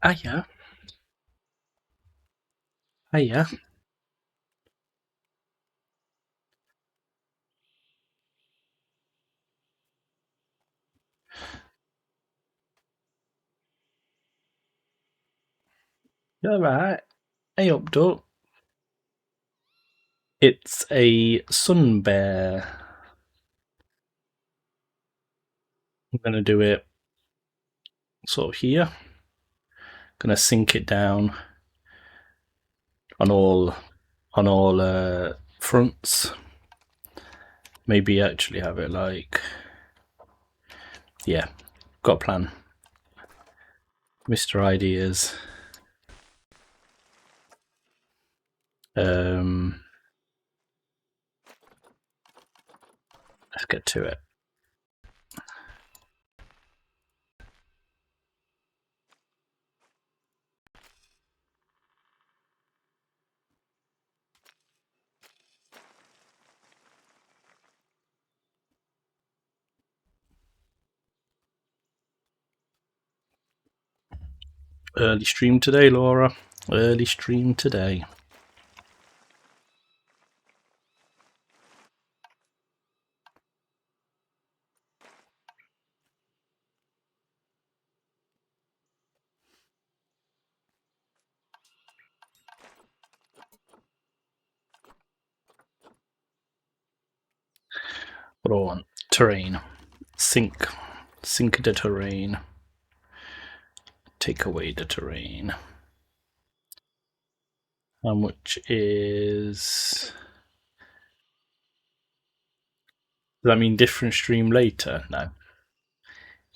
Hiya. Hiya. You alright? Hey up, duck. It's a sun bear. I'm gonna do it sort of here. Gonna sink it down on all fronts. Maybe actually have it like, yeah, got a plan. Mr. Ideas. Let's get to it. Early stream today, Laura. Early stream today. What do I want? Terrain. Sink. Sink the terrain. Take away the terrain. How much is... Does that mean different stream later? No.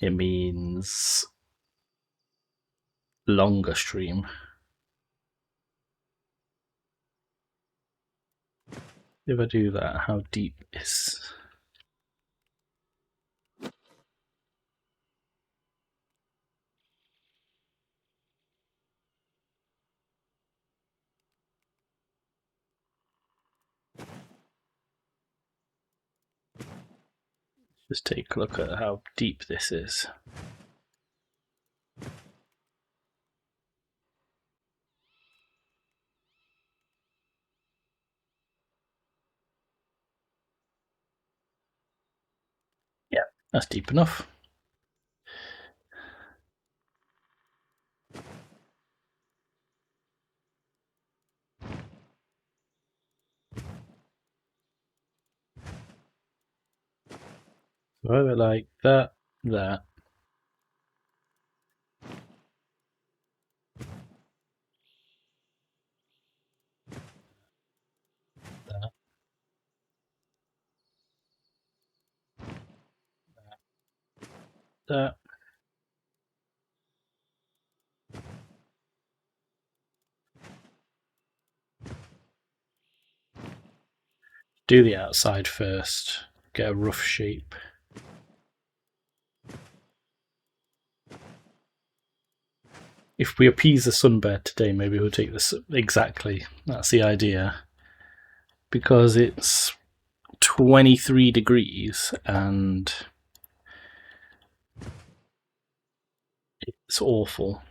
It means longer stream. If I do that, how deep is... Just take a look at how deep this is. Yeah, that's deep enough. So I like that, that. That. That. Do the outside first. Get a rough shape. If we appease the sun bear today, maybe we'll take this exactly. That's the idea. Because it's 23 degrees and it's awful.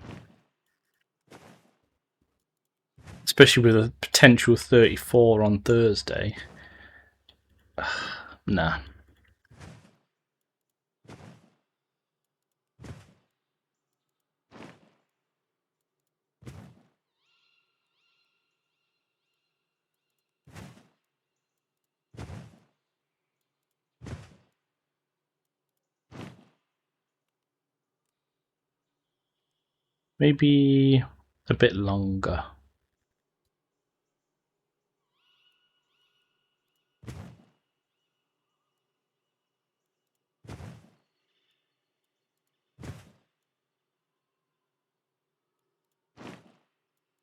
Especially with a potential 34 on Thursday. Nah. Maybe a bit longer.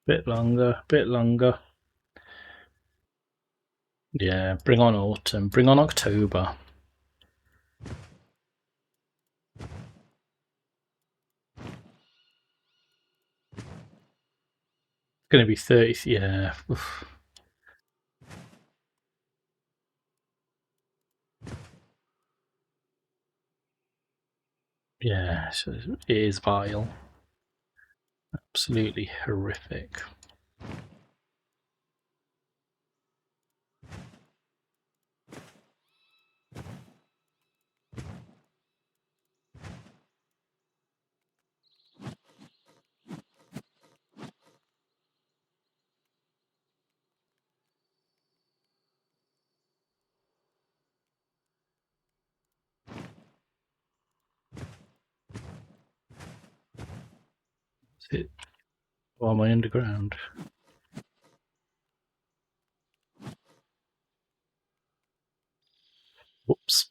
Bit longer, bit longer. Yeah, bring on autumn, bring on October. It's going to be 30, yeah. Oof. Yeah, it is vile. absolutely horrific. Is it? Or am I underground? Whoops.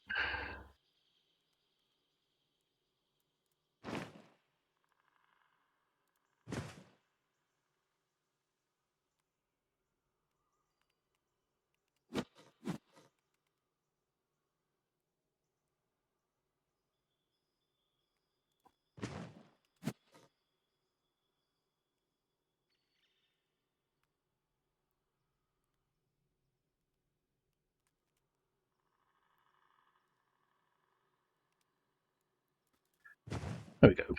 There we go.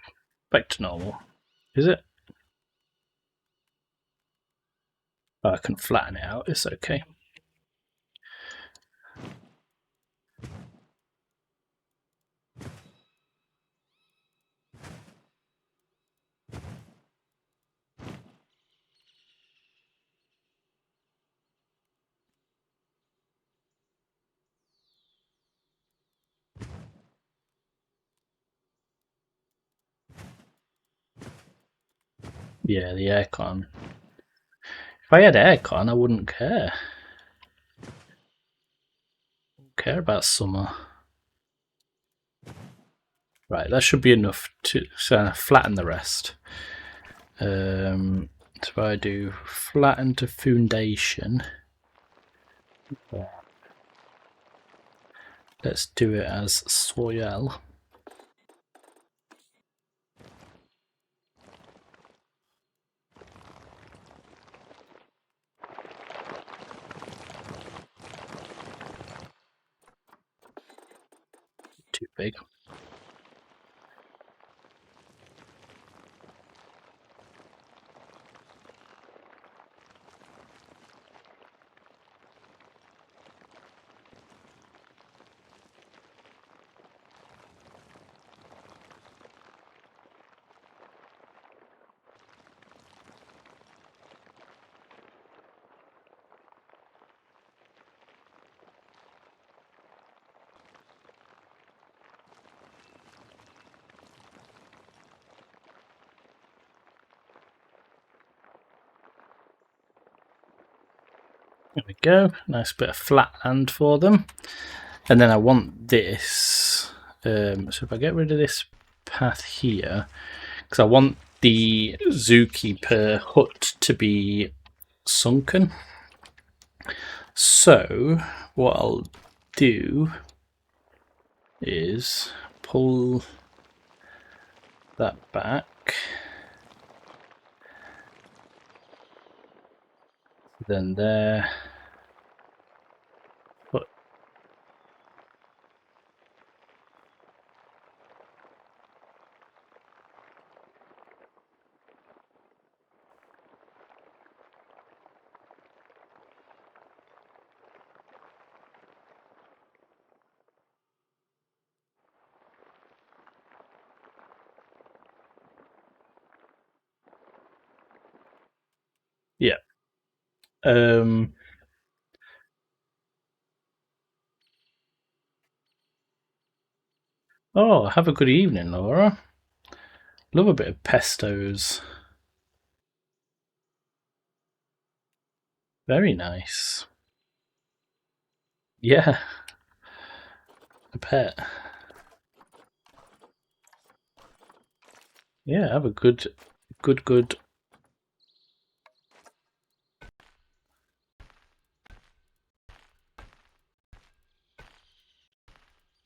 Back to normal. Is it? Oh, I can flatten it out. It's okay. Yeah, the aircon. If I had aircon, I wouldn't care. Care about summer. Right, that should be enough to flatten the rest. So I do flatten to foundation. Let's do it as soil. Too big. There we go. Nice bit of flat land for them. And then I want this. So if I get rid of this path here, because I want the zookeeper hut to be sunken. So what I'll do is pull that back. Then there. But yeah. Oh, have a good evening, Laura. Love a bit of pestos. Very nice. Yeah, a pet. Yeah, have a good.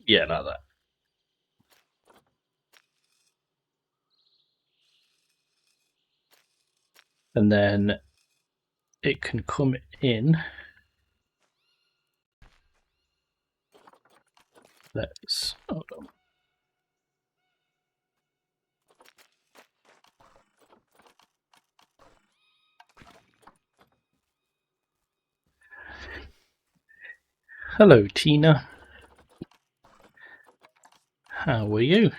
Yeah, like that. And then it can come in. Let's. Hold on. Hello, Tina. How are you?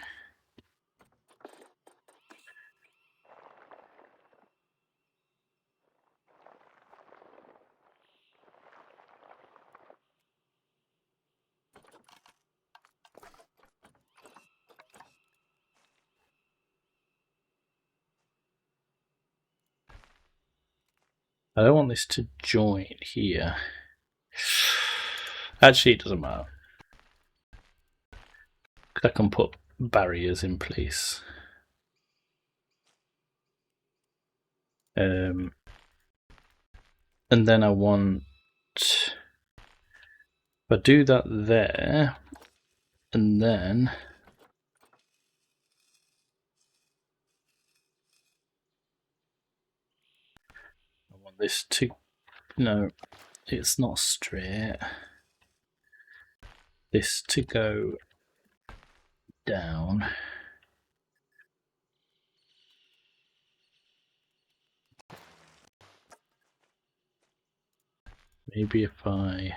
I don't want this to join here. Actually, it doesn't matter. I can put barriers in place. And then I want... If I do that there, and then... I want this to... No, it's not straight. This to go down. Maybe if I...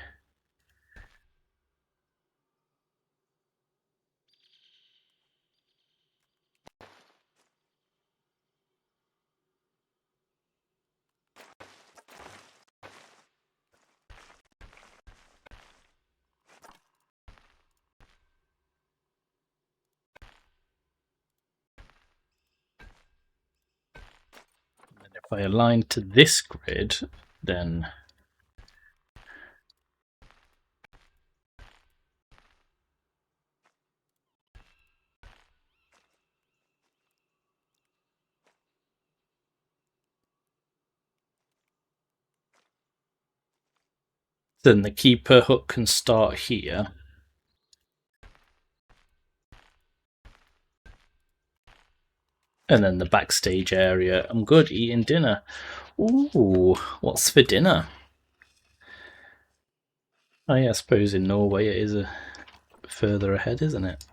If I align to this grid, then the keeper hook can start here. And then the backstage area. I'm good, eating dinner. Ooh, what's for dinner? Oh yeah, I suppose in Norway it is further ahead, isn't it?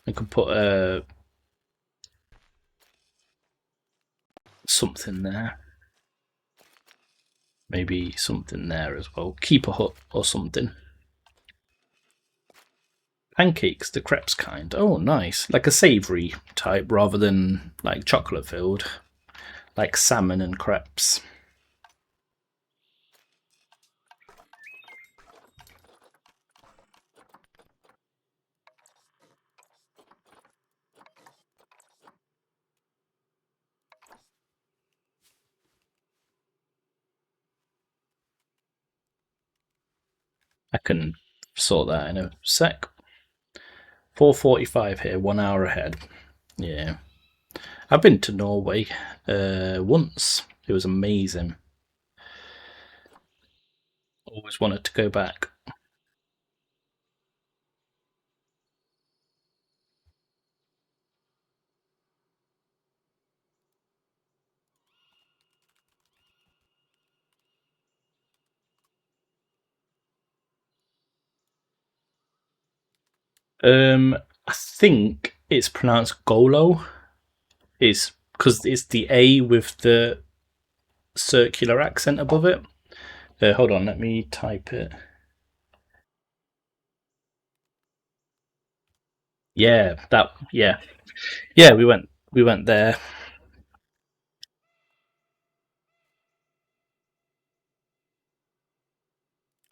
I could put something there. Maybe something there as well. Keep a hut or something. Pancakes, the crepes kind. Oh, nice. Like a savoury type rather than like chocolate filled. Like salmon and crepes. I can sort that in a sec. 4:45 here, 1 hour ahead. Yeah. I've been to Norway once. It was amazing. Always wanted to go back. I think it's pronounced Golo. It's because it's the A with the circular accent above it. Hold on, let me type it. Yeah, that. Yeah, yeah. We went there.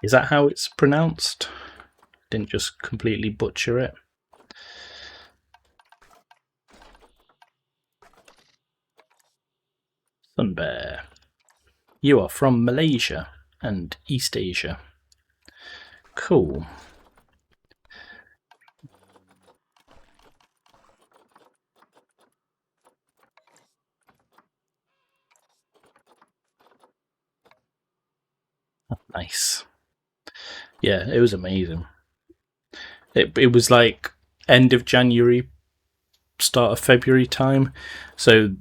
Is that how it's pronounced? Didn't just completely butcher it. Sunbear. You are from Malaysia and East Asia. Cool. Nice. Yeah, it was amazing. It was like end of January, start of February time. So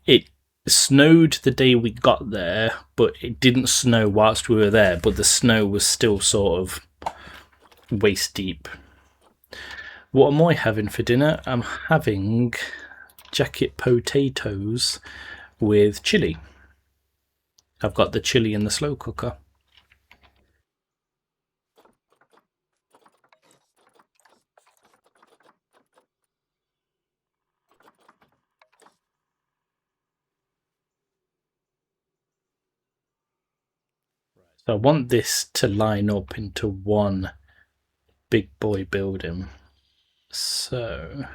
it snowed the day we got there, but it didn't snow whilst we were there, but the snow was still sort of waist deep. What am I having for dinner? I'm having jacket potatoes with chili. I've got the chili in the slow cooker. So I want this to line up into one big boy building. So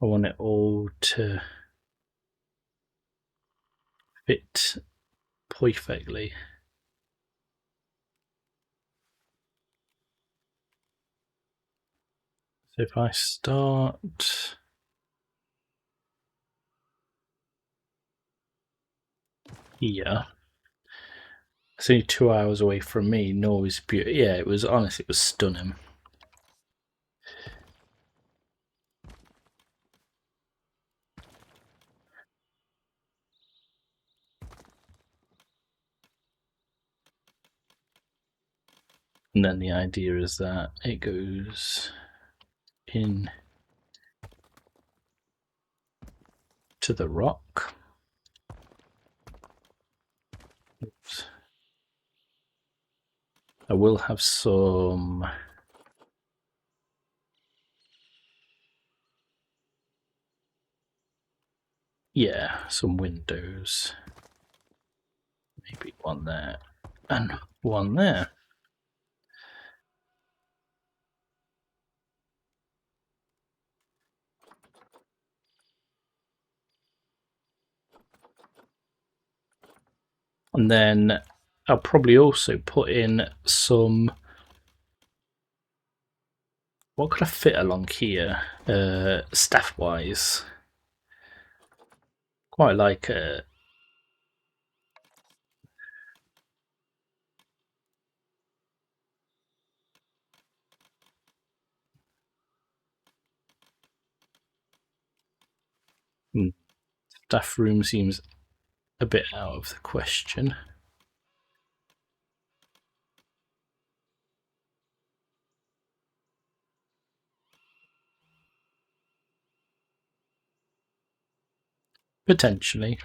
I want it all to fit perfectly. So if I start here, it's only 2 hours away from me. Norway's beautiful. Yeah, it was honestly, it was stunning. And then the idea is that it goes in to the rock. Oops. I will have some. Yeah, some windows. Maybe one there and one there. And then I'll probably also put in some. What could I fit along here, staff wise? Quite like a. Staff room seems a bit out of the question. Potentially.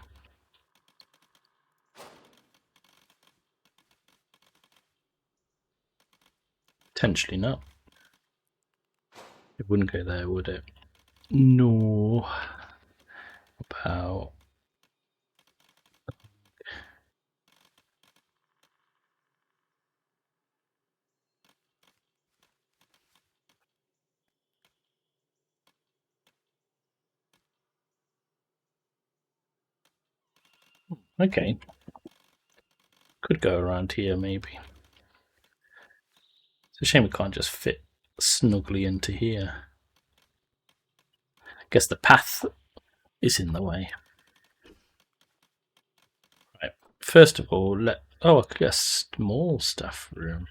Potentially not. It wouldn't go there, would it? No. About. Okay. Could go around here, maybe. It's a shame we can't just fit snugly into here. I guess the path is in the way. Right. First of all, I could get a small staff room.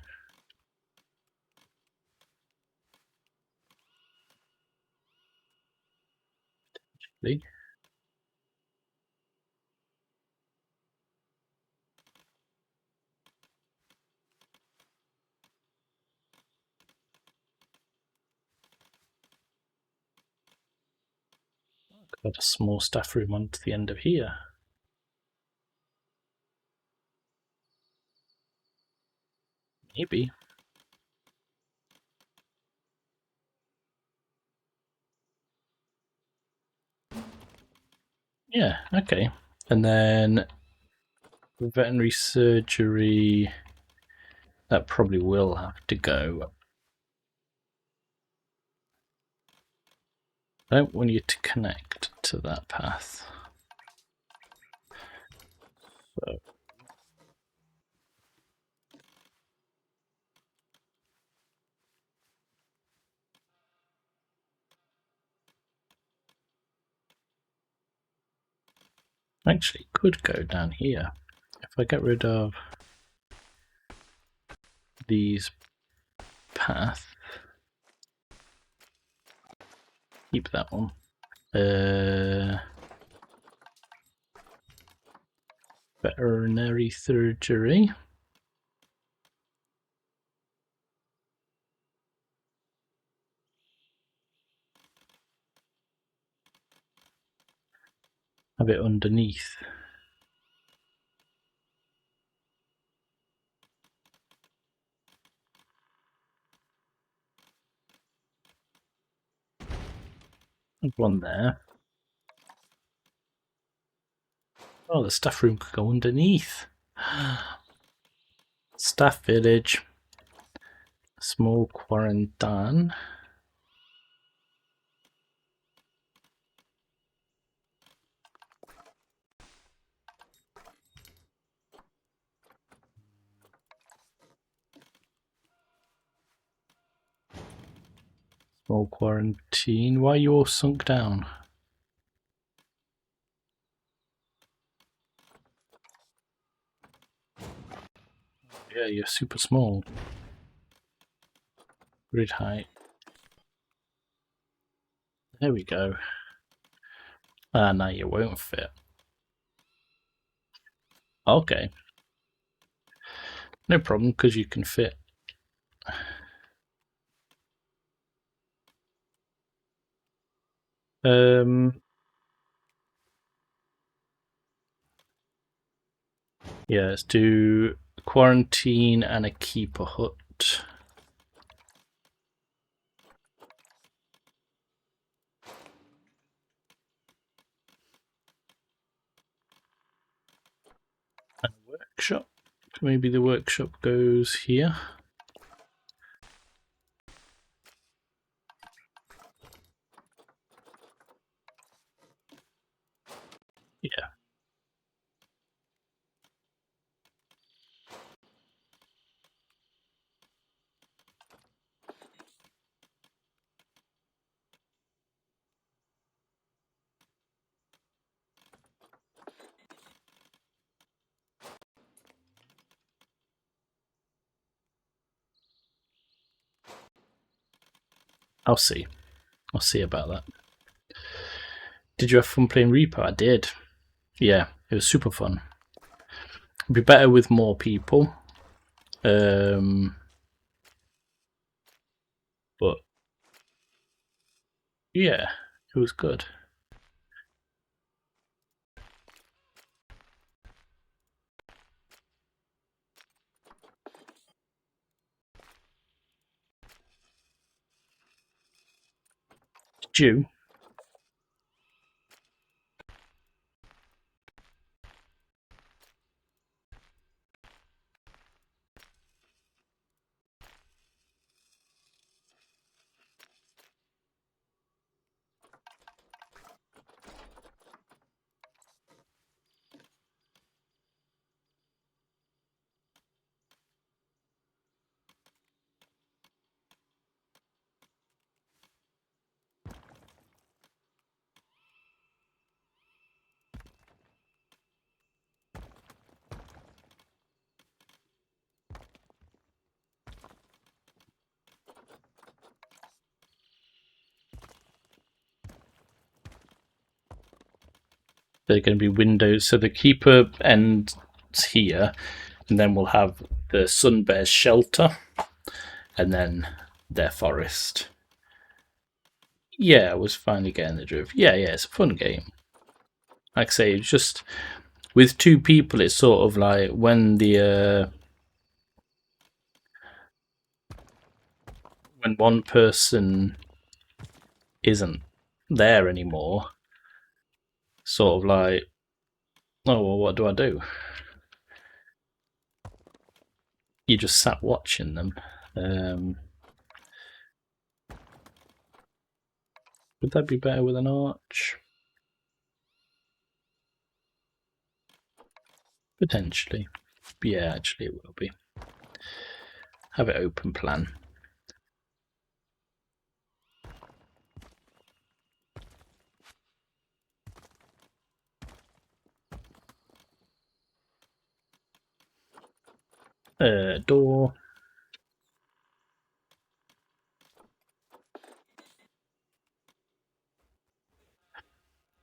Actually. Got a small staff room onto the end of here. Maybe. Yeah, okay. And then veterinary surgery, that probably will have to go. I don't want you to connect to that path. So. Actually, could go down here. If I get rid of these paths, keep that one. Veterinary surgery. Have it underneath. One there. Oh, the staff room could go underneath. Staff village. Small quarantine. Small quarantine. Why are you all sunk down? Yeah, you're super small. Grid height. There we go. Ah, now you won't fit. Okay. No problem, because you can fit. Yeah, let's do quarantine and a keeper hut. And a workshop. Maybe the workshop goes here. Yeah. I'll see. I'll see about that. Did you have fun playing Reaper? I did. Yeah, it was super fun. It'd be better with more people. But yeah, it was good. Did you? They're going to be windows. So the keeper ends here, and then we'll have the Sun Bear's shelter, and then their forest. Yeah, I was finally getting the drift. Yeah, it's a fun game. Like I say, it's just with two people, it's sort of like when when one person isn't there anymore, sort of like, oh well, what do I do? You just sat watching them. Would that be better with an arch? Potentially. Yeah, actually, it will be. Have it open plan. Door.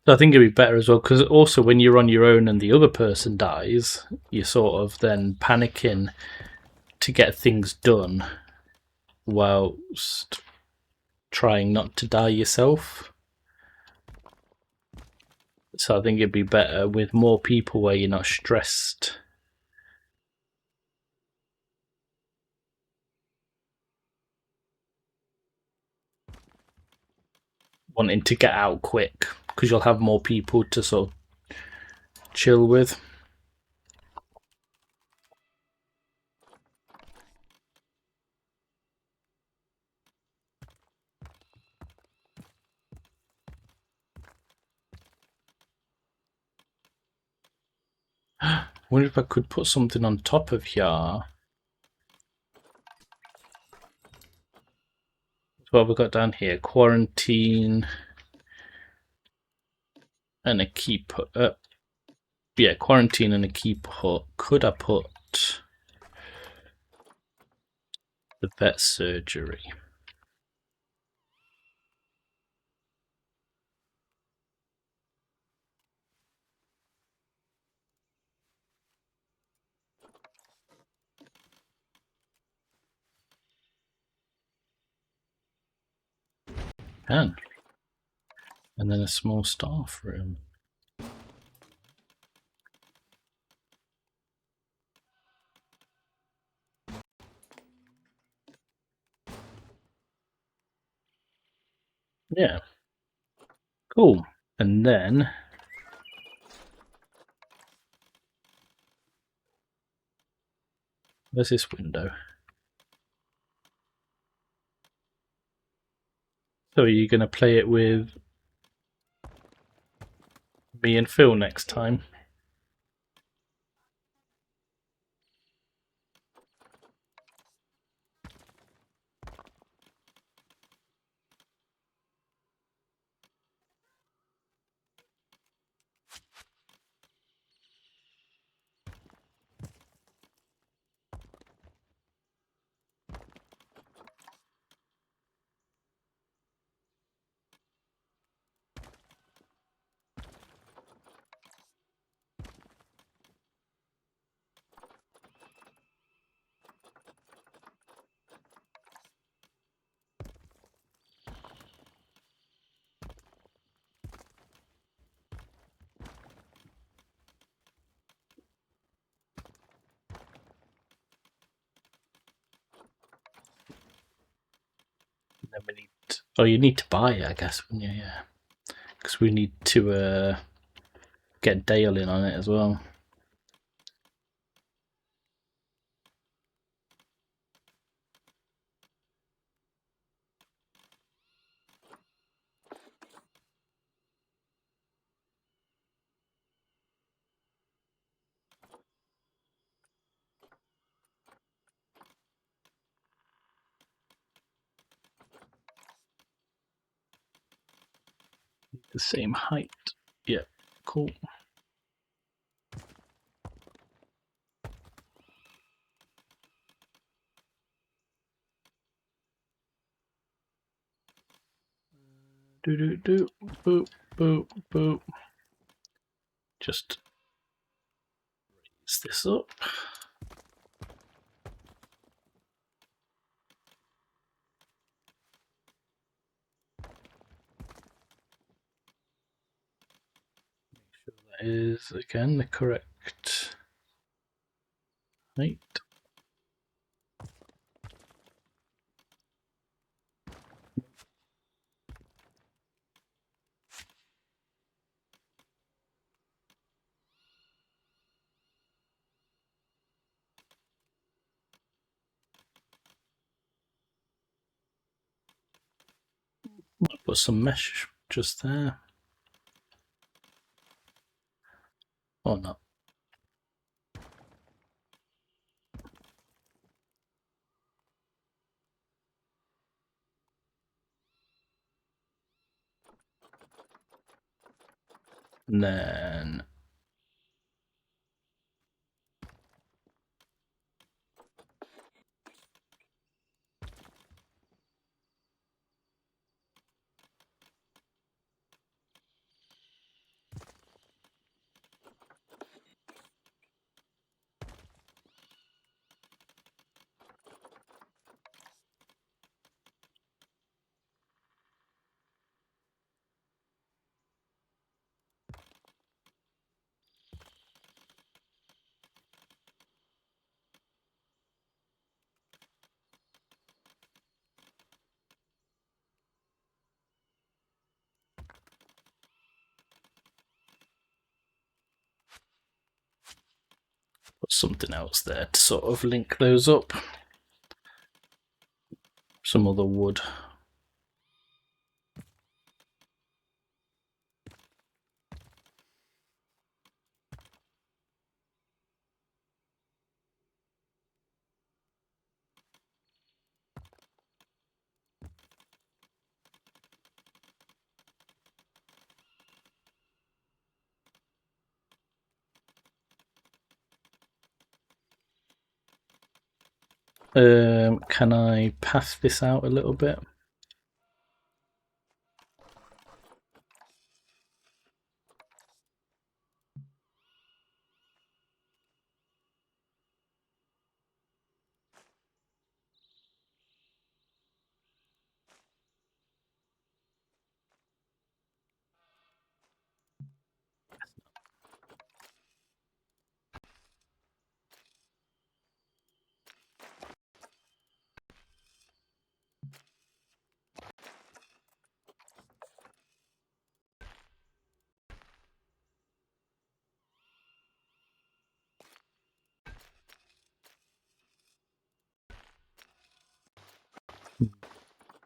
So I think it'd be better as well, because also when you're on your own and the other person dies, you're sort of then panicking to get things done whilst trying not to die yourself. So I think it'd be better with more people where you're not stressed. Wanting to get out quick, because you'll have more people to sort of chill with. I wonder if I could put something on top of here. What have we got down here? Quarantine and a keep. Yeah, quarantine and a keep hut. Could I put the vet surgery? Can. And then a small staff room. Yeah. Cool. And then where's this window? So are you going to play it with me and Phil next time? Then we need. Oh, you need to buy it, I guess, wouldn't you? Yeah. Because we need to get Dale in on it as well. The same height. Yeah. Cool. Do do do. Boop boop boop. Just raise this up. Make sure that is again the correct height. Might put some mesh just there. Or not. And then something else there to sort of link those up. Some other wood. Can I pass this out a little bit?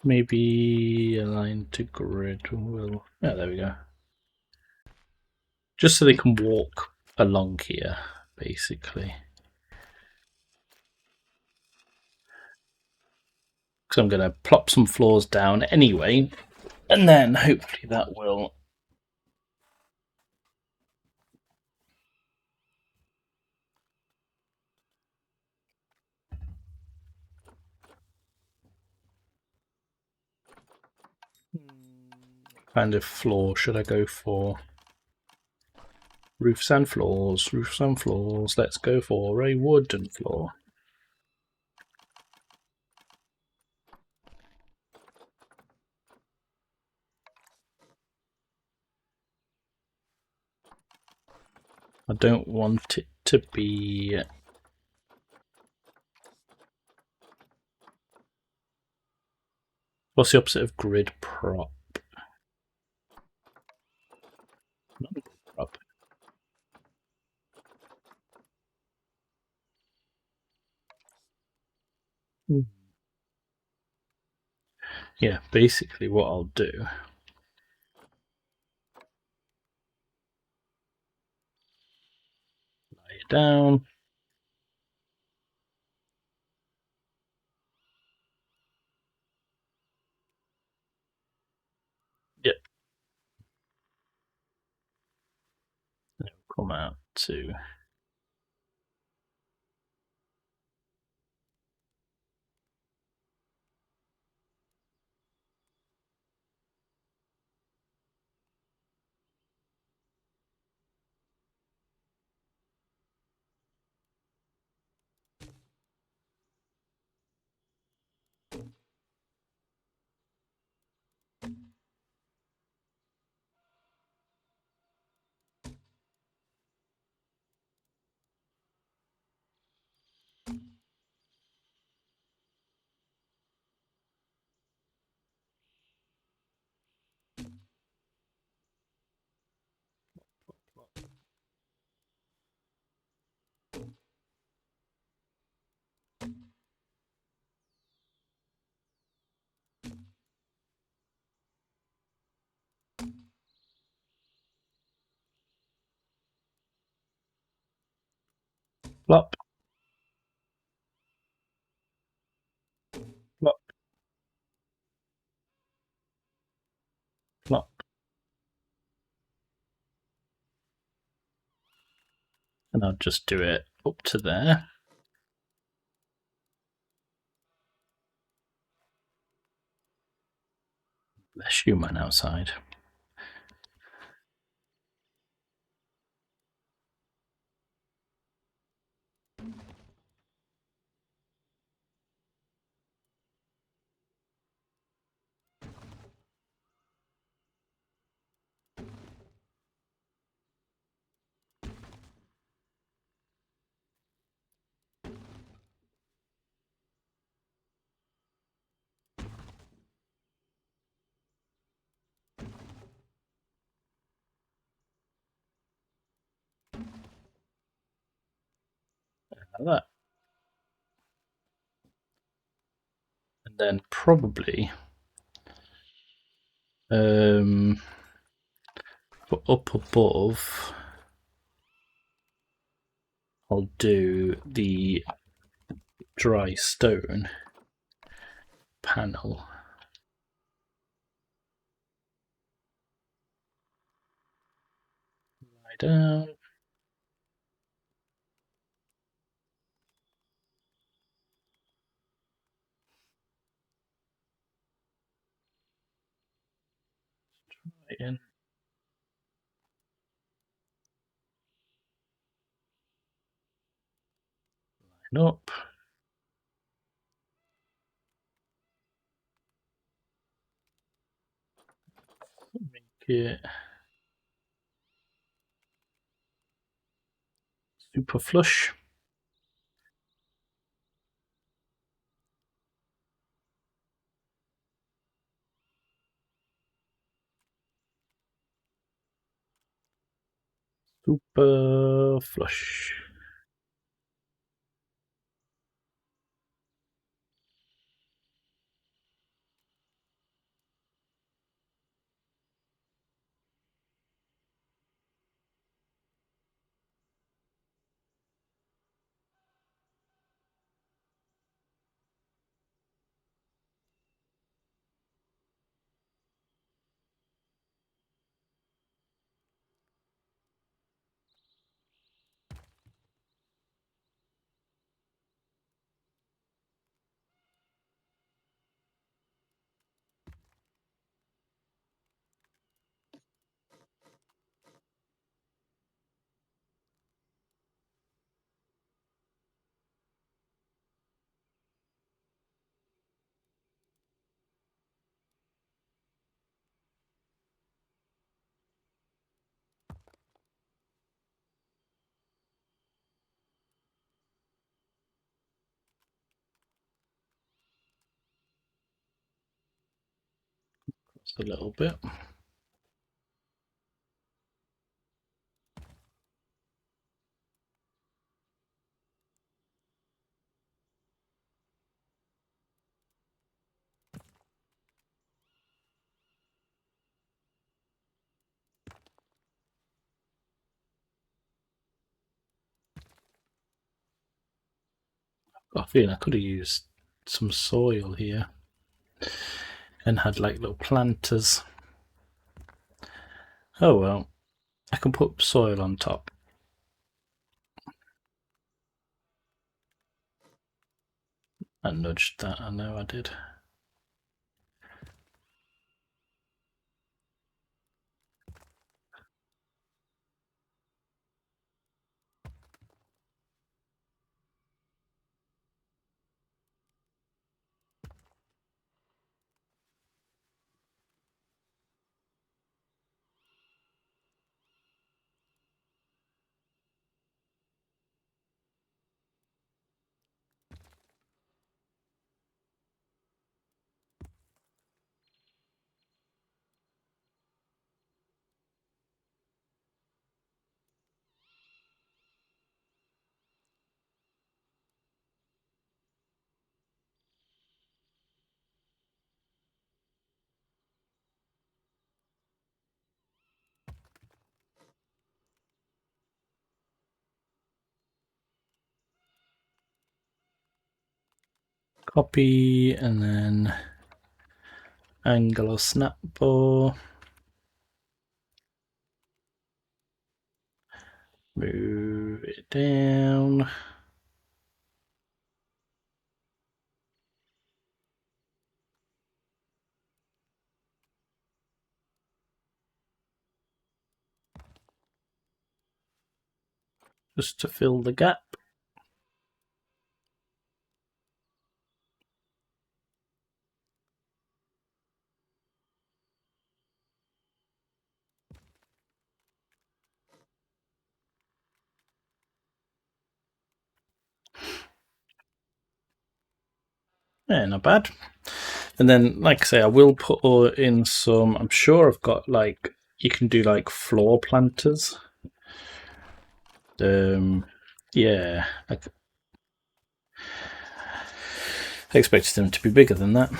Maybe align to grid will. Yeah, there we go. Just so they can walk along here, basically. Because I'm going to plop some floors down anyway, and then hopefully that will. What kind of floor should I go for? Roofs and floors, roofs and floors. Let's go for a wooden floor. I don't want it to be. What's the opposite of grid prop? Not grid prop. Yeah, basically what I'll do. Lay it down. Yep. It'll come out to. Plop. Plop. Plop. And I'll just do it up to there. Bless you, man, outside. like that. And then probably for up above, I'll do the dry stone panel. Lie down. In. Line up. Make it super flush. Super flush. Just a little bit. I feel I could have used some soil here and had like little planters. Oh well, I can put soil on top. I nudged that, I know I did. Copy and then angle or snap bore. Move it down. Just to fill the gap. Yeah, not bad. And then, like I say, I will put in some. I'm sure I've got like you can do like floor planters. Yeah, like I expected them to be bigger than that.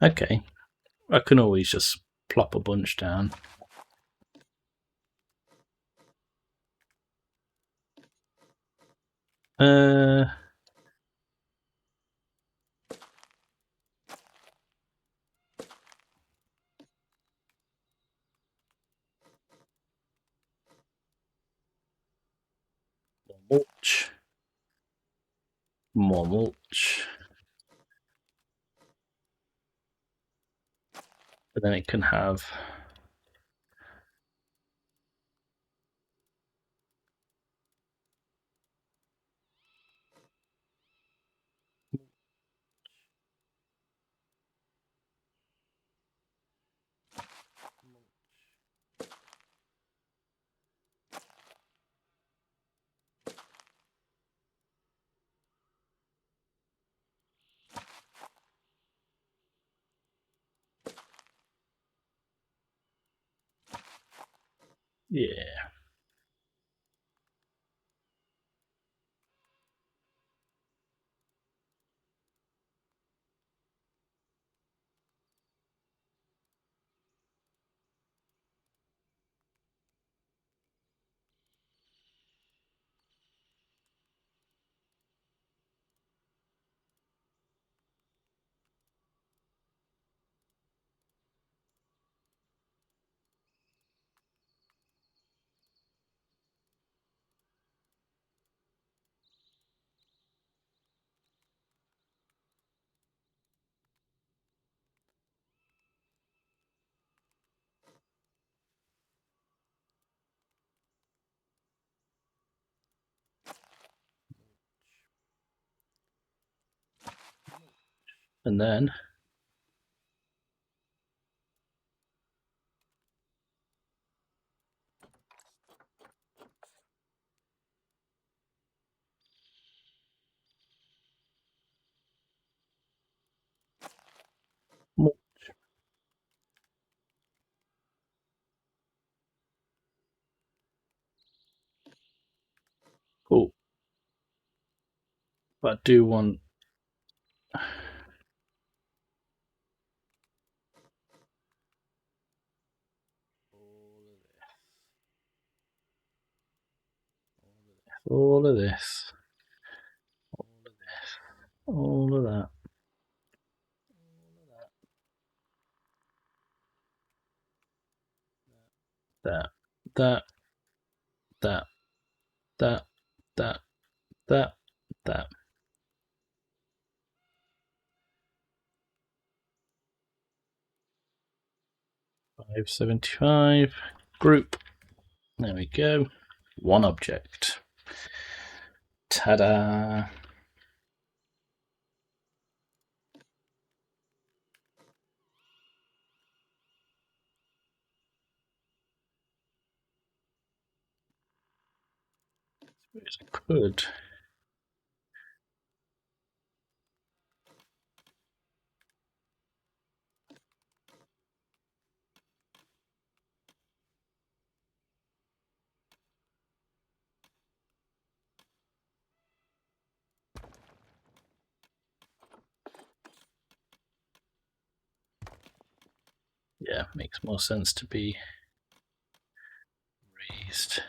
Okay, I can always just plop a bunch down. More mulch. More mulch. But then it can have yeah. And then mulch. Cool. But I do want all of this, all of that, that, that, that, that, that, that, that. 575. Group. There we go. One object. Ta-da! Suppose I could. Yeah, makes more sense to be raised.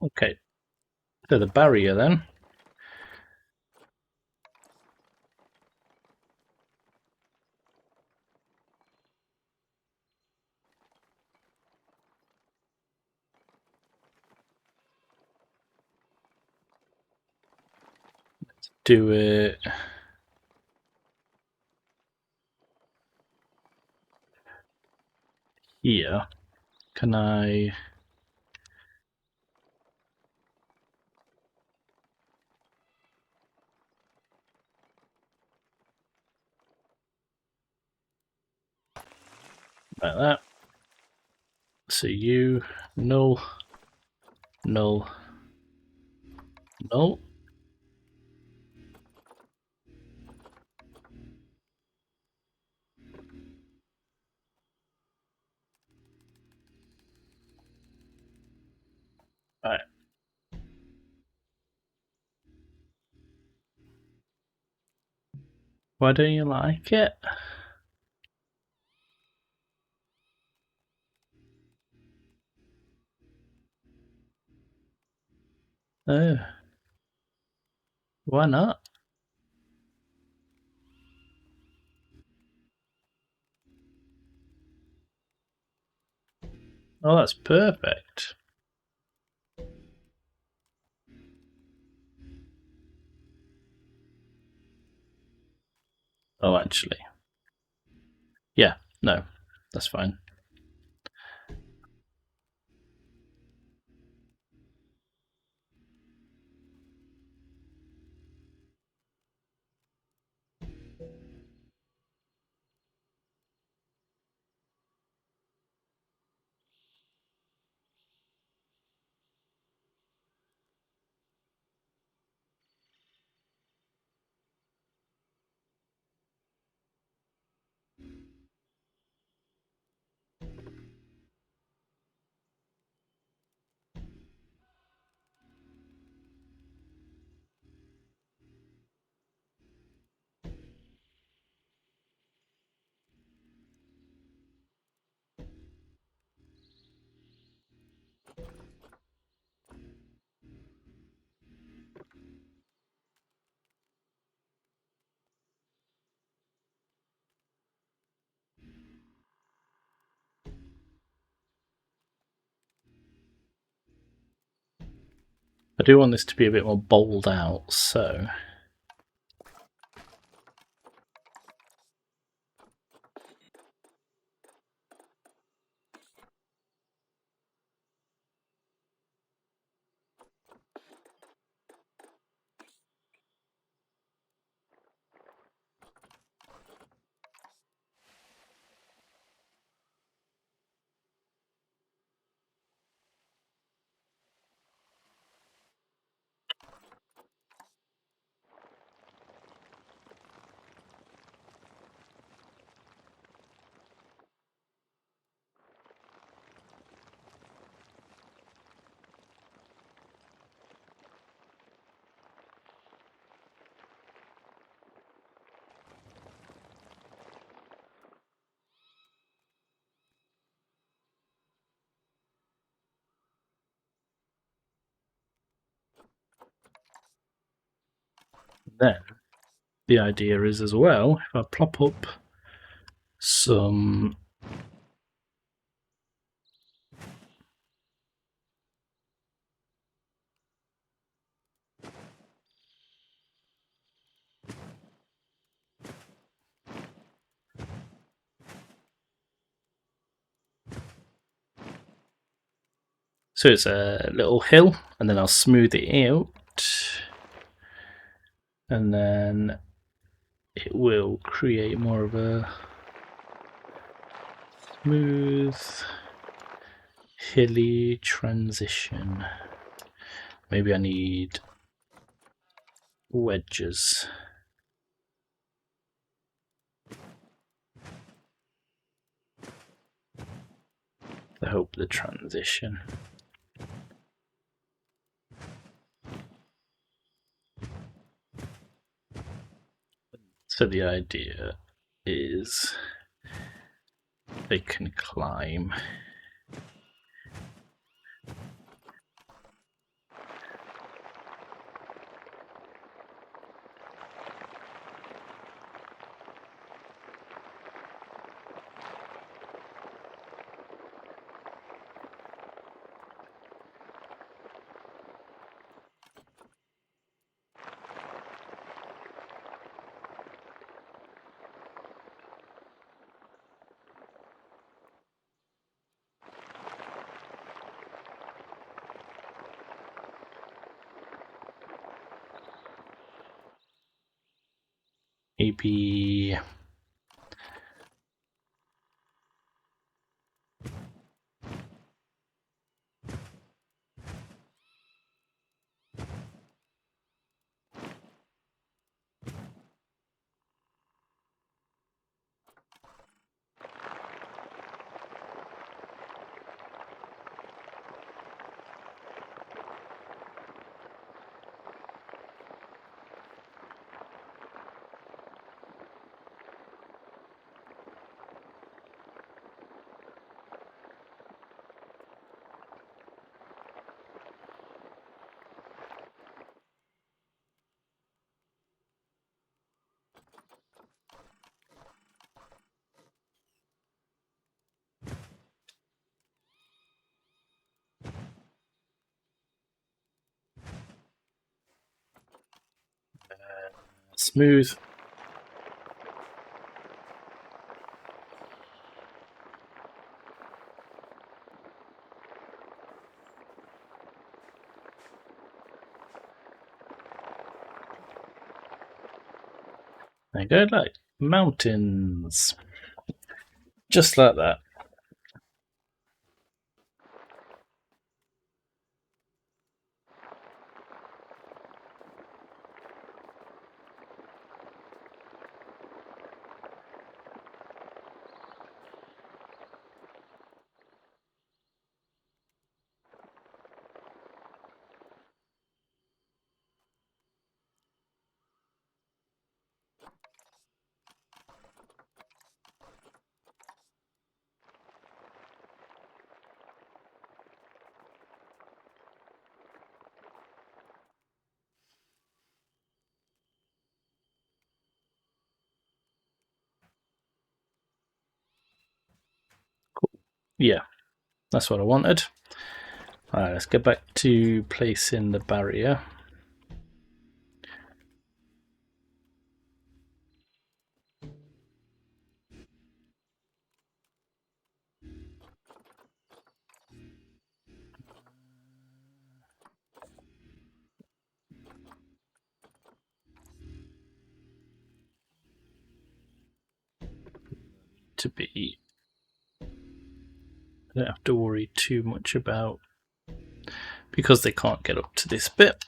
Okay, so the barrier then. Do it here. Can I like that. So you null, null, null. Right. Why don't you like it? Oh, why not? Oh, that's perfect. Oh, actually. Yeah, no, that's fine. I do want this to be a bit more bowled out, so then the idea is as well, if I plop up some so it's a little hill, and then I'll smooth it out, and then it will create more of a smooth, hilly transition. Maybe I need wedges to help the transition. So the idea is they can climb. Maybe smooth. There you go, like mountains. Just like that. Cool. Yeah, that's what I wanted. Alright, let's get back to placing the barrier. To be, I don't have to worry too much about, because they can't get up to this bit.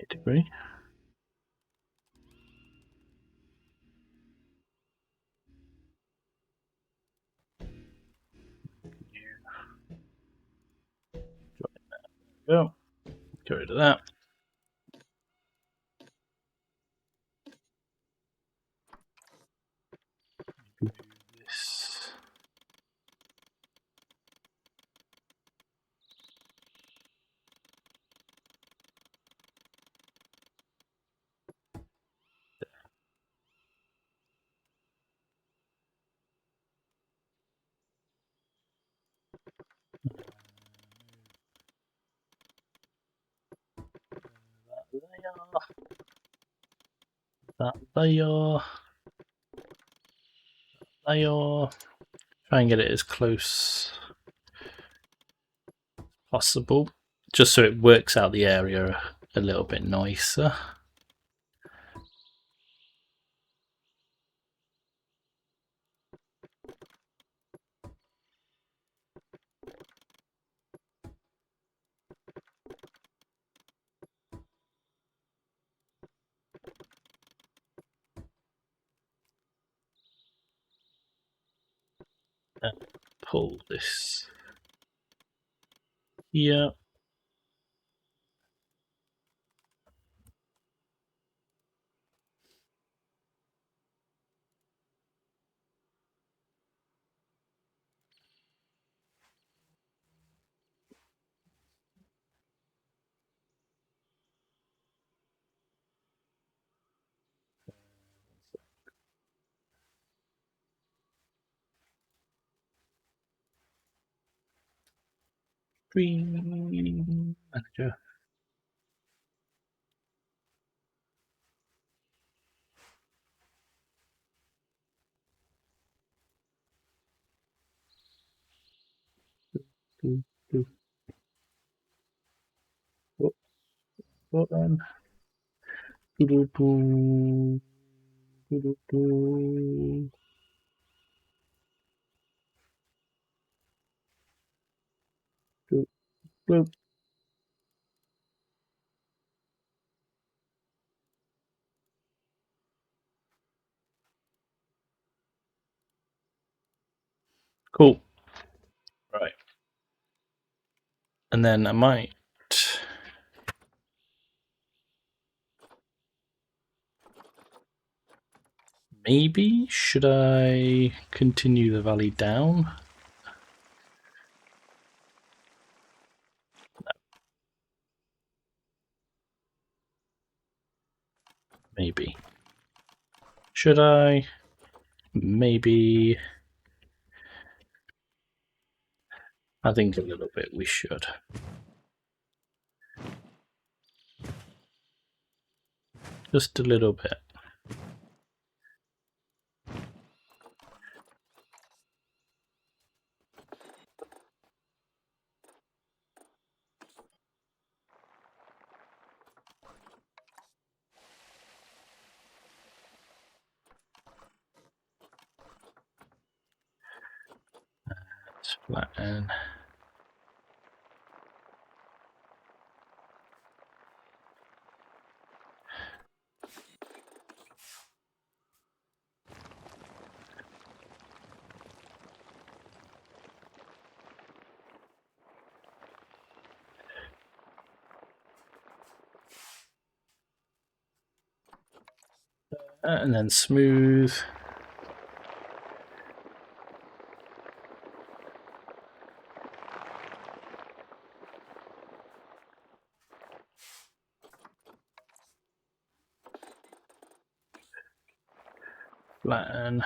Degree. Go. Get rid of that. This. That layer. Layer. Try and get it as close as possible, just so it works out the area a little bit nicer. And pull this here. Screen manager. What then? Cool. Right. And then I might Maybe should I continue the valley down? Maybe. Should I? Maybe. I think a little bit we should. Just a little bit. Let's flatten. And then smooth. Flatten.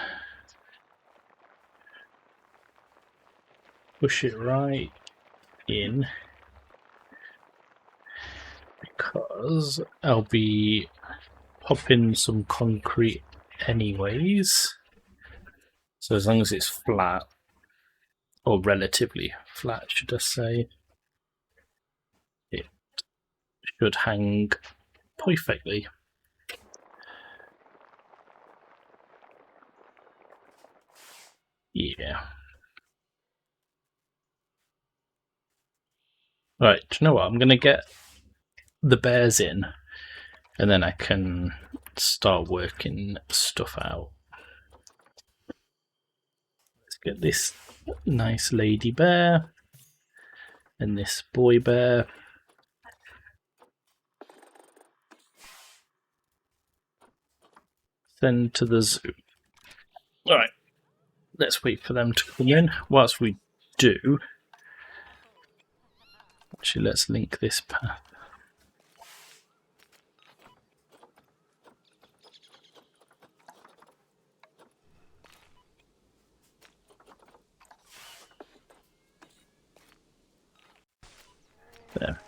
Push it right in. Because I'll be popping some concrete anyways. So as long as it's flat, or relatively flat, should I say, it should hang perfectly. Yeah. Right, do you know what? I'm going to get the bears in, and then I can start working stuff out. Let's get this nice lady bear and this boy bear. Send to the zoo. Alright, let's wait for them to come in. Whilst we do, actually, let's link this path. There.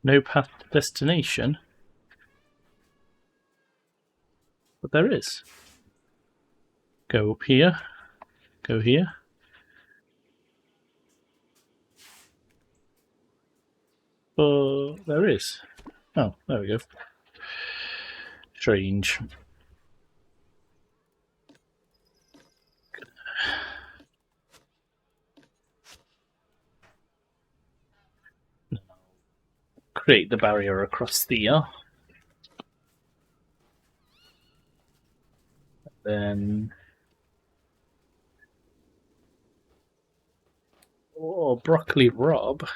No path to destination? But there is. Go up here. Go here. There is. Oh, there we go. Strange. Create the barrier across there. Then... Oh, Broccoli Rob.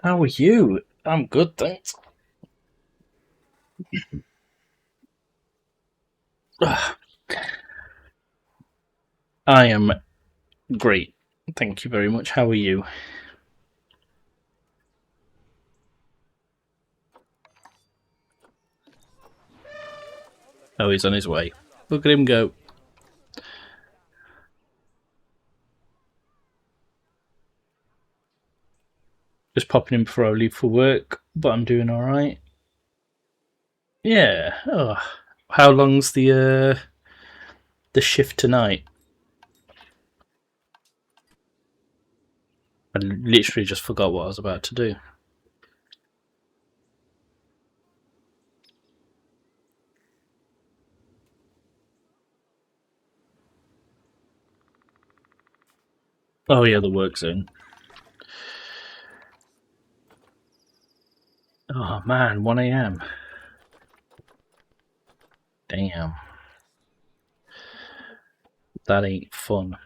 How are you? I'm good, thanks. I am great. Thank you very much. How are you? Oh, he's on his way. Look at him go. Just popping in before I leave for work, but I'm doing alright. Yeah. Oh. How long's the shift tonight? I literally just forgot what I was about to do. Oh yeah, the work zone. Oh man, 1 AM. Damn. That ain't fun.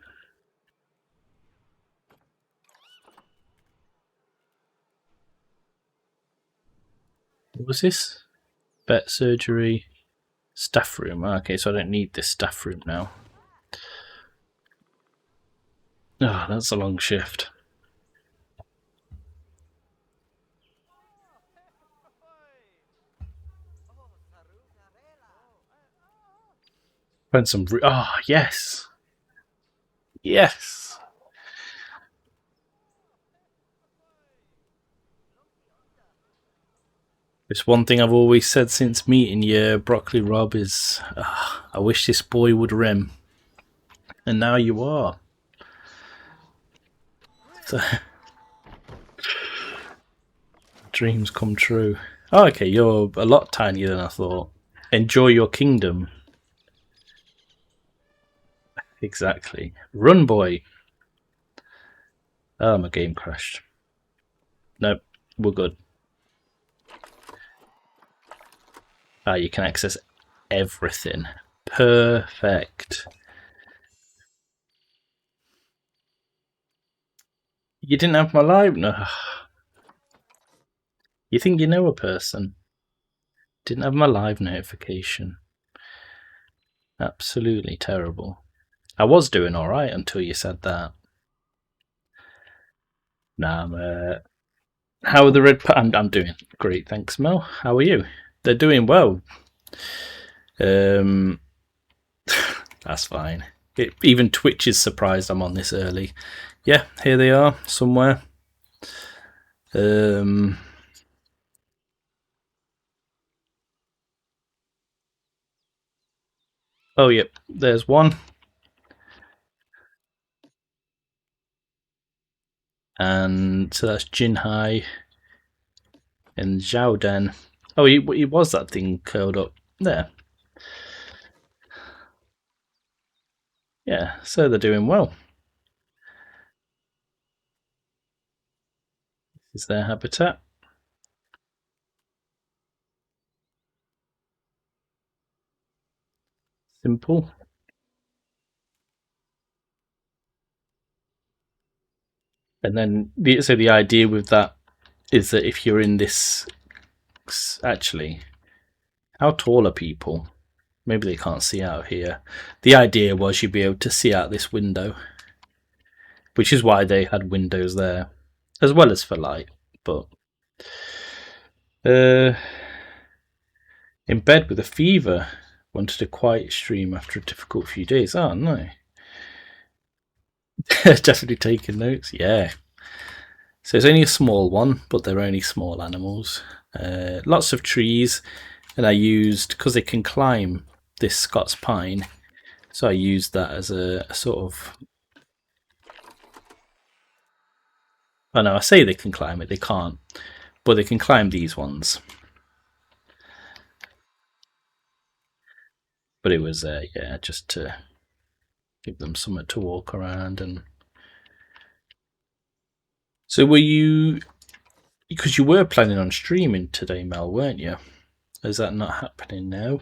What was this? Vet surgery, staff room. Okay, so I don't need this staff room now. Oh, that's a long shift. Find some. Yes, yes. It's one thing I've always said since meeting you, Broccoli Rob, is I wish this boy would rim. And now you are. So, dreams come true. Oh, okay, you're a lot tinier than I thought. Enjoy your kingdom. Exactly. Run, boy. Oh, my game crashed. Nope, we're good. You can access everything. Perfect. You didn't have my live? No. You think you know a person? Didn't have my live notification. Absolutely terrible. I was doing alright until you said that. Nah, how are the red? I'm doing great, thanks, Mel. How are you? They're doing well. That's fine. Even Twitch is surprised I'm on this early. Yeah, here they are somewhere. Oh, yep, there's one. And so that's Jinhai and Zhaoden. Oh, he was that thing curled up there. Yeah, so they're doing well. This is their habitat. Simple. And then the idea with that is that if you're in this, actually, how tall are people? Maybe they can't see out here. The idea was you'd be able to see out this window, which is why they had windows there, as well as for light. But in bed with a fever, wanted a quiet stream after a difficult few days. Oh no, definitely taking notes. Yeah. So it's only a small one, but they're only small animals. Lots of trees, and I used, because they can climb this Scots pine, so I used that as a sort of. Oh no, I say they can climb it, they can't, but they can climb these ones. But it was, yeah, just to give them something to walk around. And so were you, because you were planning on streaming today, Mel, weren't you? Is that not happening now?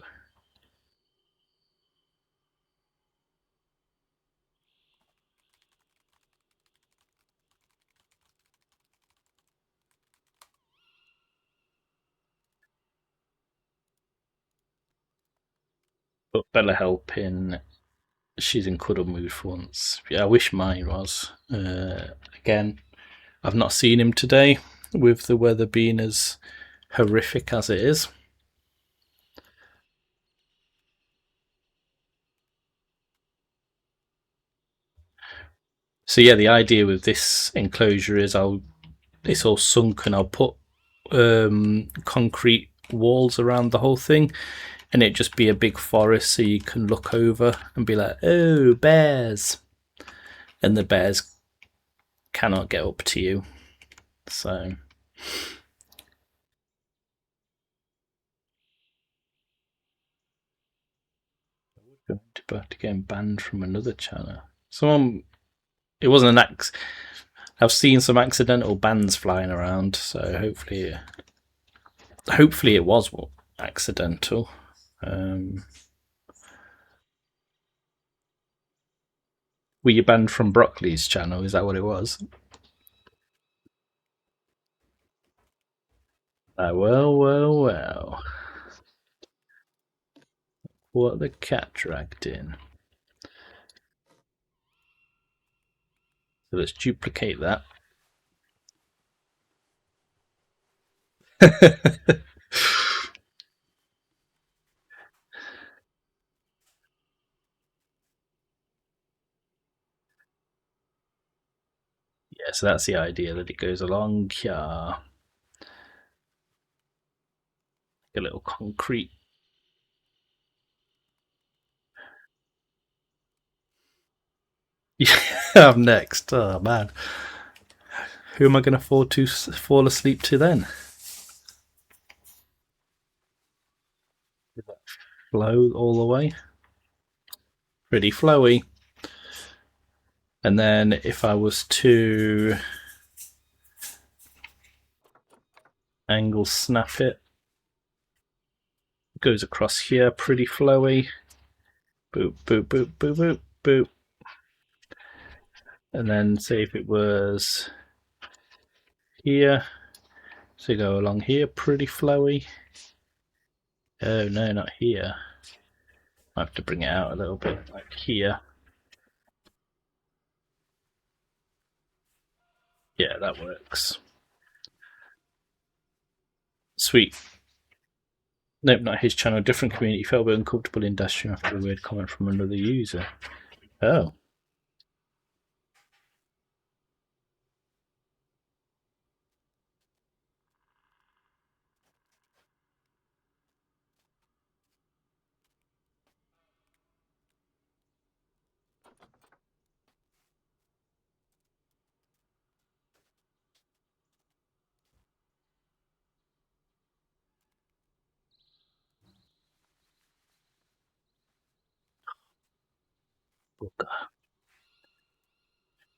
But Bella helping, she's in cuddle mood for once. Yeah, I wish mine was. Again, I've not seen him today, with the weather being as horrific as it is. So yeah, the idea with this enclosure is it's all sunken. I'll put concrete walls around the whole thing, and it just be a big forest, so you can look over and be like, "Oh, bears," and the bears cannot get up to you. So about to get banned from another channel. Someone, it wasn't an axe. I've seen some accidental bans flying around, so hopefully it was accidental. Were you banned from Broccoli's channel? Is that what it was? Well, well, well. What the cat dragged in. So let's duplicate that. Yeah, so that's the idea, that it goes along here. A little concrete. Yeah, I'm next. Oh man, who am I going to afford to fall asleep to then? Flow all the way. Pretty flowy. And then if I was to angle snap it, goes across here, pretty flowy. Boop, boop, boop, boop, boop, boop. And then say if it was here, so go along here, pretty flowy. Oh no, not here. I have to bring it out a little bit, like here. Yeah, that works. Sweet. Nope, not his channel. Different community. Felt a bit uncomfortable in dashing after a weird comment from another user. Oh.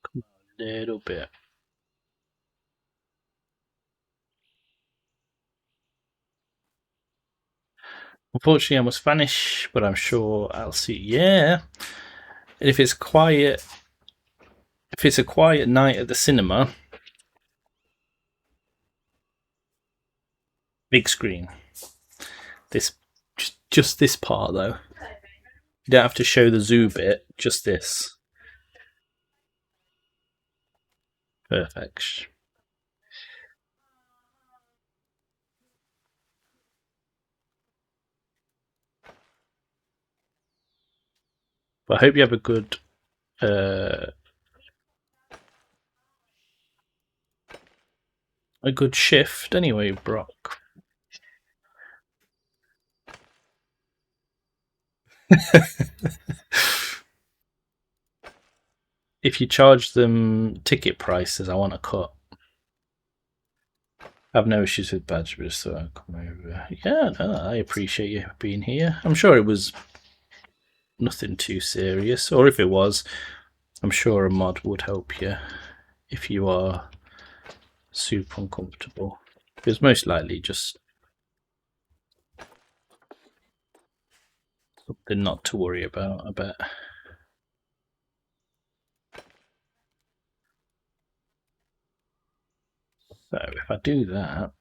Come on, a little bit. Unfortunately, I must vanish, but I'm sure I'll see. Yeah. And if it's quiet, if it's a quiet night at the cinema, big screen. This, just this part though. You don't have to show the zoo bit. Just this. Perfect. But I hope you have uh, a good shift. Anyway, Brock. If you charge them ticket prices, I want a cut. I have no issues with badges, so I'll come over. Yeah, no, I appreciate you being here. I'm sure it was nothing too serious, or if it was, I'm sure a mod would help you if you are super uncomfortable. It's most likely just something not to worry about, I bet. So if I do that,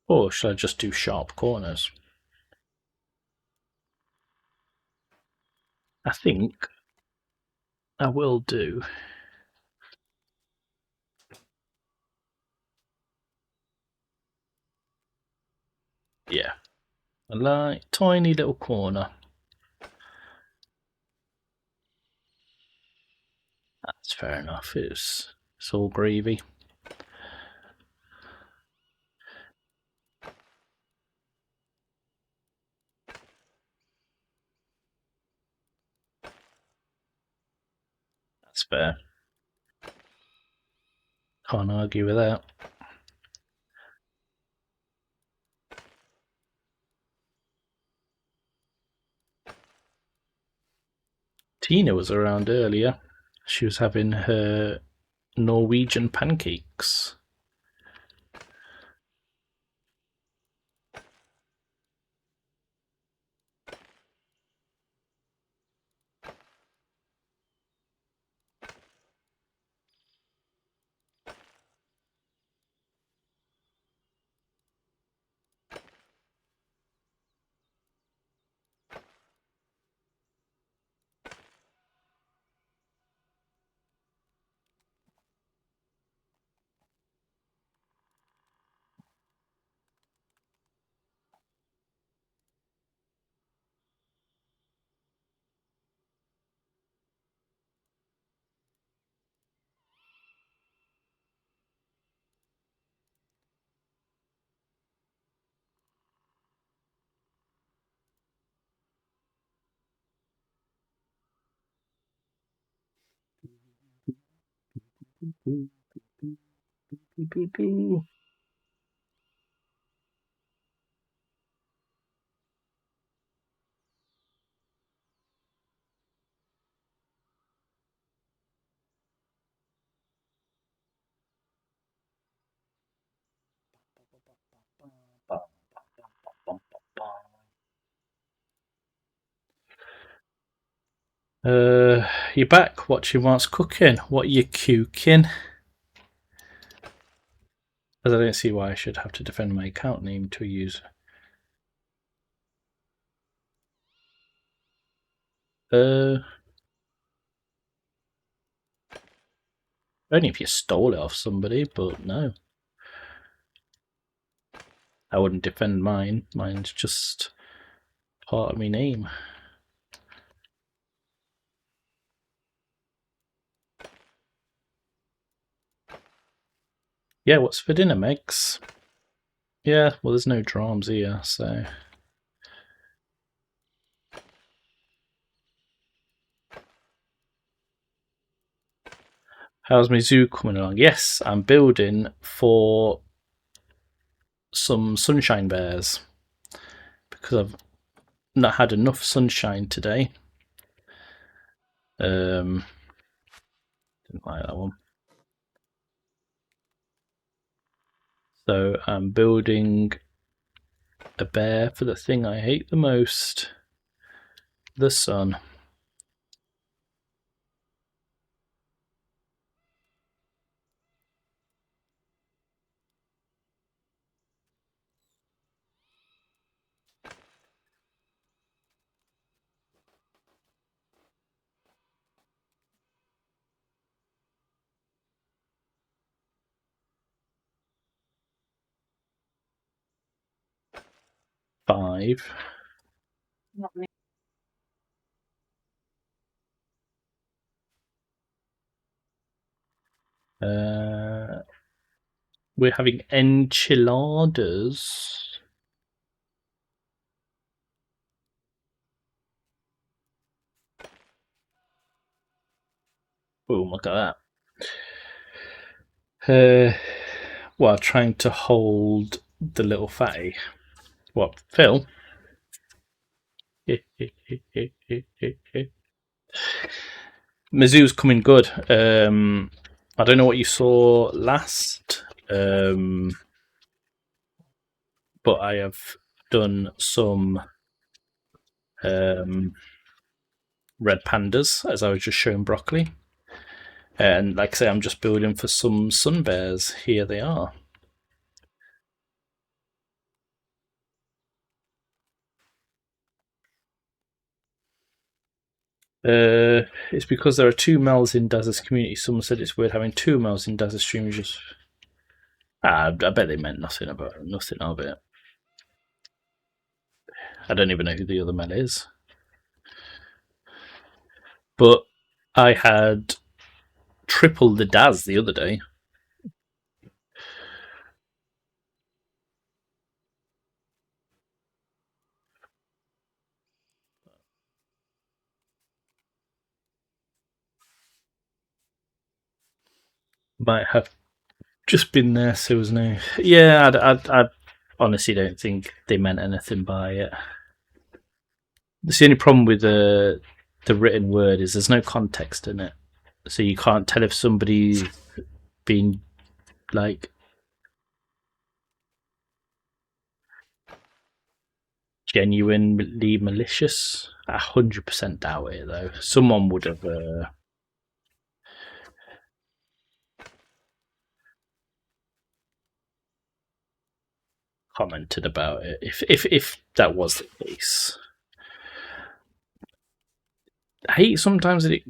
or should I just do sharp corners? I think I will do. Yeah, a light, tiny little corner. That's fair enough. It's all gravy. That's fair. Can't argue with that. Tina was around earlier. She was having her Norwegian pancakes. You're back watching what's cooking. What you cooking? As I don't see why I should have to defend my account name to a user. Only if you stole it off somebody, but no. I wouldn't defend mine. Mine's just part of my name. Yeah, what's for dinner, Megs? Yeah, well, there's no drums here, so. How's my zoo coming along? Yes, I'm building for some sunshine bears because I've not had enough sunshine today. Didn't like that one. So I'm building a bear for the thing I hate the most, the sun. Five. We're having enchiladas. Boom, look at that. Well, trying to hold the little fatty. What, Phil? Mizzou's coming good. I don't know what you saw last, but I have done some red pandas, as I was just showing broccoli. And like I say, I'm just building for some sun bears. Here they are. It's because there are two Mels in Daz's community. Someone said it's weird having two Mels in Daz's stream. Just I bet they meant nothing of it. I don't even know who the other Mel is. But I had triple the Daz the other day. Might have just been there, so was no. Yeah, I honestly don't think they meant anything by it. That's the only problem with the written word is there's no context in it, so you can't tell if somebody's been like genuinely malicious. 100% doubt it though. Someone would have commented about it if that was the case. I hate sometimes that it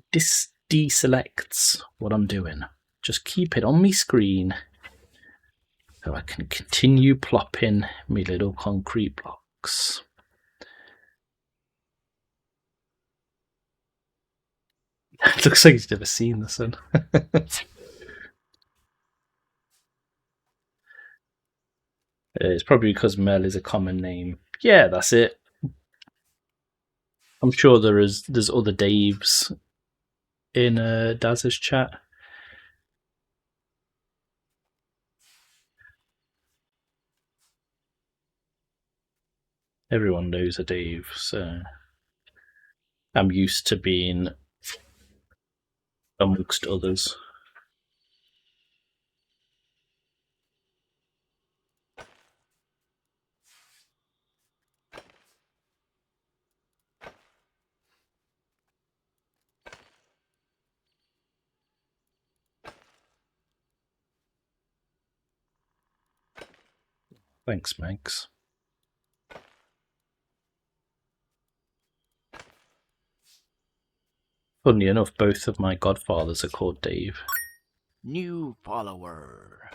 deselects what I'm doing. Just keep it on my screen so I can continue plopping my little concrete blocks. It looks like he's never seen the sun. It's probably because Mel is a common name. Yeah, that's it. I'm sure there's other Daves in Daz's chat. Everyone knows a Dave, so I'm used to being amongst others. Thanks, Megs. Funnily enough, both of my godfathers are called Dave. New follower.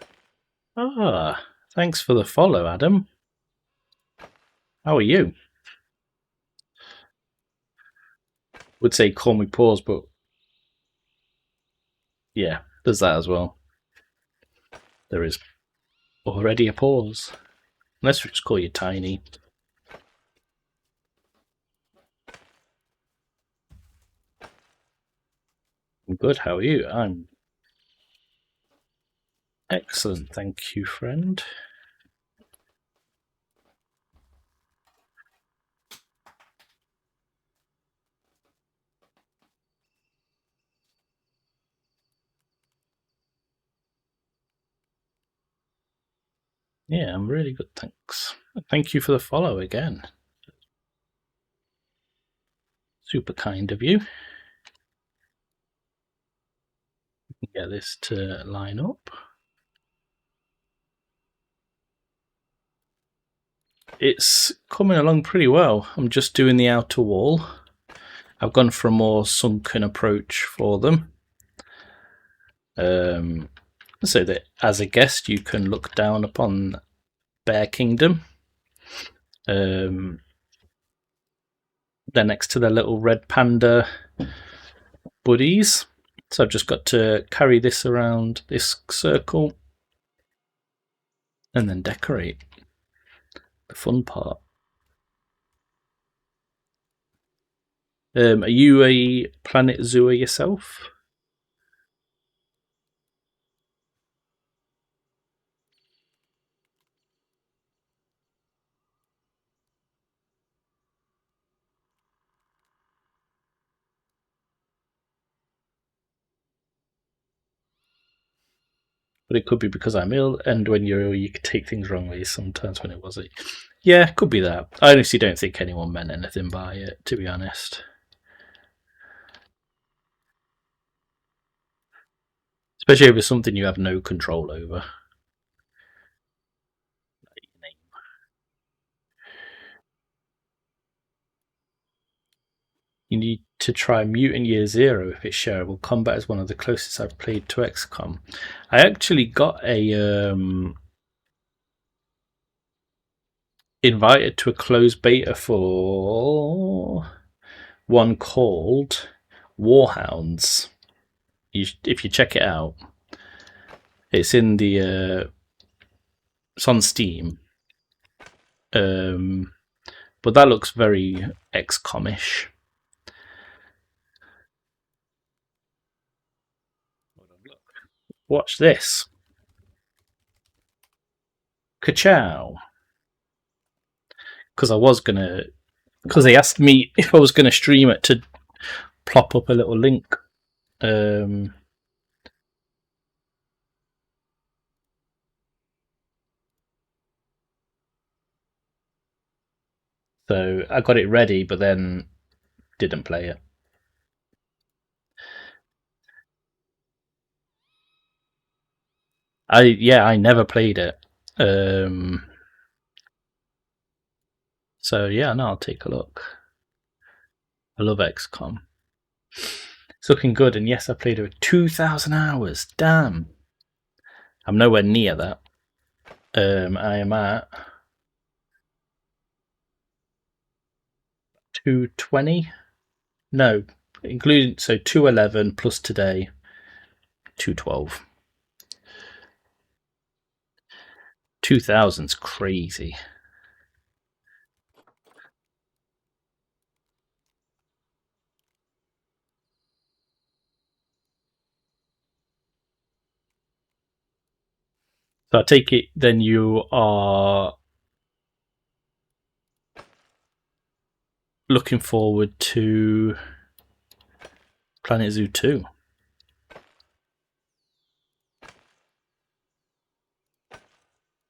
Ah, thanks for the follow, Adam. How are you? Would say call me pause, but yeah, there's that as well. There is already a pause. Unless we just call you Tiny. I'm good, how are you? I'm excellent, thank you, friend. Yeah, I'm really good, thanks. Thank you for the follow again. Super kind of you. Get this to line up. It's coming along pretty well. I'm just doing the outer wall. I've gone for a more sunken approach for them. So that as a guest you can look down upon Bear Kingdom. They're next to their little red panda buddies. So I've just got to carry this around this circle and then decorate. The fun part. Are you a planet zooer yourself? But it could be because I'm ill, and when you're ill, you could take things wrongly sometimes when it wasn't. Yeah, could be that. I honestly don't think anyone meant anything by it, to be honest. Especially over something you have no control over. You need to try Mutant Year Zero if it's shareable. Combat is one of the closest I've played to XCOM. I actually got a invited to a closed beta for one called Warhounds. If you check it out, it's in the it's on Steam. But that looks very XCOM-ish. Watch this. Ka-chow. Because I was gonna, because they asked me if I was gonna stream it to plop up a little link. So I got it ready, but then didn't play it. I never played it. So yeah, no, I'll take a look. I love XCOM. It's looking good, and yes, I played it with 2,000 hours. Damn. I'm nowhere near that. I am at 220. No, including 211 plus today, 212. 2,000's crazy. So I take it then you are looking forward to Planet Zoo 2.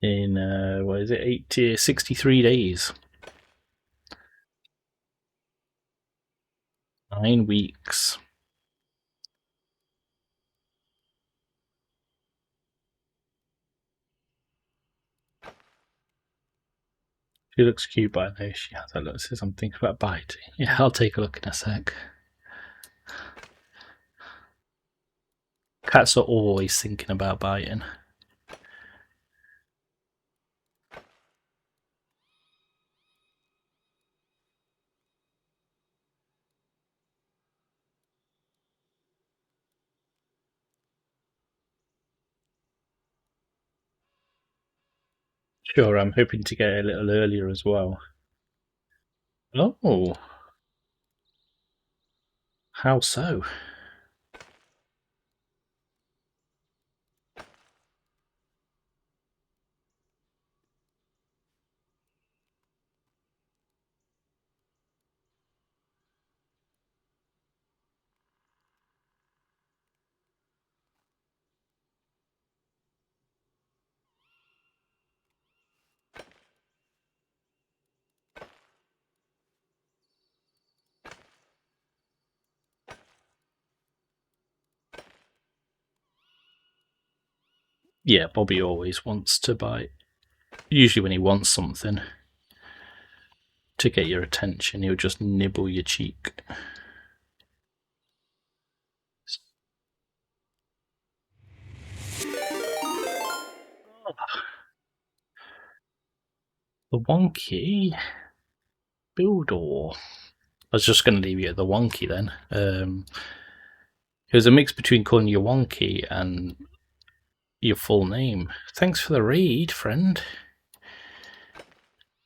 In, what is it, 63 days. 9 weeks. She looks cute, by the way. She has a look. Says something about biting. Yeah, I'll take a look in a sec. Cats are always thinking about biting. Sure, I'm hoping to get it a little earlier as well. Oh, how so? Yeah, Bobby always wants to bite. Usually when he wants something to get your attention, he'll just nibble your cheek. The wonky Bildor. I was just going to leave you at the wonky then. It was a mix between calling you wonky and your full name. Thanks for the read, friend.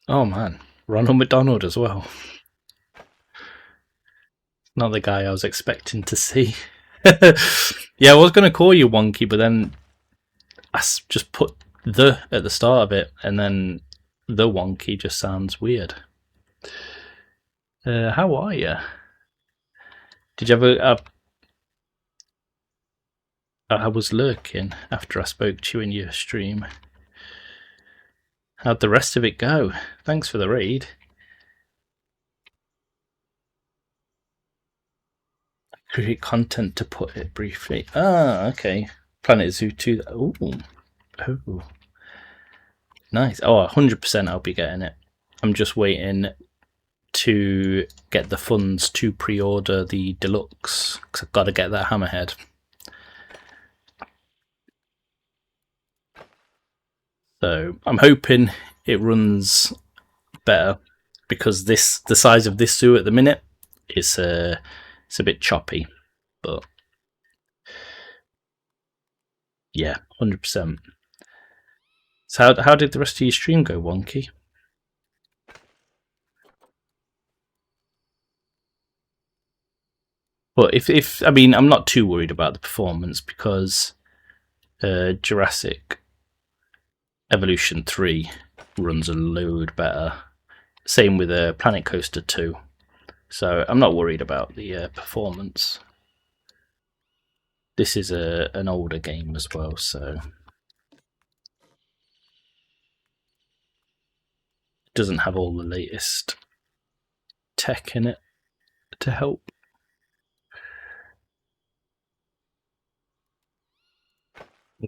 Oh man, Ronald McDonald as well. Not the guy I was expecting to see. Yeah, I was going to call you wonky, but then I just put the at the start of it, and then the wonky just sounds weird. How are you? Did you have I was lurking after I spoke to you in your stream. How'd the rest of it go? Thanks for the raid. Create content to put it briefly. Ah, okay. Planet Zoo 2. Ooh. Oh. Nice. Oh, 100% I'll be getting it. I'm just waiting to get the funds to pre-order the deluxe because I've got to get that hammerhead. So I'm hoping it runs better because the size of this zoo at the minute is it's a bit choppy, but yeah, 100%. So how did the rest of your stream go, Wonky? But if I mean, I'm not too worried about the performance because Jurassic Evolution 3 runs a load better. Same with Planet Coaster 2. So I'm not worried about the performance. This is an older game as well, so it doesn't have all the latest tech in it to help.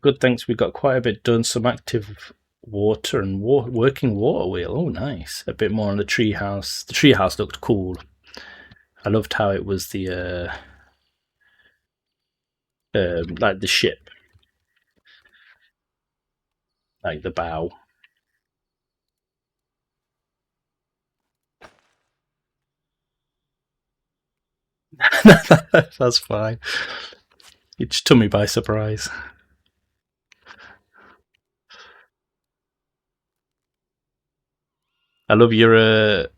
Good, thanks. We got quite a bit done. Some active water and working water wheel. Oh, nice. A bit more on the treehouse. The treehouse looked cool. I loved how it was the like the ship, like the bow. That's fine. It just took me by surprise. I love your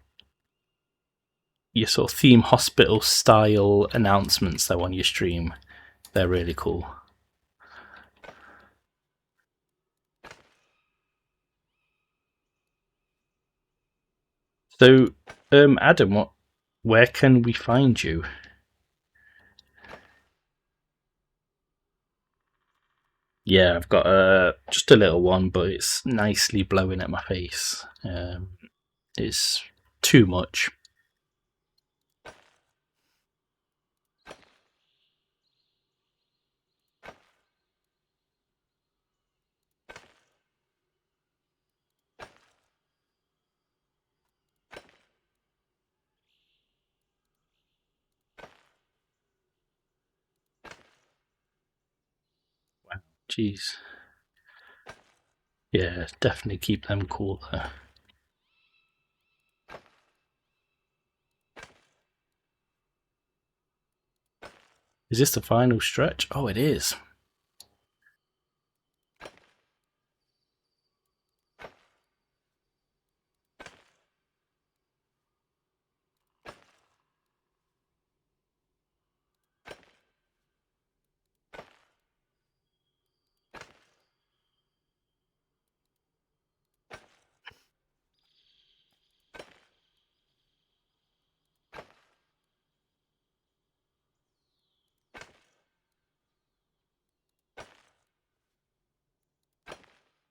sort of theme hospital style announcements though on your stream. They're really cool. So, Adam, Where can we find you? Yeah, I've got just a little one, but it's nicely blowing at my face. It's too much. Jeez. Yeah, definitely keep them cool there. Is this the final stretch? Oh, it is.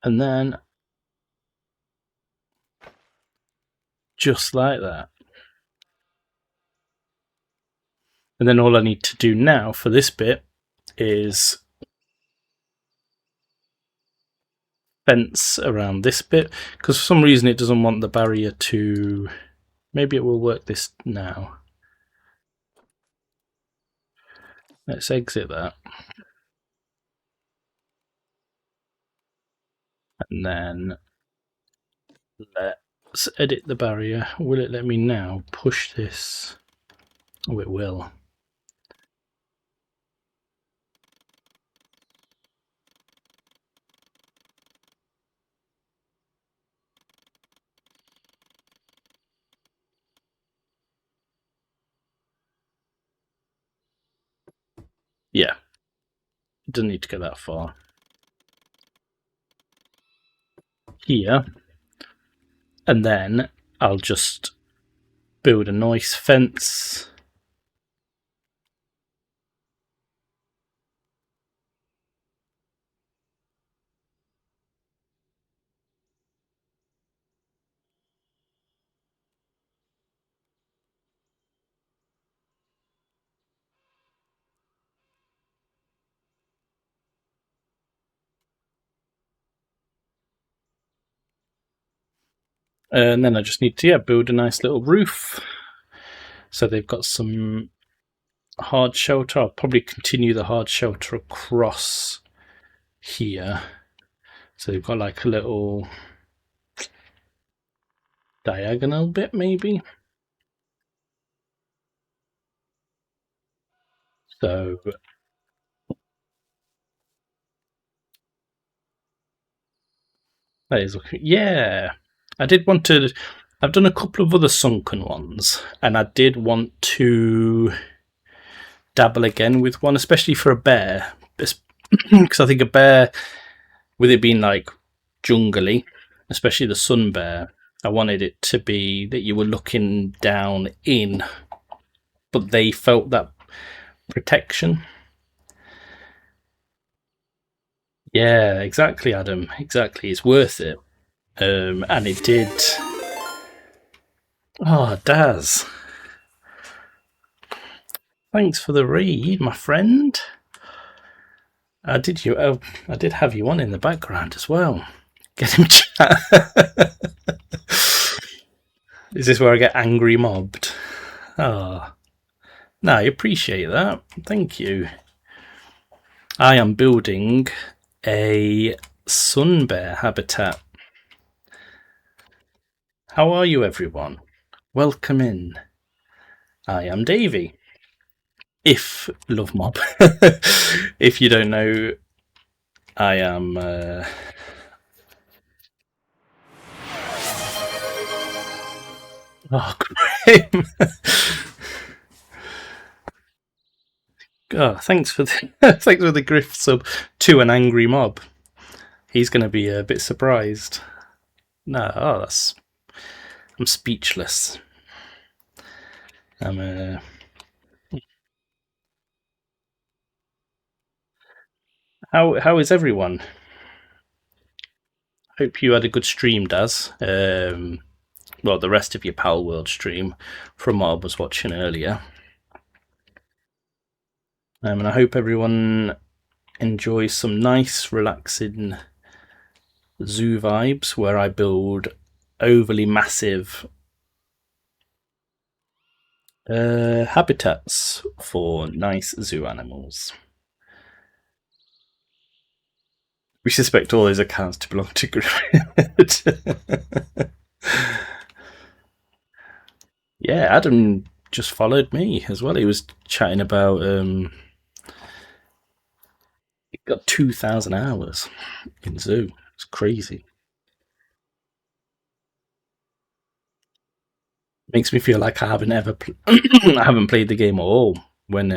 And then, just like that. And then all I need to do now for this bit is fence around this bit, because for some reason it doesn't want the barrier to... Maybe it will work this now. Let's exit that. And then let's edit the barrier. Will it let me now push this? Oh, it will. Yeah, it doesn't need to go that far. Here, and then I'll just build a nice fence. And then I just need to build a nice little roof. So they've got some hard shelter. I'll probably continue the hard shelter across here. So they've got like a little diagonal bit, maybe. So that is looking... Yeah, I did want to... I've done a couple of other sunken ones, and I did want to dabble again with one, especially for a bear, because I think a bear, with it being like jungly, especially the sun bear, I wanted it to be that you were looking down in, but they felt that protection. Yeah, exactly, Adam. Exactly, it's worth it. And it did. Oh, Daz. Thanks for the read, my friend. I did have you on in the background as well. Get him chat. Is this where I get angry mobbed? Oh, no, I appreciate that. Thank you. I am building a sun bear habitat. How are you, everyone? Welcome in. I am Davey. If Love Mob. If you don't know, I am... Oh, Graham. Oh, thanks for the grift sub to an angry mob. He's going to be a bit surprised. No, I'm speechless. I'm how is everyone? Hope you had a good stream, Daz. Well, the rest of your Pal World stream from what I was watching earlier. And I hope everyone enjoys some nice, relaxing zoo vibes where I build overly massive habitats for nice zoo animals. We suspect all those accounts to belong to Griffith. Yeah, Adam just followed me as well. He was chatting about he got 2,000 hours in zoo. It's crazy. Makes me feel like I haven't ever I haven't played the game at all. When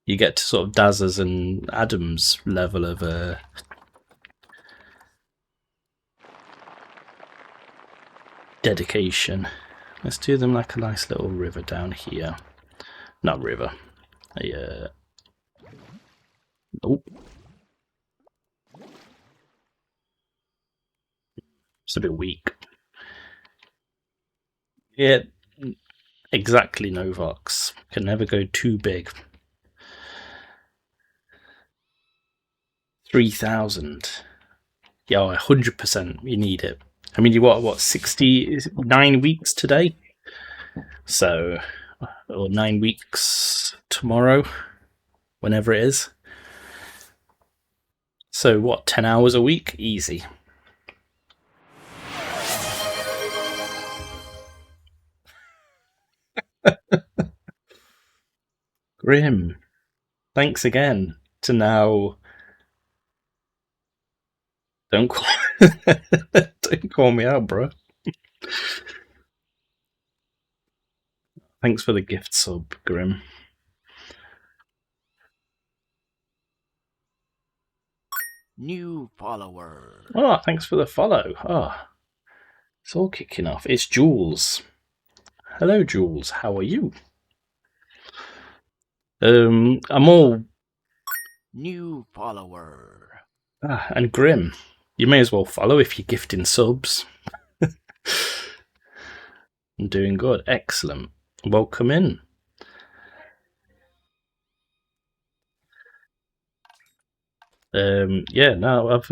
you get to sort of Daz's and Adam's level of dedication. Let's do them like a nice little river down here. Not river. Oh, it's a bit weak. Yeah, exactly. Novox can never go too big. 3,000. Yeah, 100%. You need it. I mean, you what 69 weeks today? So, or 9 weeks tomorrow, whenever it is. So what? 10 hours a week, easy. Grim. Thanks again. To now, don't call, don't call me out, bro. Thanks for the gift sub, Grim. New follower. Oh, thanks for the follow. Oh, it's all kicking off. It's Jules. Hello, Jules. How are you? I'm all New follower. and Grim. You may as well follow if you're gifting subs. I'm doing good. Excellent. Welcome in. Yeah, no, I've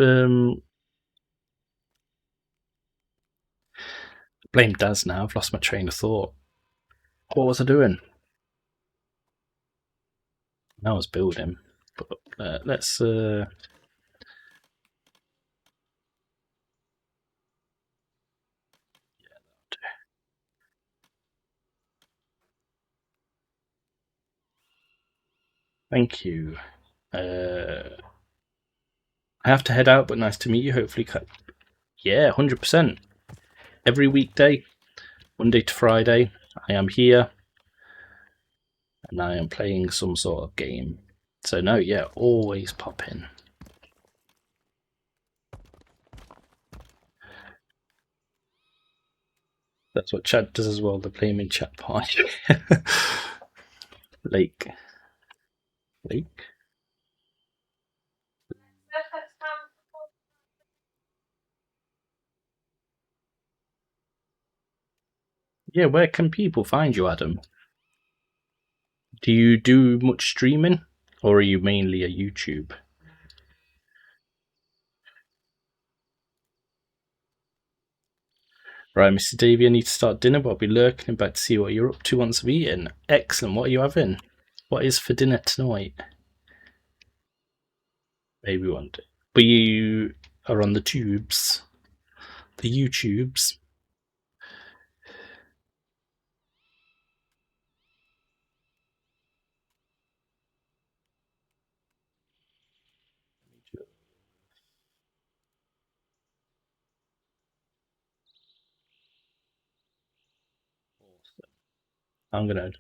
blamed Daz now. I've lost my train of thought. What was I doing? I was building. But let's. Thank you. I have to head out, but nice to meet you. Hopefully, yeah, 100%. Every weekday, Monday to Friday, I am here, and I am playing some sort of game. So no, yeah, always pop in. That's what Chad does as well. The play in chat party. Lake. Lake? Yeah, where can people find you, Adam? Do you do much streaming? Or are you mainly a YouTube? Right, Mr. Davey, I need to start dinner, but I'll be lurking about to see what you're up to once I've eaten. Excellent. What are you having? What is for dinner tonight? Maybe one day. But you are on the tubes. The YouTubes. I'm going to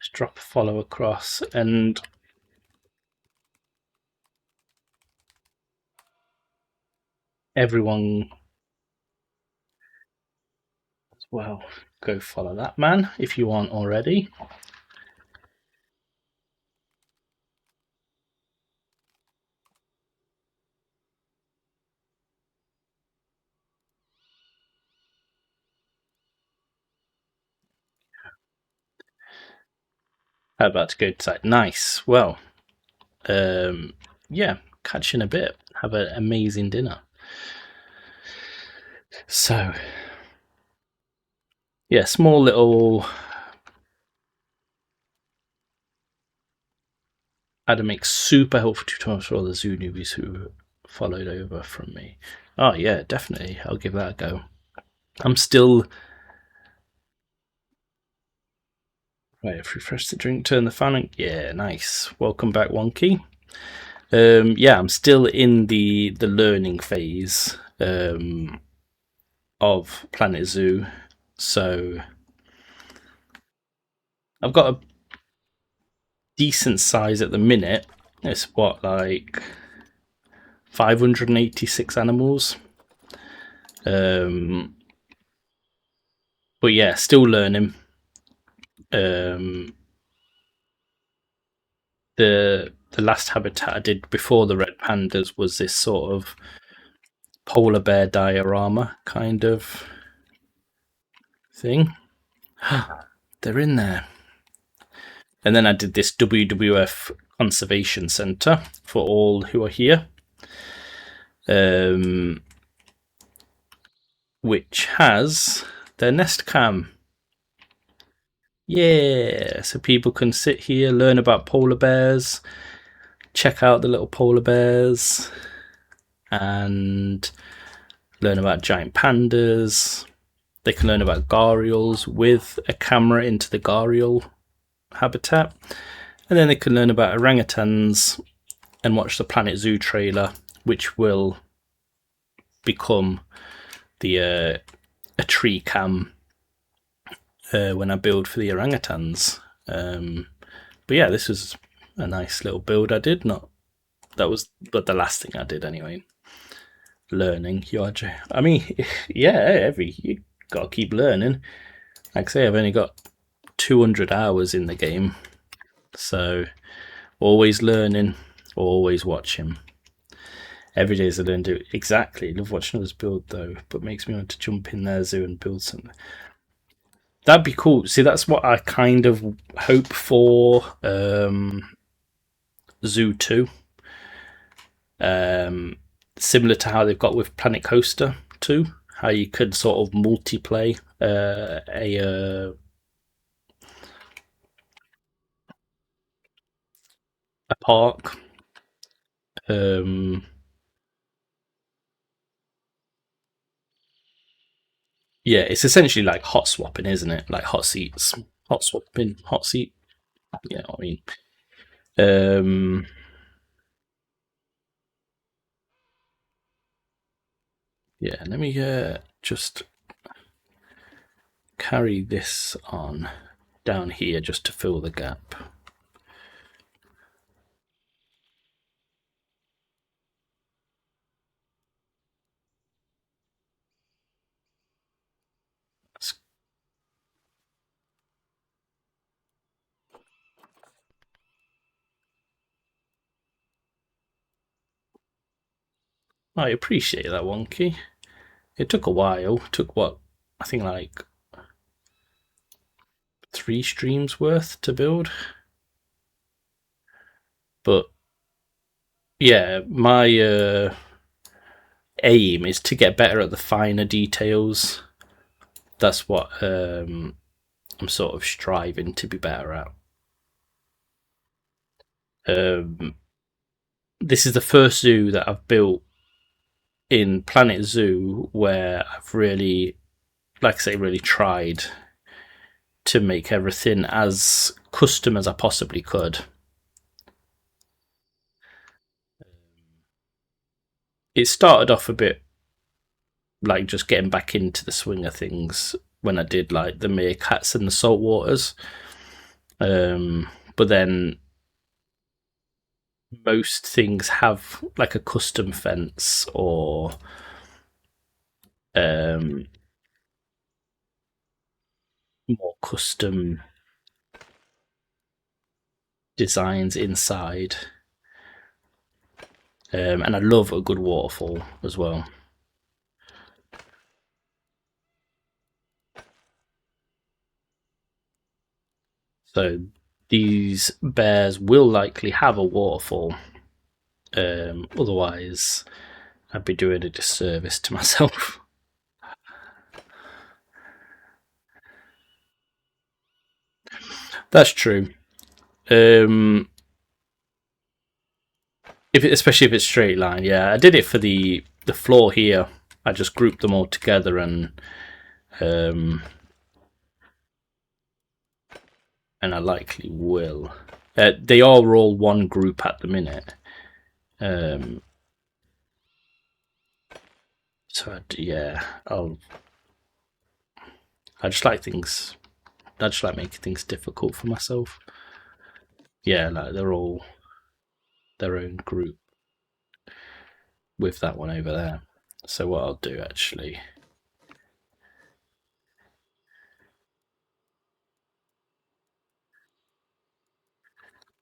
just drop a follow across and everyone Well, go follow that man if you aren't already. How about to go to that? Nice. Well, yeah, catch you in a bit. Have an amazing dinner. So, yeah, small little Adam super helpful tutorials for all the zoo newbies who followed over from me. Oh yeah, definitely. I'll give that a go. I'm still right. Refresh the drink, turn the fan on. Yeah, nice. Welcome back, Wonky. Yeah, I'm still in the learning phase of Planet Zoo, so I've got a decent size at the minute. It's what, like 586 animals. Um, but yeah, still learning. Um, the last habitat I did before the red pandas was this sort of polar bear diorama kind of thing. They're in there. And then I did this WWF Conservation Centre for all who are here, which has their nest cam. Yeah, so people can sit here, learn about polar bears, check out the little polar bears, and learn about giant pandas. They can learn about gharials with a camera into the gharial habitat. And then they can learn about orangutans and watch the Planet Zoo trailer, which will become the a tree cam when I build for the orangutans. But yeah, this was a nice little build I did. Not that was, but the last thing I did anyway. Learning, I mean, yeah, you gotta keep learning. Like I say, I've only got 200 hours in the game, so always learning, always watching. Every day is I learn to exactly. Love watching others build though, but makes me want to jump in their zoo and build something. That'd be cool. See, that's what I kind of hope for Zoo 2. Similar to how they've got with Planet Coaster 2, how you could sort of multiplay a park. Um, yeah, it's essentially like hot swapping, isn't it? Like hot seats, hot swapping, hot seat. Yeah, I mean, um, yeah. Let me just carry this on down here just to fill the gap. I appreciate that, Wonky. It took a while. It took what, I think like 3 streams worth to build. But yeah, my aim is to get better at the finer details. That's what I'm sort of striving to be better at. This is the first zoo that I've built in Planet Zoo where I've really, like I say, really tried to make everything as custom as I possibly could. It started off a bit like just getting back into the swing of things when I did like the meerkats and the saltwaters. But then most things have like a custom fence or more custom designs inside. And I love a good waterfall as well. So these bears will likely have a waterfall. Otherwise, I'd be doing a disservice to myself. That's true. Especially if it's straight line, yeah. I did it for the floor here. I just grouped them all together and I likely will. They are all one group at the minute. So yeah, I just like things. I just like making things difficult for myself. Yeah, like they're all their own group with that one over there. So what I'll do actually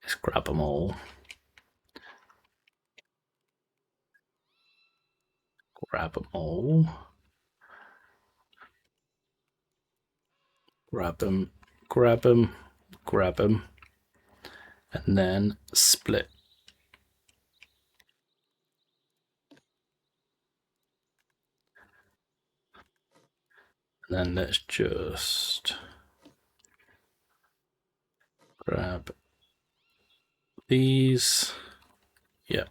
is grab them all. Grab them all. Grab them. Grab them. Grab them. And then split. And then let's just grab these. Yeah.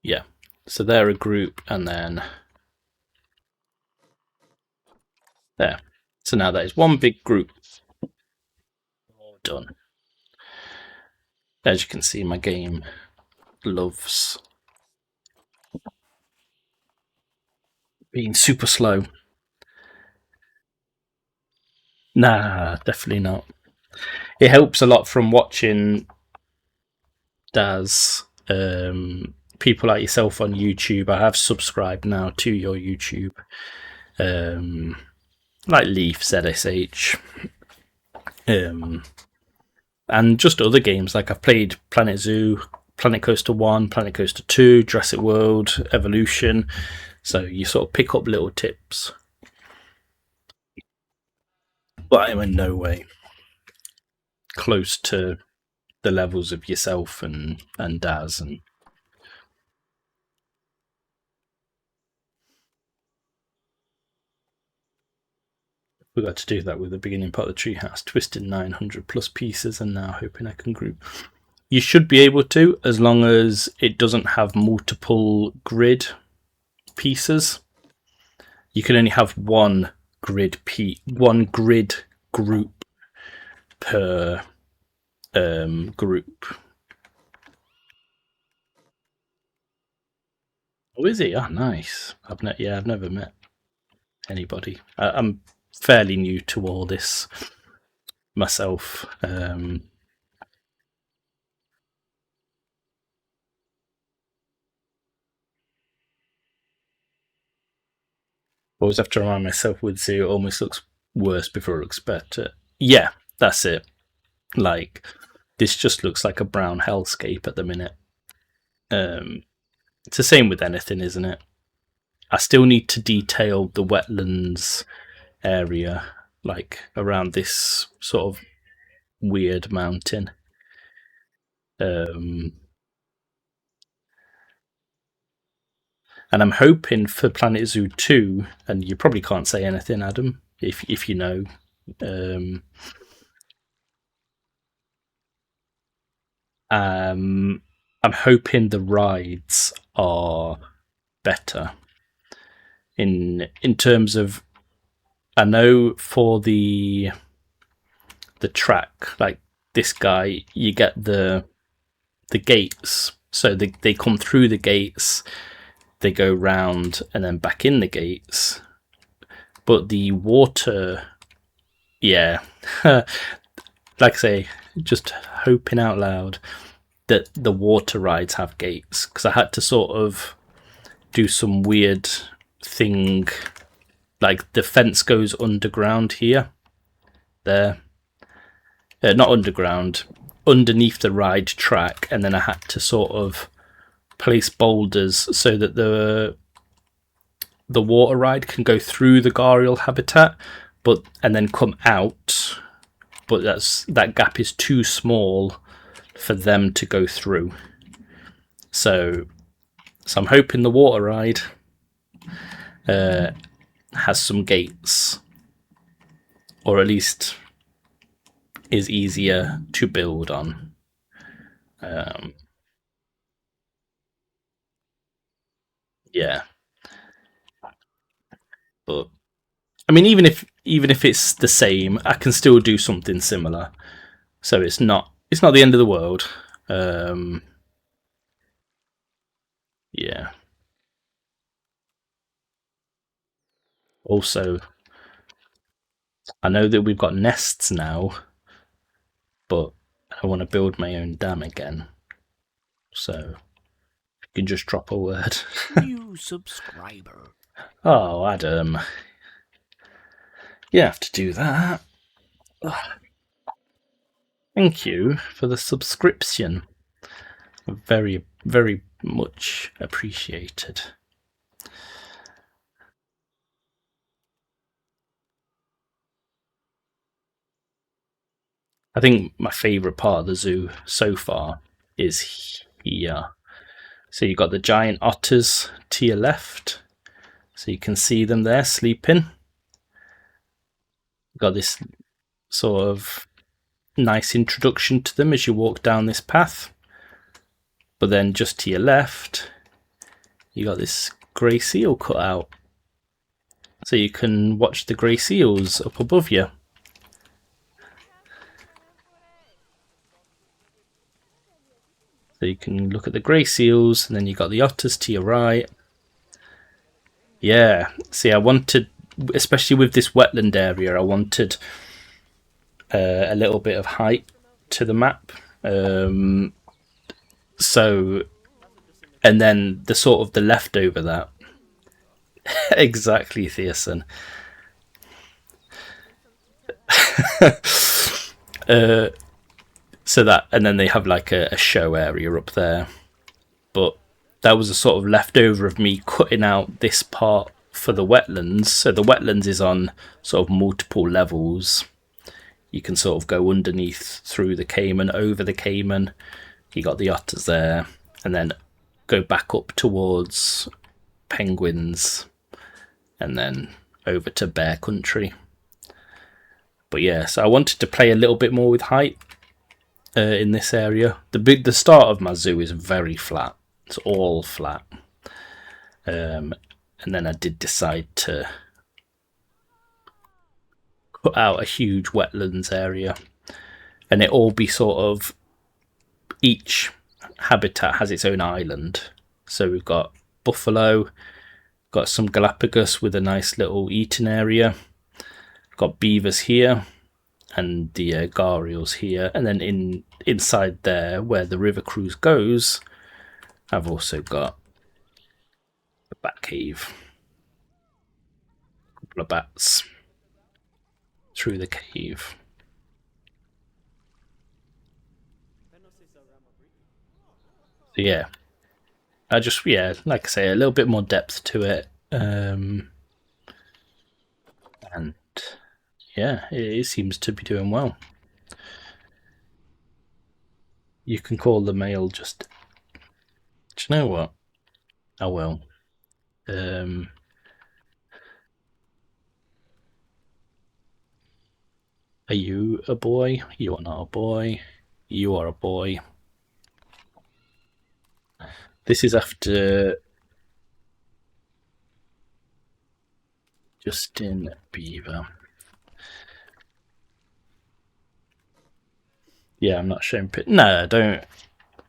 Yeah. So they're a group, and then there. So now that is one big group. All done. As you can see, my game loves being super slow. Nah, definitely not. It helps a lot from watching Daz, people like yourself on YouTube. I have subscribed now to your YouTube, like Leaf ZSH, and just other games. Like I've played Planet Zoo, Planet Coaster 1, Planet Coaster 2, Jurassic World, Evolution. So you sort of pick up little tips. But I'm in no way close to the levels of yourself and Daz, and we got to do that with the beginning part of the treehouse, twisting 900 plus pieces, and now hoping I can group. You should be able to, as long as it doesn't have multiple grid pieces. You can only have one grid group per group. Oh, is it? Oh, nice. I've never met anybody. I'm fairly new to all this myself. Always have to remind myself with Zoo, it almost looks worse before it looks better. Yeah, that's it. Like, this just looks like a brown hellscape at the minute. It's the same with anything, isn't it? I still need to detail the wetlands area, like around this sort of weird mountain. And I'm hoping for Planet Zoo 2, and you probably can't say anything, Adam, if you know. I'm hoping the rides are better in terms of. I know for the track, like this guy, you get the gates, so they come through the gates, they go round and then back in the gates. But the water, yeah, like I say, just hoping out loud. that the water rides have gates, because I had to sort of do some weird thing, like the fence goes underground here, there, not underground, underneath the ride track, and then I had to sort of place boulders so that the water ride can go through the gharial habitat, and then come out, but that gap is too small for them to go through. So I'm hoping the water ride has some gates, or at least is easier to build on. Yeah, but I mean, even if it's the same, I can still do something similar. So it's not the end of the world. Yeah. Also, I know that we've got nests now, but I want to build my own dam again. So you can just drop a word. New subscriber. Oh, Adam. You have to do that. Thank you for the subscription. Very, very much appreciated. I think my favourite part of the zoo so far is here. So you've got the giant otters to your left. So you can see them there sleeping. You've got this sort of nice introduction to them as you walk down this path. But then just to your left, you got this grey seal cut out. So you can watch the grey seals up above you. So you can look at the grey seals, and then you got the otters to your right. Yeah, see, I wanted, especially with this wetland area, I wanted a little bit of height to the map. So, and then the sort of the leftover that. Exactly, Thiessen. So that, and then they have like a show area up there. But that was a sort of leftover of me cutting out this part for the wetlands. So the wetlands is on sort of multiple levels. You can sort of go underneath, through the caiman, over the caiman. You got the otters there, and then go back up towards penguins, and then over to bear country. But yeah, so I wanted to play a little bit more with height in this area. The start of my zoo is very flat. It's all flat. And then I did decide to put out a huge wetlands area, and it all be sort of, each habitat has its own island. So we've got buffalo, got some Galapagos with a nice little eating area, got beavers here, and the gharials here, and then inside there where the river cruise goes, I've also got a bat cave, a couple of bats through the cave. So yeah, like I say, a little bit more depth to it, and yeah, it seems to be doing well. You can call the mail just. Do you know what? I will. Are you a boy? You are not a boy. You are a boy. This is after Justin Bieber. Yeah, I'm not showing. No, don't.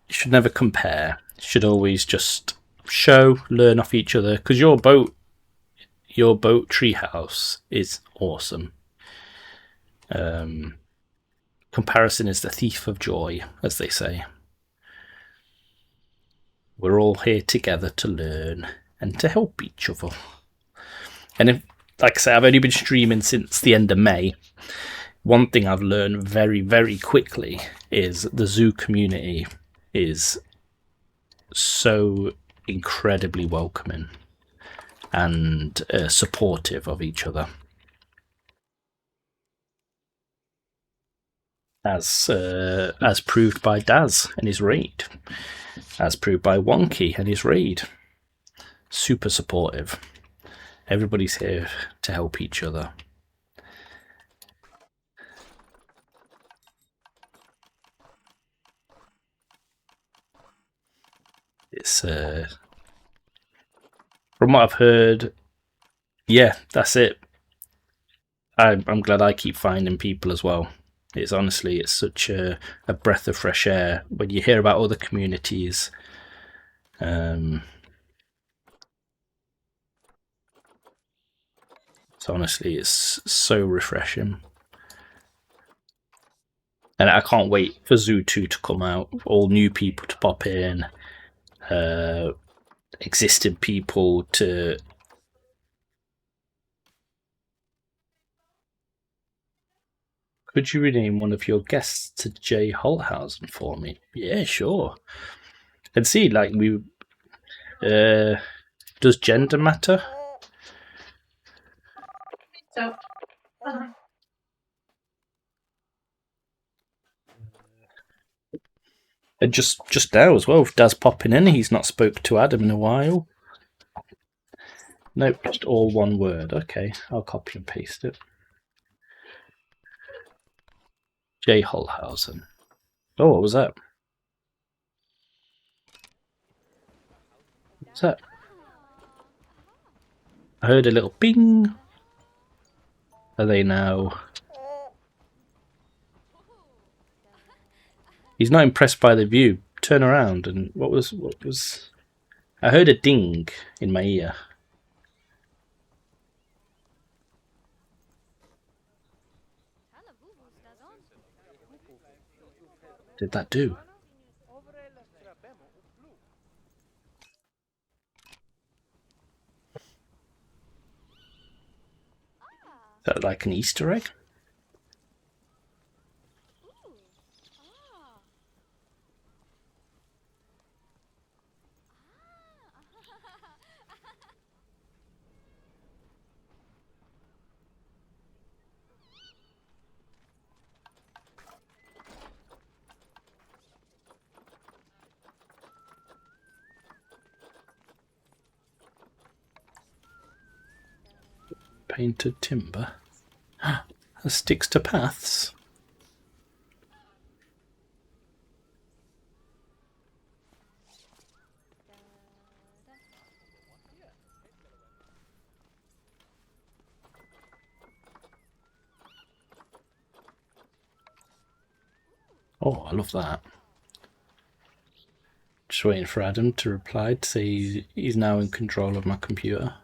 You should never compare. You should always just learn off each other. Because your boat treehouse is awesome. Comparison is the thief of joy, as they say. We're all here together to learn and to help each other. And if, like I say, I've only been streaming since the end of May. One thing I've learned very, very quickly is the zoo community is so incredibly welcoming and supportive of each other. As proved by Daz and his raid, as proved by Wonky and his raid. Super supportive. Everybody's here to help each other. It's from what I've heard, yeah, that's it. I'm glad I keep finding people as well. It's honestly, it's such a breath of fresh air when you hear about other communities. So honestly, it's so refreshing. And I can't wait for Zoo 2 to come out, all new people to pop in, existing people to... Could you rename one of your guests to Jay Holthausen for me? Yeah, sure. And see, like, we... does gender matter? So, And just now as well, if Daz popping in, he's not spoke to Adam in a while. Nope, just all one word. Okay, I'll copy and paste it. Jay Holthausen. Oh, what was that? What's that? I heard a little ping. Are they now? He's not impressed by the view. Turn around and what was? I heard a ding in my ear. Did that do? Is that like an Easter egg? Painted timber. That sticks to paths. Oh, I love that. Just waiting for Adam to reply to say he's now in control of my computer.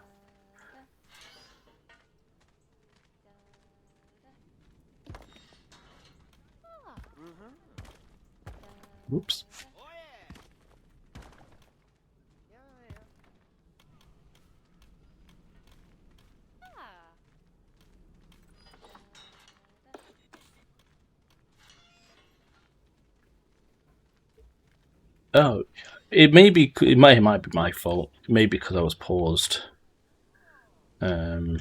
Whoops. Oh, it might be my fault. Maybe because I was paused. Come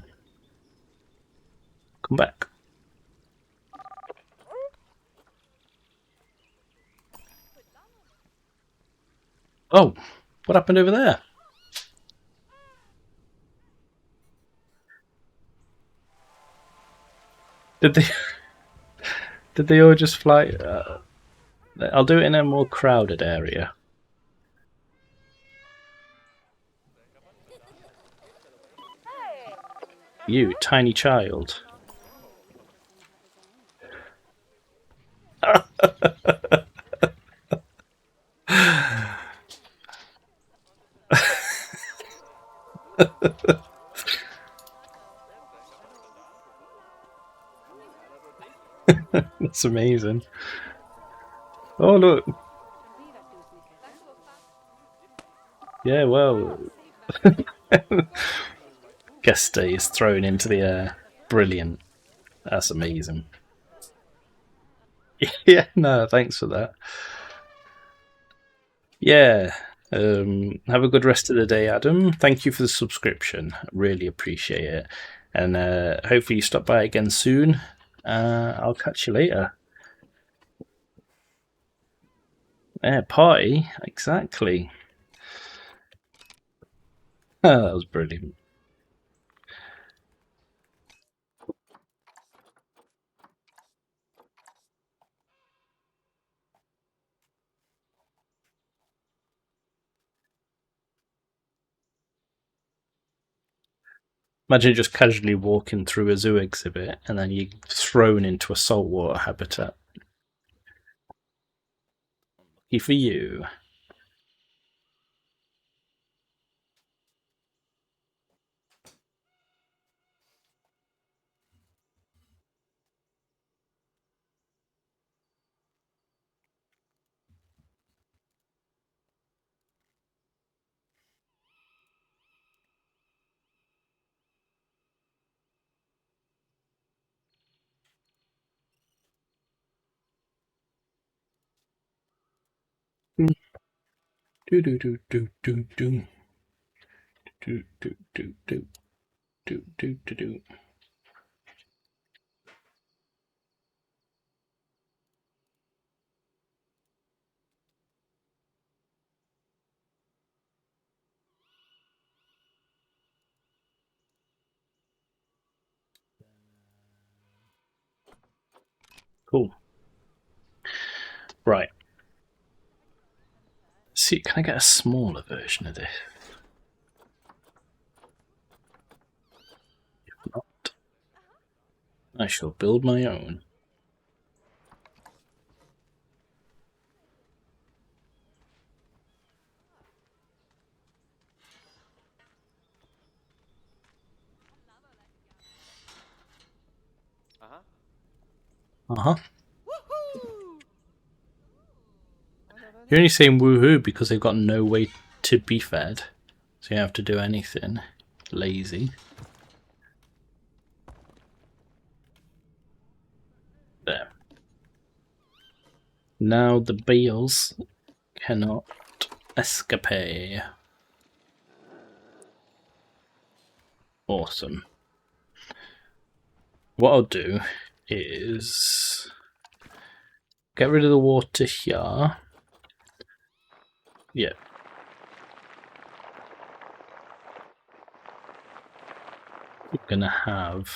back. Oh, what happened over there? Did they? Did they all just fly? I'll do it in a more crowded area. You, tiny child. That's amazing. Oh look. Yeah, well, guest day is thrown into the air. Brilliant. That's amazing. Yeah, no, thanks for that. Yeah. Have a good rest of the day, Adam. Thank you for the subscription. Really appreciate it. And hopefully you stop by again soon. I'll catch you later. Yeah, party. Exactly. That was brilliant. Imagine just casually walking through a zoo exhibit and then you're thrown into a saltwater habitat. Lucky for you. Do do do do do do do do do do do do do do. Cool. Right. See, can I get a smaller version of this? If not, I shall build my own. Uh huh. You're only saying woohoo because they've got no way to be fed. So you have to do anything. Lazy. There. Now the bales cannot escape. Awesome. What I'll do is get rid of the water here. Yeah. We're gonna have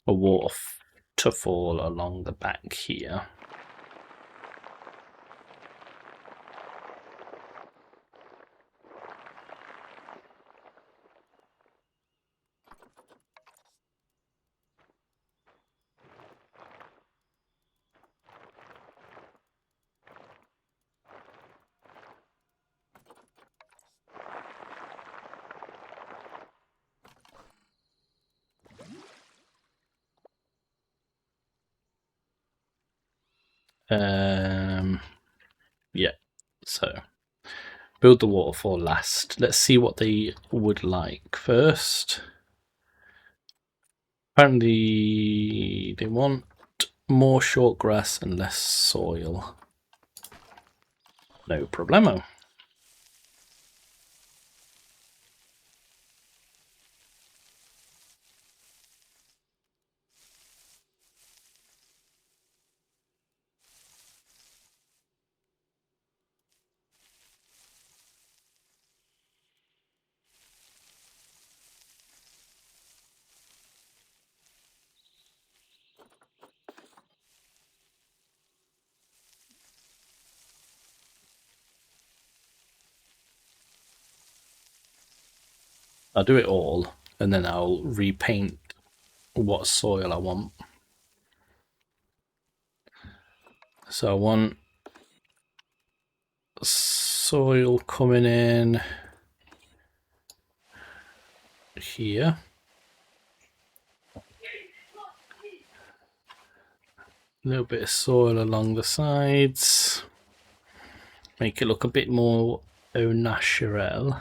a waterfall along the back here. Yeah. So build the waterfall last. Let's see what they would like first. Apparently, they want more short grass and less soil. No problemo. I'll do it all and then I'll repaint what soil I want. So I want soil coming in here. A little bit of soil along the sides. Make it look a bit more Au naturel.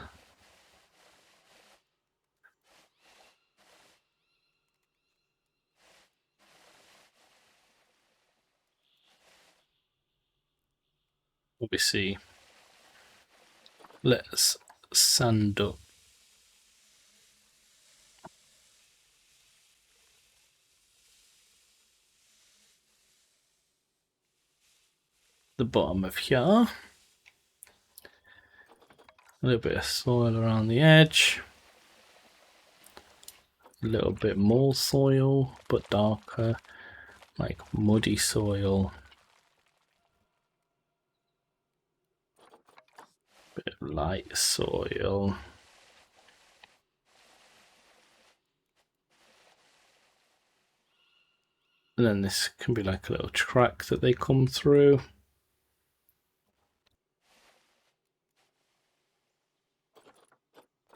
Obviously, let's sand up the bottom of here. A little bit of soil around the edge. A little bit more soil, but darker, like muddy soil. Bit of light soil. And then this can be like a little track that they come through.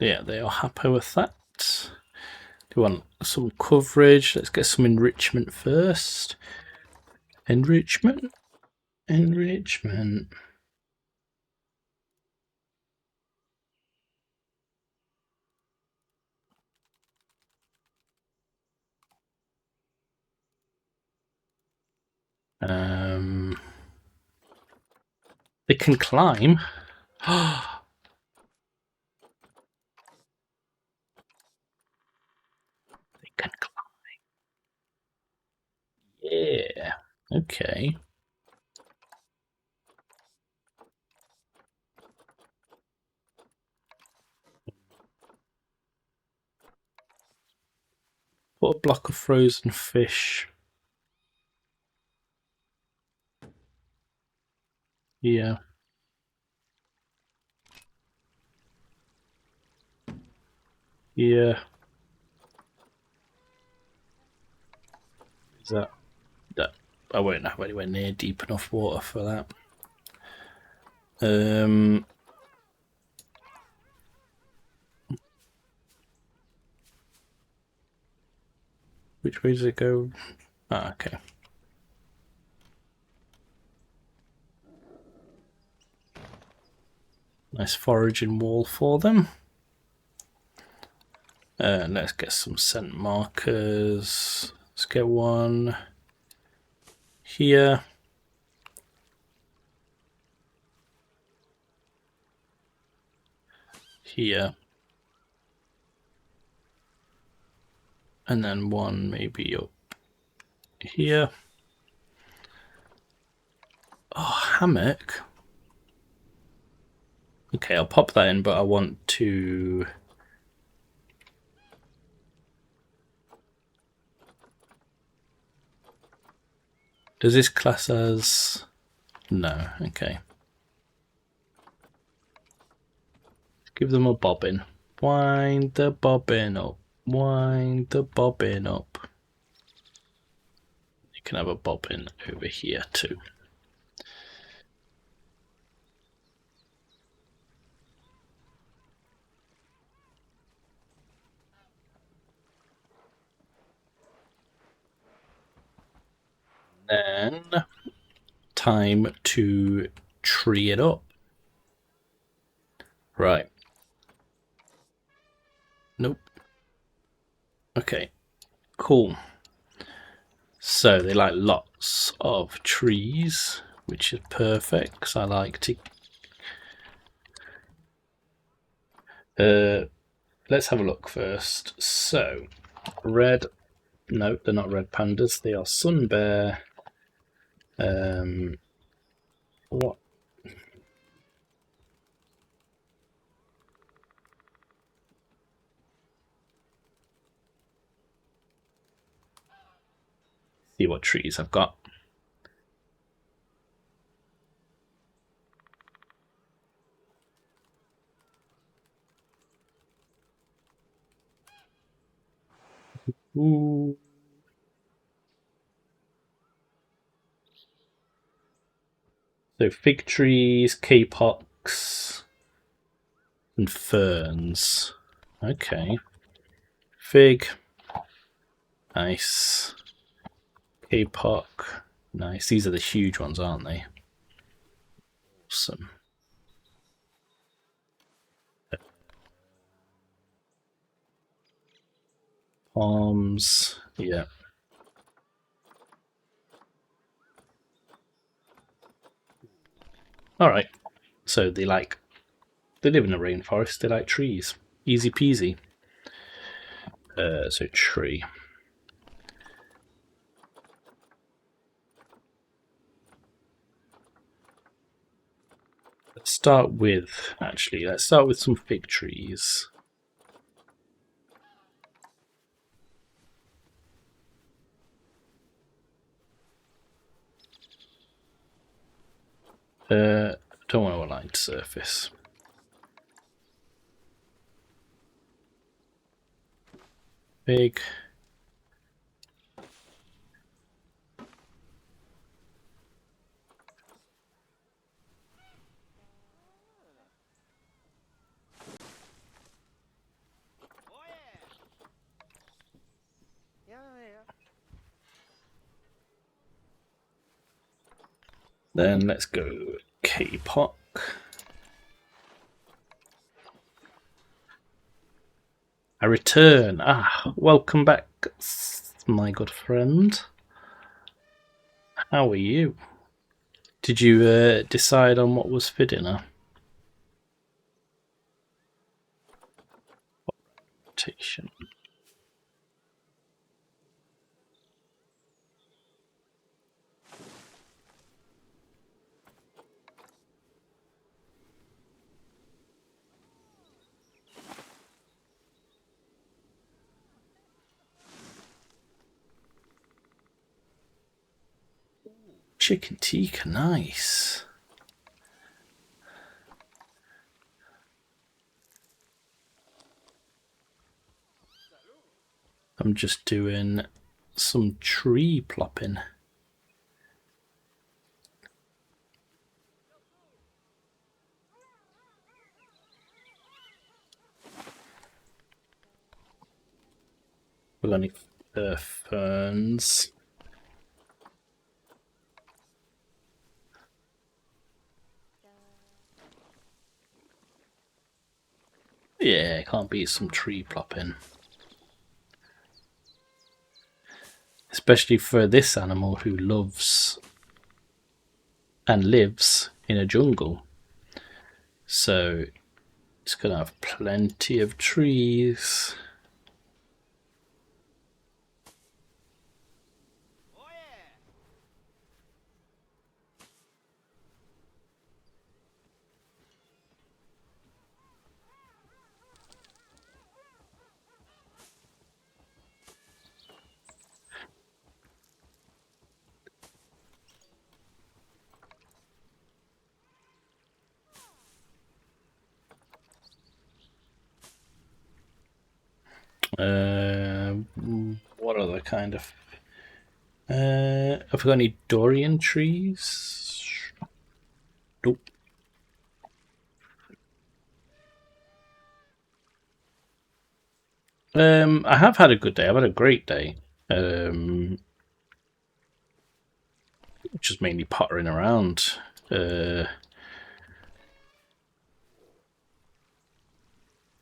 Yeah, they are happy with that. Do you want some coverage? Let's get some enrichment first. Enrichment. They can climb. They can climb. Yeah. Okay. Put a block of frozen fish. Yeah. Yeah. Is that I won't have anywhere near deep enough water for that. Which way does it go? Ah, okay. Nice foraging wall for them. Let's get some scent markers. Let's get one here. Here. And then one maybe up here. Oh, hammock. Okay, I'll pop that in, but I want to... Does this class as... No, okay. Give them a bobbin. Wind the bobbin up. Wind the bobbin up. You can have a bobbin over here too. Then time to tree it up. Right. Nope. Okay. Cool. So they like lots of trees, which is perfect because I like to. Let's have a look first. So, red. No, they're not red pandas. They are sun bear. What? See what trees I've got. Ooh. So fig trees, capox, and ferns. Okay. Fig. Nice. Capoc. Nice. These are the huge ones, aren't they? Awesome. Palms. Yeah. All right. So they live in a rainforest. They like trees. Easy peasy. So tree. Let's start with some fig trees. Don't want to align surface. Fig. Then let's go K-pop. I return. Welcome back, my good friend. How are you? Did you decide on what was for dinner? Rotation. Chicken tikka, nice. I'm just doing some tree plopping. We've got any ferns? Yeah, can't beat some tree plopping. Especially for this animal who loves and lives in a jungle. So it's going to have plenty of trees. What other kind of... have we got any durian trees? Nope. I have had a good day. I've had a great day. Just mainly pottering around. For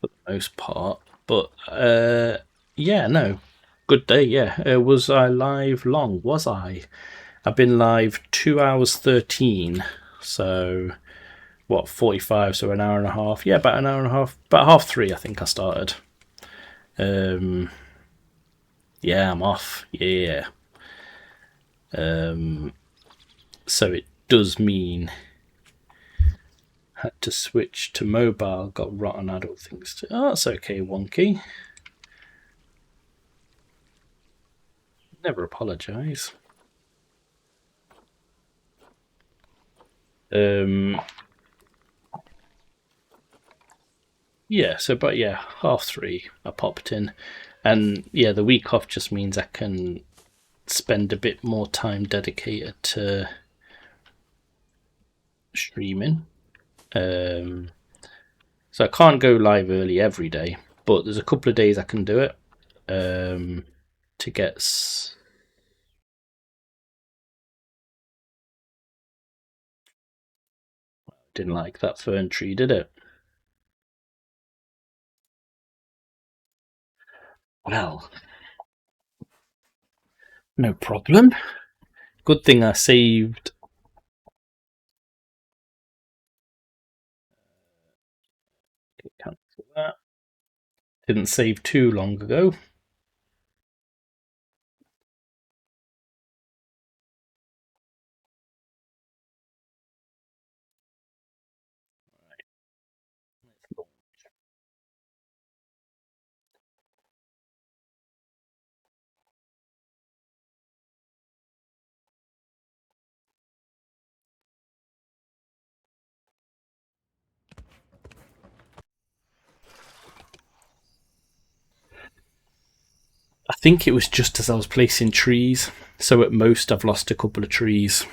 the most part. But yeah, no. Good day, yeah. Was I live long? Was I? I've been live 2 hours 13. So, what, 45? So an hour and a half. Yeah, about an hour and a half. About half 3, I think I started. Yeah, I'm off. Yeah. So it does mean had to switch to mobile, got rotten adult things to. Oh, that's okay, Wonky. Never apologise. Yeah, so but yeah, half 3 I popped in. And yeah, the week off just means I can spend a bit more time dedicated to streaming. So I can't go live early every day, but there's a couple of days I can do it. To get didn't like that fern tree, did it? Well, No problem. Good thing I saved. Cancel that. Didn't save too long ago. I think it was just as I was placing trees, so at most I've lost a couple of trees.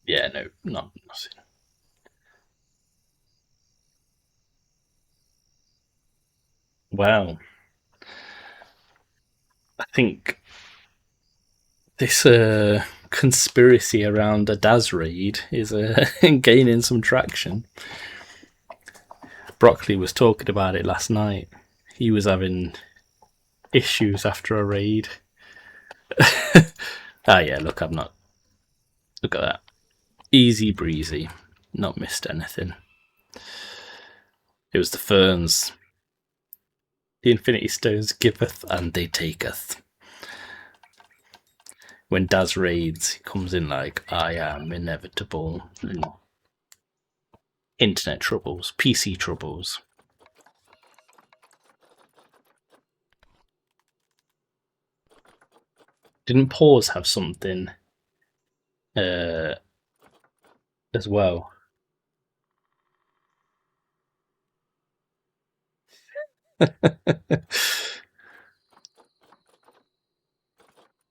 Yeah, no, not nothing. Well, I think this conspiracy around a Daz raid is gaining some traction. Broccoli was talking about it last night. He was having issues after a raid. Ah, yeah, look, I'm not. Look at that. Easy breezy. Not missed anything. It was the ferns. The Infinity Stones giveth and they taketh. When Daz raids, he comes in like, I am inevitable. Internet troubles, PC troubles. Didn't Pause have something uh, as well?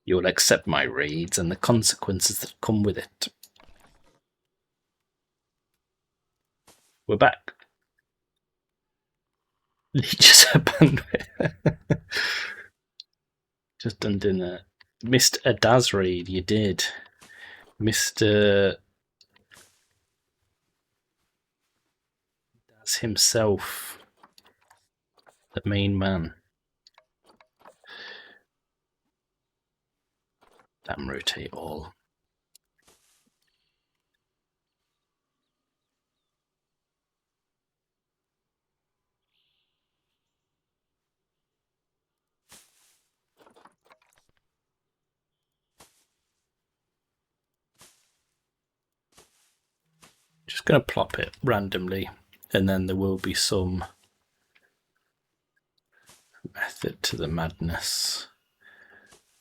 You'll accept my raids and the consequences that come with it. We're back. Leeches a bandwidth. Just undone it. Missed a Daz raid, you did. Missed Daz himself, the main man. Damn, rotate all. Just going to plop it randomly, and then there will be some method to the madness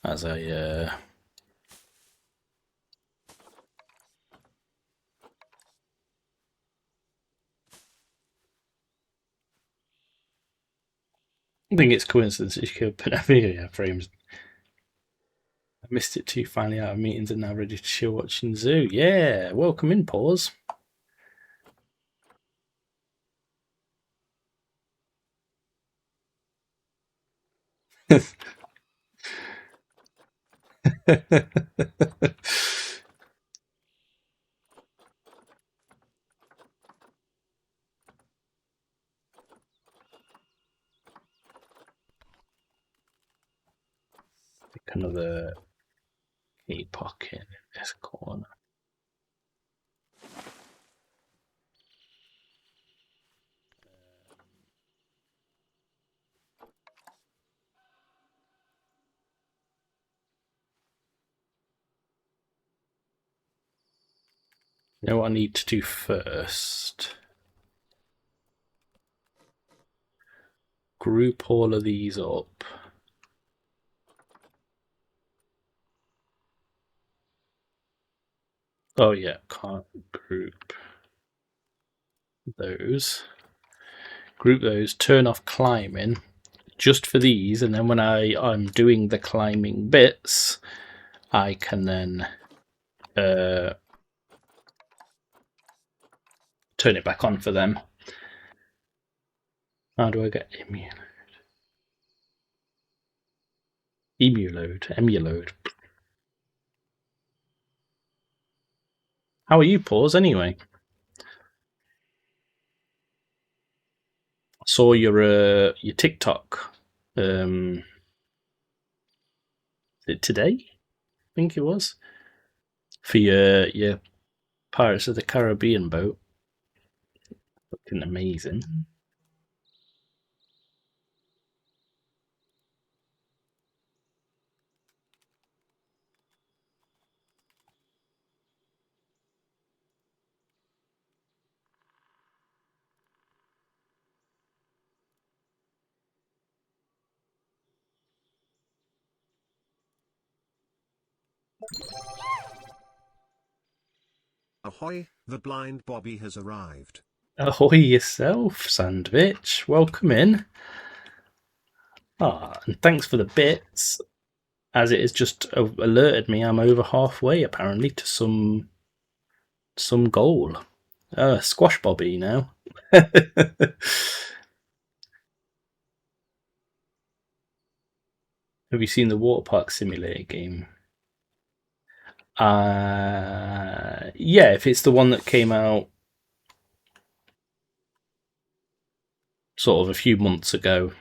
as I think it's coincidence that you could put a video frames. I missed it too, finally out of meetings and now ready to chill watching Zoo. Yeah, welcome in, Pause. Stick another key pocket in this corner. You know what I need to do first? Group all of these up. Oh yeah, can't group those. Group those, turn off climbing just for these, and then when I'm doing the climbing bits, I can then turn it back on for them. How do I get emulode? How are you, Paws, anyway? I saw your TikTok. Today? I think it was. For your Pirates of the Caribbean boat. Looking amazing. Ahoy, the blind Bobby has arrived. Ahoy yourself, Sandwich. Welcome in. And thanks for the bits. As it has just alerted me, I'm over halfway apparently to some goal. Squash Bobby now. Have you seen the Water Park Simulator game? Yeah, if it's the one that came out sort of a few months ago.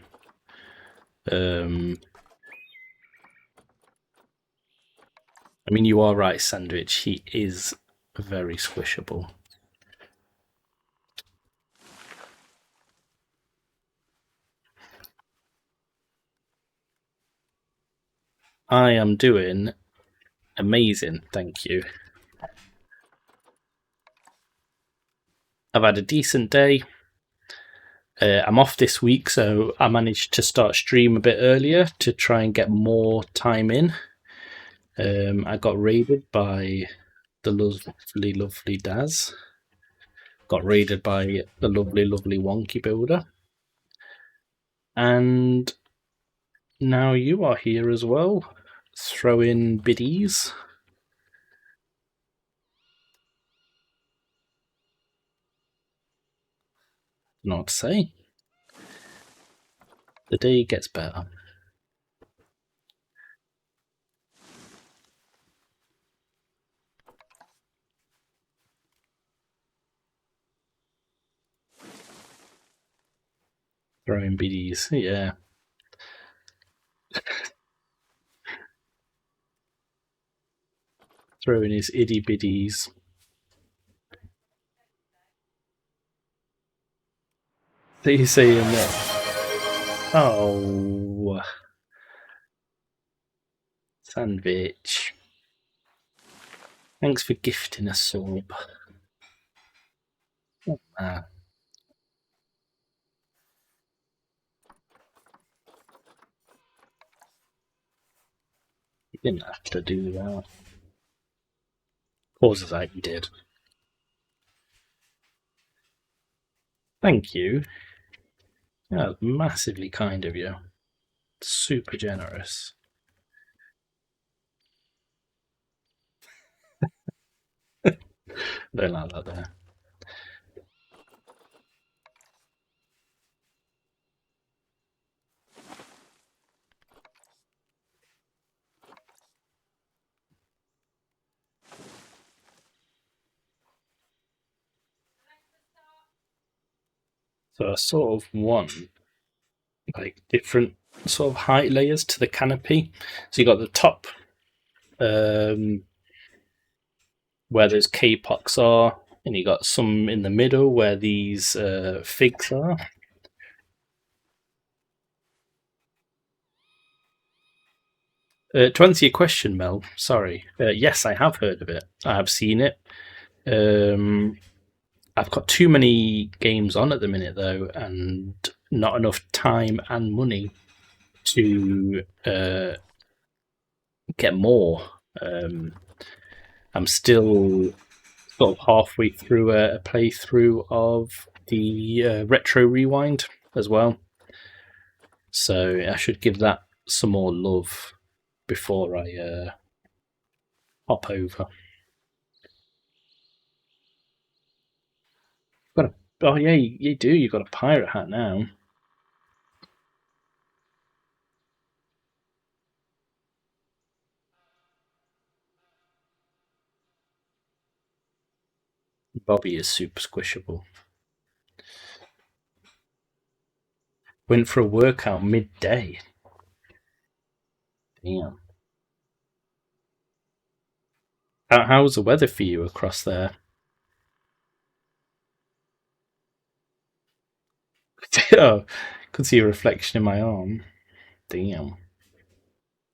I mean, you are right, Sandwich. He is very squishable. I am doing amazing, thank you. I've had a decent day. I'm off this week, so I managed to start stream a bit earlier to try and get more time in. I got raided by the lovely Daz. Got raided by the lovely Wonky Builder. And now you are here as well. Throw in biddies. Not to say. The day gets better. Throwing biddies, yeah. Throwing his itty biddies. So you saying what? Oh, Sandwich. Thanks for gifting a sub. Ah, you didn't have to do that. Pauses like you did. Thank you. Yeah, massively kind of you. Super generous. I don't like that there. So I sort of want like different sort of height layers to the canopy. So you got the top where those K-pox are, and you got some in the middle where these figs are. To answer your question, Mel, sorry. Yes, I have heard of it. I have seen it. I've got too many games on at the minute, though, and not enough time and money to get more. I'm still sort of halfway through a playthrough of the Retro Rewind as well. So I should give that some more love before I hop over. Oh yeah, you do. You've got a pirate hat now. Bobby is super squishable. Went for a workout midday. Damn. How's the weather for you across there? Oh, could see a reflection in my arm. Damn.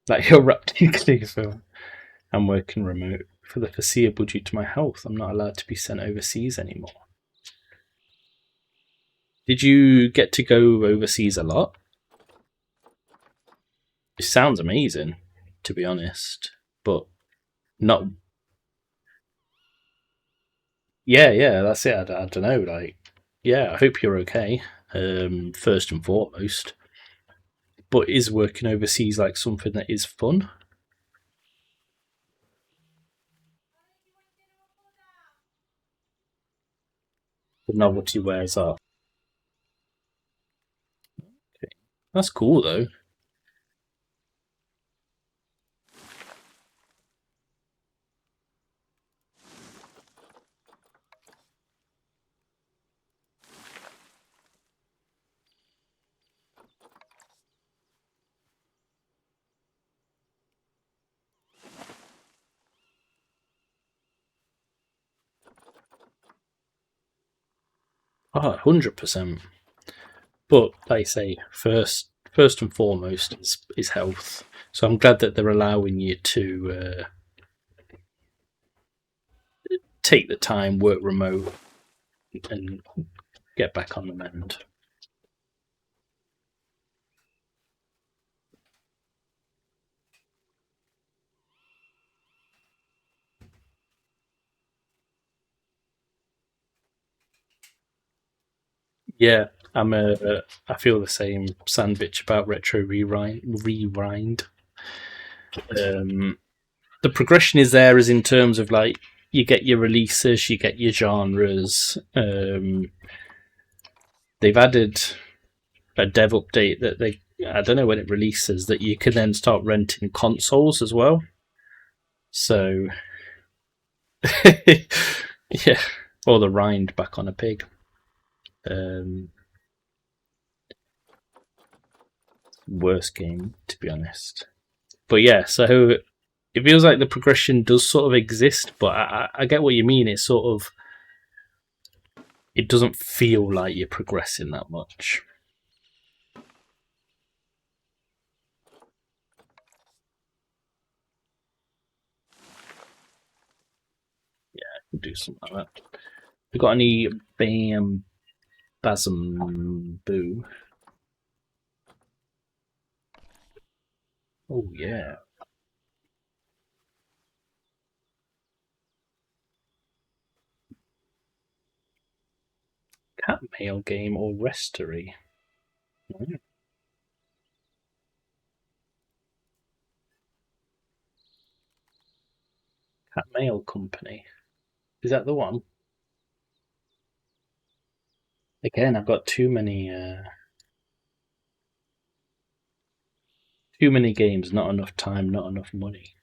Like you're wrapped in cling film. I'm working remote. For the foreseeable due to my health, I'm not allowed to be sent overseas anymore. Did you get to go overseas a lot? It sounds amazing, to be honest. But not. Yeah, that's it. I don't know. Like, yeah, I hope you're okay. First and foremost. But is working overseas like something that is fun? The novelty wears off. Okay. That's cool though. Oh, 100%. But like I say, first and foremost is health. So I'm glad that they're allowing you to take the time, work remote, and get back on the mend. Yeah, I feel the same sandwich about retro rewind. Um, the progression is there, as in terms of like you get your releases, you get your genres. They've added a dev update that they I don't know when it releases that you can then start renting consoles as well. So yeah, or the rind back on a pig. Um, Worst game to be honest. But yeah, so it feels like the progression does sort of exist, but I get what you mean. It's sort of it doesn't feel like you're progressing that much. We'll do something like that. We got any bam basm boo? Oh yeah, cat mail game or restory. Mm, cat mail company. Is that the one? Again, I've got too many games, not enough time, not enough money.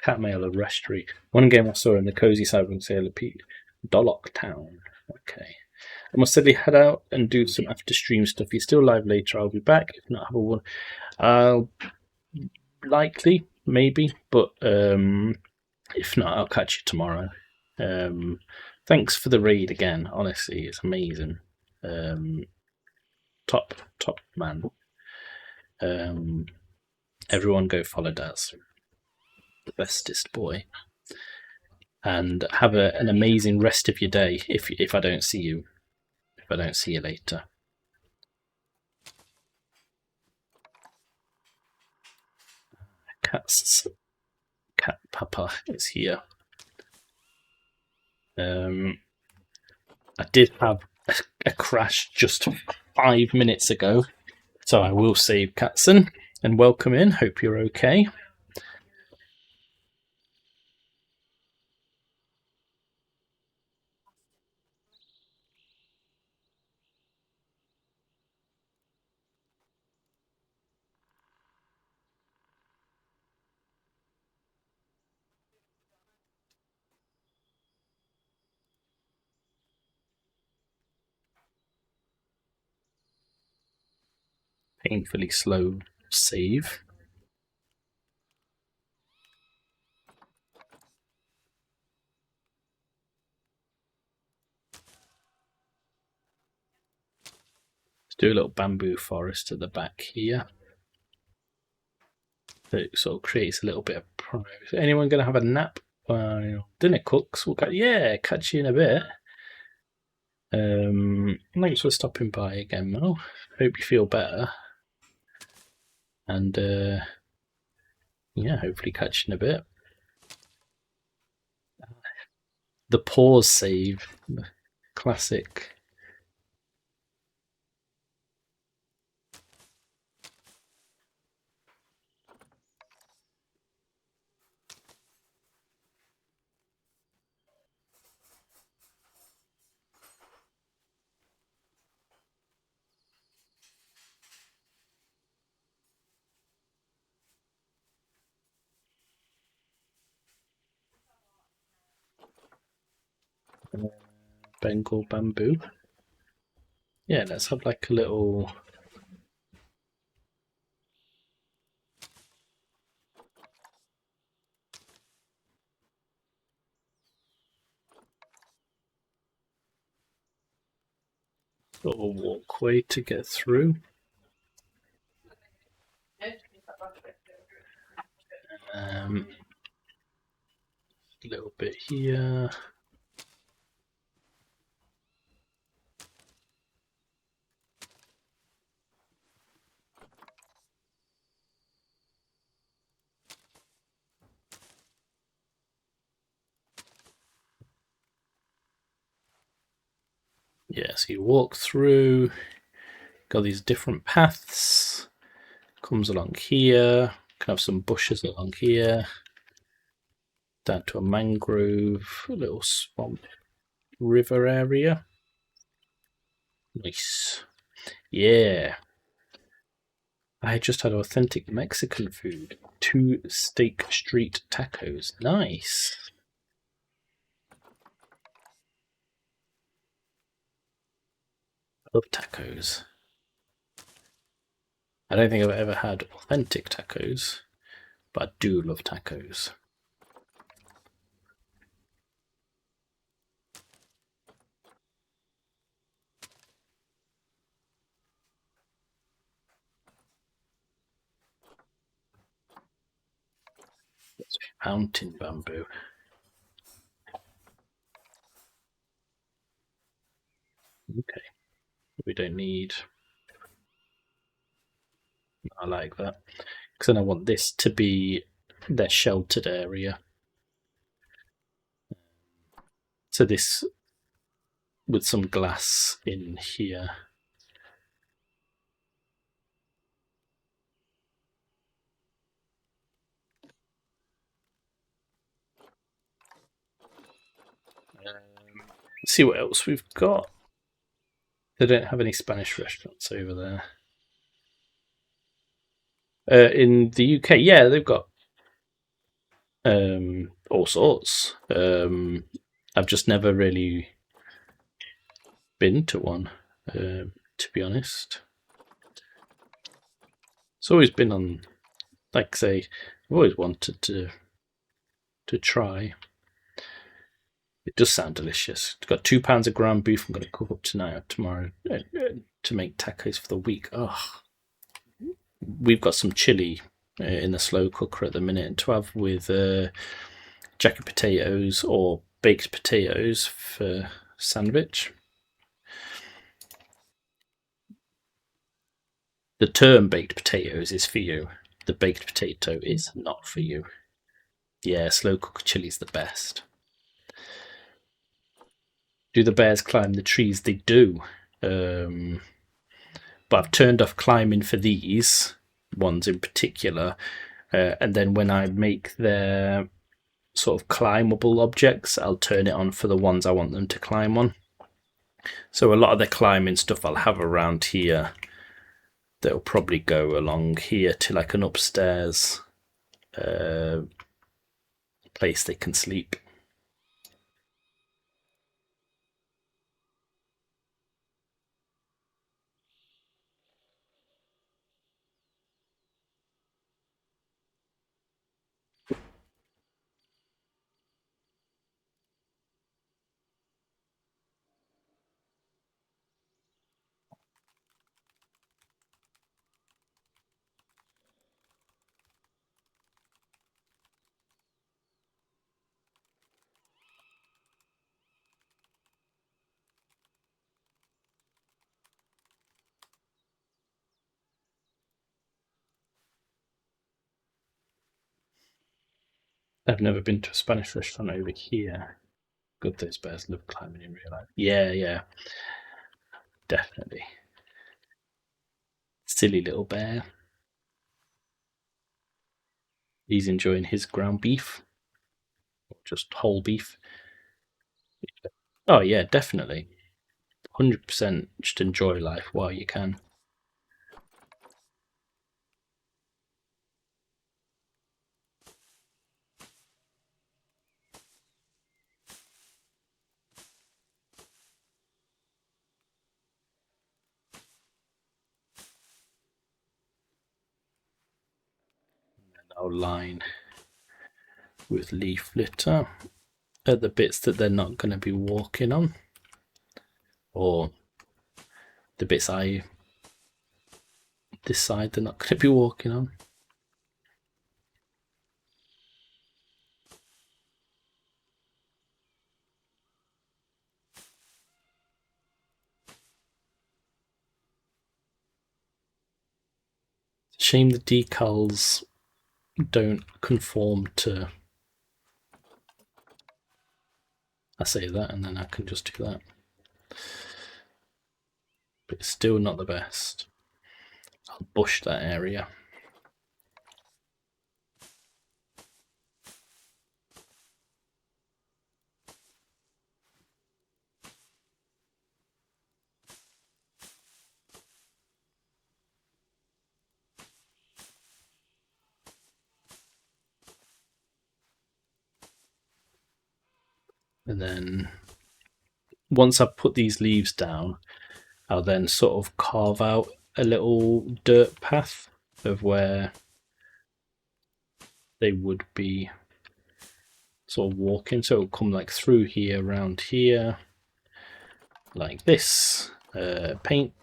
Cat mail or restory. One game I saw in the cozy cyber sale repeat. Dollock Town. Okay. I must sadly head out and do some after stream stuff. If you're still live later, I'll be back. If not, have a one. I'll likely, maybe, but if not, I'll catch you tomorrow. Thanks for the raid again. Honestly, it's amazing. Um, top man. Um, Everyone go follow Daz, the bestest boy, and have an amazing rest of your day. If I don't see you, if I don't see you later. Cat Papa is here. I did have a crash just 5 minutes ago, so I will save Katson and welcome in. Hope you're okay. Painfully slow save. Let's do a little bamboo forest at the back here. That sort of creates a little bit of privacy. Anyone going to have a nap? Dinner cooks. We'll catch you in a bit. Thanks for stopping by again, Mo. Hope you feel better. And hopefully catch you in a bit. The pause save. Classic. Bengal bamboo. Yeah, let's have like a little. Little walkway to get through. A little bit here. Yeah, so you walk through, got these different paths, comes along here, can have some bushes along here, down to a mangrove, a little swamp river area. Nice. Yeah. I just had authentic Mexican food. 2 Steak Street tacos. Nice. I love tacos. I don't think I've ever had authentic tacos, but I do love tacos. That's mountain bamboo. Okay. We don't need. I like that. Because then I want this to be their sheltered area. So this with some glass in here. Let's see what else we've got. They don't have any Spanish restaurants over there. In the UK, yeah, they've got all sorts. I've just never really been to one, to be honest. It's always been on, like say, I've always wanted to try. It does sound delicious. It's got £2 of ground beef. I'm going to cook up tonight or tomorrow to make tacos for the week. Oh, we've got some chili in the slow cooker at the minute, and to have with jacket potatoes or baked potatoes for sandwich. The term baked potatoes is for you. The baked potato is not for you. Yeah, slow cooker chili's the best. Do the bears climb the trees? They do. But I've turned off climbing for these ones in particular. And then when I make their sort of climbable objects, I'll turn it on for the ones I want them to climb on. So a lot of the climbing stuff I'll have around here. They'll probably go along here to like an upstairs place they can sleep. I've never been to a Spanish restaurant over here. Good, those bears love climbing in real life. Yeah, yeah, definitely. Silly little bear. He's enjoying his ground beef, or just whole beef. Oh yeah, definitely. 100% just enjoy life while you can. I'll line with leaf litter at the bits that they're not going to be walking on, or the bits I decide they're not going to be walking on. It's a shame the decals don't conform to. I say that and then I can just do that. But it's still not the best. I'll bush that area. And then once I've put these leaves down, I'll then sort of carve out a little dirt path of where they would be sort of walking. So it'll come like through here, around here, like this. Paint.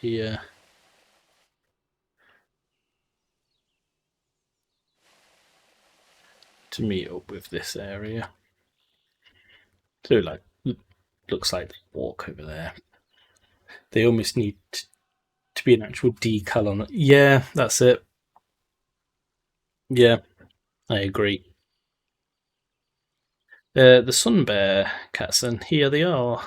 Here. To meet up with this area. So like looks like they walk over there. They almost need to be an actual decal on it. Yeah, that's it. Yeah, I agree. The sun bear cats, and here they are.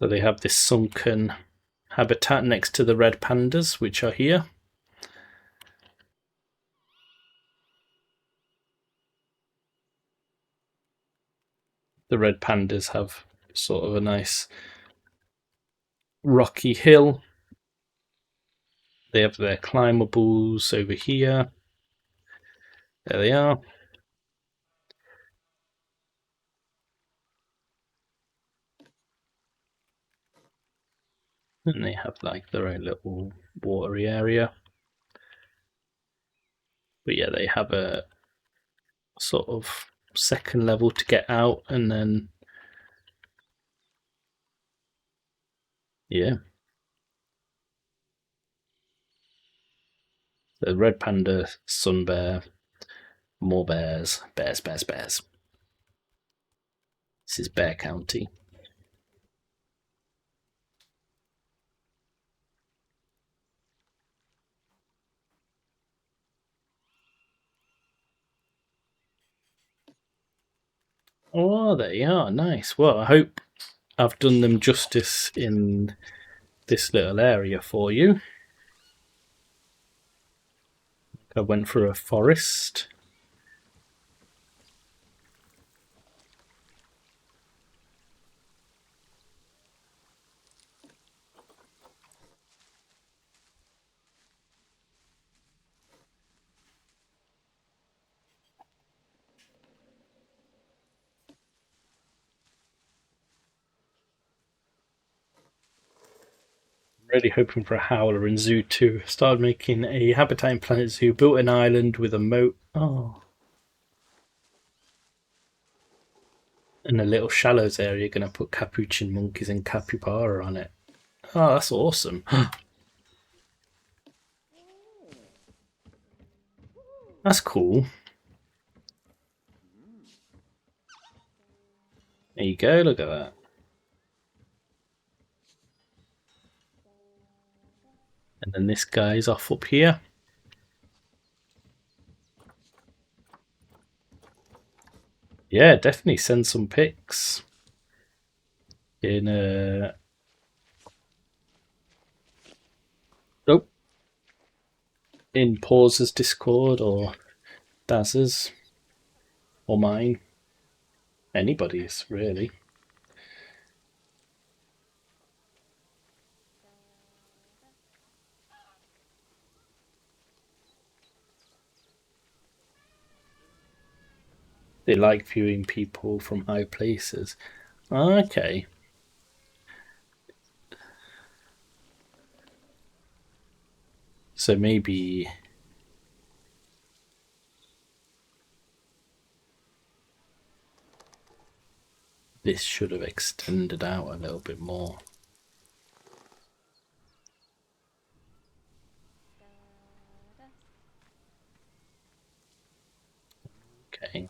So they have this sunken habitat next to the red pandas, which are here. The red pandas have sort of a nice rocky hill. They have their climbables over here. There they are. And they have like their own little watery area. But yeah, they have a sort of second level to get out, and then yeah, the red panda, sun bear, more bears, bears, bears, bears. This is Bear County. Oh, there you are. Nice. Well, I hope I've done them justice in this little area for you. I went for a forest. Really hoping for a howler in Zoo 2. Started making a Habitat in Planet Zoo, built an island with a moat. Oh. And a little shallows area, going to put capuchin monkeys and capybara on it. Oh, that's awesome. That's cool. There you go, look at that. And then this guy's off up here. Yeah, definitely send some pics in oh, in Pause's Discord or Daz's or mine. Anybody's really. They like viewing people from high places. Okay. So maybe this should have extended out a little bit more. Okay.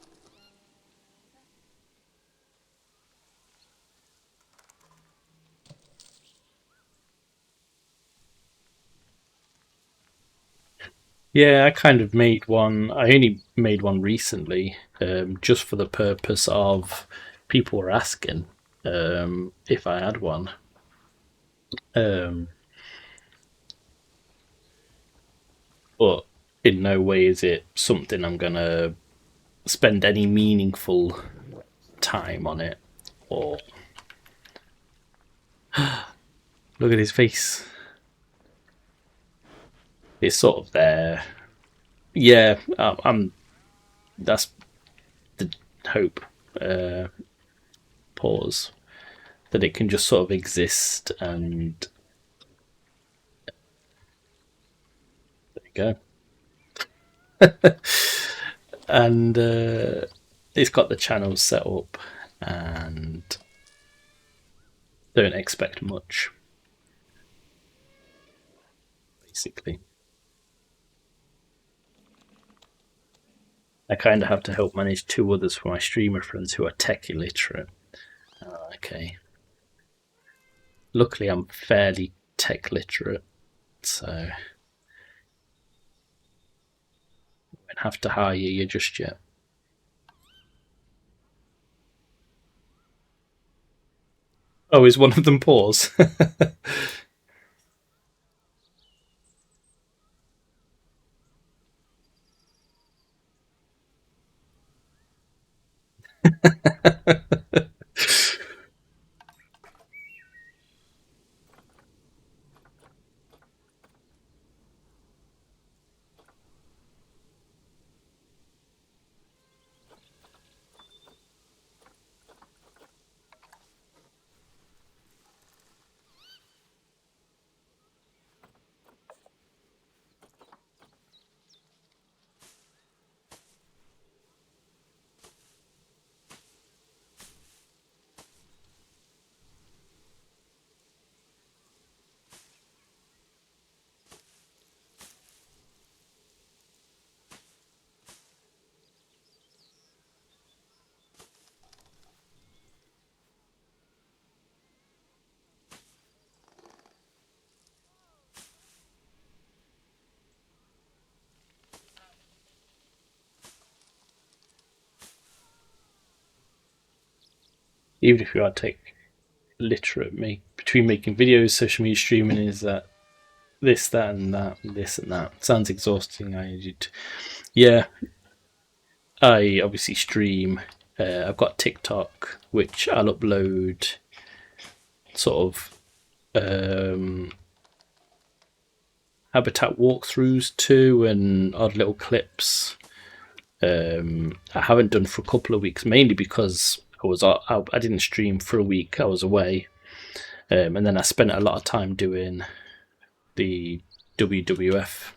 Yeah, I kind of made one. I only made one recently, just for the purpose of people were asking if I had one. Um, but in no way is it something I'm gonna spend any meaningful time on it. Or look at his face. It's sort of there. Yeah, I'm. That's the hope. Pause. That it can just sort of exist, and there you go. And it's got the channels set up, and don't expect much, basically. I kind of have to help manage two others for my streamer friends who are tech illiterate. Okay. Luckily, I'm fairly tech literate, so I won't have to hire you just yet. Oh, is one of them pause? Even if you are tech literate, between making videos, social media streaming is that this, that, and that, and this and that. Sounds exhausting. Yeah. I obviously stream. I've got TikTok, which I'll upload sort of habitat walkthroughs to and odd little clips. I haven't done for a couple of weeks, mainly because I didn't stream for a week. I was away, and then I spent a lot of time doing the WWF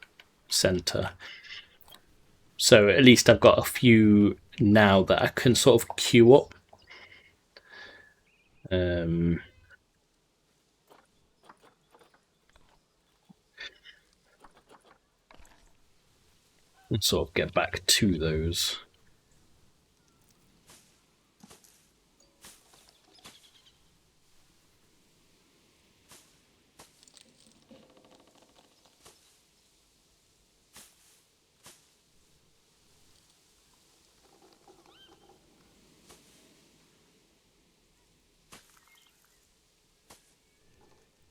center. So at least I've got a few now that I can sort of queue up. and sort of get back to those.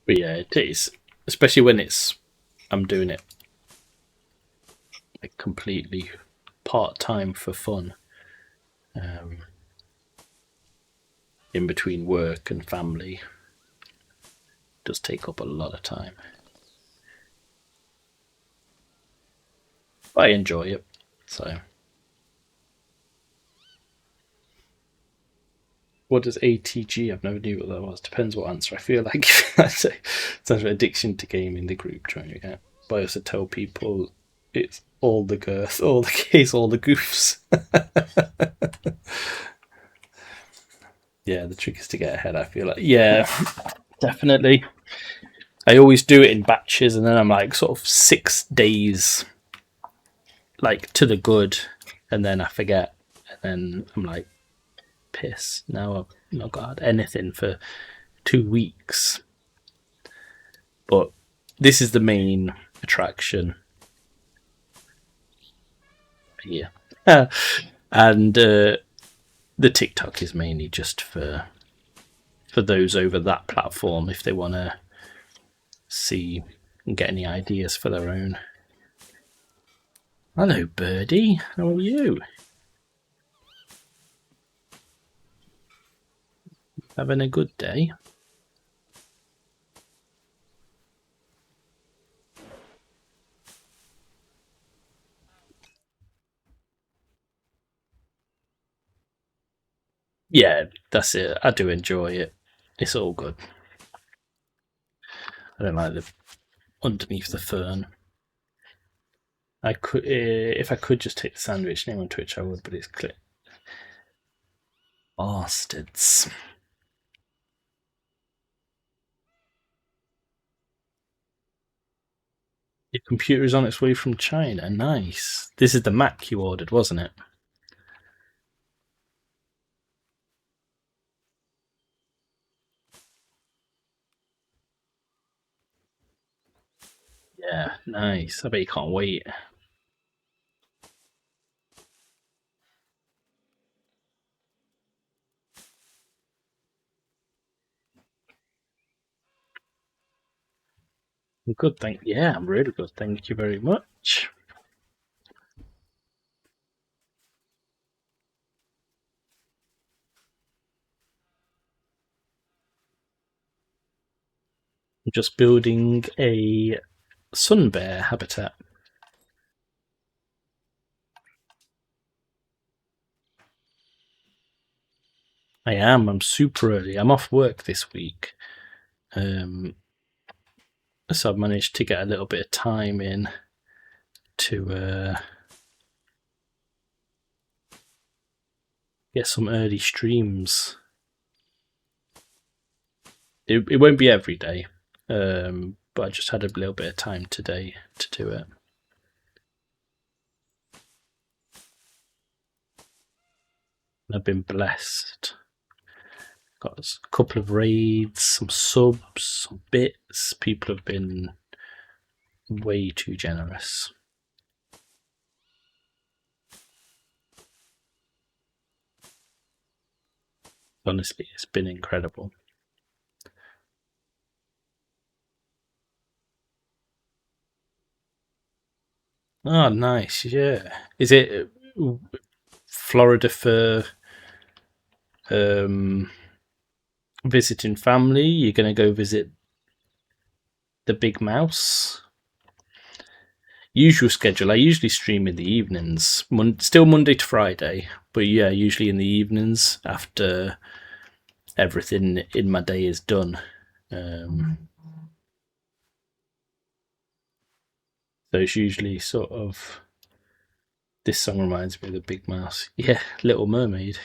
But yeah, it is, especially when I'm doing it like completely part time for fun, um, in between work and family. It does take up a lot of time. But I enjoy it, so. What does ATG? I've never knew what that was. Depends what answer. I feel like I say sounds like addiction to gaming. The group trying to get. But I also tell people it's all the girth, all the case, all the goofs. Yeah, the trick is to get ahead. I feel like definitely. I always do it in batches, and then I'm like sort of 6 days, like to the good, and then I forget, and then I'm like, piss. Now I've not got anything for 2 weeks. But this is the main attraction here. And the TikTok is mainly just for those over that platform if they want to see and get any ideas for their own. Hello, Birdie. How are you? Having a good day? Yeah, that's it. I do enjoy it. It's all good. I don't like the underneath the fern. I could, if I could just take the sandwich name on Twitch, I would, but it's clip. Bastards. Your computer is on its way from China. Nice. This is the Mac you ordered, wasn't it? Yeah, nice. I bet you can't wait. Good, I'm really good. Thank you very much. I'm just building a sun bear habitat. I am. I'm super early. I'm off work this week. So I've managed to get a little bit of time in to get some early streams. It won't be every day, but I just had a little bit of time today to do it. I've been blessed. Got a couple of raids, some subs, some bits. People have been way too generous. Honestly, it's been incredible. Oh, nice. Yeah. Is it Florida for visiting family? You're going to go visit the big mouse? Usual schedule. I usually stream in the evenings, still Monday to Friday, but yeah, usually in the evenings after everything in my day is done. So it's usually sort of. This song reminds me of the Big Mouse. Yeah, Little Mermaid.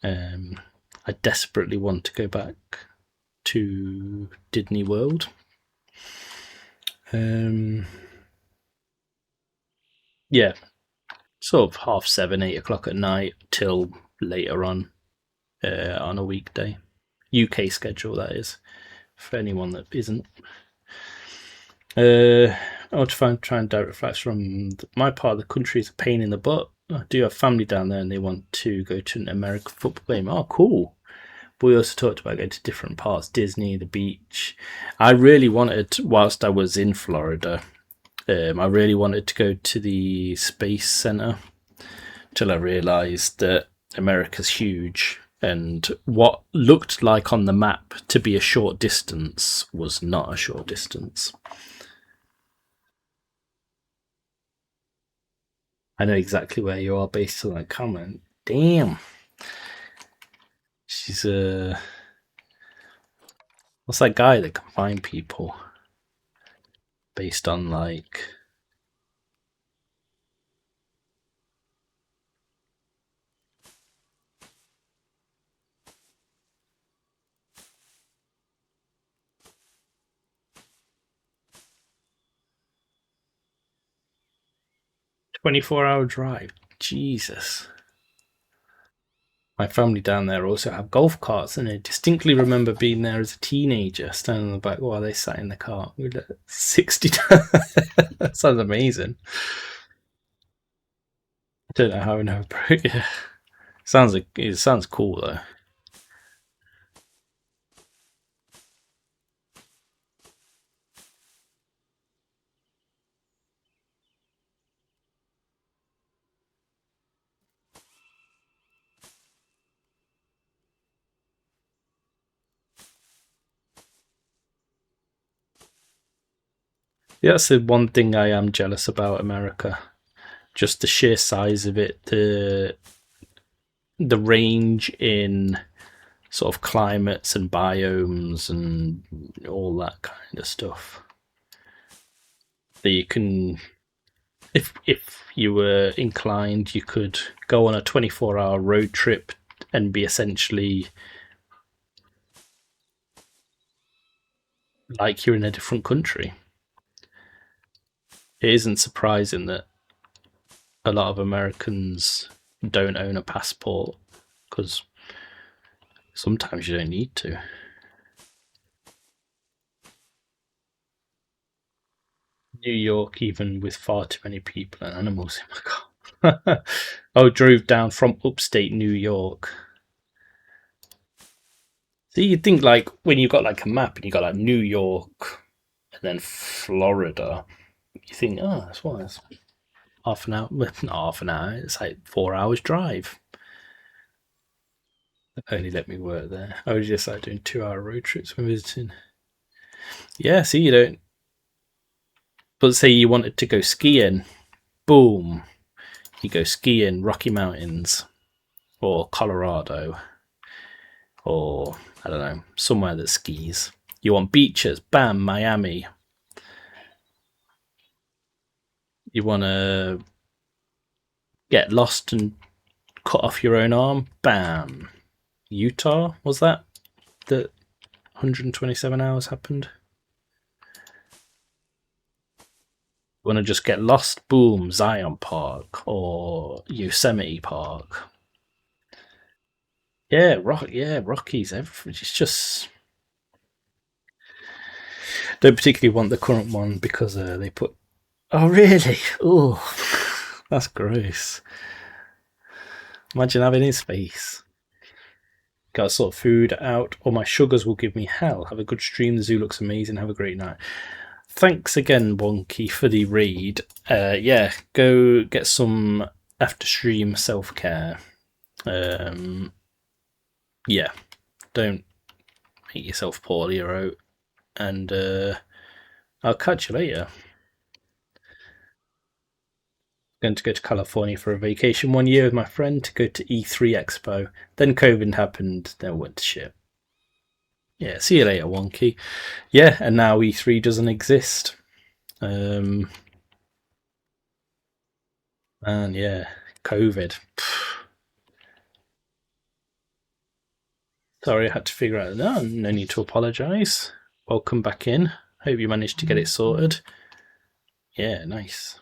I desperately want to go back to Disney World. Yeah, sort of 7:30, 8 o'clock at night till later on a weekday. UK schedule, that is, for anyone that isn't. I'll try and direct flights from my part of the country is a pain in the butt. I do have family down there and they want to go to an American football game. Oh, cool. But we also talked about going to different parts, Disney, the beach. I really wanted, whilst I was in Florida, I really wanted to go to the Space Center till I realised that America's huge and what looked like on the map to be a short distance was not a short distance. I know exactly where you are based on that comment. Damn. She's what's that guy that can find people based on like 24-hour drive? Jesus. My family down there also have golf carts, and I distinctly remember being there as a teenager, standing on the back while they sat in the cart. We were 60. That sounds amazing. I don't know how I know. Yeah. It sounds cool though. Yeah, that's the one thing I am jealous about America. Just the sheer size of it, the range in sort of climates and biomes and all that kind of stuff. That you can, if you were inclined, you could go on a 24-hour road trip and be essentially like you're in a different country. It isn't surprising that a lot of Americans don't own a passport because sometimes you don't need to. New York, even with far too many people and animals in my car. I drove down from upstate New York. So you'd think like when you've got like a map and you got like New York and then Florida, you think, oh, that's why it's half an hour. Well, not half an hour. It's like 4 hours drive. They only let me work there. I was just like doing 2 hour road trips when visiting. Yeah, see, you don't. But say you wanted to go skiing, boom, you go skiing Rocky Mountains or Colorado or I don't know, somewhere that skis. You want beaches, bam, Miami. You want to get lost and cut off your own arm, bam. Utah, was that? That 127 hours happened? You want to just get lost, boom, Zion Park or Yosemite Park. Yeah, Rockies. It's just don't particularly want the current one because they put. Oh really? Oh, that's gross. Imagine having his face. Got to sort food out, or my sugars will give me hell. Have a good stream. The zoo looks amazing. Have a great night. Thanks again, Wonky, for the read. Yeah, go get some after stream self care. Yeah, don't make yourself poorly or out. And I'll catch you later. Going to go to California for a vacation 1 year with my friend to go to E3 Expo. Then COVID happened, then went to shit. Yeah, see you later, Wonky. Yeah, and now E3 doesn't exist. And yeah, COVID. Sorry, I had to figure out. No need to apologise. Welcome back in. Hope you managed to get it sorted. Yeah, nice.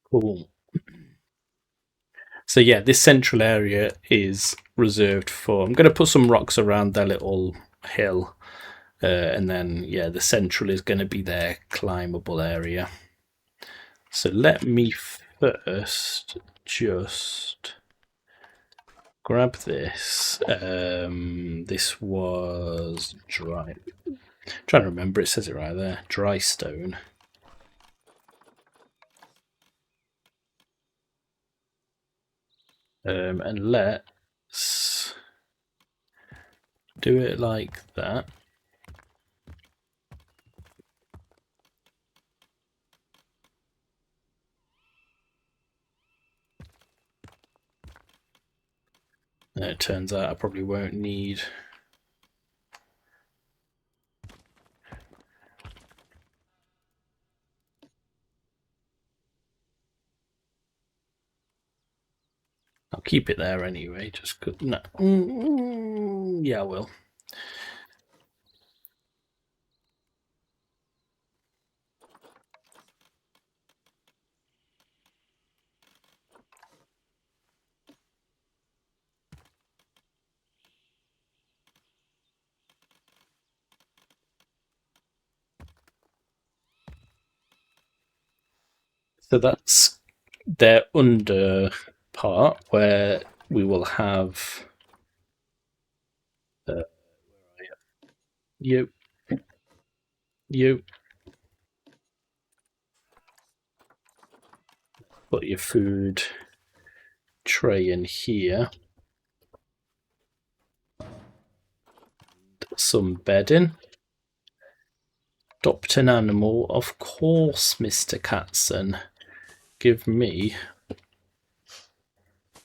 Cool. So yeah, this central area is reserved for. I'm going to put some rocks around their little hill, and then yeah, the central is going to be their climbable area. So let me first just grab this. This was dry. I'm trying to remember, it says it right there. Dry stone. And let's do it like that. And it turns out I probably won't need. I'll keep it there anyway, just cause, no. Yeah, I will. So that's their under part where we will have you, you put your food tray in here, some bedding. Adopt an animal, of course, Mr. Katzen. Give me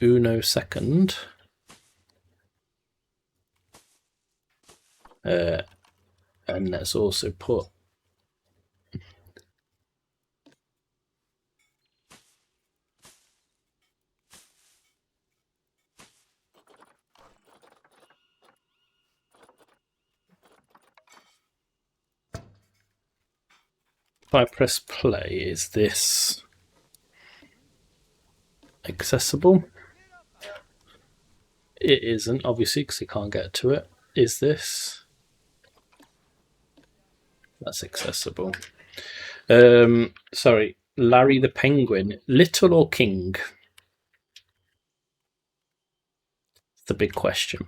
uno second. And let's also put if I press play, is this accessible? It isn't, obviously, because you can't get to it. Is this? That's accessible. Sorry, Larry the Penguin, little or king? It's the big question.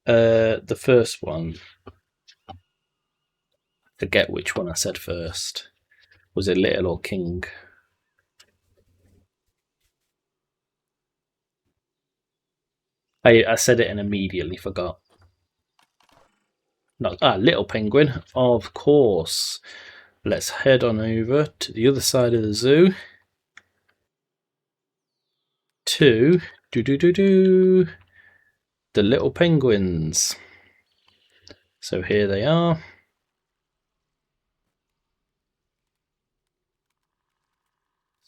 The first one, forget which one I said first. Was it little or king? I said it and immediately forgot. Not little penguin, of course. Let's head on over to the other side of the zoo. To the little penguins. So here they are.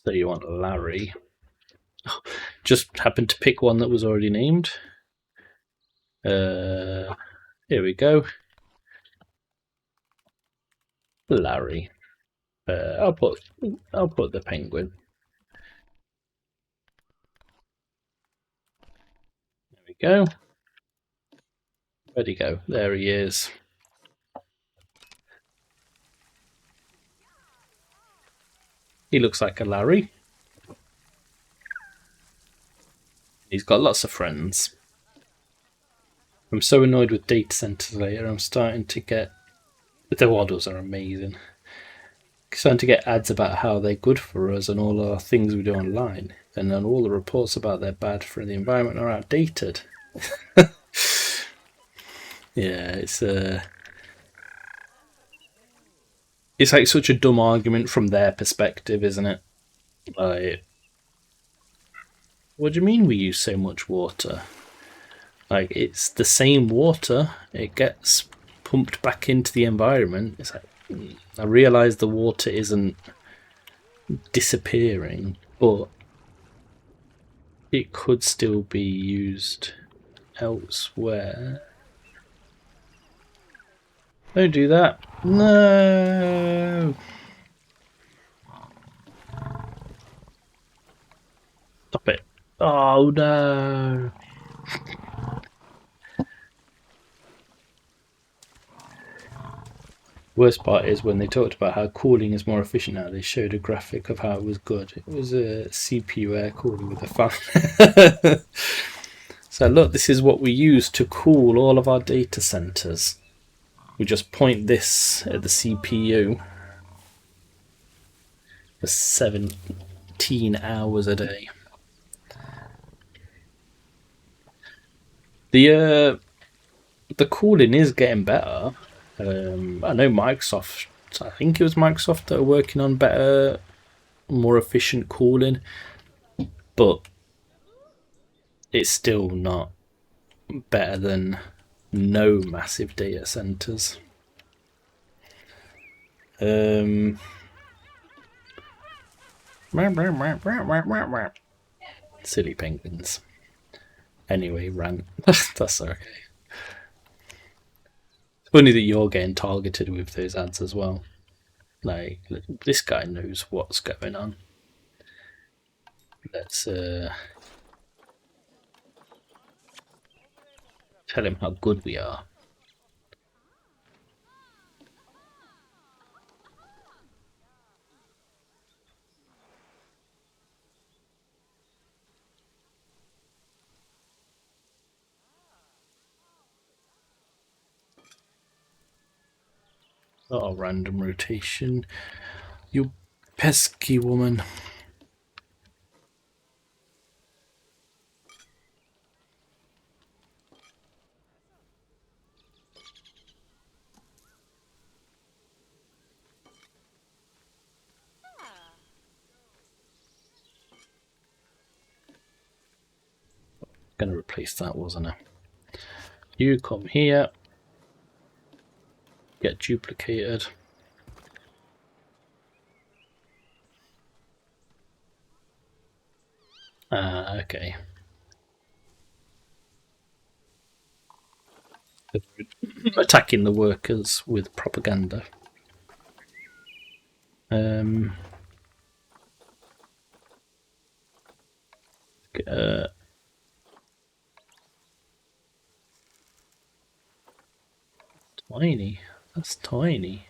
So you want Larry. Just happened to pick one that was already named. Here we go. Larry. I'll put the penguin. There we go. Where'd he go? There he is. He looks like a Larry. He's got lots of friends. I'm so annoyed with data centers later. I'm starting to get. The waddles are amazing. starting to get ads about how they're good for us and all our things we do online, and then all the reports about they're bad for the environment are outdated. Yeah, it's like such a dumb argument from their perspective, isn't it? Like, what do you mean we use so much water? Like, it's the same water. It gets pumped back into the environment. It's like, I realise the water isn't disappearing, but it could still be used elsewhere. Don't do that. No. Stop it. Oh no. Worst part is when they talked about how cooling is more efficient now, they showed a graphic of how it was good. It was a CPU air cooling with a fan. So look, this is what we use to cool all of our data centers. We just point this at the CPU for 17 hours a day. The cooling is getting better. I know Microsoft. I think it was Microsoft that are working on better, more efficient cooling, but it's still not better than no massive data centers. Silly penguins. Anyway, rant. That's okay. It's funny that you're getting targeted with those ads as well. Like, this guy knows what's going on. Let's tell him how good we are. Oh, random rotation. You pesky woman. Gonna replace that, wasn't I? You come here. Get duplicated. Okay. Attacking the workers with propaganda. Tiny. That's tiny.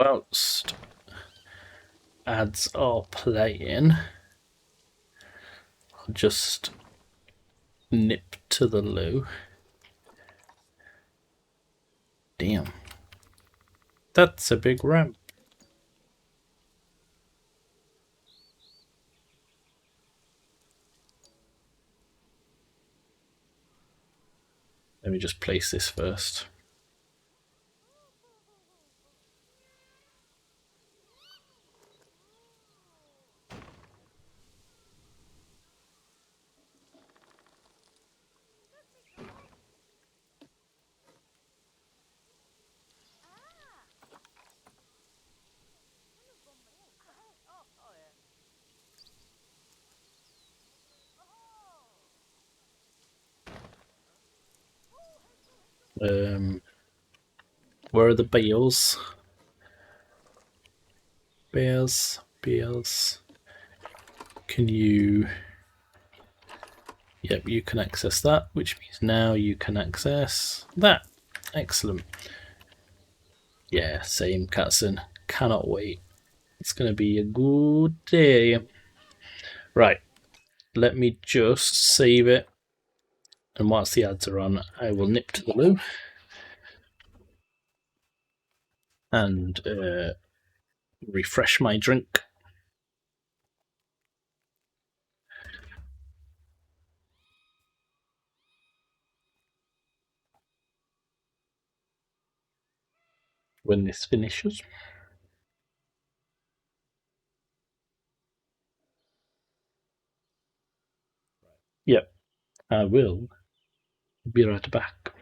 Whilst ads are playing, I'll just nip to the loo. Damn. That's a big ramp. Let me just place this first. Where are the bales? Bales. Can you... Yep, you can access that, which means now you can access that. Excellent. Yeah, same, Katzen. Cannot wait. It's going to be a good day. Right, let me just save it. And whilst the ads are on, I will nip to the loo and refresh my drink. When this finishes. Yep, I will be right back.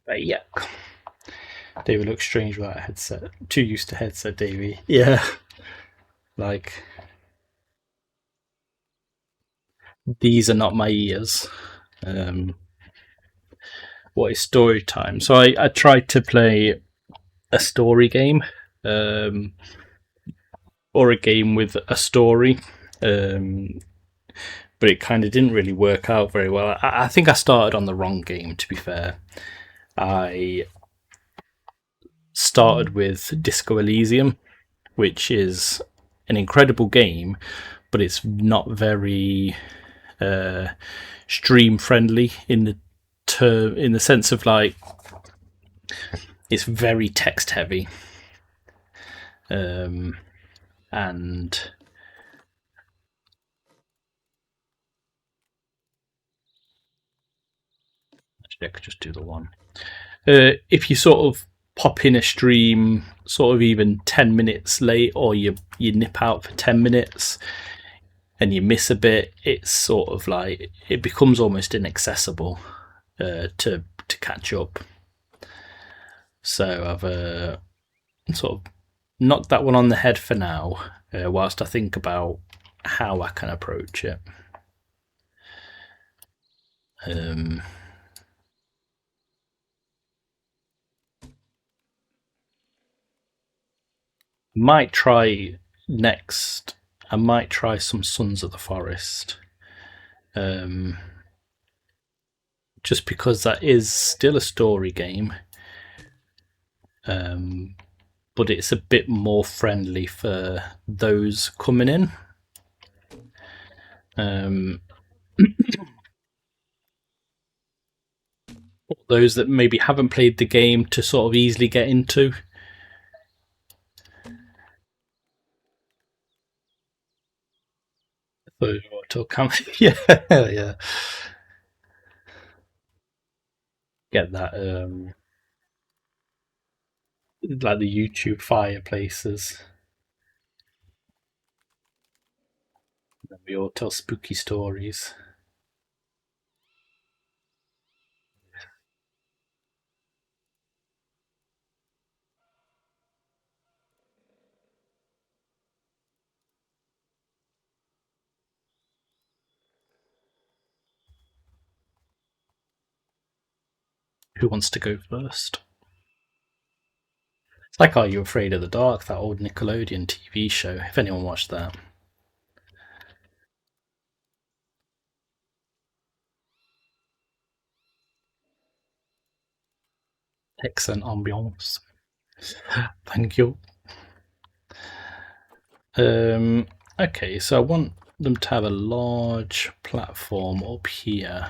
But yeah. David looks strange without a headset. Too used to headset, Davey. Yeah. Like, these are not my ears. What is story time? So I tried to play a story game, or a game with a story, but it kind of didn't really work out very well. I think I started on the wrong game, to be fair. I started with Disco Elysium, which is an incredible game, but it's not very stream friendly in the sense of, like, it's very text heavy, and actually I could just do the one. If you sort of pop in a stream sort of even 10 minutes late, or you nip out for 10 minutes and you miss a bit, it's sort of like it becomes almost inaccessible to catch up. So I've sort of knocked that one on the head for now, whilst I think about how I can approach it. Might try next. I might try some Sons of the Forest, just because that is still a story game, but it's a bit more friendly for those coming in. Those that maybe haven't played the game to sort of easily get into. So, yeah, yeah. Get that, like the YouTube fireplaces. And we all tell spooky stories. Who wants to go first? It's like Are You Afraid of the Dark, that old Nickelodeon TV show, if anyone watched that. Excellent ambiance. Thank you. Okay, so I want them to have a large platform up here.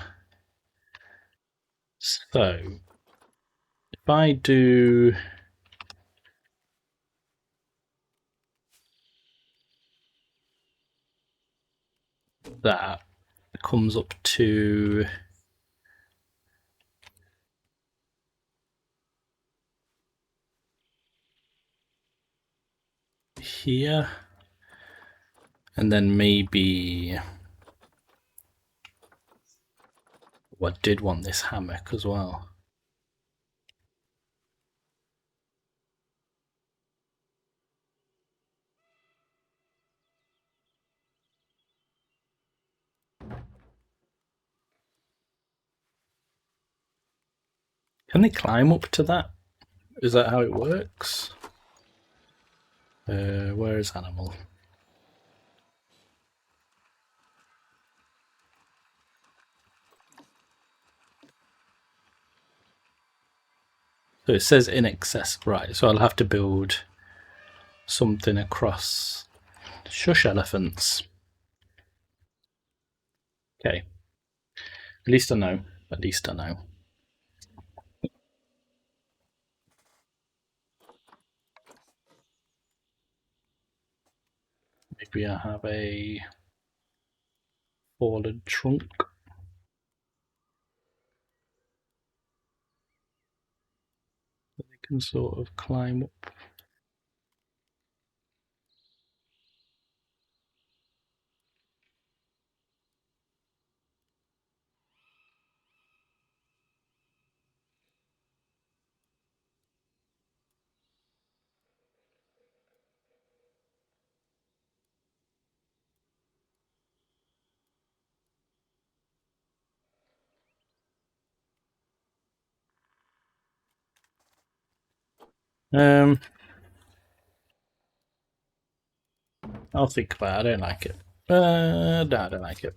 So if I do that, it comes up to here, and then maybe I did want this hammock as well. Can they climb up to that? Is that how it works? Where is animal? So it says inaccessible, right? So I'll have to build something across. Shush, elephants. Okay. At least I know. At least I know. Maybe I have a fallen trunk. They can sort of climb up. I'll think about it. I don't like it. No, I don't like it.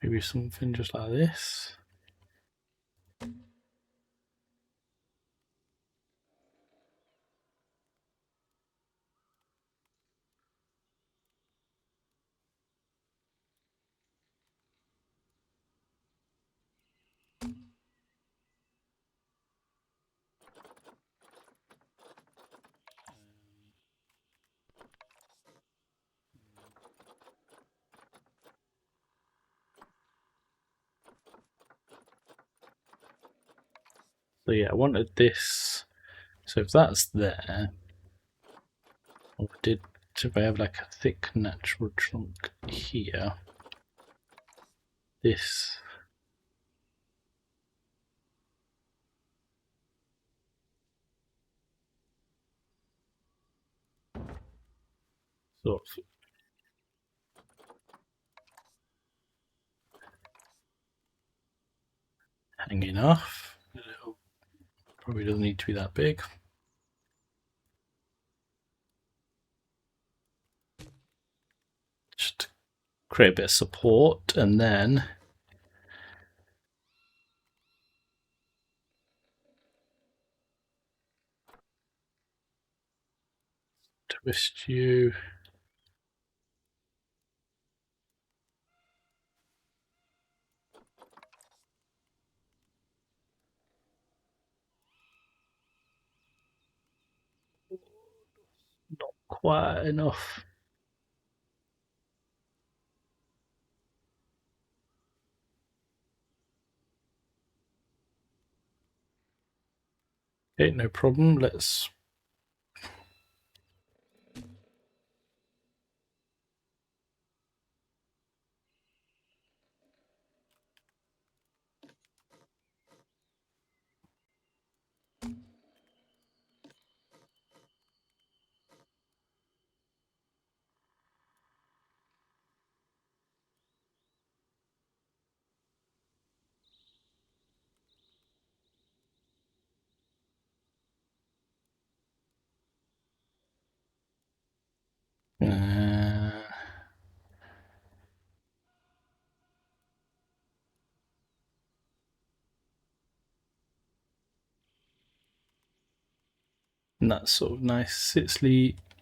Maybe something just like this. So yeah, I wanted this. So if that's there, if I have like a thick natural trunk here, this sort of hanging off. Probably doesn't need to be that big. Just create a bit of support, and then twist you. Not quite enough. Okay, no problem. Let's and that sort of nice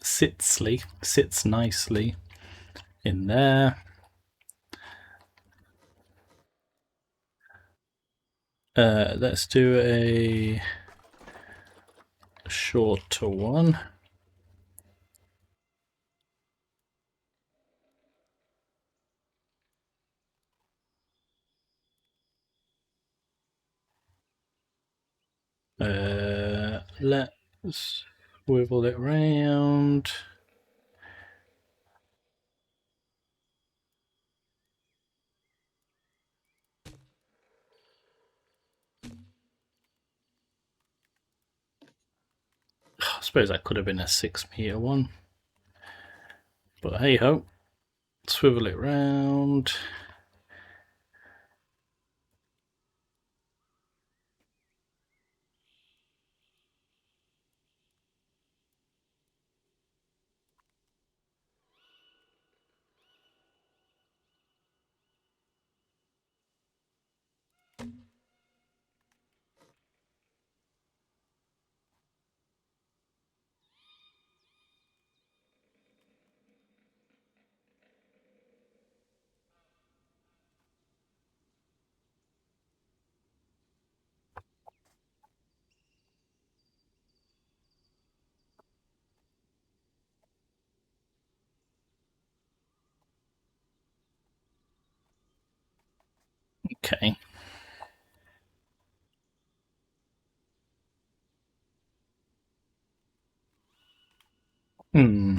sits nicely in there. Let's do a shorter one. Let's swivel it round. I suppose that could have been a 6-meter one, but hey ho, swivel it round. Okay. Hmm.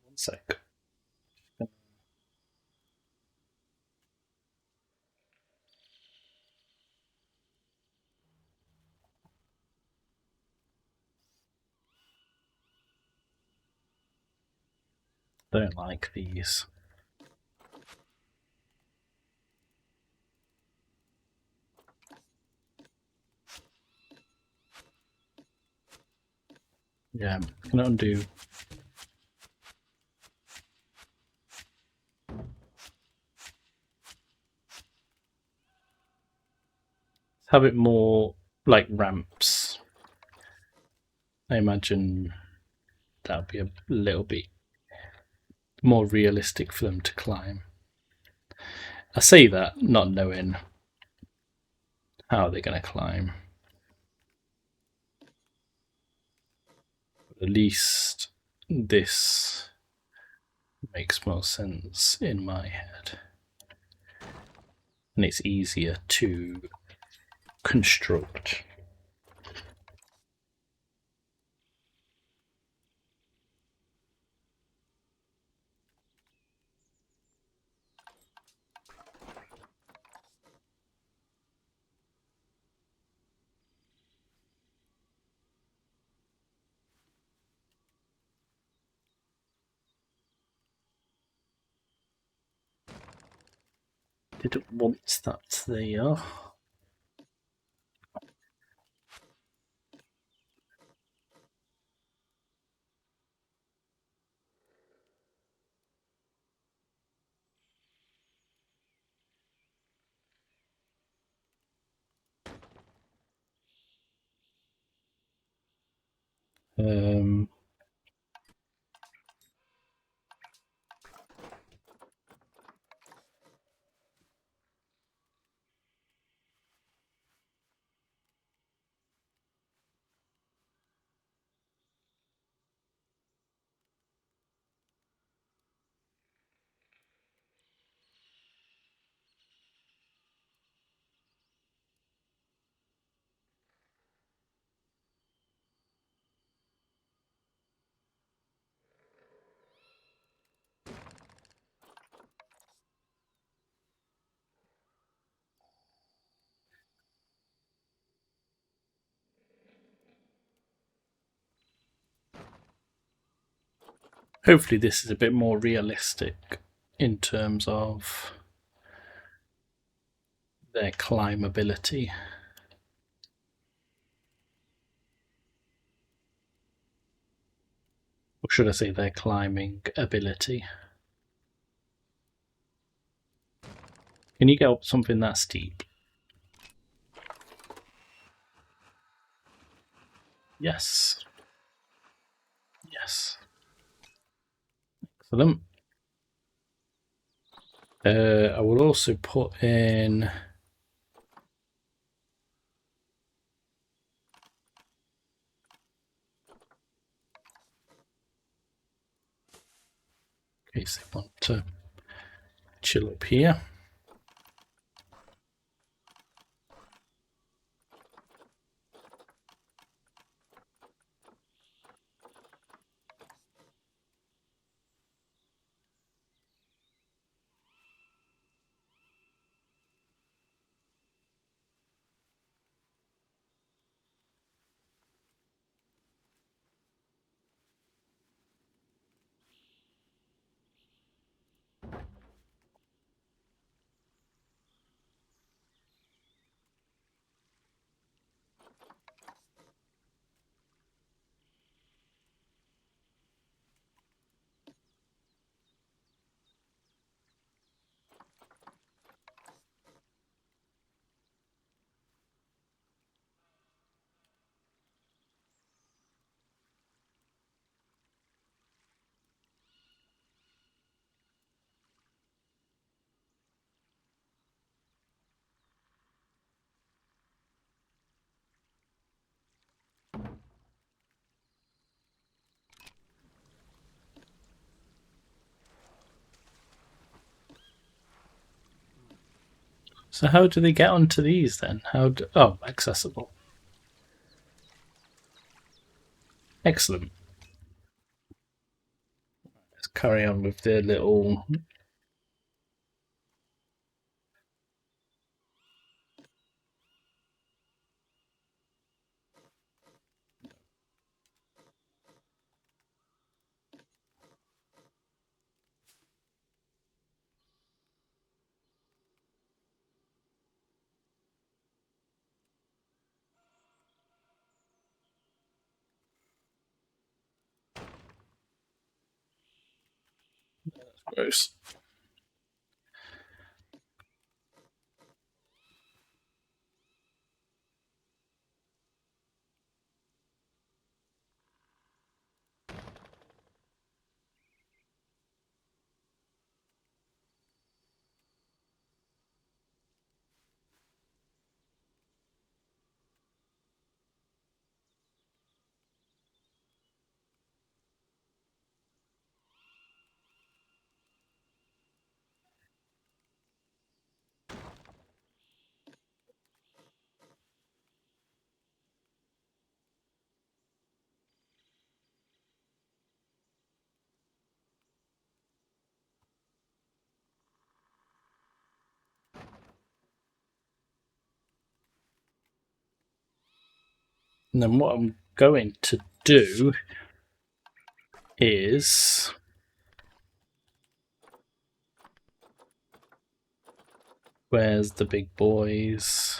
One sec. Don't like these. Yeah, I'm gonna undo have it more like ramps. I imagine that would be a little bit more realistic for them to climb. I say that not knowing how they're going to climb. But at least this makes more sense in my head. And it's easier to construct. Didn't want that there. Um, hopefully this is a bit more realistic in terms of their climbability. Or should I say their climbing ability? Can you get up something that steep? Yes. Yes. Excellent. I will also put in in case they want to chill up here. So how do they get onto these then? Oh, accessible. Excellent. Let's carry on with the little gross. And then what I'm going to do is where's the big boys?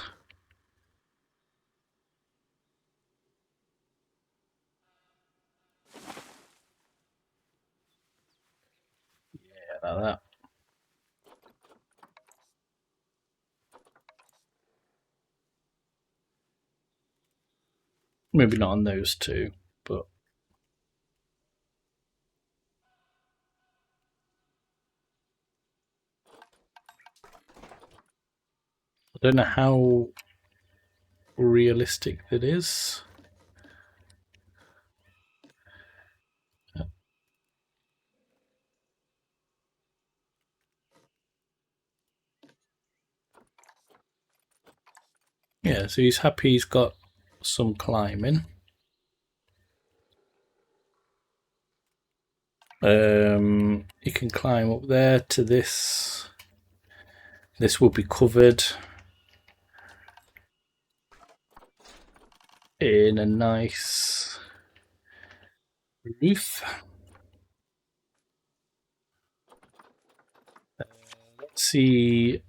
Yeah, like that. Maybe not on those two, but I don't know how realistic that is. Yeah, so he's happy he's got some climbing. He can climb up there to this. This will be covered in a nice roof. Let's see.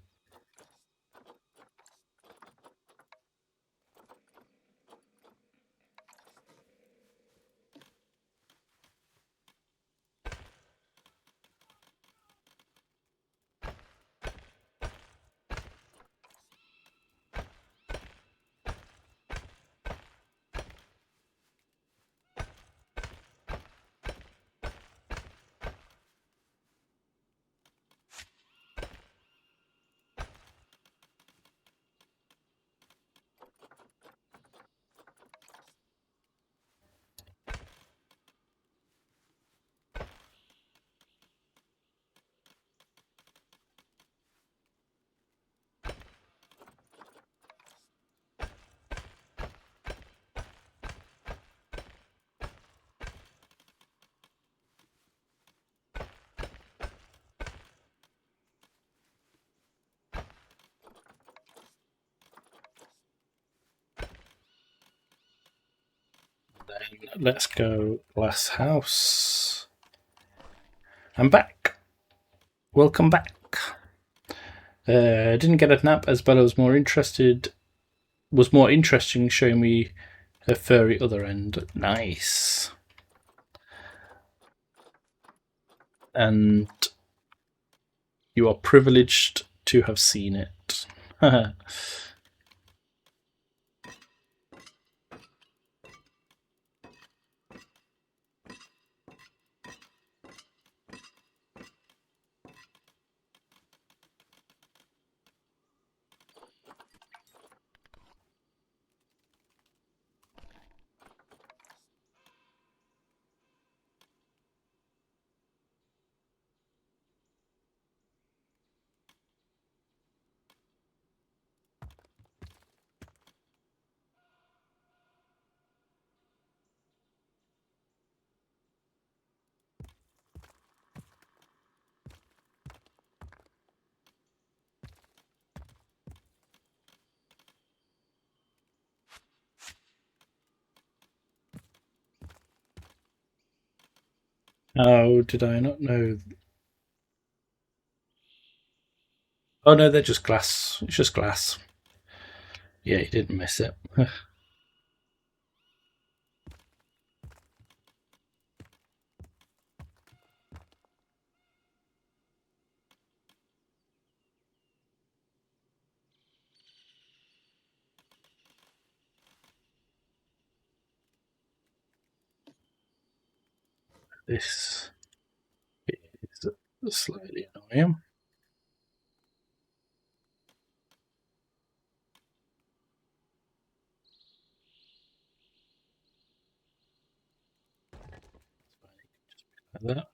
Let's go glass house. I'm back. Welcome back. Didn't get a nap as Bella was more interesting showing me her furry other end. Nice. And you are privileged to have seen it. How did I not know? Oh no, they're just glass. It's just glass. Yeah, you didn't miss it. This is slightly annoying. Like that.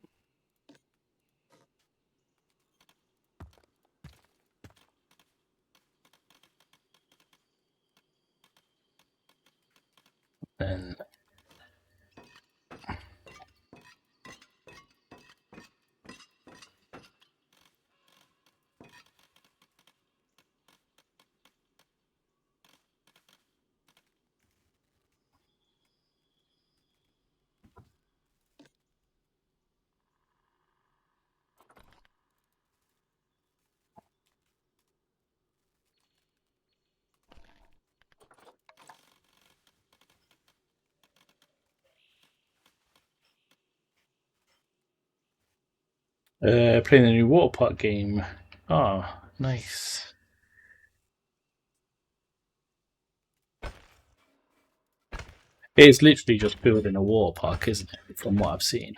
Then Playing the new water park game. Oh, nice. It's literally just building a water park, isn't it? From what I've seen.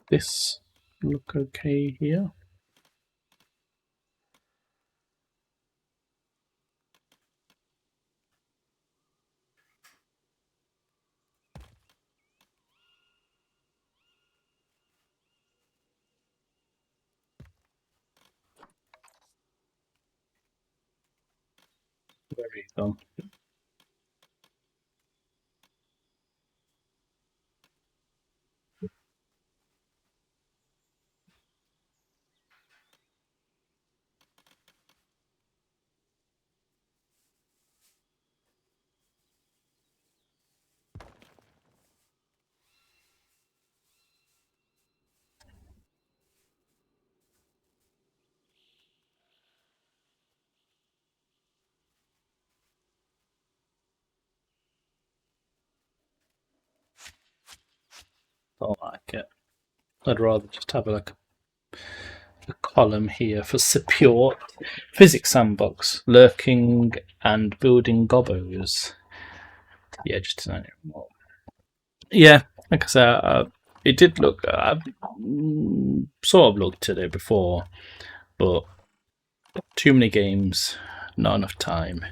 This look okay here? There we go. Don't like it. I'd rather just have like a column here for support. Physics sandbox, lurking and building gobos. Yeah, just to know. Yeah, like I said, it did look. I've sort of looked at it before, but too many games, not enough time,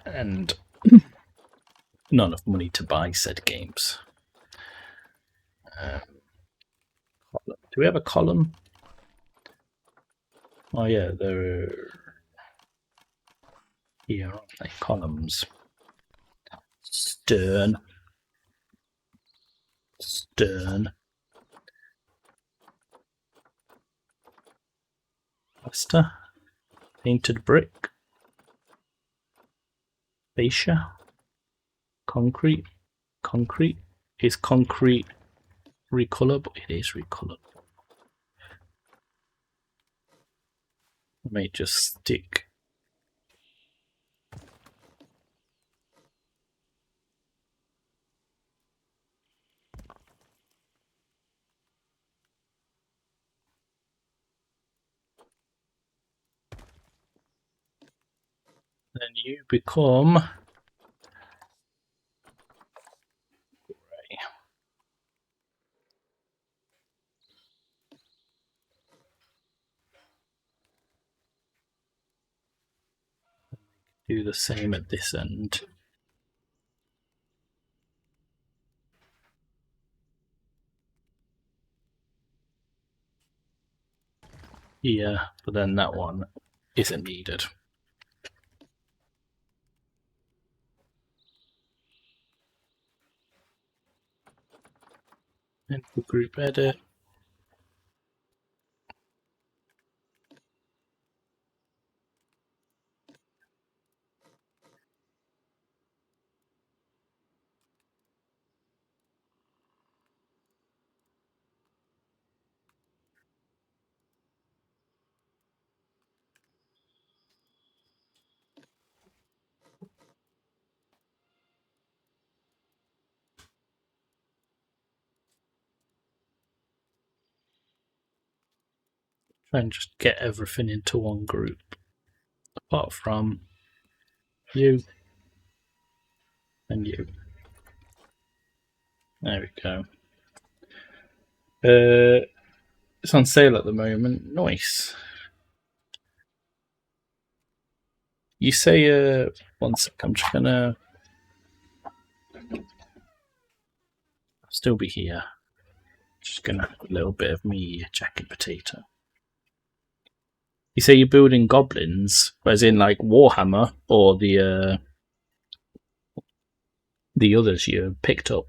and not enough money to buy said games. Do we have a column? Oh yeah, they're here, aren't they? Columns. Stern. Plaster. Painted brick. Fascia. Concrete. Is concrete recolorable? It is recolorable. I may just stick. Then you become do the same at this end. Yeah, but then that one isn't needed. And for group edit. Try and just get everything into one group. Apart from you and you. There we go. It's on sale at the moment. Nice. You say, one sec, I'm just gonna still be here. Just gonna have a little bit of me jacket potato. You say you're building goblins, as in like Warhammer, or the others you picked up?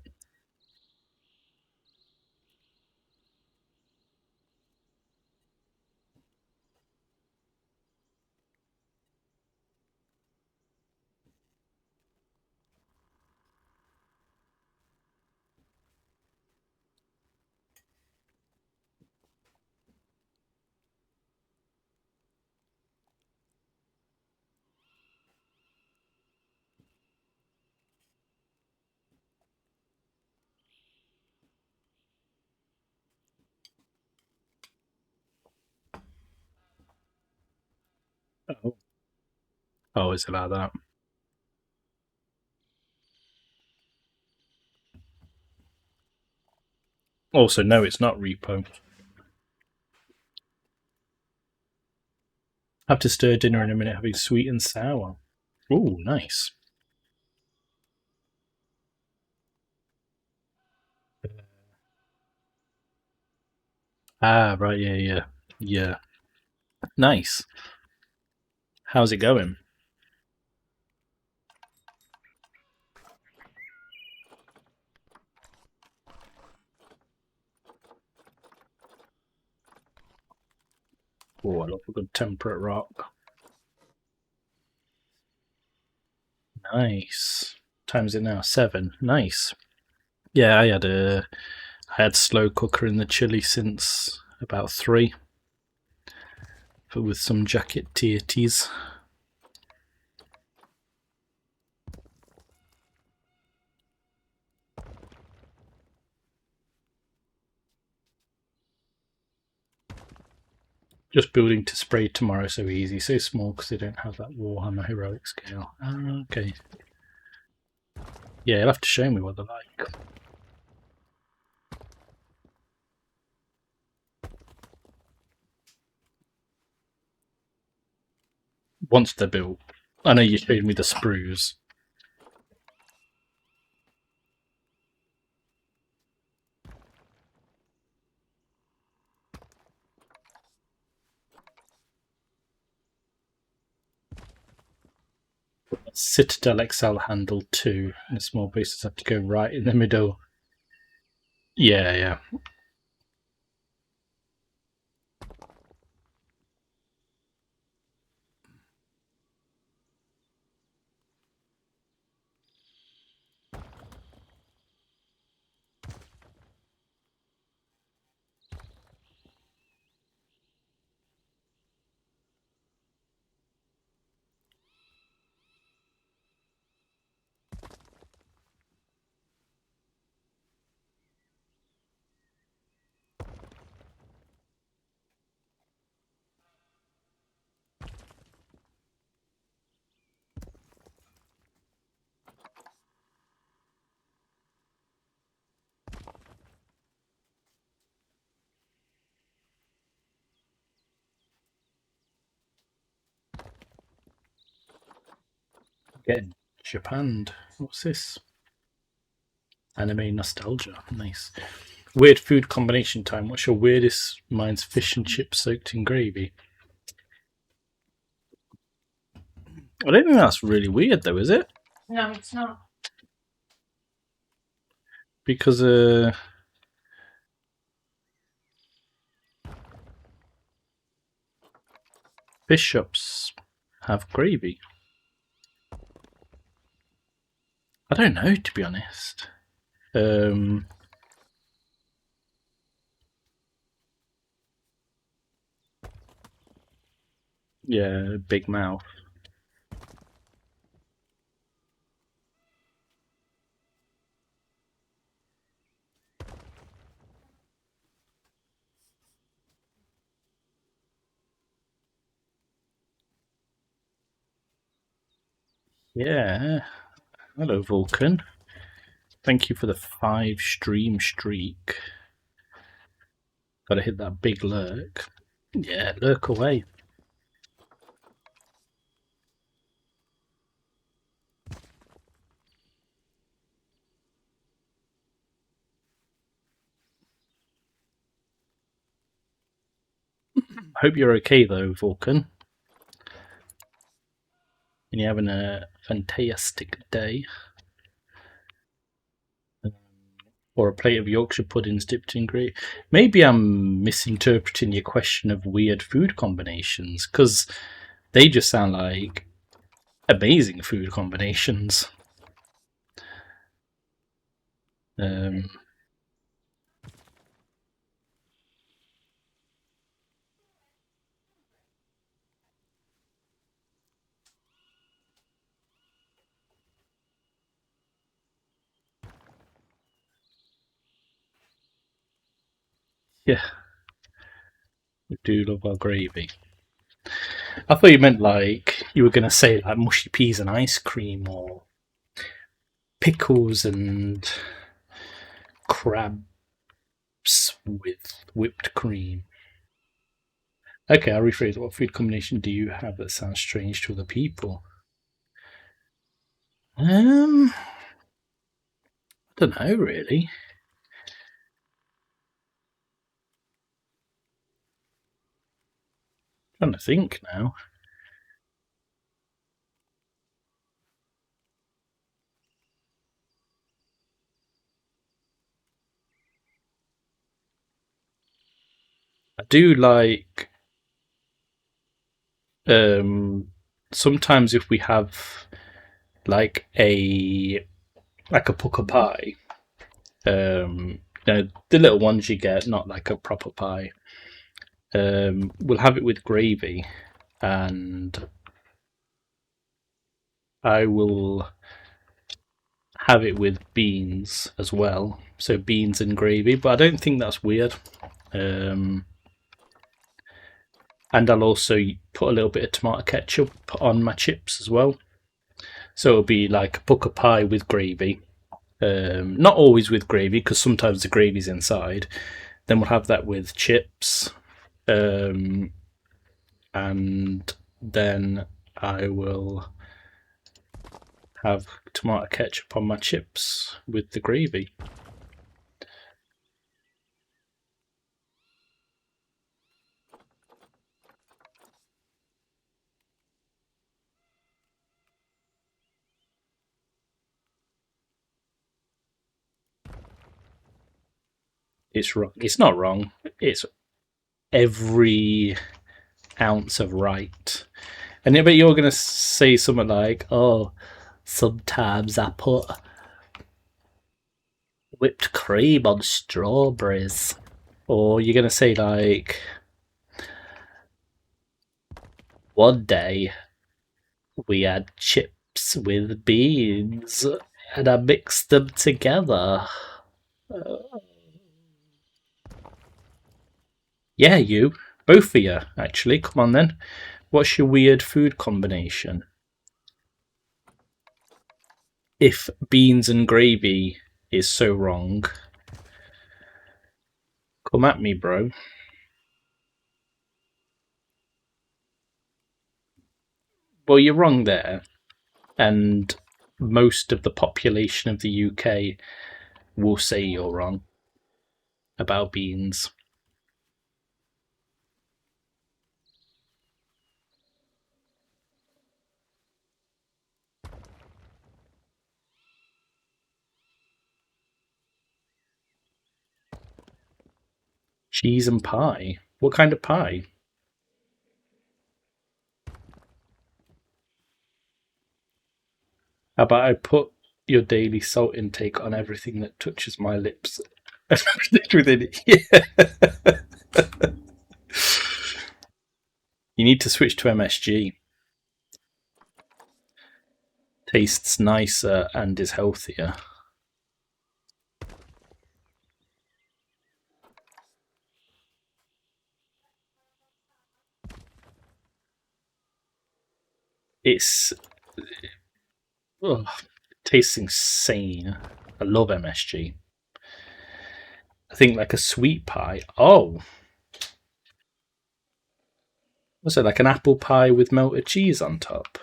Oh, is it like that? Also, no, it's not repo. Have to stir dinner in a minute, having sweet and sour. Ooh, nice. Ah, right, yeah. Nice. How's it going? Oh, I love a good temperate rock. Nice. Time's it now? 7. Nice. Yeah, I had slow cooker in the chili since about 3, but with some jacket deities. Just building to spray tomorrow, so easy, so small because they don't have that Warhammer heroic scale. Okay. Yeah, you'll have to show me what they're like. Once they're built. I know you showed me the sprues. Citadel XL handle 2, and the small bases have to go right in the middle. Yeah. Getting Japanned. What's this? Anime nostalgia. Nice. Weird food combination time. What's your weirdest? Mine's fish and chips soaked in gravy. I don't think that's really weird, though, is it? No, it's not. Because fish shops have gravy. I don't know, to be honest. Yeah, big mouth. Yeah. Hello, Vulcan. Thank you for the 5 stream streak. Gotta hit that big lurk. Yeah, lurk away. hope you're okay though, Vulcan. And you're having a fantastic day. Or a plate of Yorkshire puddings dipped in gravy. Maybe I'm misinterpreting your question of weird food combinations, because they just sound like amazing food combinations. Yeah, we do love our gravy. I thought you meant like you were going to say like mushy peas and ice cream or pickles and crabs with whipped cream. Okay, I'll rephrase. What food combination do you have that sounds strange to other people? I don't know really. I'm trying to think now. I do like sometimes if we have like a pucker pie, the little ones you get, not like a proper pie. We'll have it with gravy, and I will have it with beans as well. So beans and gravy, but I don't think that's weird. And I'll also put a little bit of tomato ketchup on my chips as well. So it'll be like a pucker pie with gravy. Not always with gravy, because sometimes the gravy's inside. Then we'll have that with chips. And then I will have tomato ketchup on my chips with the gravy. It's wrong. It's not wrong. It's every ounce of right. And I bet you're going to say something like, oh, sometimes I put whipped cream on strawberries. Or you're going to say, like, one day we had chips with beans and I mixed them together. Yeah, you. Both of you, actually. Come on then. What's your weird food combination? If beans and gravy is so wrong, come at me, bro. Well, you're wrong there. And most of the population of the UK will say you're wrong about beans. Cheese and pie? What kind of pie? How about I put your daily salt intake on everything that touches my lips? Within it. Yeah. You need to switch to MSG. Tastes nicer and is healthier. It's ugh, it tastes insane. I love MSG. I think like a sweet pie. Oh, was it like an apple pie with melted cheese on top?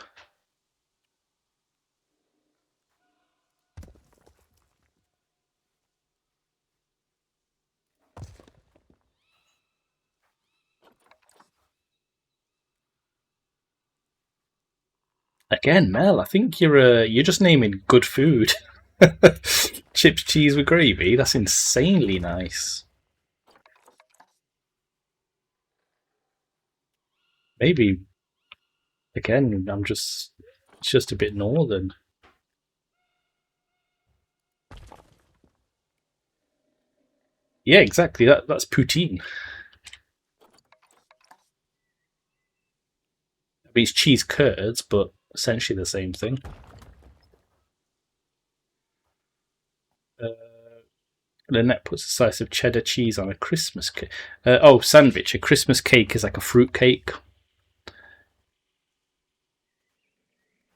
Again, Mel, I think you're just naming good food. Chips, cheese with gravy. That's insanely nice. Maybe again, it's just a bit northern. Yeah, exactly. That's poutine. I mean, it's cheese curds, but essentially the same thing. Uh, Lynette puts a slice of cheddar cheese on a Christmas cake. Oh, sandwich. A Christmas cake is like a fruit cake.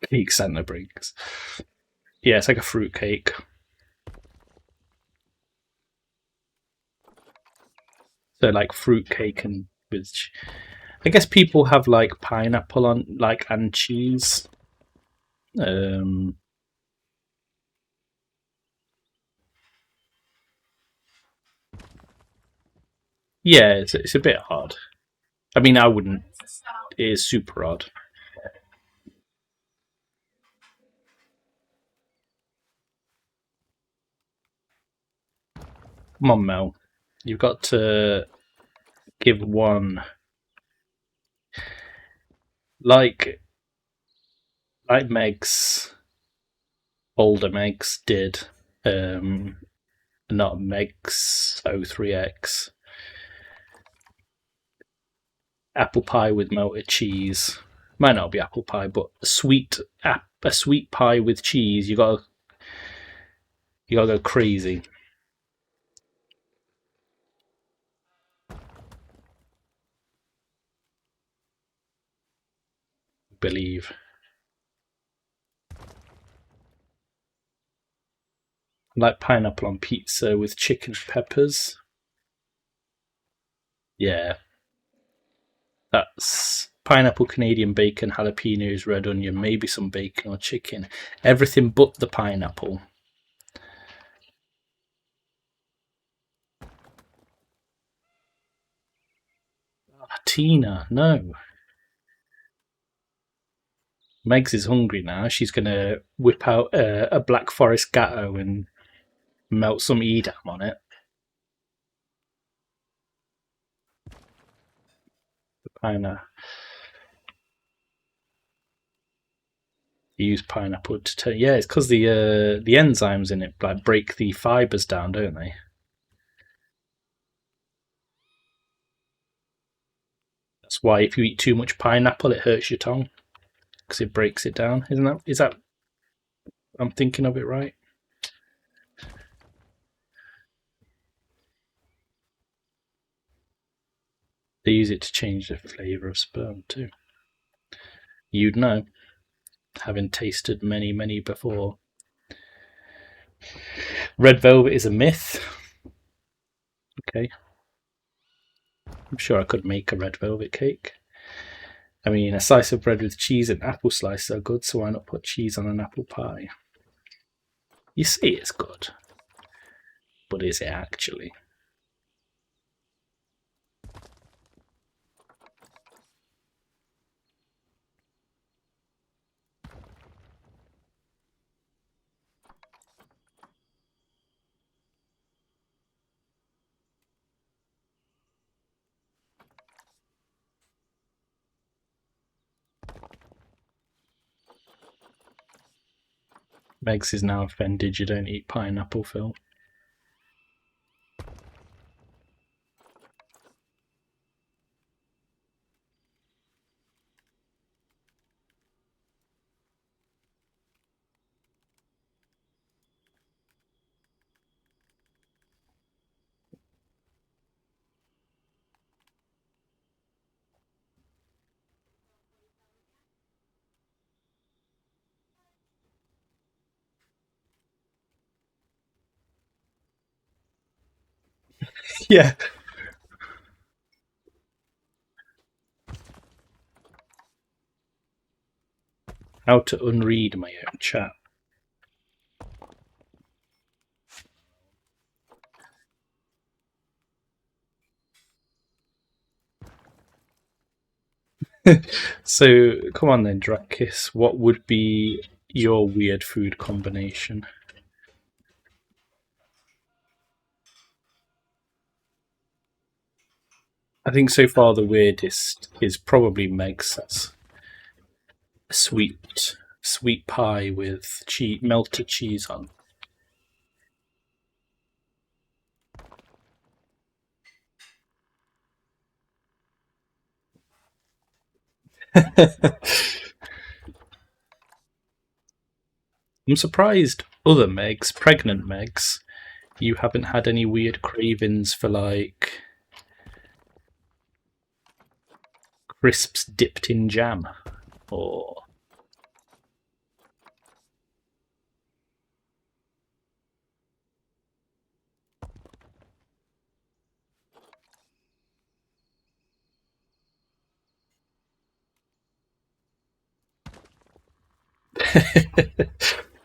Cake Santa brings. Yeah, it's like a fruit cake. So like fruit cake and with. I guess people have like pineapple on like and cheese. Um, yeah, it's a bit odd. I mean, I wouldn't. It is super odd. Come on, Mel. You've got to give one like Meg's older Meg's did. Um, Not Meg's 03X. Apple pie with melted cheese. Might not be apple pie, but a sweet pie with cheese. You gotta go crazy. Believe. Like pineapple on pizza with chicken peppers. Yeah, that's pineapple, Canadian bacon, jalapenos, red onion, maybe some bacon or chicken. Everything but the pineapple. Tina, no. Megs is hungry now. She's gonna whip out a Black Forest gatto and melt some Edam on it. Pineapple. Use pineapple to turn. Yeah, it's because the enzymes in it like break the fibers down, don't they? That's why if you eat too much pineapple, it hurts your tongue because it breaks it down. Isn't that? Is that? I'm thinking of it right. They use it to change the flavour of sperm too. You'd know, having tasted many, many before. Red velvet is a myth. Okay, I'm sure I could make a red velvet cake. I mean, a slice of bread with cheese and apple slice are good, so why not put cheese on an apple pie? You say it's good, but is it actually? Megs is now offended you don't eat pineapple, Phil. Yeah. How to unread my own chat. So come on then, Drakis. What would be your weird food combination? I think so far the weirdest is probably Meg's. That's sweet pie with melted cheese on. I'm surprised other Megs, pregnant Megs, you haven't had any weird cravings for like crisps dipped in jam or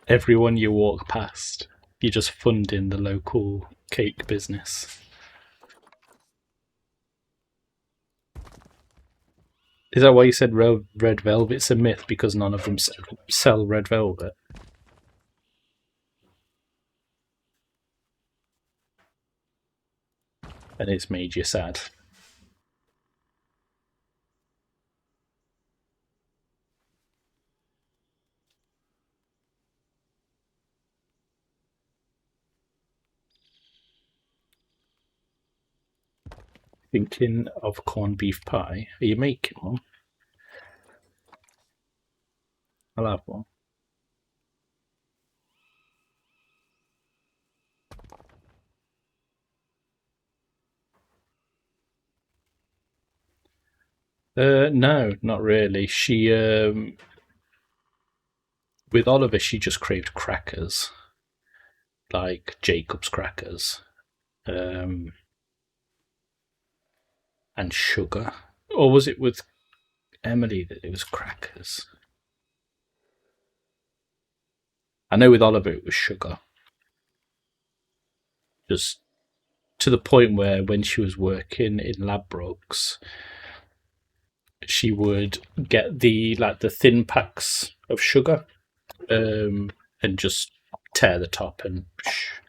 everyone you walk past. You're just funding the local cake business. Is that why you said red velvet's a myth? Because none of them sell red velvet? And it's made you sad. Thinking of corned beef pie. Are you making one? I'll have one. No, not really. She, with Oliver, she just craved crackers, like Jacob's crackers, um, and sugar. Or was it with Emily that it was crackers? I know with Oliver it was sugar. Just to the point where when she was working in Ladbrokes, she would get the thin packs of sugar, and just tear the top and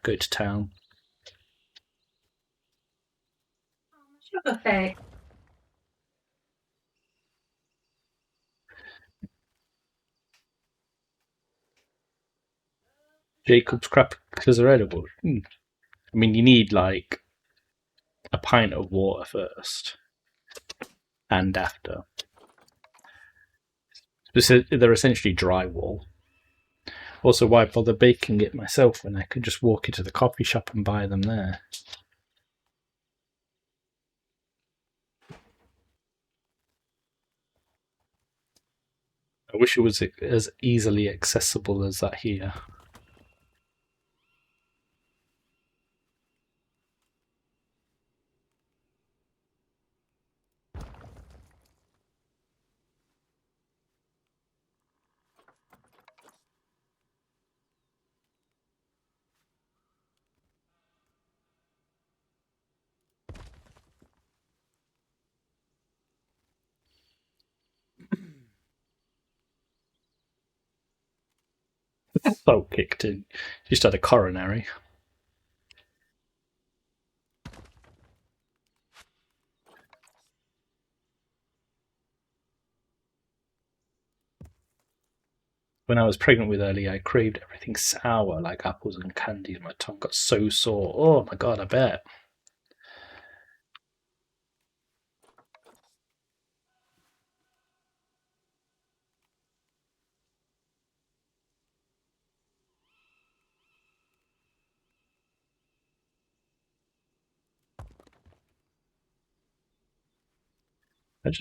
go to town. Sugar cake. Jacob's crackers are edible. I mean, you need like a pint of water first and after. They're essentially drywall. Also, why bother baking it myself when I could just walk into the coffee shop and buy them there? I wish it was as easily accessible as that here. So kicked in. Just had a coronary. When I was pregnant with Ellie, I craved everything sour, like apples and candy, and my tongue got so sore. Oh my god, I bet.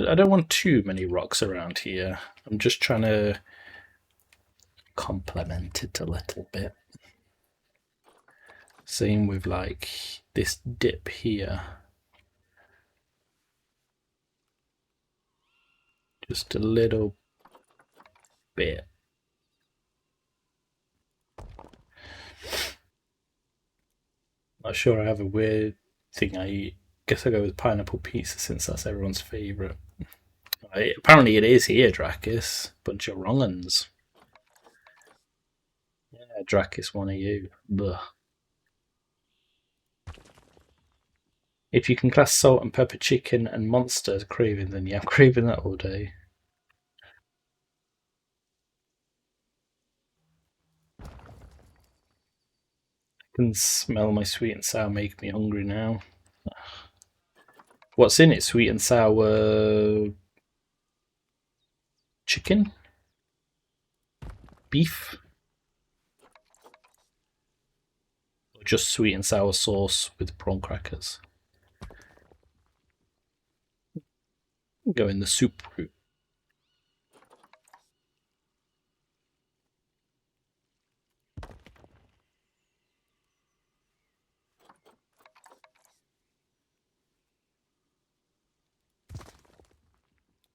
I don't want too many rocks around here. I'm just trying to complement it a little bit. Same with like this dip here. Just a little bit. Not sure I have a weird thing I eat. Guess I go with pineapple pizza since that's everyone's favourite. Apparently it is here, Drakis. Bunch of wrong uns. Yeah, Drakis, one of you. Ugh. If you can class salt and pepper chicken and monster as craving, then yeah, I'm craving that all day. I can smell my sweet and sour make me hungry now. What's in it? Sweet and sour chicken? Beef? Or just sweet and sour sauce with prawn crackers? Go in the soup route.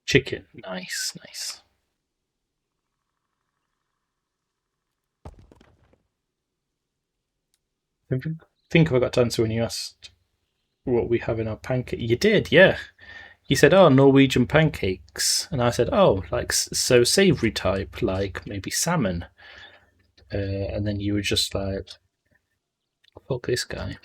Chicken. Nice, nice. I think I got to answer when you asked what we have in our pancake. You did, yeah. You said, "Oh, Norwegian pancakes," and I said, "Oh, like so savoury type, like maybe salmon." And then you were just like, "Fuck this guy."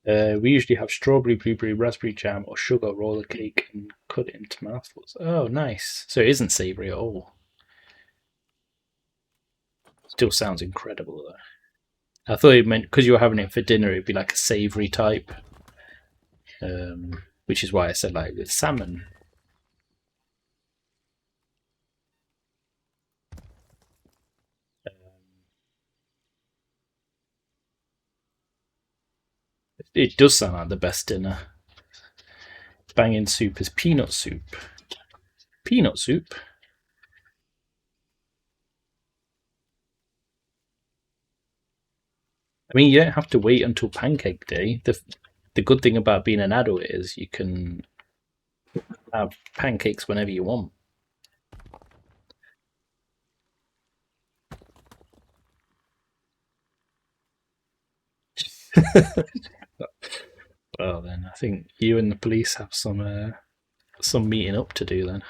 We usually have strawberry, blueberry, raspberry jam, or sugar roller cake and cut it into mouthfuls. Oh, nice. So it isn't savoury at all. Still sounds incredible though. I thought it meant because you were having it for dinner, it'd be like a savoury type, which is why I said like with salmon. It does sound like the best dinner. Banging soup is peanut soup. Peanut soup? I mean, you don't have to wait until pancake day. The good thing about being an adult is you can have pancakes whenever you want. Well, then I think you and the police have some meeting up to do then.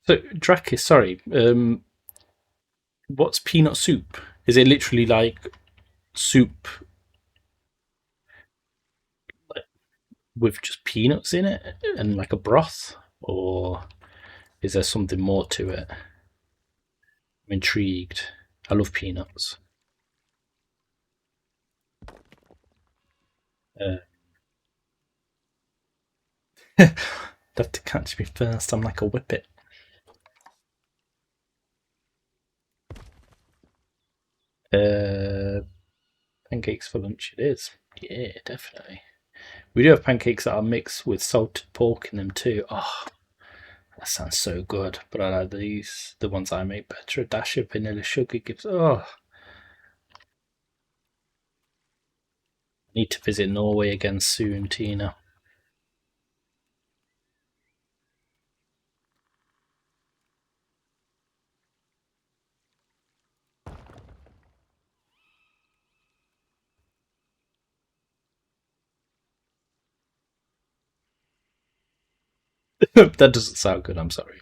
So, Drakis, sorry, what's peanut soup? Is it literally like soup like, with just peanuts in it and like a broth? Or is there something more to it? I'm intrigued. I love peanuts. Uh, you have to catch me first. I'm like a whippet. Pancakes for lunch it is. Yeah, definitely. We do have pancakes that are mixed with salted pork in them too. Oh, that sounds so good. But I like these, the ones I make better. A dash of vanilla sugar gives. Oh, need to visit Norway again soon, Tina. That doesn't sound good. I'm sorry.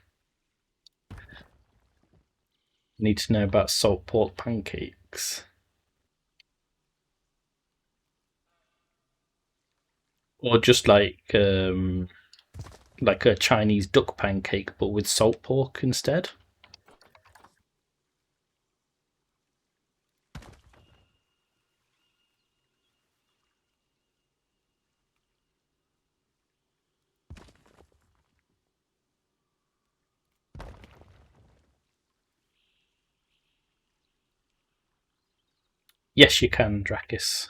Need to know about salt pork pancakes, or just like a Chinese duck pancake, but with salt pork instead. Yes, you can, Drakis.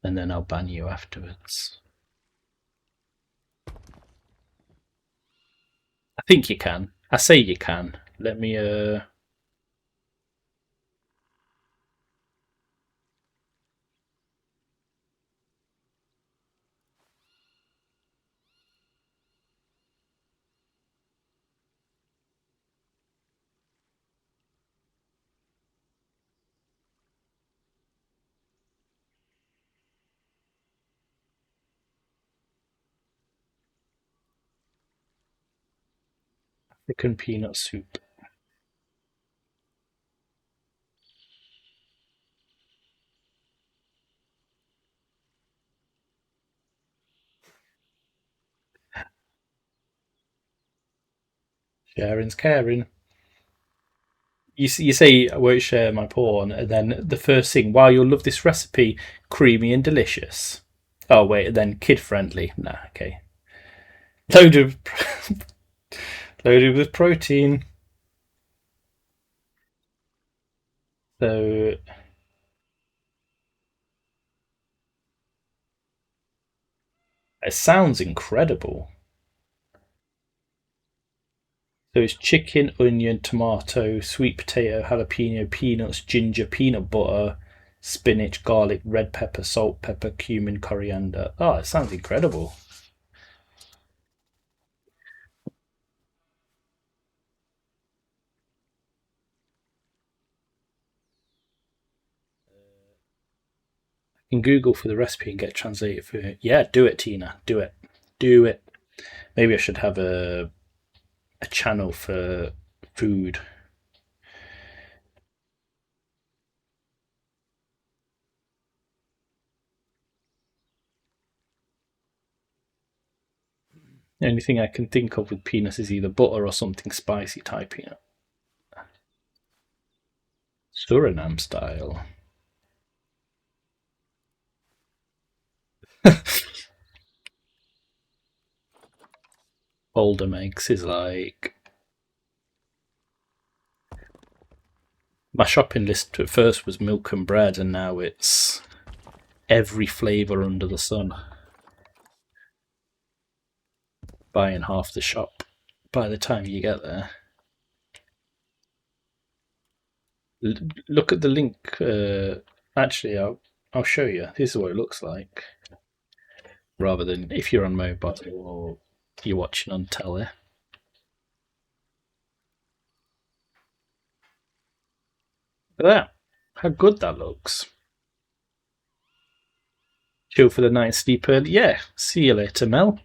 And then I'll ban you afterwards. I think you can. I say you can. Let me African peanut soup. Sharing's caring. You say I won't share my porn, and then the first thing, wow, you'll love this recipe, creamy and delicious. Oh wait, and then kid friendly. Nah, okay. Loaded, loaded with protein. So it sounds incredible. So it's chicken, onion, tomato, sweet potato, jalapeno, peanuts, ginger, peanut butter, spinach, garlic, red pepper, salt, pepper, cumin, coriander. Oh, it sounds incredible. You can Google for the recipe and get it translated for you. Yeah, do it, Tina. Do it. Do it. Maybe I should have a channel for food. The only thing I can think of with peanuts is either butter or something spicy type peanut. Suriname style. Boulder makes is like my shopping list at first was milk and bread, and now it's every flavour under the sun. Buying half the shop by the time you get there. Look at the link. Actually, I'll show you. This is what it looks like. Rather than if you're on mobile or you're watching on telly. Look at that. How good that looks. Chill for the night, sleep early. Yeah. See you later, Mel.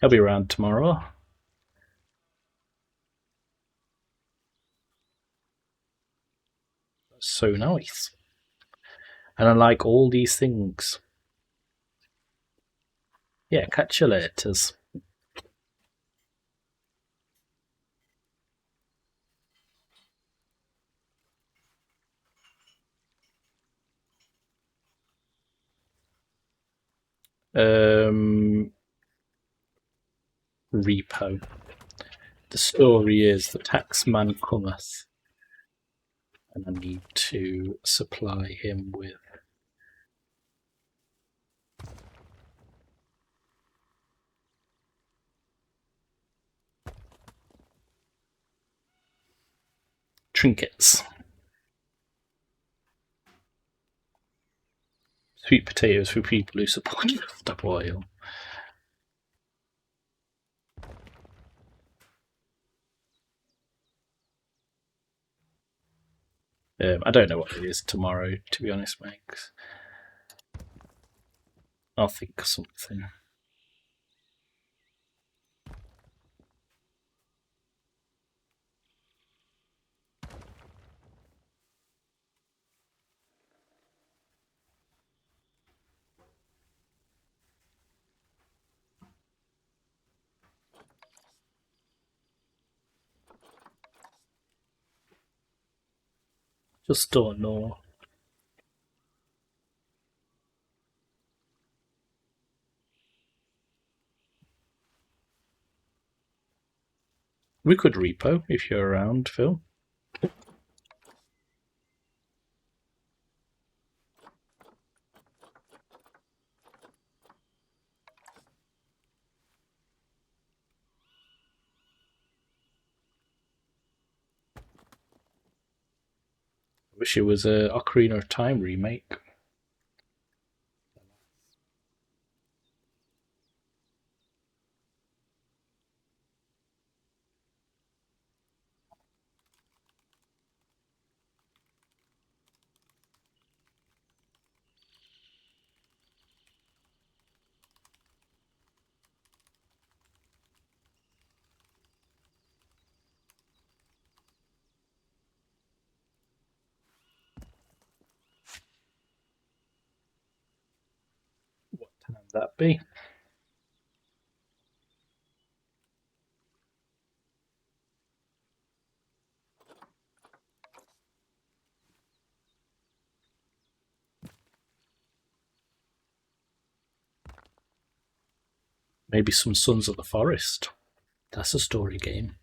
I'll be around tomorrow. So nice. And I like all these things. Yeah, catch you later. Repo. The story is the taxman cometh, and I need to supply him with trinkets. Sweet potatoes for people who support the oil. I don't know what it is tomorrow, to be honest, Max. I'll think of something. Just don't know. We could repo if you're around, Phil. wish it was a Ocarina of Time remake. What time would that be? Maybe some Sons of the Forest. That's a story game.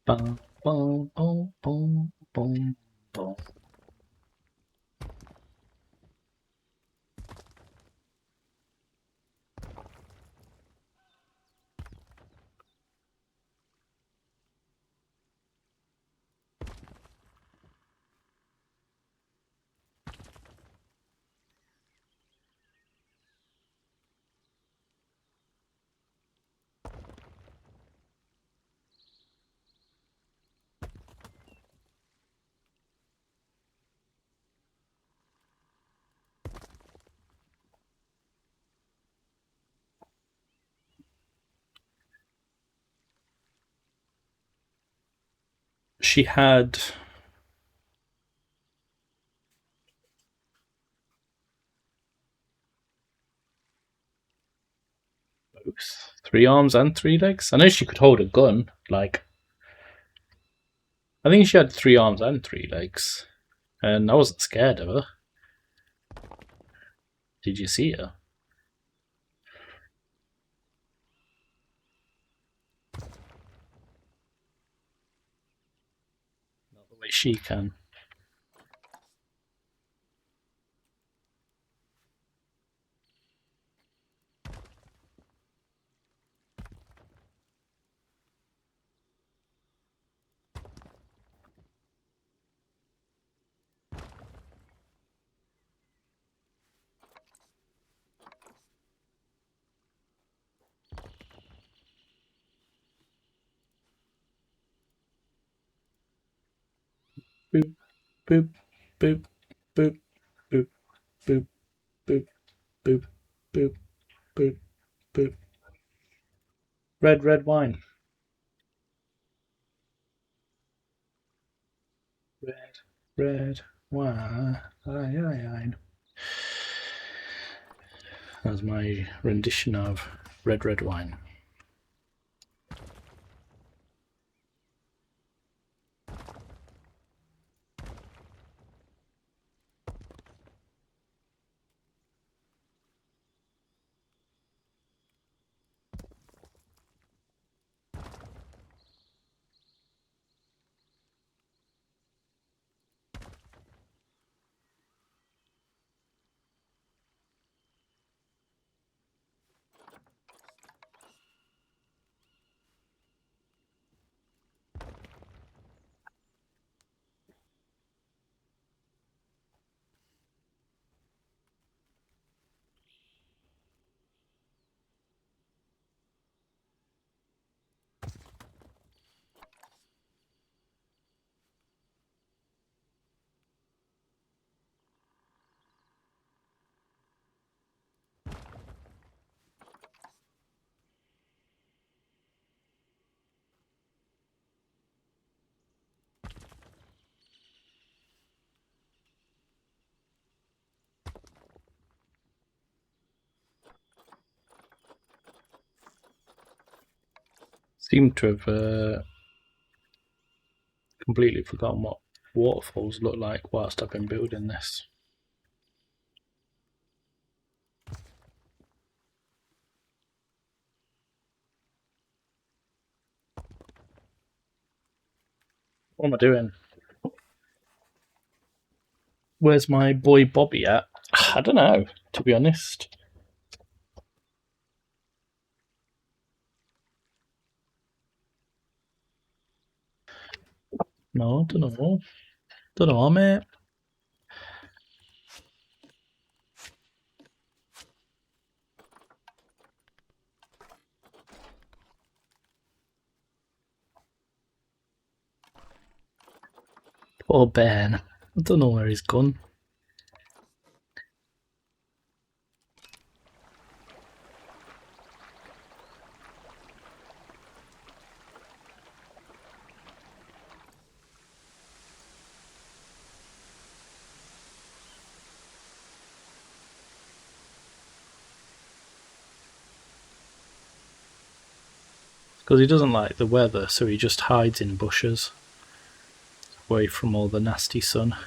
Bum, bum, bum, bum, bum, bum. She had both 3 arms and 3 legs. I know she could hold a gun. Like, I think she had 3 arms and 3 legs, and I wasn't scared of her. Did you see her? Not the way she can. Boop, boop, boop, boop, boop, boop, boop, boop, boop, boop, boop. Red, red wine. Red, red wine. That's my rendition of Red, red wine. Seem to have completely forgotten what waterfalls look like whilst I've been building this. What am I doing? Where's my boy Bobby at? I don't know, to be honest. No, don't know. Don't know, mate. Poor Ben. I don't know where he's gone. Because he doesn't like the weather, so he just hides in bushes, away from all the nasty sun.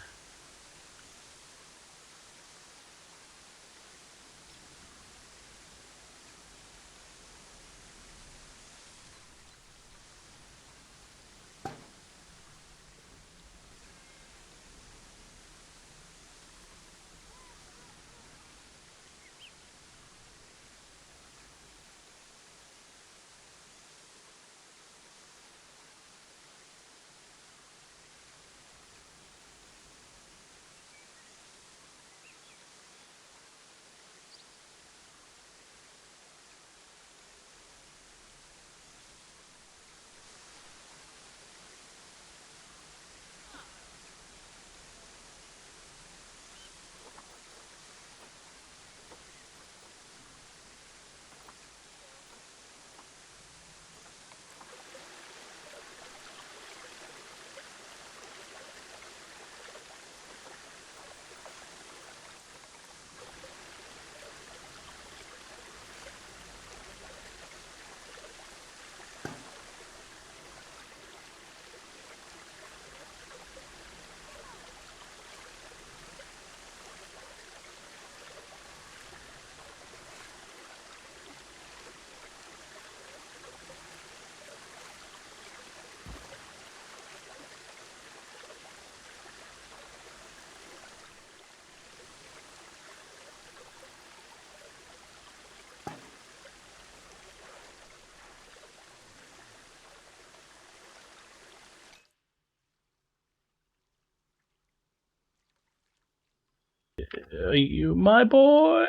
Are you my boy?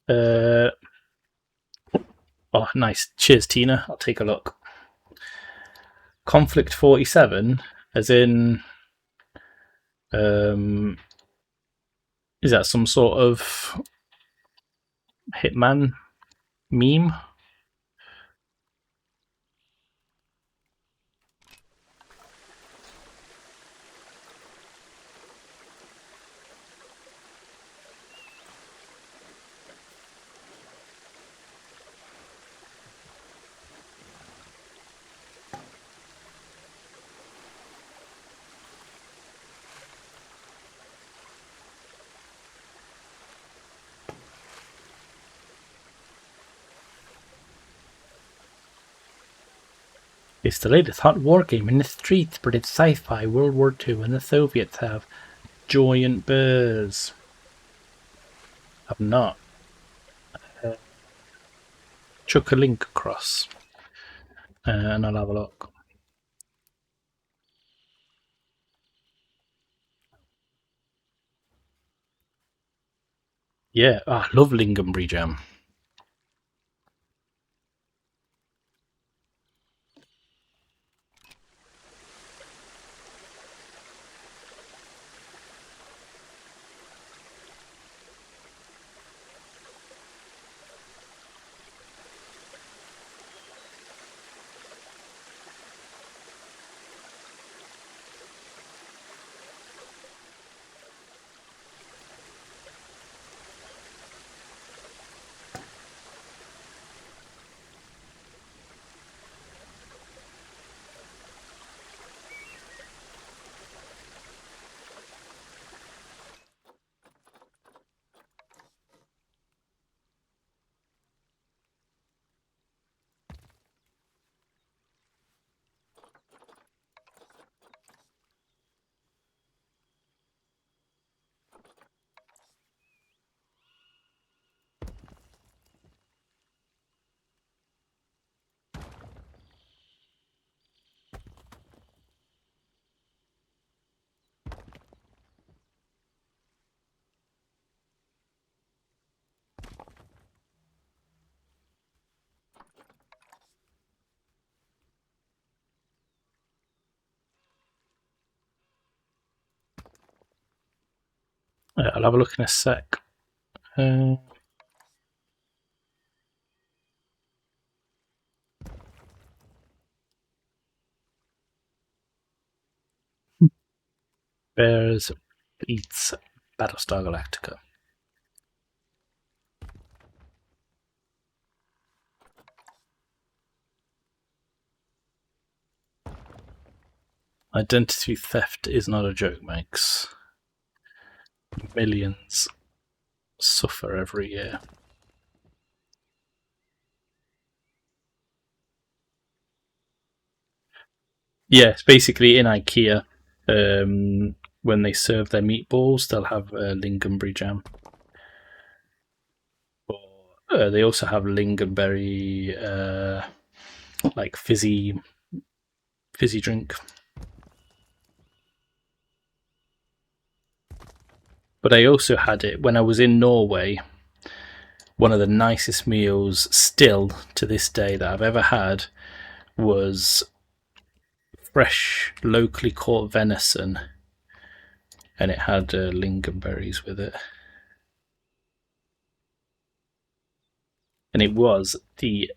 Oh, nice. Cheers, Tina. I'll take a look. Conflict 47, as in, is that some sort of Hitman meme? It's the latest hot war game in the streets, but it's sci-fi, World War II, and the Soviets have giant bears. I've not. Chuck a link across, and I'll have a look. Yeah, I love Lingonbury Jam. I'll have a look in a sec. Bears beats Battlestar Galactica. Identity theft is not a joke, makes millions suffer every year. Yeah, it's basically in IKEA. When they serve their meatballs, they'll have lingonberry jam. Or they also have lingonberry, like fizzy drink. But I also had it when I was in Norway. One of the nicest meals still to this day that I've ever had was fresh, locally caught venison, and it had lingonberries with it. And it was the,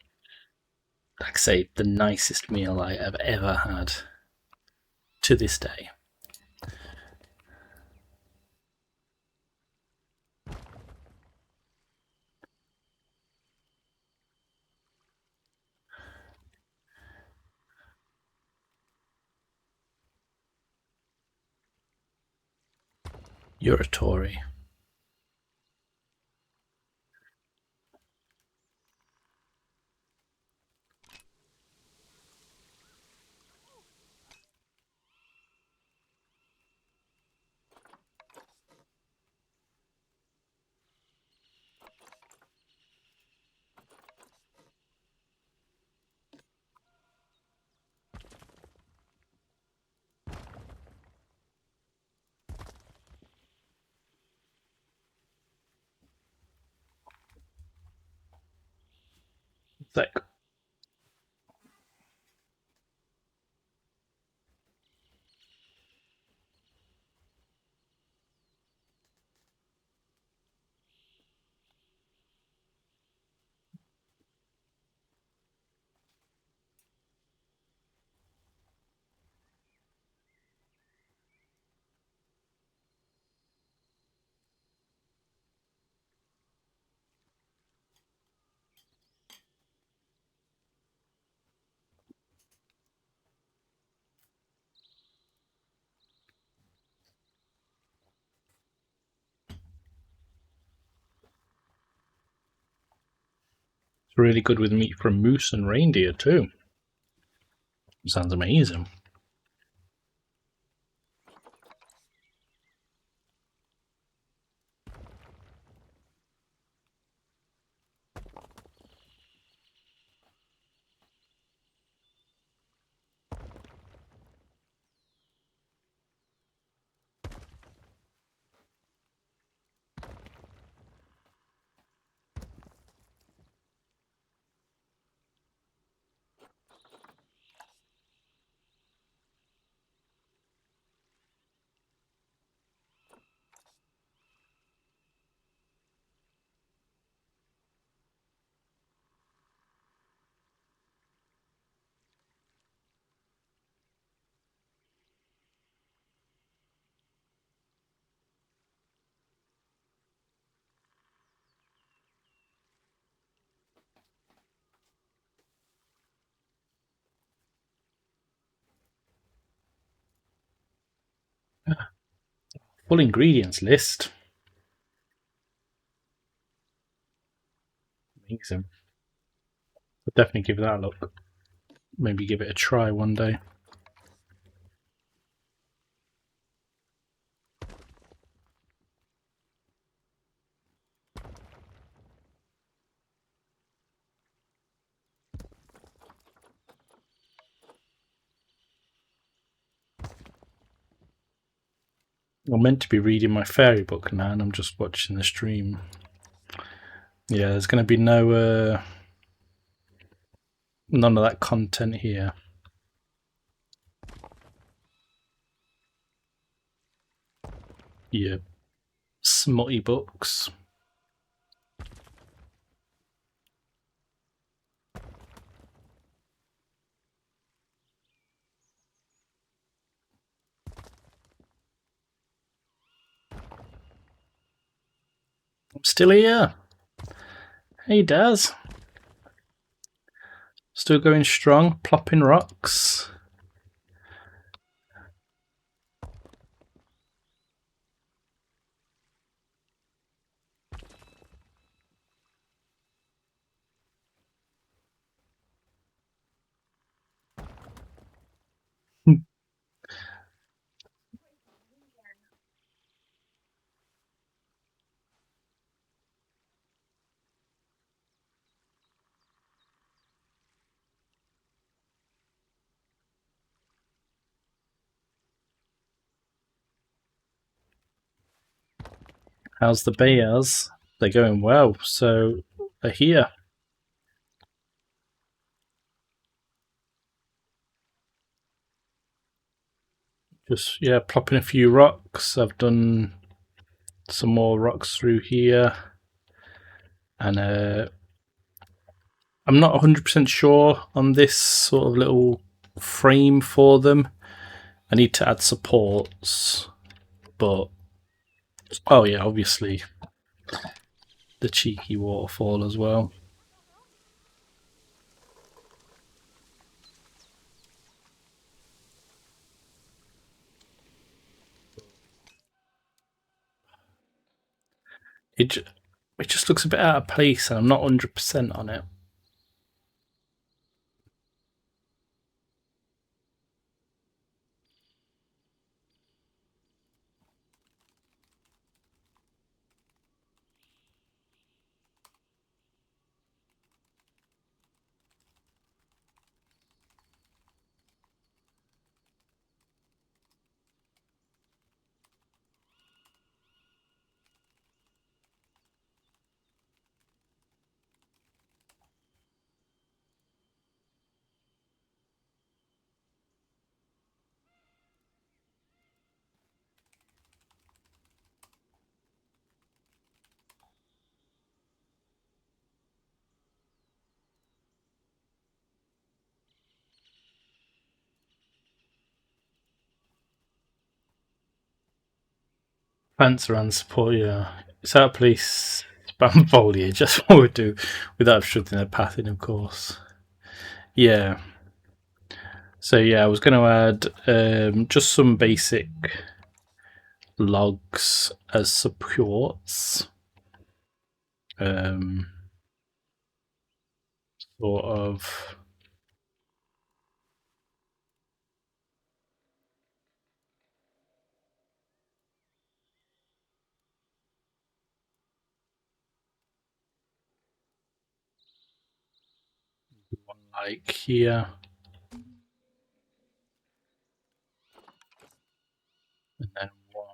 like I say, the nicest meal I have ever had to this day. You're a Tory. It's like, it's really good with meat from moose and reindeer too. Sounds amazing. Full ingredients list. Amazing. I'll definitely give that a look. Maybe give it a try one day. I'm meant to be reading my fairy book now, and I'm just watching the stream. Yeah, there's going to be none of that content here. Yeah. smutty books. I'm still here. Hey, Daz. Still going strong, plopping rocks. How's the bears? They're going well, so they're here. Just, yeah, plopping a few rocks. I've done some more rocks through here. And I'm not 100% sure on this sort of little frame for them. I need to add supports, but oh yeah, obviously the cheeky waterfall as well. It just looks a bit out of place, and I'm not 100% on it. Plants around support, yeah. It's out of place, spam foliage, that's what we do, without obstructing their pathing, of course. Yeah. So yeah, I was going to add just some basic logs as supports. Sort of. One like here. And then one.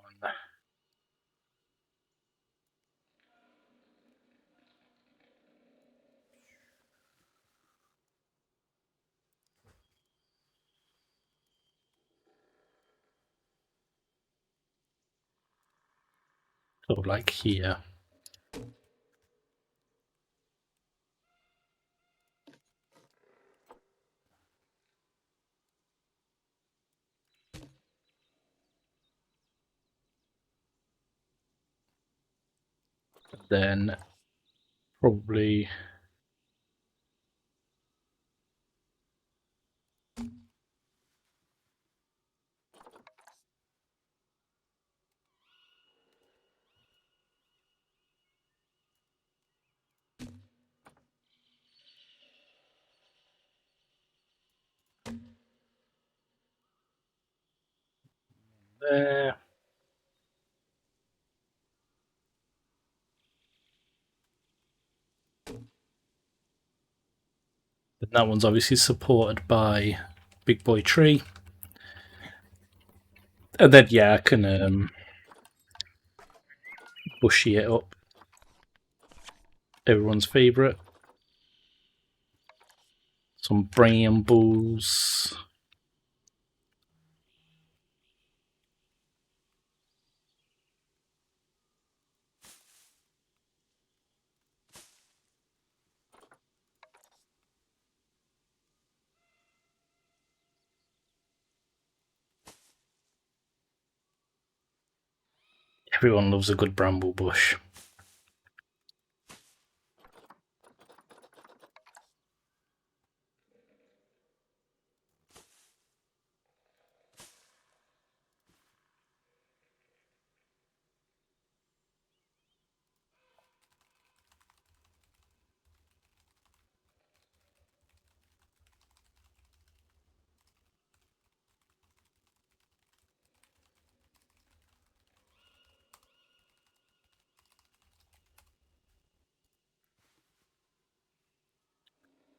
Sort of like here. Then probably there. And that one's obviously supported by Big Boy Tree. And then yeah, I can bushy it up. Everyone's favourite. Some brambles. Everyone loves a good bramble bush.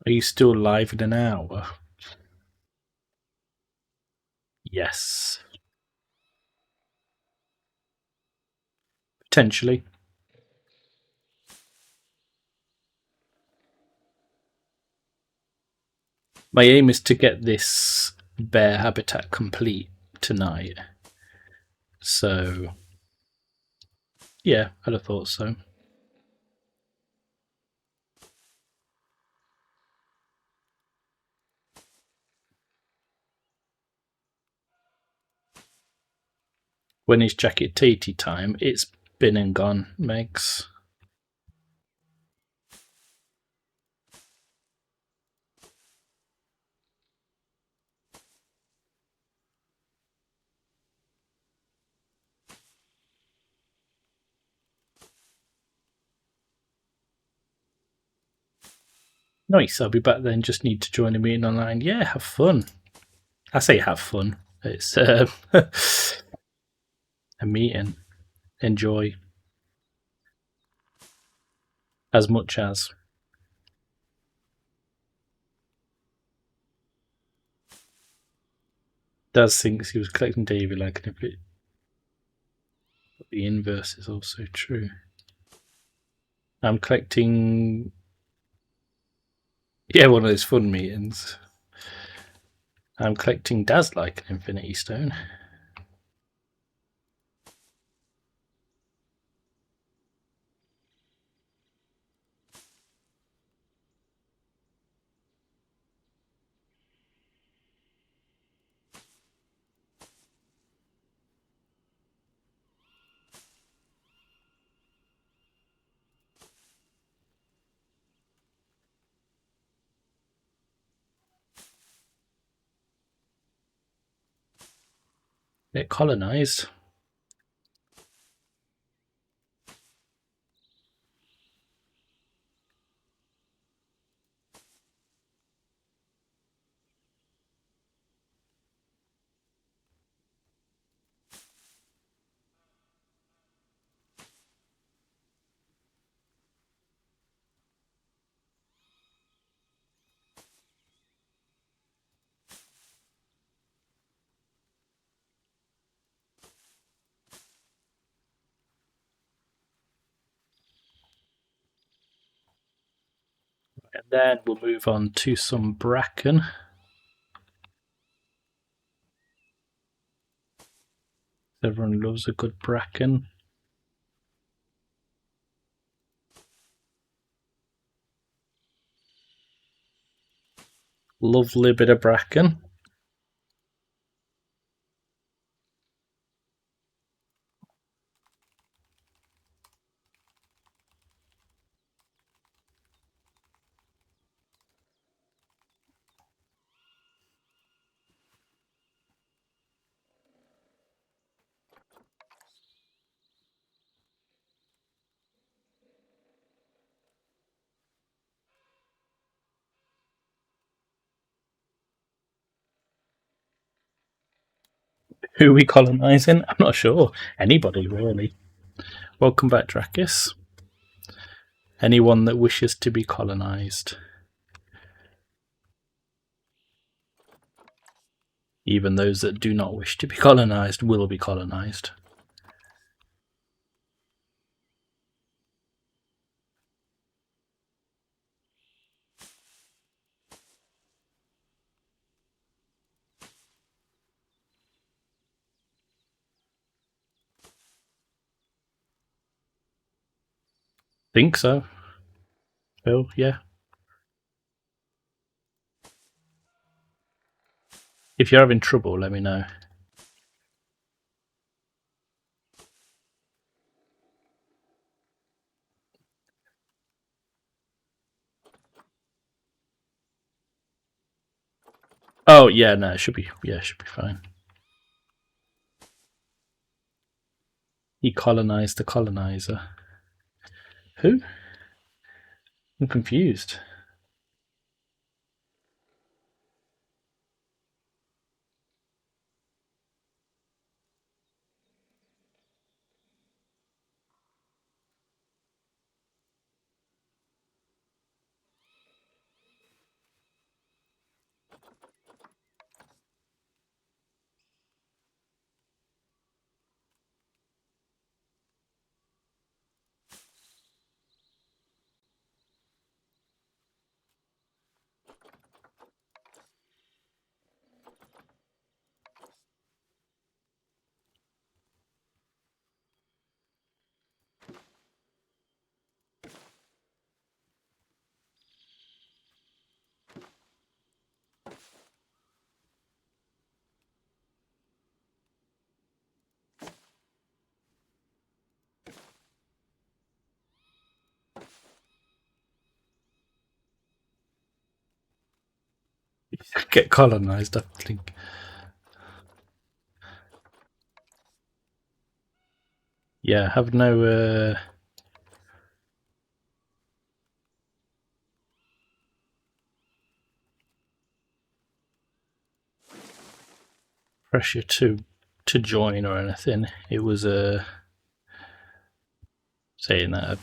Are you still live in an hour? Yes. Potentially. My aim is to get this bear habitat complete tonight. So, yeah, I'd have thought so. When is Jacket Tatey time? It's been and gone, Megs. Nice, I'll be back then. Just need to join a meeting online. Yeah, have fun. I say have fun. It's a meeting. Enjoy. As much as. Daz thinks he was collecting Davy like an bit. But the inverse is also true. I'm collecting. Yeah, one of those fun meetings. I'm collecting Daz like an Infinity Stone. Get colonised. And then we'll move on to some bracken. Everyone loves a good bracken. Lovely bit of bracken. Who are we colonising? I'm not sure. Anybody, really. Welcome back, Drakis. Anyone that wishes to be colonised. Even those that do not wish to be colonised will be colonised. Think so. Phil, yeah. If you're having trouble, let me know. Oh yeah, no, it should be fine. He colonized the colonizer. Who? I'm confused. Get colonized, I think. Yeah, have no. Pressure to join or anything. It was saying that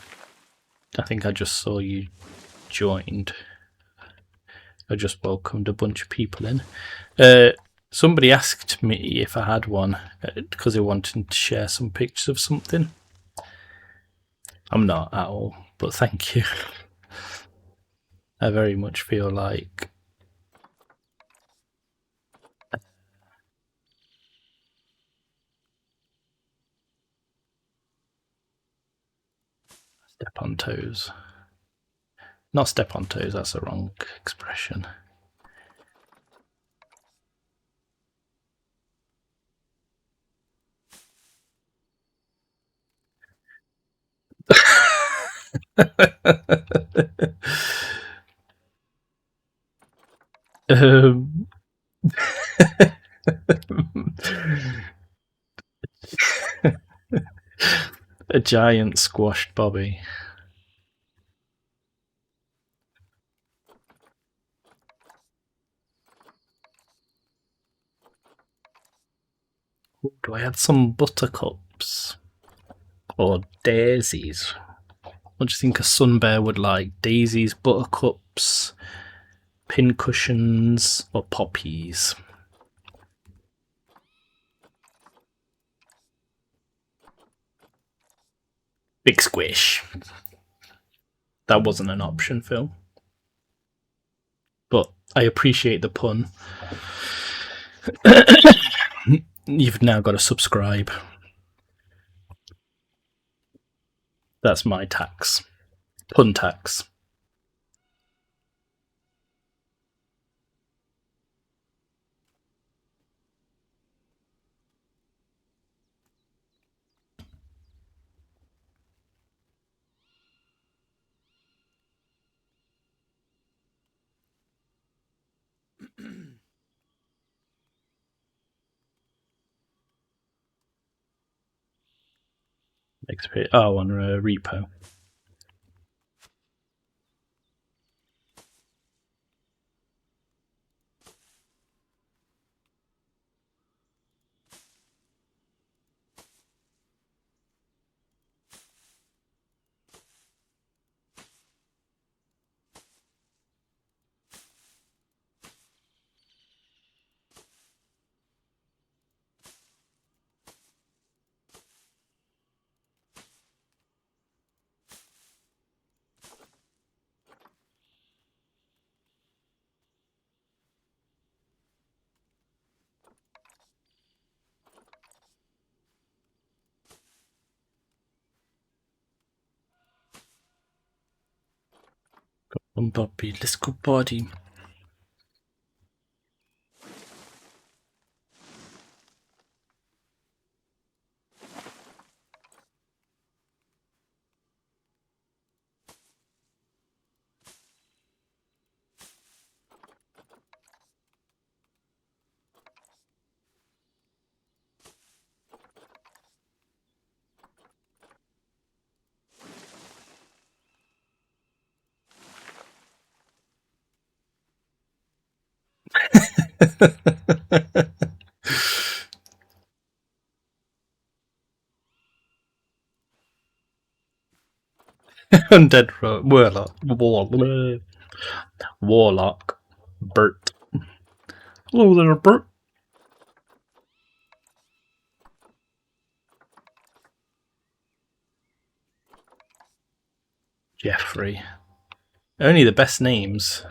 I think I just saw you joined. I just welcomed a bunch of people in. Somebody asked me if I had one because they wanted to share some pictures of something. I'm not at all, but thank you. I very much feel like step on toes. Not step on toes, that's the wrong expression. um, a giant squashed Bobby. Ooh, do I add some buttercups or daisies? What do you think a sun bear would like? Daisies, buttercups, pincushions, or poppies? Big squish. That wasn't an option, Phil. But I appreciate the pun. You've now got to subscribe. That's my tax. Pun tax. Oh, on repo. Bobby, let's go party. Undead Warlock. Bert. Hello there, Bert. Jeffrey. Only the best names.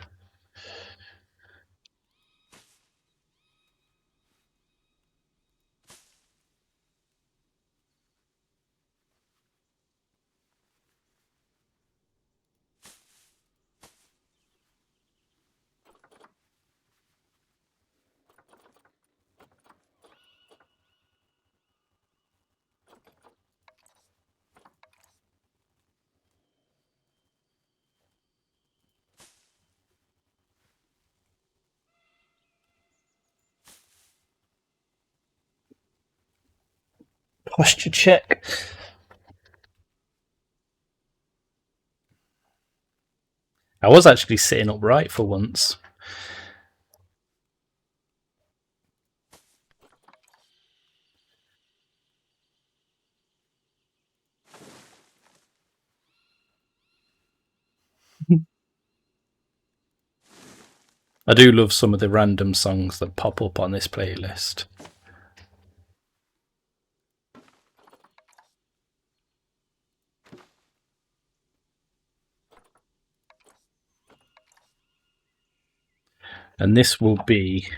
Posture check. I was actually sitting upright for once. I do love some of the random songs that pop up on this playlist. And this will be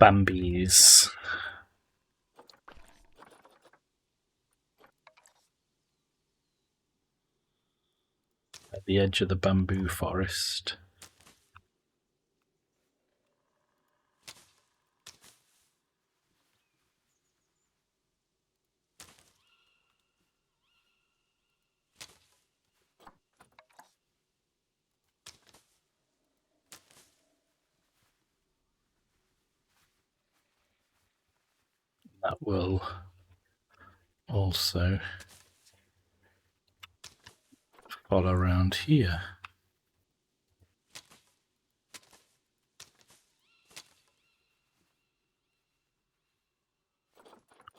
Bambi's. At the edge of the bamboo forest. That will also follow around here.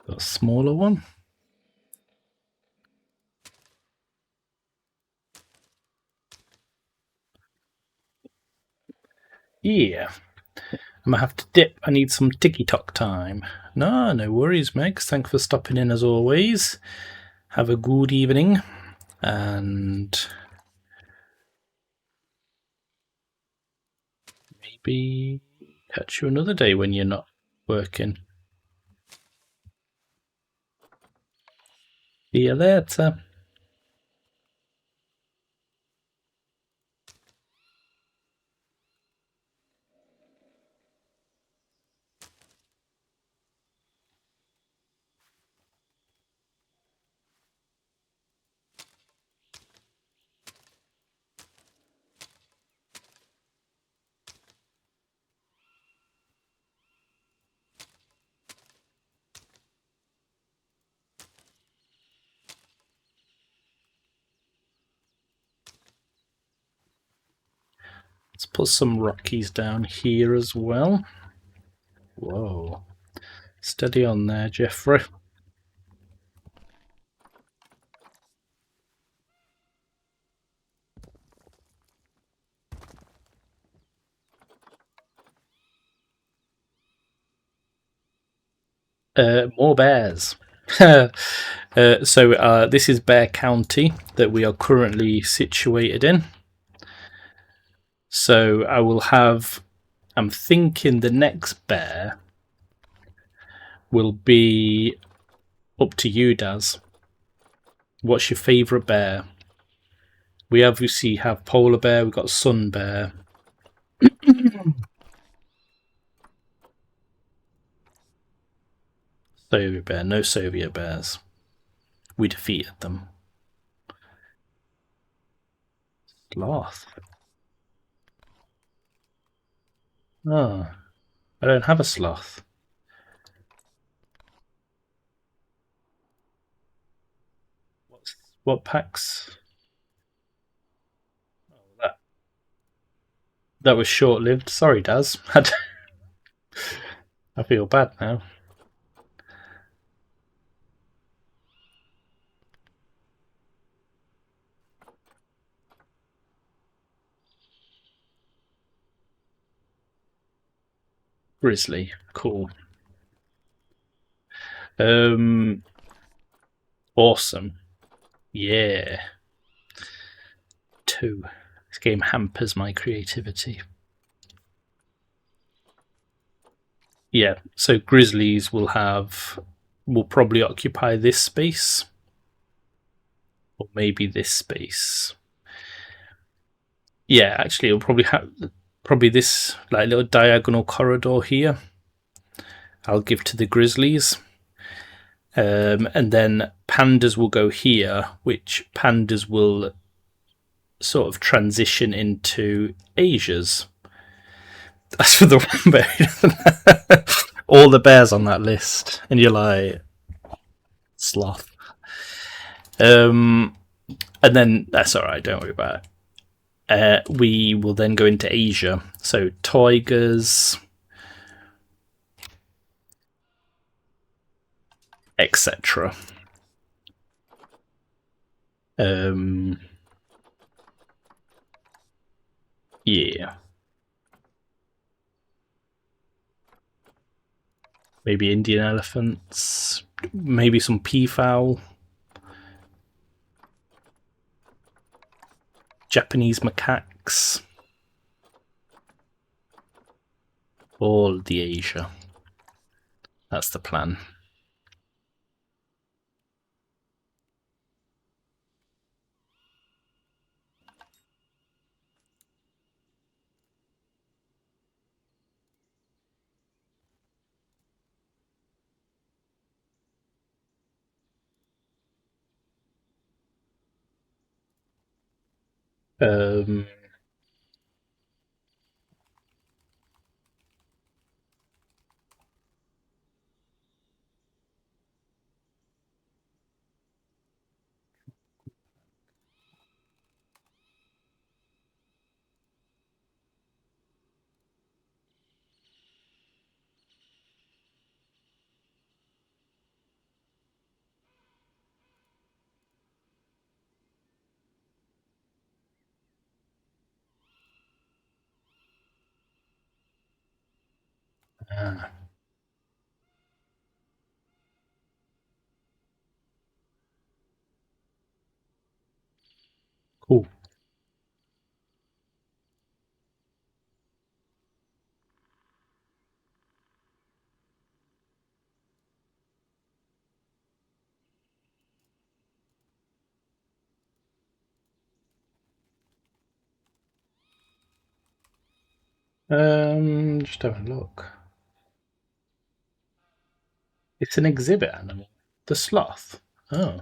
Got a smaller one. Yeah. I'm gonna have to dip. I need some ticky-tock time. No worries, Megs. Thanks for stopping in as always. Have a good evening. And maybe catch you another day when you're not working. See you later. Let's put some Rockies down here as well. Whoa. Steady on there, Jeffrey. More bears. So this is Bear County that we are currently situated in. So I will have, I'm thinking the next bear will be up to you, Daz. What's your favourite bear? We obviously have polar bear, we've got sun bear. Soviet bear, no Soviet bears. We defeated them. Sloth. Oh, I don't have a sloth. What packs? Oh, that was short-lived. Sorry, Daz. I feel bad now. Grizzly, cool. Awesome. Yeah. 2. This game hampers my creativity. Yeah, so grizzlies will probably occupy this space. Or maybe this space. Yeah, actually it'll probably have this like little diagonal corridor here. I'll give to the grizzlies. And then pandas will go here, which pandas will sort of transition into Asia's. That's for the one bear. All the bears on that list, and you're like sloth. And then that's all right. Don't worry about it. We will then go into Asia. So tigers, etc. Yeah. Maybe Indian elephants. Maybe some peafowl. Japanese macaques. All the Asia. That's the plan. Um, ah, cool. Just have a look. It's an exhibit animal. The sloth. Oh.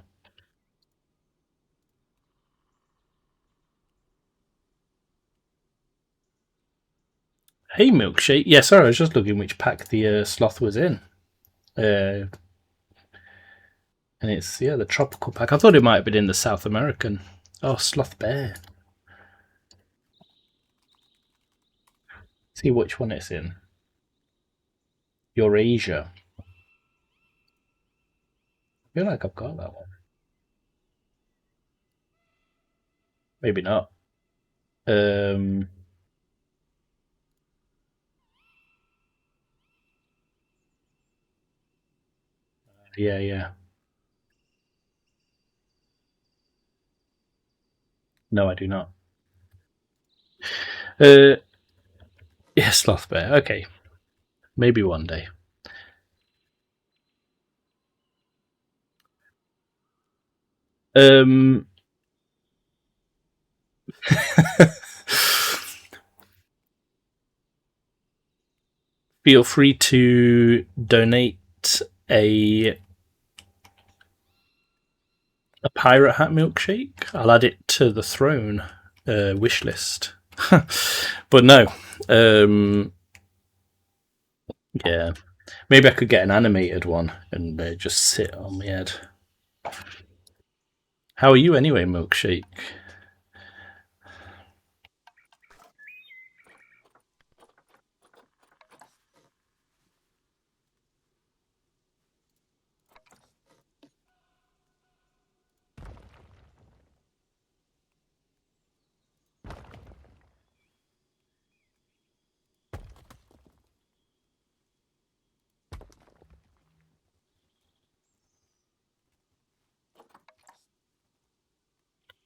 Hey, milkshake. Yeah, sorry, I was just looking which pack the sloth was in. And it's, the tropical pack. I thought it might have been in the South American. Oh, sloth bear. See which one it's in. Eurasia. I feel like I've got that one. Maybe not. Um, yeah. No, I do not. Yeah, sloth bear. Okay, maybe one day. Um, feel free to donate a pirate hat milkshake. I'll add it to the throne wish list. But no, yeah, maybe I could get an animated one and just sit on my head. How are you anyway, milkshake?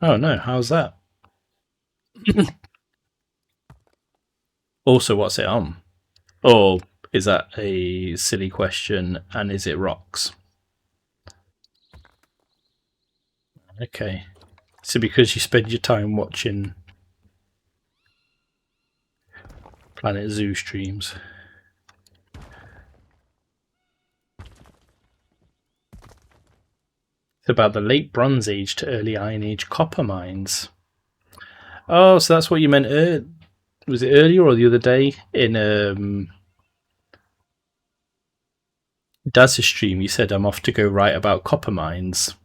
Oh no, how's that? Also, what's it on? Or is that a silly question? And is it rocks? Okay. So because you spend your time watching Planet Zoo streams. It's about the late Bronze Age to early Iron Age copper mines. Oh, so that's what you meant. Was it earlier or the other day in Daz's stream? You said I'm off to go write about copper mines.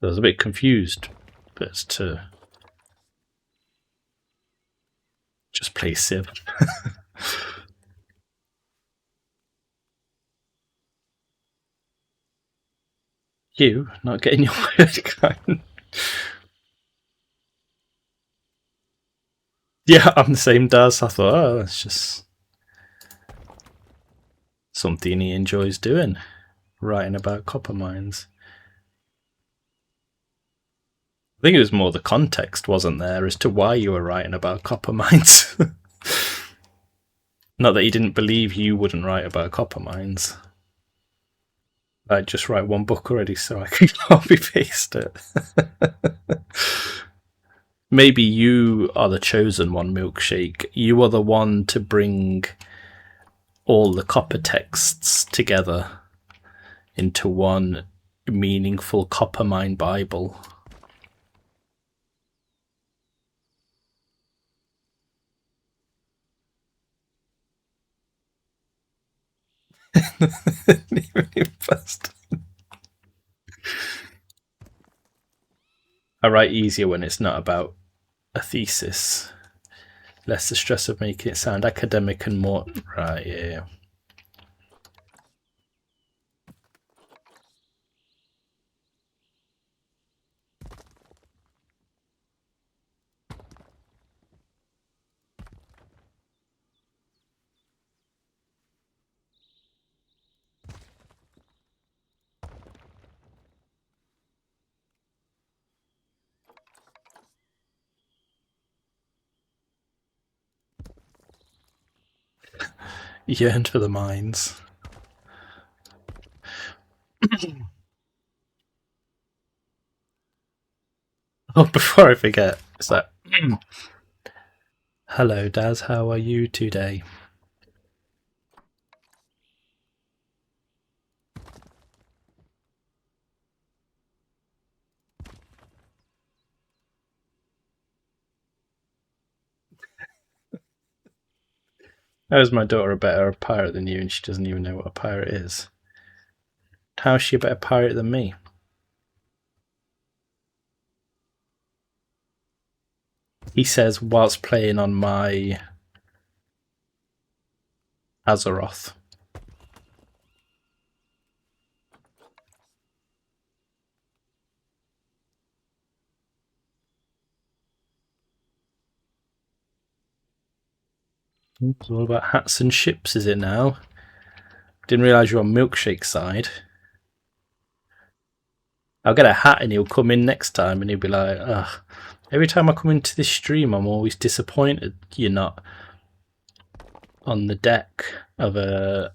I was a bit confused as to just play Civ. You not getting your word count. Yeah, I'm the same Daz. I thought, oh, that's just something he enjoys doing, writing about copper mines. I think it was more the context wasn't there as to why you were writing about copper mines. Not that he didn't believe you wouldn't write about copper mines. I'd just write one book already so I can copy paste it. Maybe you are the chosen one, Milkshake. You are the one to bring all the copper texts together into one meaningful copper mine Bible. I write easier when it's not about a thesis. Less the stress of making it sound academic and more. Right, yeah. Yearned for the mines. Oh, before I forget, it's like, hello, Daz, how are you today? How is my daughter a better pirate than you and she doesn't even know what a pirate is? How is she a better pirate than me? He says whilst playing on my Azeroth. It's all about hats and ships, is it now? Didn't realise you're on Milkshake's side. I'll get a hat and he'll come in next time and he'll be like, ugh. Every time I come into this stream, I'm always disappointed you're not on the deck of a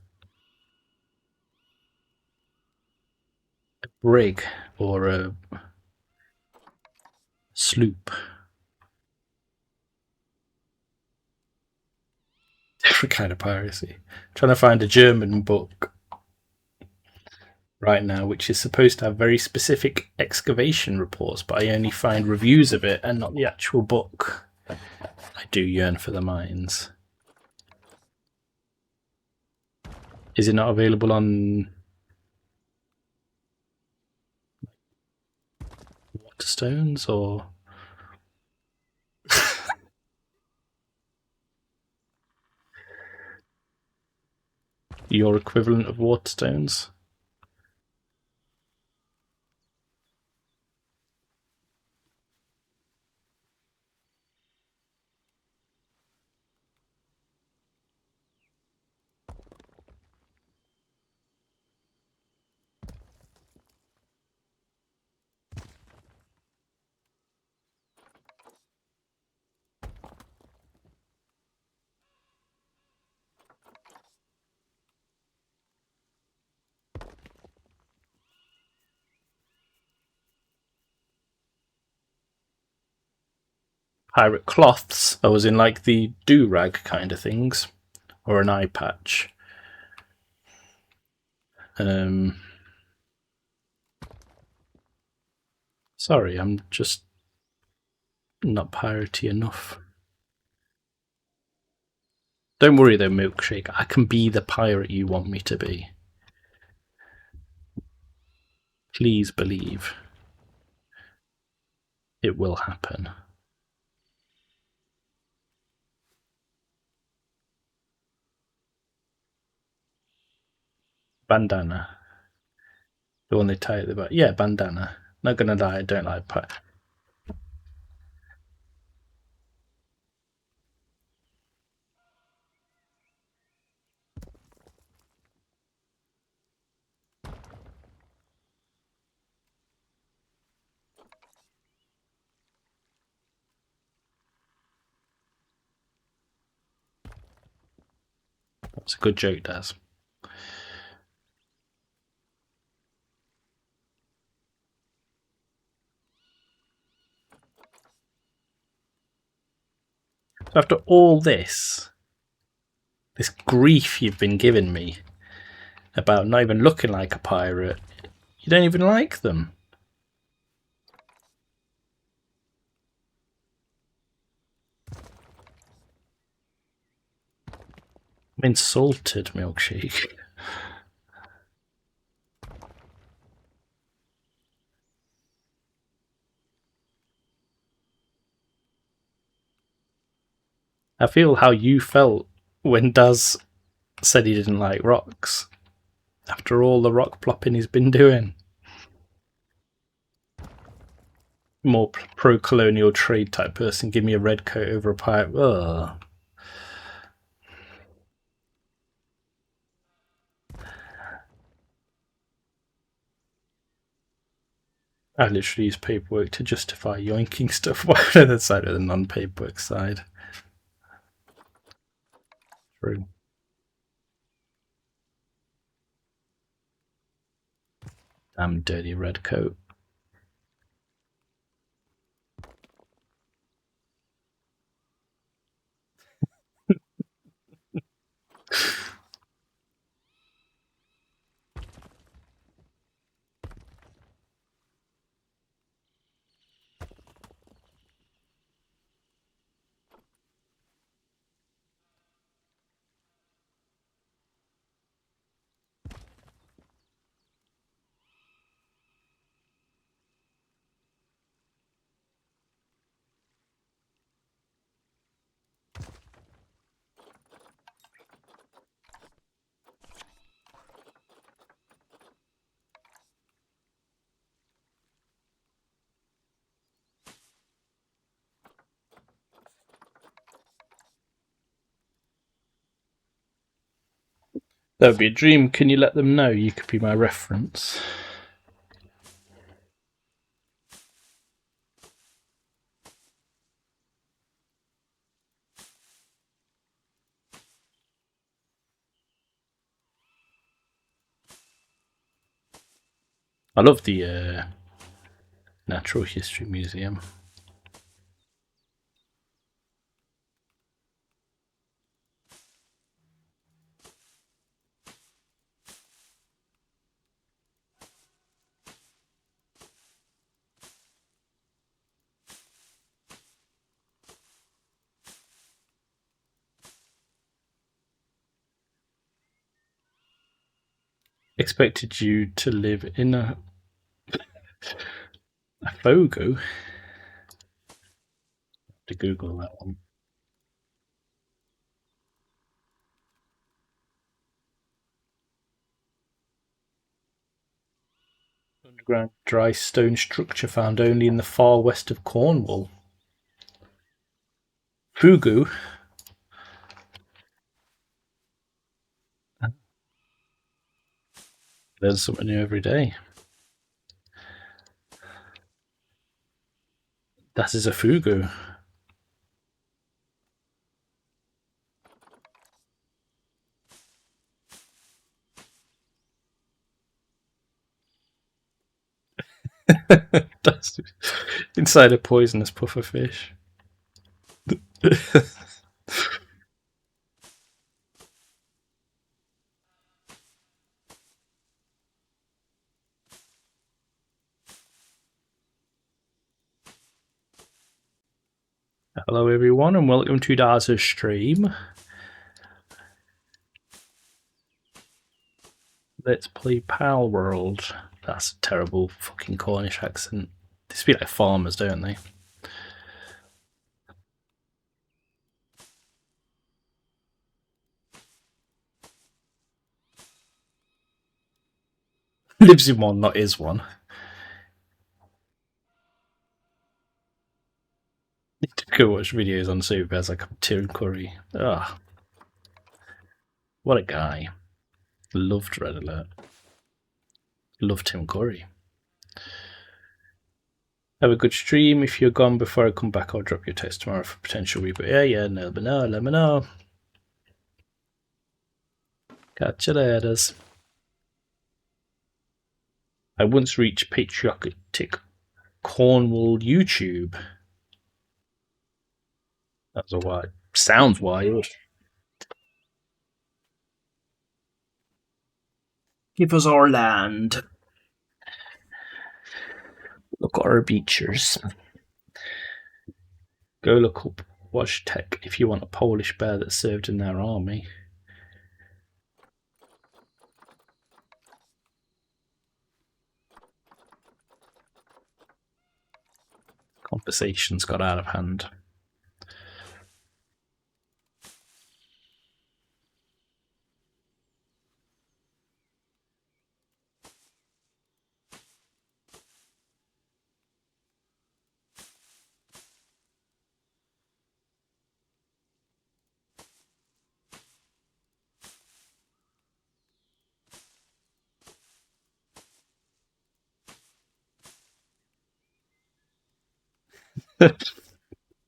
brig or a sloop. Different kind of piracy. Trying to find a German book right now which is supposed to have very specific excavation reports, but I only find reviews of it and not the actual book. I do yearn for the mines. Is it not available on Waterstones or your equivalent of Waterstones? pirate cloths. I was in like the do-rag kind of things, or an eye patch. Sorry, I'm just not piratey enough. Don't worry though, Milkshake. I can be the pirate you want me to be. Please believe it will happen. Bandana. The one they tie at the back. Yeah, bandana. Not gonna lie, I don't like pirate. That's a good joke, Daz. So after all this grief you've been giving me about not even looking like a pirate, you don't even like them. I'm insulted, Milkshake. I feel how you felt when Daz said he didn't like rocks. After all the rock plopping he's been doing. More pro-colonial trade type person. Give me a red coat over a pirate. Ugh. I literally use paperwork to justify yoinking stuff. Why on the side of the non-paperwork side? True. Damn dirty red coat. That would be a dream. Can you let them know you could be my reference? I love the Natural History Museum. Expected you to live in a Fogo. To Google that one. Underground dry stone structure found only in the far west of Cornwall. Fugu. There's something new every day. That is a fugu. That's inside a poisonous puffer fish. Hello everyone and welcome to Daz's stream. Let's play Pal World. That's a terrible fucking Cornish accent. They speak like farmers, don't they? Lives in one, not is one. Need to go watch videos on Super as like Tim Curry. Ah, what a guy. Loved Red Alert. Loved Tim Curry. Have a good stream. If you're gone before I come back, I'll drop you a text tomorrow for potential reboot. Yeah, let me know. Catch you later. I once reached patriotic Cornwall YouTube. That's a wild. Sounds wild. Give us our land. Look at our beaches. Go look up Watch Tech if you want a Polish bear that served in their army. Conversations got out of hand.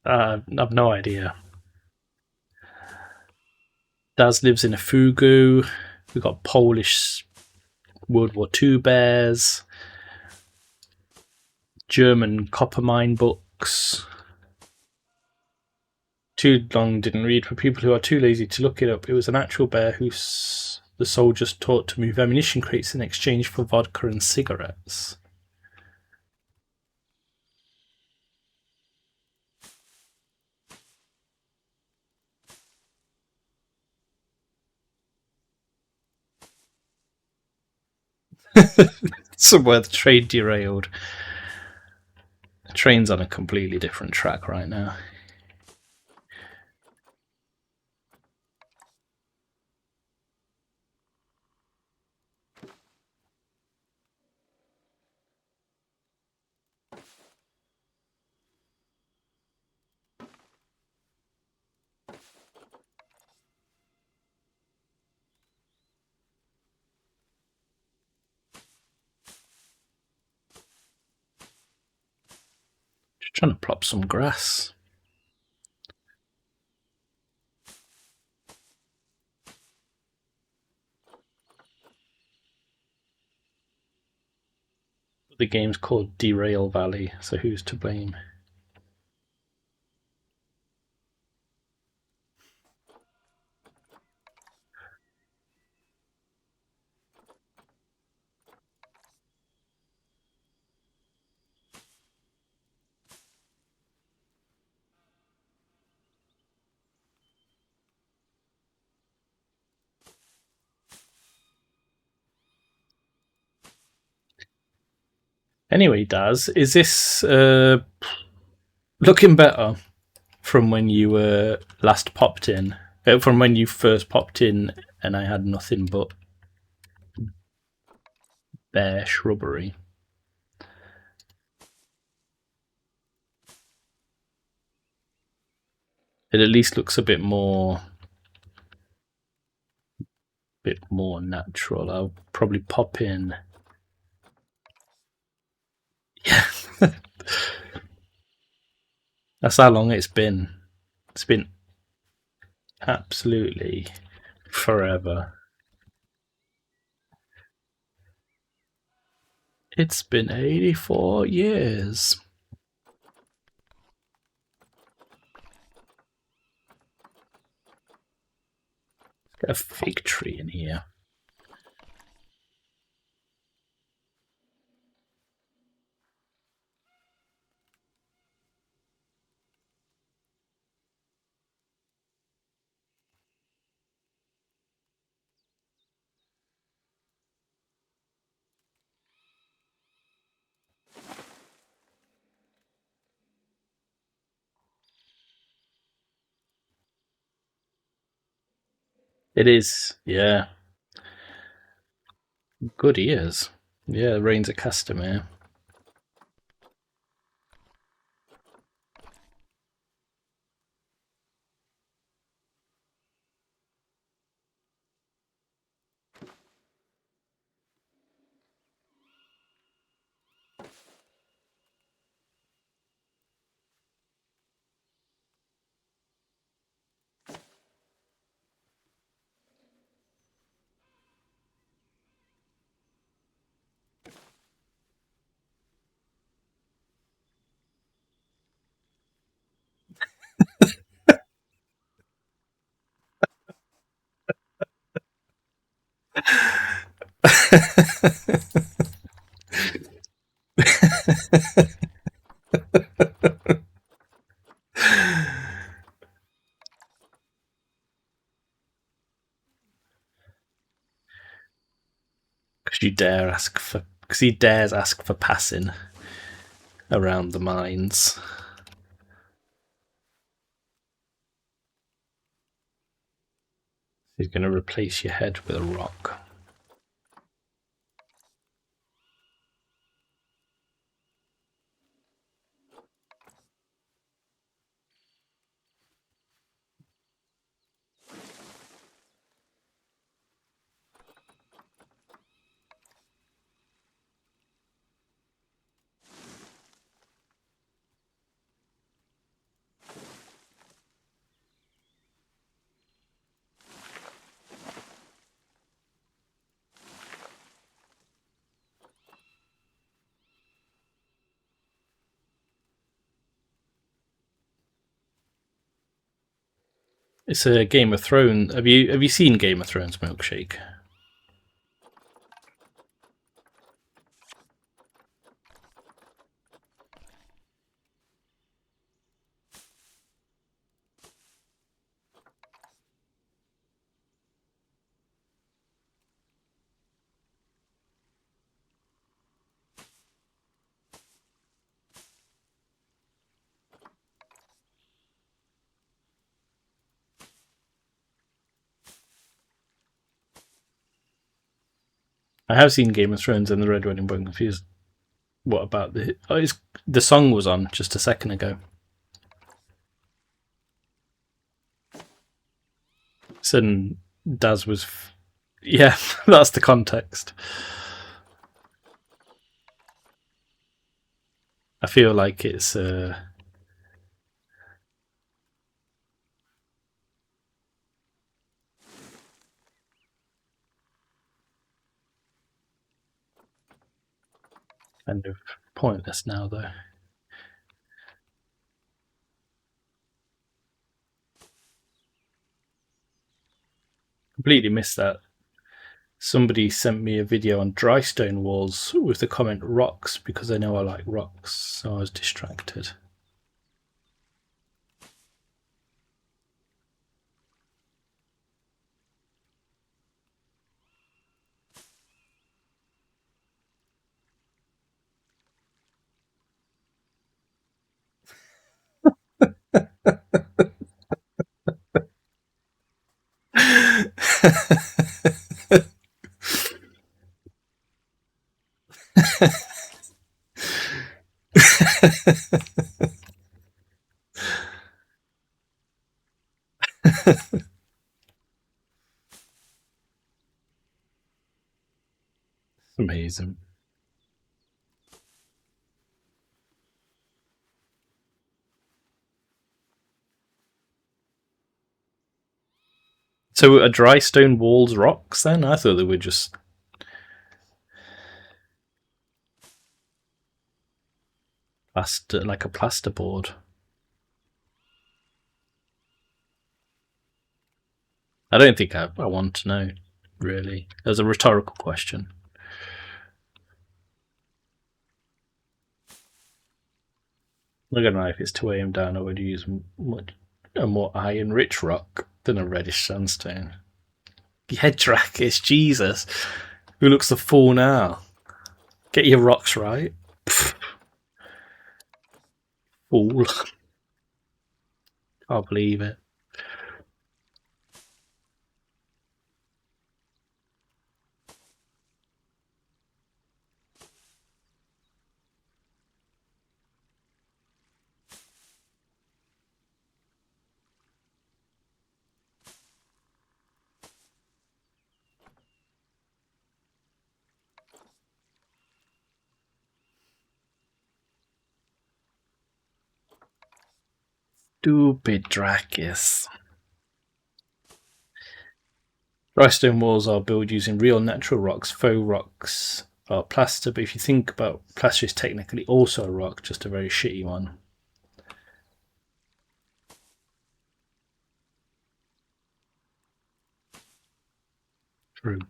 I've no idea. Daz lives in a fugu. We've got Polish World War II bears, German copper mine books. Too long didn't read for people who are too lazy to look it up. It was an actual bear who the soldiers taught to move ammunition crates in exchange for vodka and cigarettes. Somewhere the train derailed. The train's on a completely different track right now. Just trying to plop some grass. The game's called Derail Valley, so who's to blame? Anyway, Daz, is this looking better from when you last popped in? From when you first popped in and I had nothing but bare shrubbery. It at least looks a bit more natural. I'll probably pop in. Yeah. That's how long it's been. It's been absolutely forever. It's been 84 years. A fig tree in here. It is, yeah. Good ears. Yeah, Rain's a customer. Because he dares ask for passing around the mines. He's going to replace your head with a rock. It's a Game of Thrones. Have you seen Game of Thrones Milkshake? I have seen Game of Thrones and the Red Wedding, but I'm confused. What about the? Oh, the song was on just a second ago. Said Daz was. Yeah, that's the context. I feel like it's. Kind of pointless now, though. Completely missed that. Somebody sent me a video on dry stone walls with the comment rocks because they know I like rocks, so I was distracted. Amazing. So are dry stone walls rocks then? I thought they were just plaster, like a plasterboard. I don't think I want to know, really. As a rhetorical question. I don't know if it's 2 a.m. down, I would use a more iron rich rock than a reddish sandstone. Yeah, Drakis, Jesus. Who looks the fool now? Get your rocks right. Pfft, fool. Can't believe it. Stupid Drakis. Dry stone walls are built using real natural rocks. Faux rocks are plaster, but if you think about plaster is technically also a rock, just a very shitty one. True.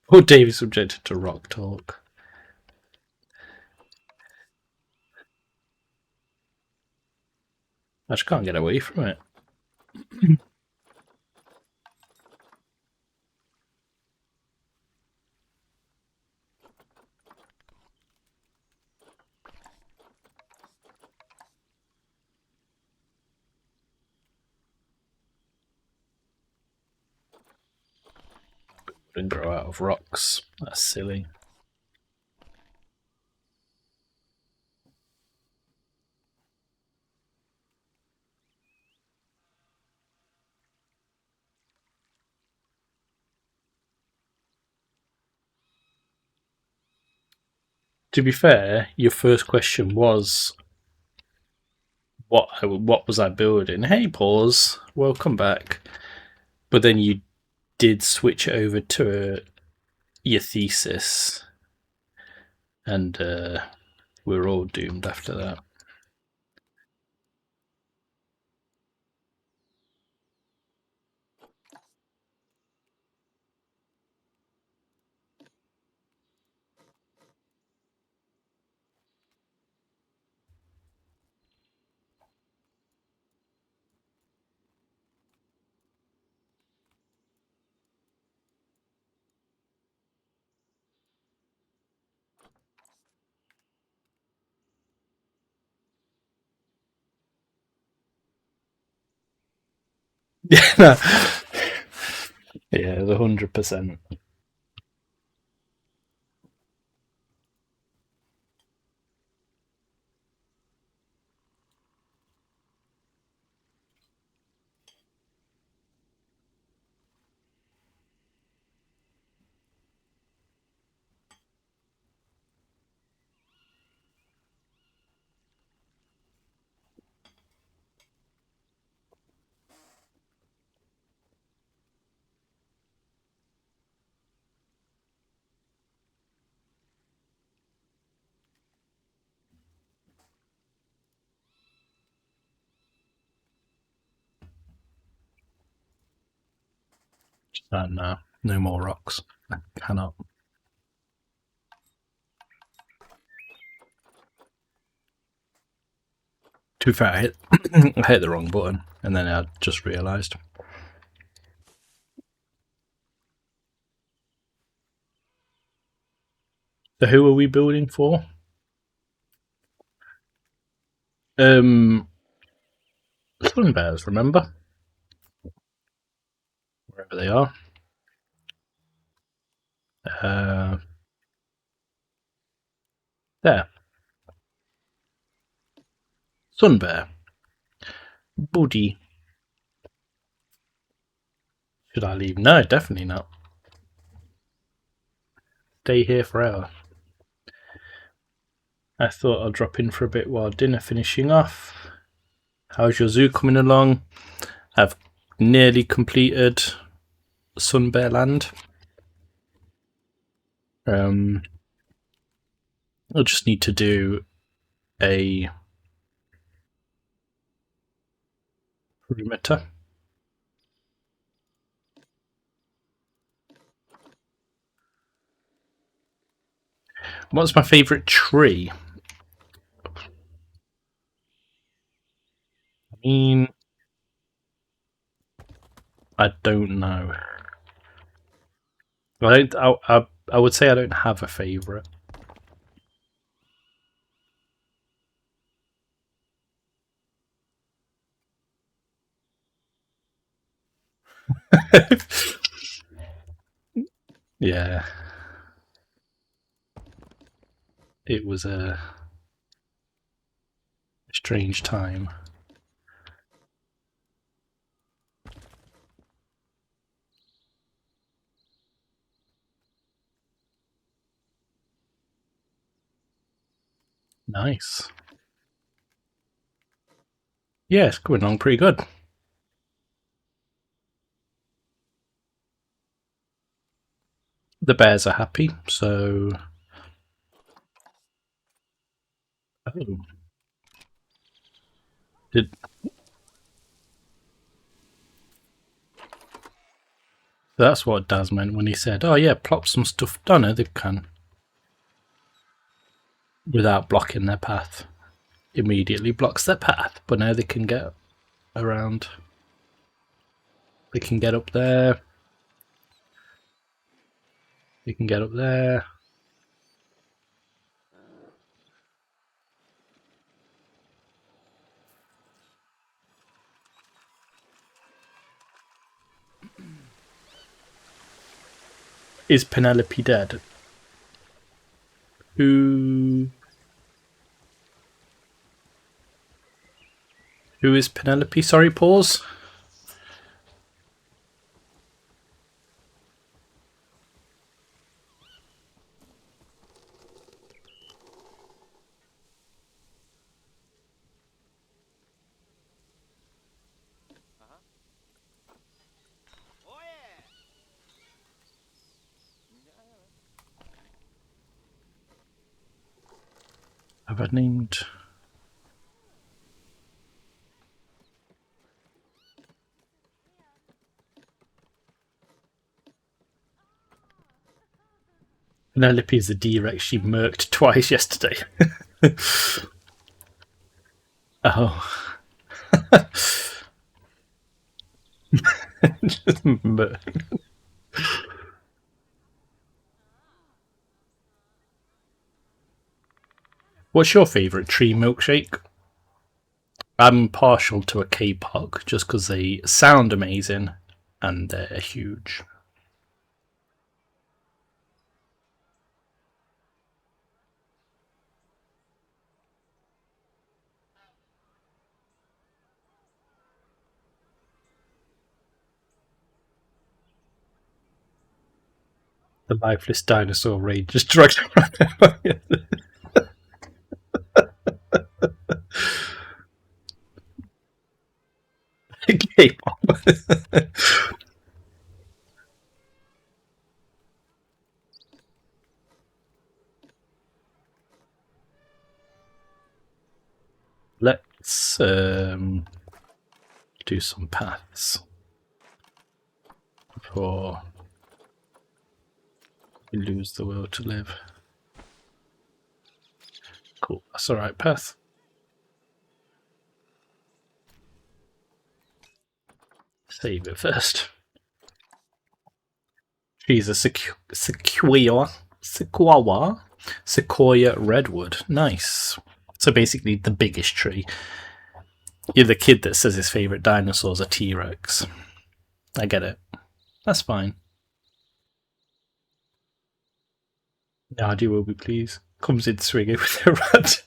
Poor Dave is subjected to rock talk. I just can't get away from it. Wouldn't grow out of rocks. That's silly. To be fair, your first question was what was I building? Hey, pause. Welcome back. But then you did switch over to your thesis, and we were all doomed after that. Yeah, yeah, 100%. And no more rocks. I cannot. To be fair, I hit the wrong button, and then I just realised. So who are we building for? Sun bears, remember? Wherever they are. There. Sun bear. Buddy. Should I leave? No, definitely not. Stay here forever. I thought I'll drop in for a bit while dinner finishing off. How's your zoo coming along? I've nearly completed Sunbear Land. I'll just need to do a perimeter. What's my favourite tree? I mean, I don't know. I would say I don't have a favourite. Yeah. It was a strange time. Nice. Yeah, it's going along pretty good. The bears are happy, so. Oh. Did. That's what Daz meant when he said, "Oh yeah, plop some stuff down. No, they can," without blocking their path. Immediately blocks their path, but now they can get around. They can get up there. They can get up there. Is Penelope dead? Who is Penelope? Sorry, pause. Have I named? Penelope is a D-Rex she murked twice yesterday. Oh. Just What's your favourite tree milkshake? I'm partial to a K-Pop just because they sound amazing and they're huge. The lifeless dinosaur rage just dragged around. K-pop. Let's do some paths before we lose the will to live. Cool, that's the right path. Save it first. She's a sequoia redwood. Nice. So basically the biggest tree. You're the kid that says his favourite dinosaur's a T-Rex. I get it. That's fine. Nadia will be pleased. Comes in swinging with a rat.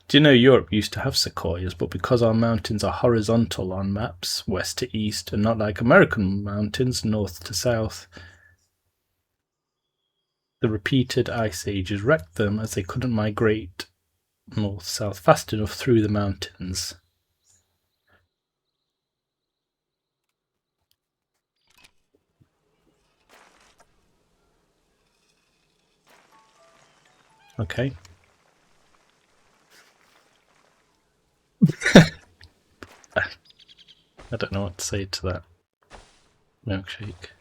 Do you know Europe used to have sequoias, but because our mountains are horizontal on maps, west to east, and not like American mountains, north to south, the repeated ice ages wrecked them as they couldn't migrate north-south fast enough through the mountains. Okay. I don't know what to say to that milkshake.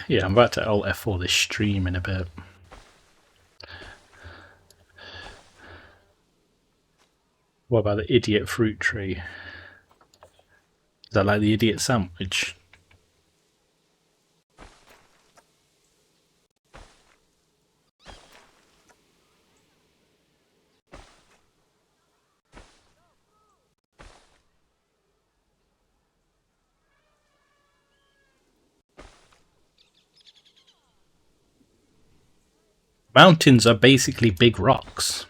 Yeah, I'm about to Alt F4 this stream in a bit. What about the idiot fruit tree? Is that like the idiot sandwich? Mountains are basically big rocks.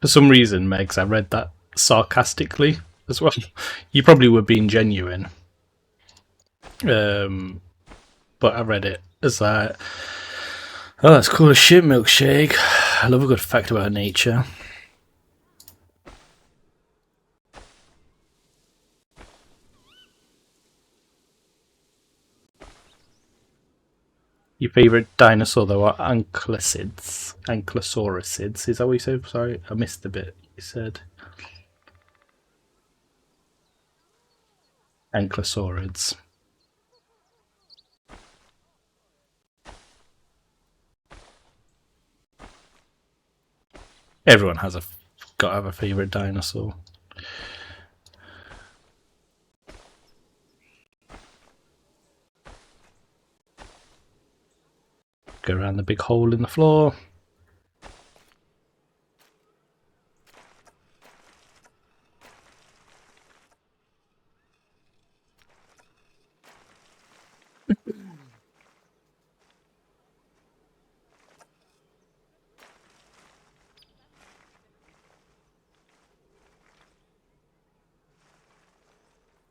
For some reason, Megs, I read that sarcastically as well. You probably were being genuine. But I read it as like, oh, that's cool as shit, milkshake. I love a good fact about nature. Your favourite dinosaur, though, are ankylosaurids. Ankylosaurids. Is that what you said? Sorry, I missed the bit you said. Ankylosaurids. Everyone has got to have a favourite dinosaur. Go around the big hole in the floor.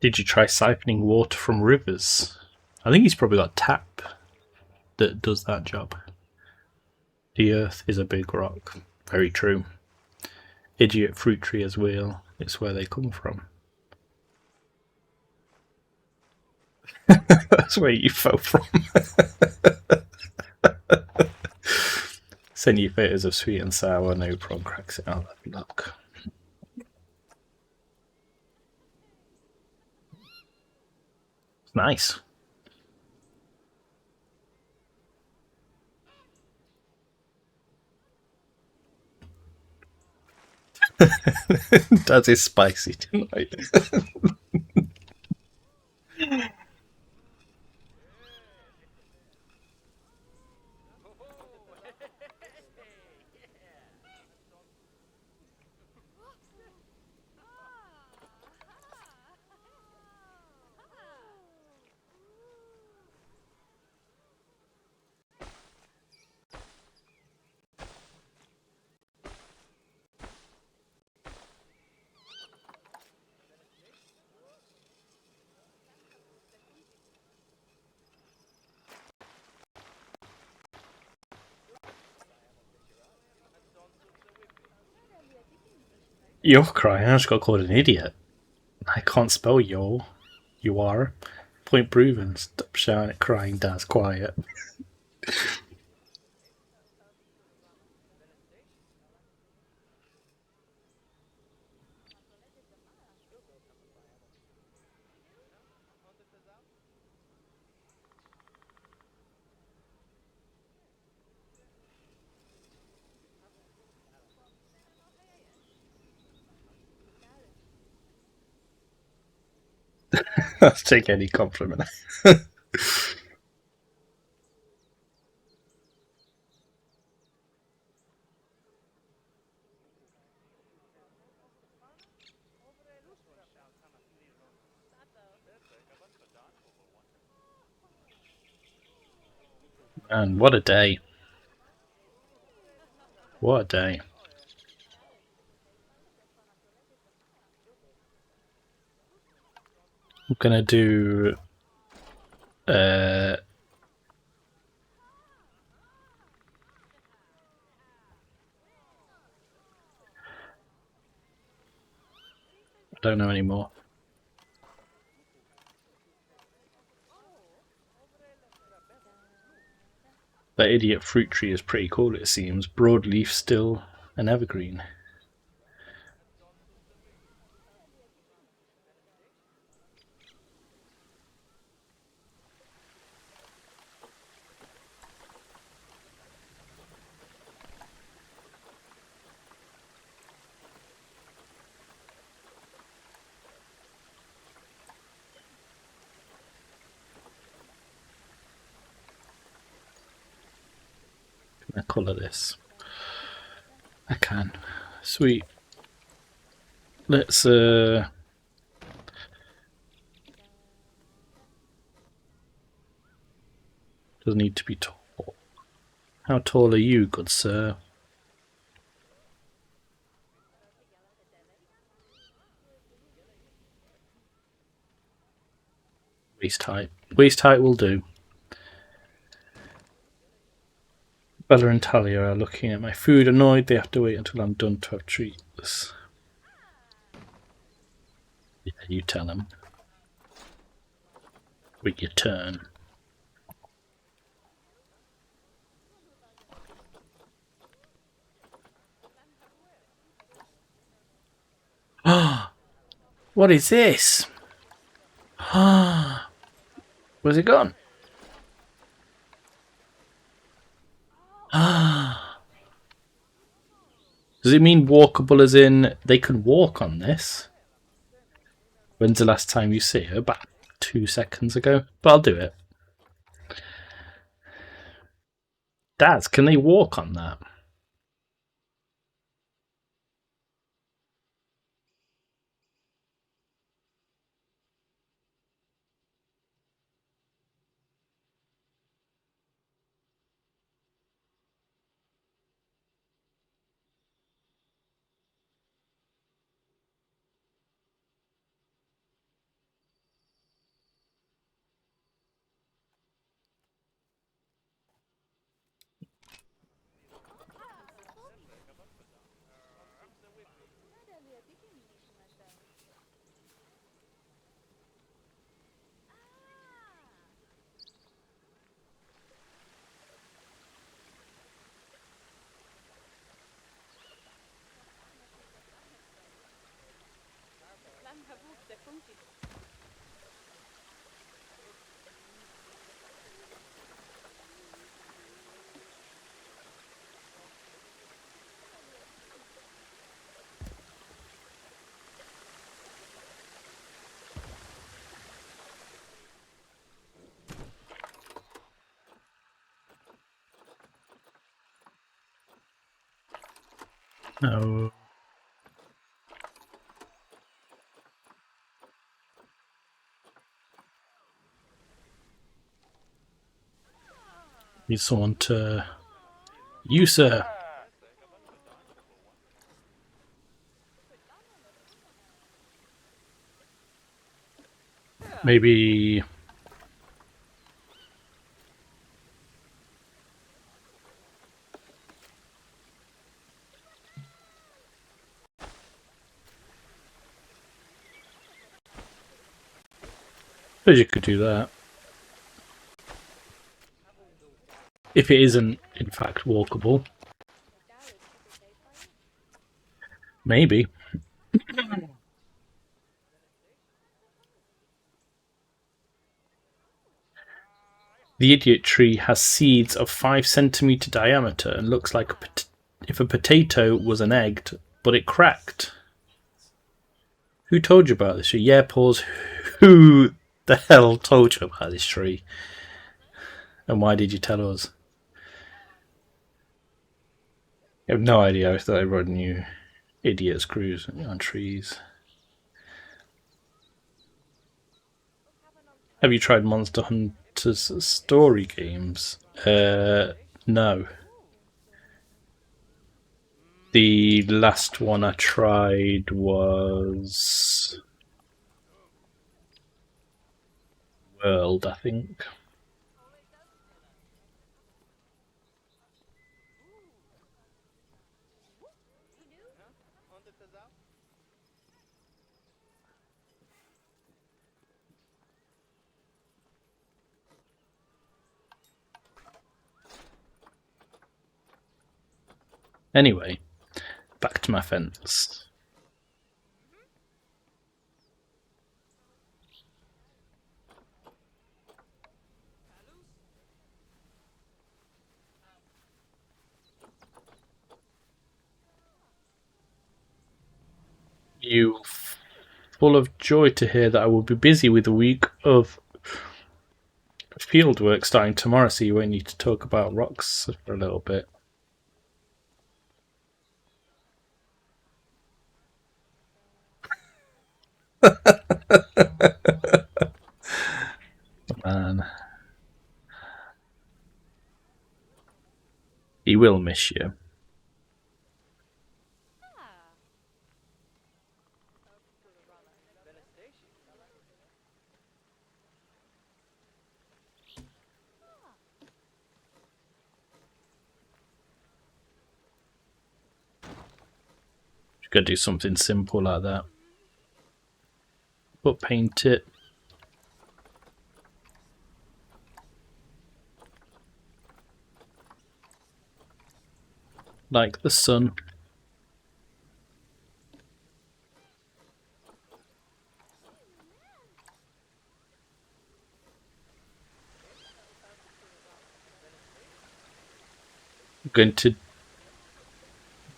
Did you try siphoning water from rivers? I think he's probably got tap that does that job. The earth is a big rock. Very true. Idiot fruit tree as well. It's where they come from. That's where you fell from. Send you photos of sweet and sour. No problem. Cracks it out. Luck. Nice. That is spicy tonight. You're crying. I just got called an idiot. I can't spell yo. You are. Point proven. Stop shouting at crying. Dad's quiet. I'll take any compliment. Man, what a day. What a day. I'm gonna do I don't know anymore. That idiot fruit tree is pretty cool, it seems. Broadleaf still an evergreen. Can I colour this? I can. Sweet. Let's doesn't need to be tall. How tall are you, good sir? Waist height. Waist height will do. Bella and Talia are looking at my food annoyed. They have to wait until I'm done to have treats. Yeah, you tell them. Wait your turn. Ah, what is this? Ah, where's it gone? Ah, does it mean walkable as in they can walk on this? When's the last time you see her? About 2 seconds ago. But I'll do it. Daz, can they walk on that? No. Need someone to... You, sir. Maybe... suppose you could do that. If it isn't, in fact, walkable. Maybe. The idiot tree has seeds of 5 centimeter diameter and looks like if a potato was an egg, but it cracked. Who told you about this? Yeah, pause. Who The hell told you about this tree? And why did you tell us? I have no idea. I thought everyone knew idiots cruising on trees. Have you tried Monster Hunter's story games? No. The last one I tried was World, I think. Anyway, back to my fence. You full of joy to hear that I will be busy with a week of field work starting tomorrow, so you won't need to talk about rocks for a little bit. Man, he will miss you. Gotta do something simple like that. But paint it like the sun. I'm going to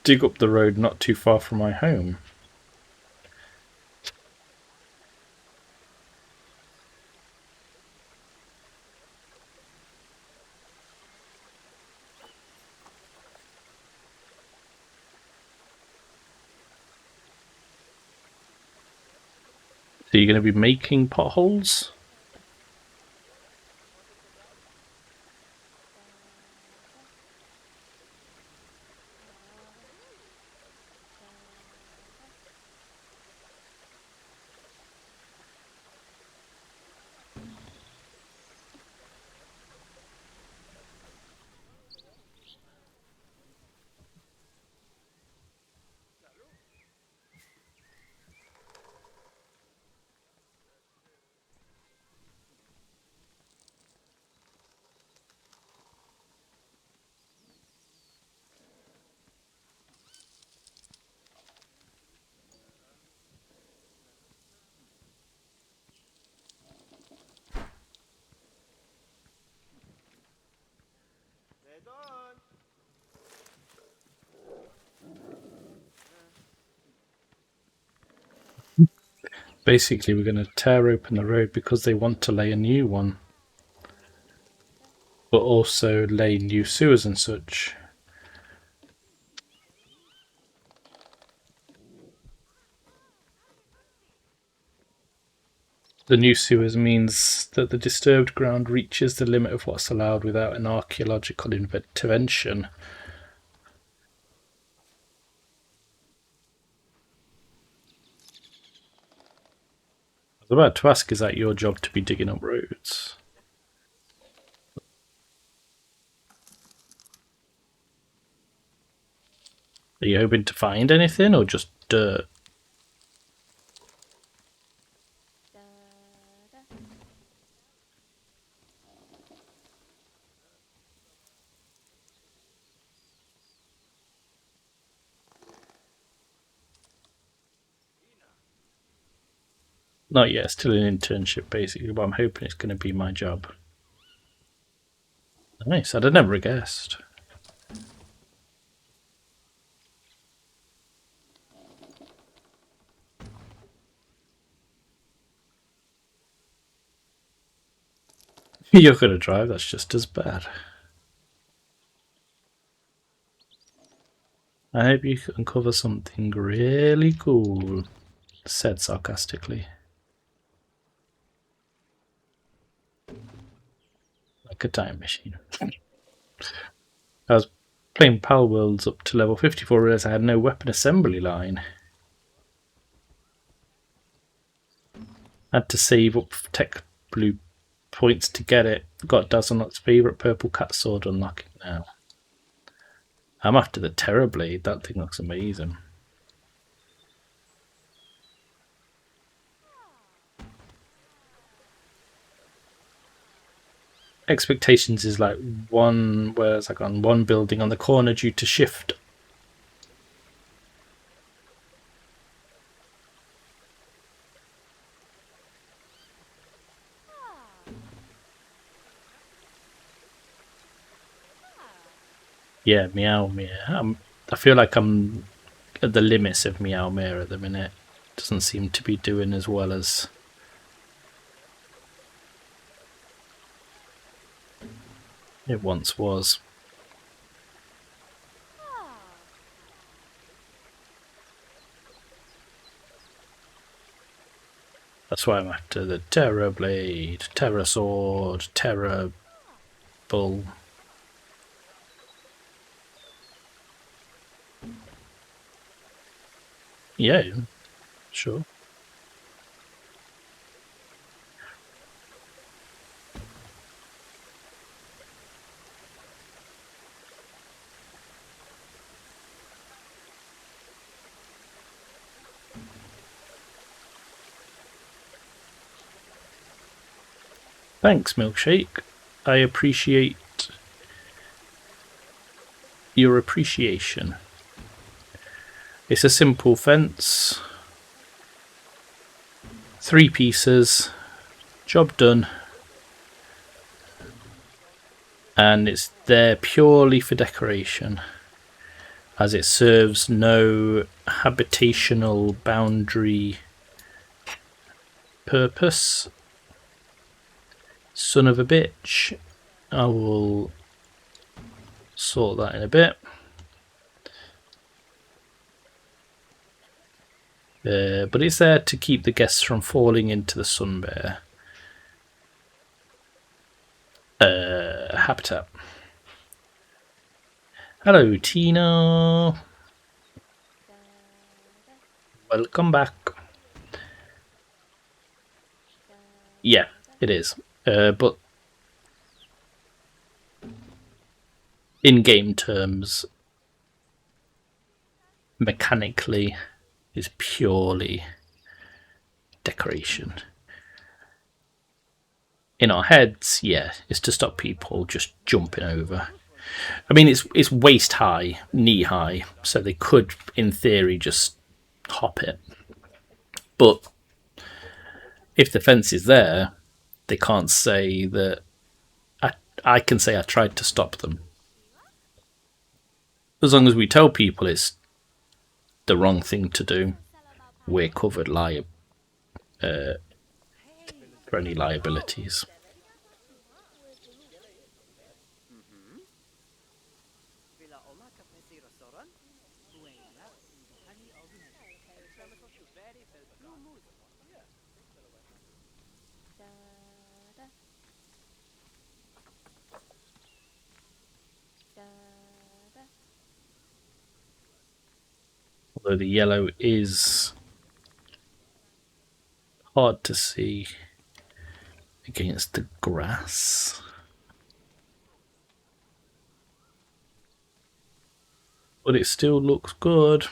dig up the road not too far from my home. So you're going to be making potholes? Basically, we're going to tear open the road because they want to lay a new one. But also lay new sewers and such. The new sewers means that the disturbed ground reaches the limit of what's allowed without an archaeological intervention. I was about to ask, is that your job to be digging up roads? Are you hoping to find anything or just dirt? Not yet, still an internship basically, but I'm hoping it's going to be my job. Nice, I'd have never guessed. You're going to drive, that's just as bad. I hope you uncover something really cool, said sarcastically. Like a time machine. I was playing Pal Worlds up to level 54, realised I had no weapon assembly line. Had to save up tech blue points to get it. Got Dazzlenot's favourite purple cat sword unlocking now. I'm after the Terrorblade, that thing looks amazing. Expectations is like one, where's like on one building on the corner due to shift. Yeah, Meow Meow. I feel like I'm at the limits of Meow Meow at the minute. Doesn't seem to be doing as well as it once was. That's why I'm after the Terror Blade, Terror Sword, Terror Bull. Yeah, sure. Thanks, Milkshake. I appreciate your appreciation. It's a simple fence. 3 pieces. Job done. And it's there purely for decoration, as it serves no habitational boundary purpose. Son of a bitch. I will sort that in a bit. But it's there to keep the guests from falling into the sun bear habitat. Hello, Tina. Welcome back. Yeah, it is. But in game terms, mechanically, is purely decoration. In our heads, yeah, it's to stop people just jumping over. I mean, it's waist high, knee high, so they could, in theory, just hop it. But if the fence is there, they can't say that. I can say I tried to stop them. As long as we tell people it's the wrong thing to do, we're covered for any liabilities. Although the yellow is hard to see against the grass. But it still looks good.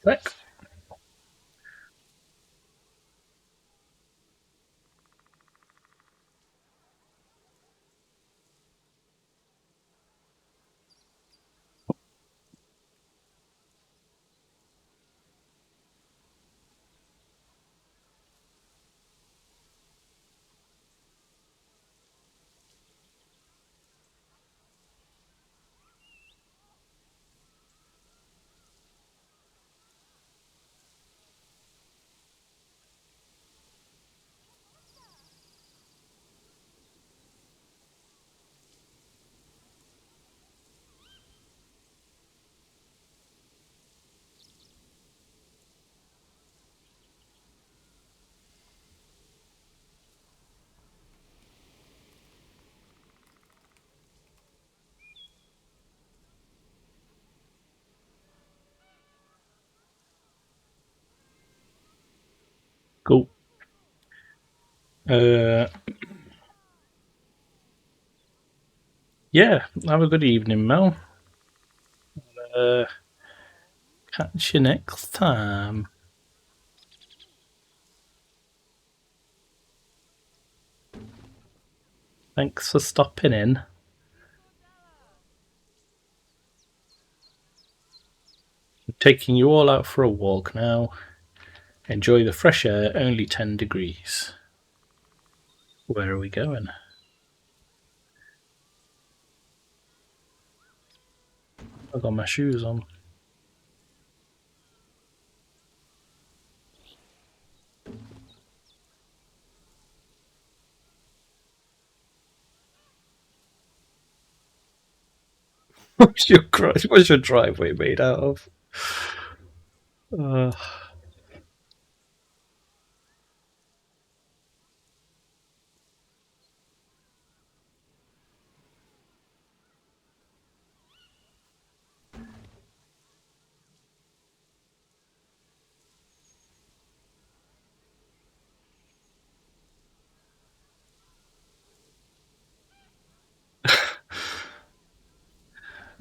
Back. Cool. Yeah, have a good evening, Mel. Catch you next time. Thanks for stopping in. I'm taking you all out for a walk now. Enjoy the fresh air, only 10 degrees. Where are we going? I've got my shoes on. What's your driveway made out of?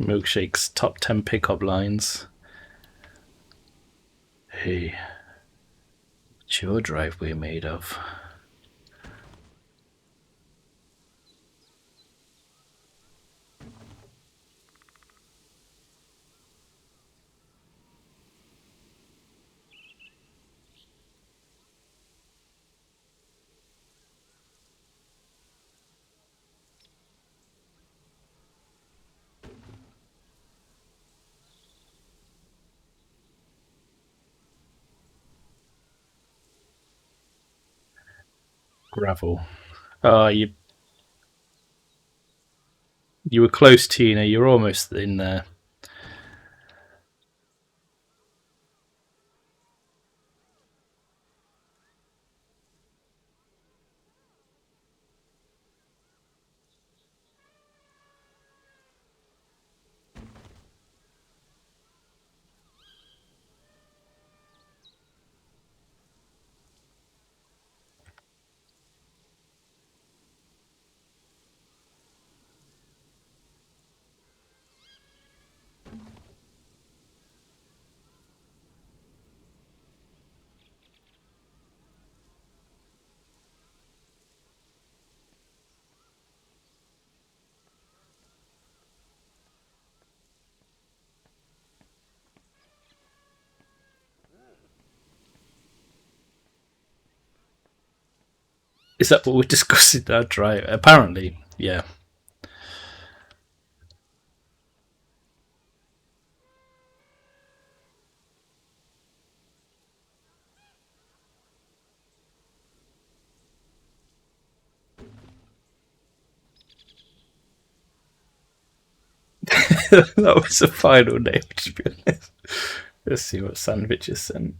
Milkshake's top 10 pickup lines. Hey, what's your driveway made of? Gravel. You were close, Tina. You're almost in there. Is that what we're discussing? That right? Apparently, yeah. That was the final name, to be honest. Let's see what Sandwich has sent.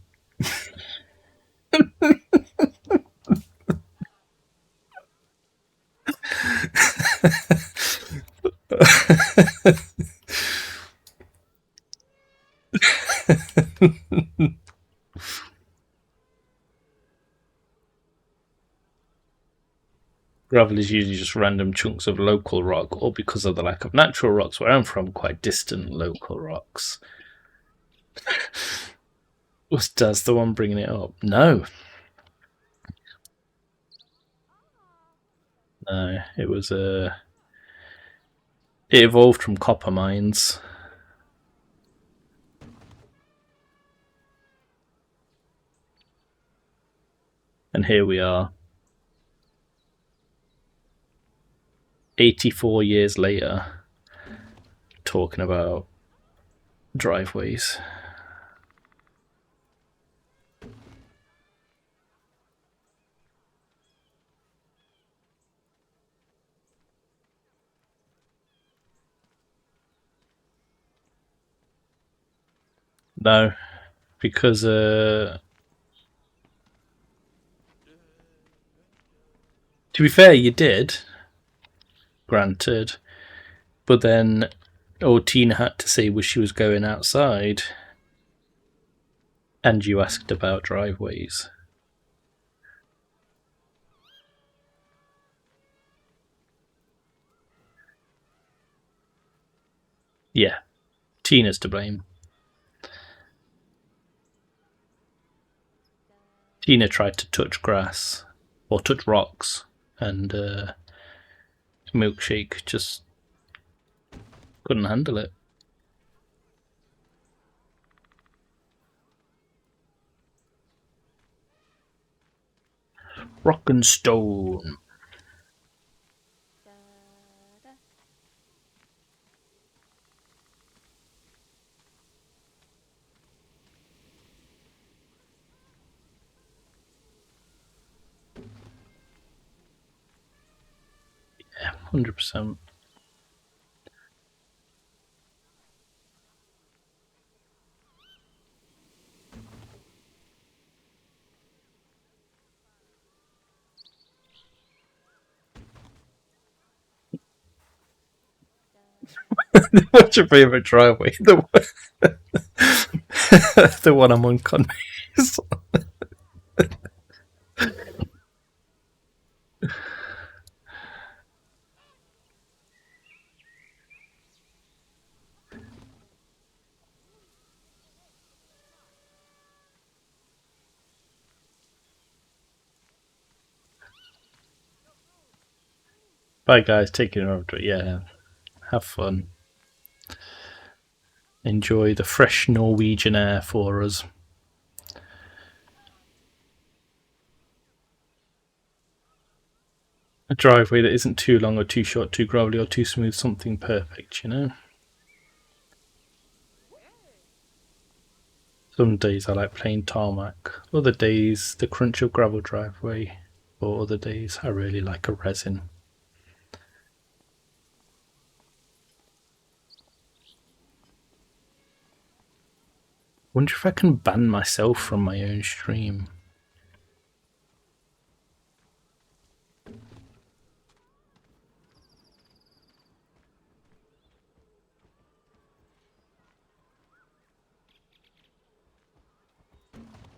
Gravel is usually just random chunks of local rock, or because of the lack of natural rocks where I'm from, quite distant local rocks. Was Daz the one bringing it up? No. No, it was it evolved from copper mines. And here we are. 84 years later, talking about driveways. No, because to be fair, you did, granted, but then old Tina had to say she was going outside, and you asked about driveways. Yeah, Tina's to blame. Tina tried to touch grass or touch rocks, and Milkshake just couldn't handle it. Rock and stone. Yeah, 100%. What's your favourite driveway? The one I'm on Conway's. Bye, guys. Taking over. Yeah, have fun. Enjoy the fresh Norwegian air for us. A driveway that isn't too long or too short, too gravelly or too smooth. Something perfect, you know? Some days I like plain tarmac. Other days, the crunch of gravel driveway. Or other days, I really like a resin. Wonder if I can ban myself from my own stream.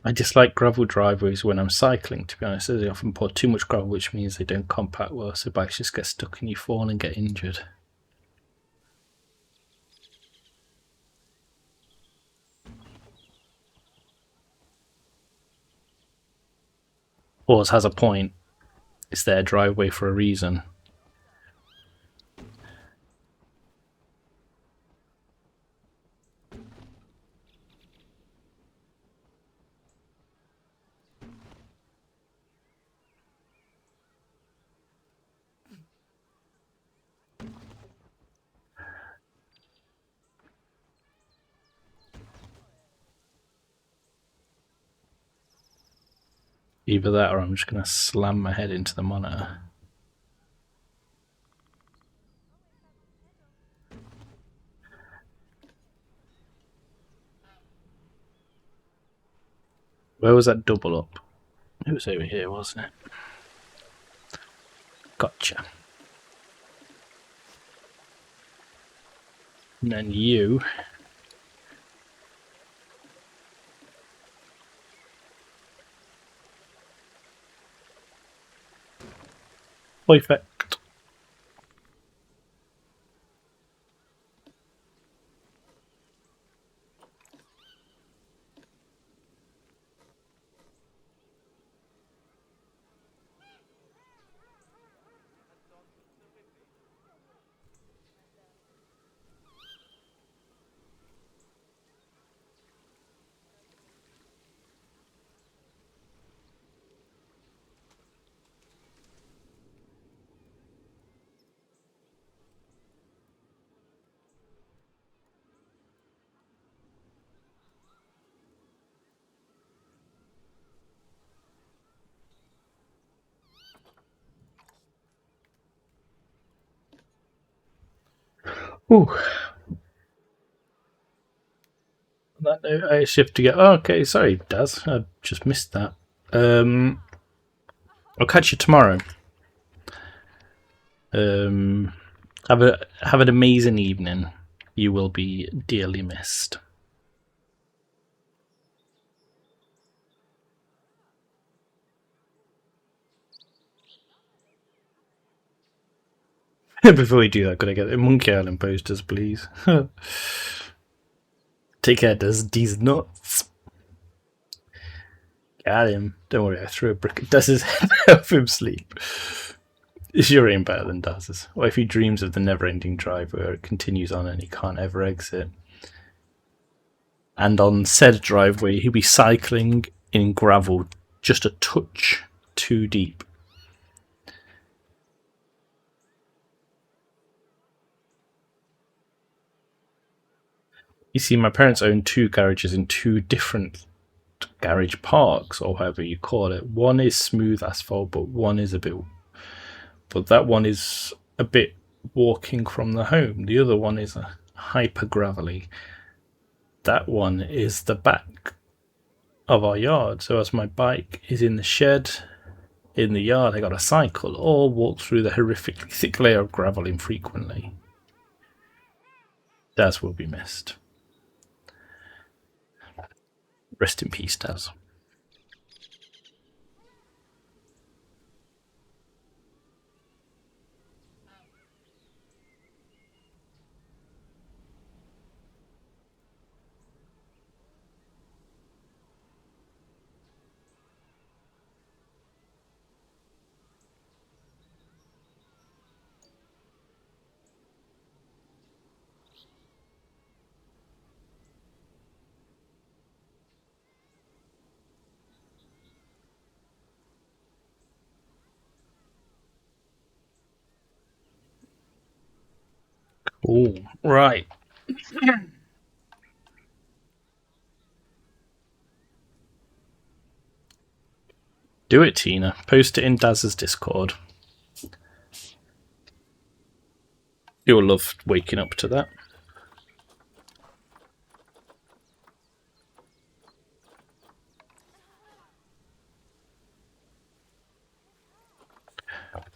I dislike gravel driveways when I'm cycling, to be honest, as they often pour too much gravel, which means they don't compact well, so bikes just get stuck and you fall and get injured. Oars has a point. It's their driveway for a reason. Either that or I'm just going to slam my head into the monitor. Where was that double up? It was over here, wasn't it? Gotcha. And then you. Perfect. Ooh. On that note, I shift to get. Oh, okay, sorry, Daz. I just missed that. I'll catch you tomorrow. Have an amazing evening. You will be dearly missed. Before we do that, gotta get the Monkey Island posters, please. Take care, Daz. These nuts. Got him. Don't worry, I threw a brick at Daz's head to help him sleep. Sure ain't better than Daz's. What if he dreams of the never-ending drive where it continues on and he can't ever exit? And on said driveway, he'll be cycling in gravel just a touch too deep. You see, my parents own two garages in two different garage parks, or however you call it. One is smooth asphalt, but one is that one is a bit walking from the home. The other one is a hyper gravelly. That one is the back of our yard. So as my bike is in the shed in the yard, I got to cycle or walk through the horrifically thick layer of gravel infrequently. Daz will be missed. Rest in peace, Daz. Oh, right. Do it, Tina. Post it in Daz's Discord. You'll love waking up to that.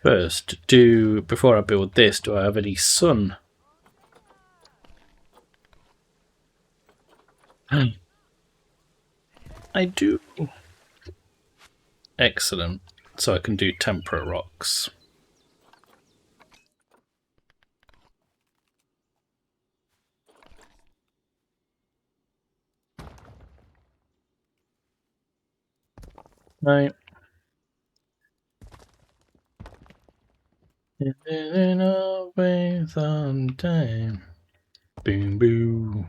First, before I build this, do I have any sun? I do. Excellent. So I can do temperate rocks. Right. In always on time. Boom, boom.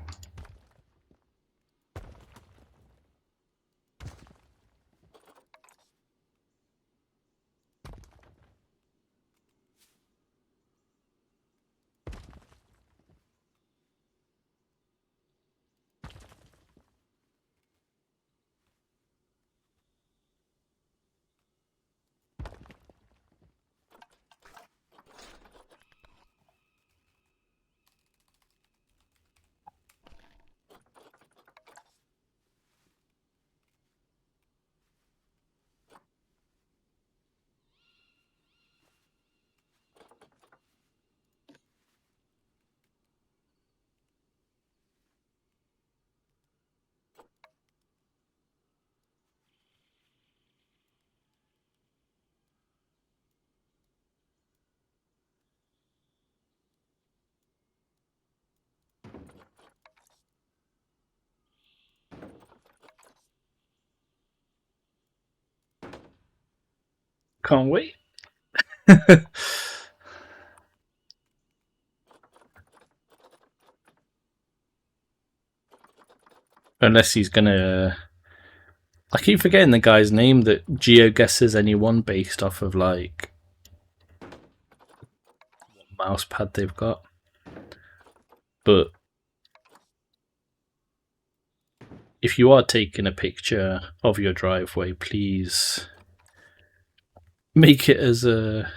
Can't wait. Unless he's gonna. I keep forgetting the guy's name that geoguesses anyone based off of like what mouse pad they've got. But if you are taking a picture of your driveway, please make it as a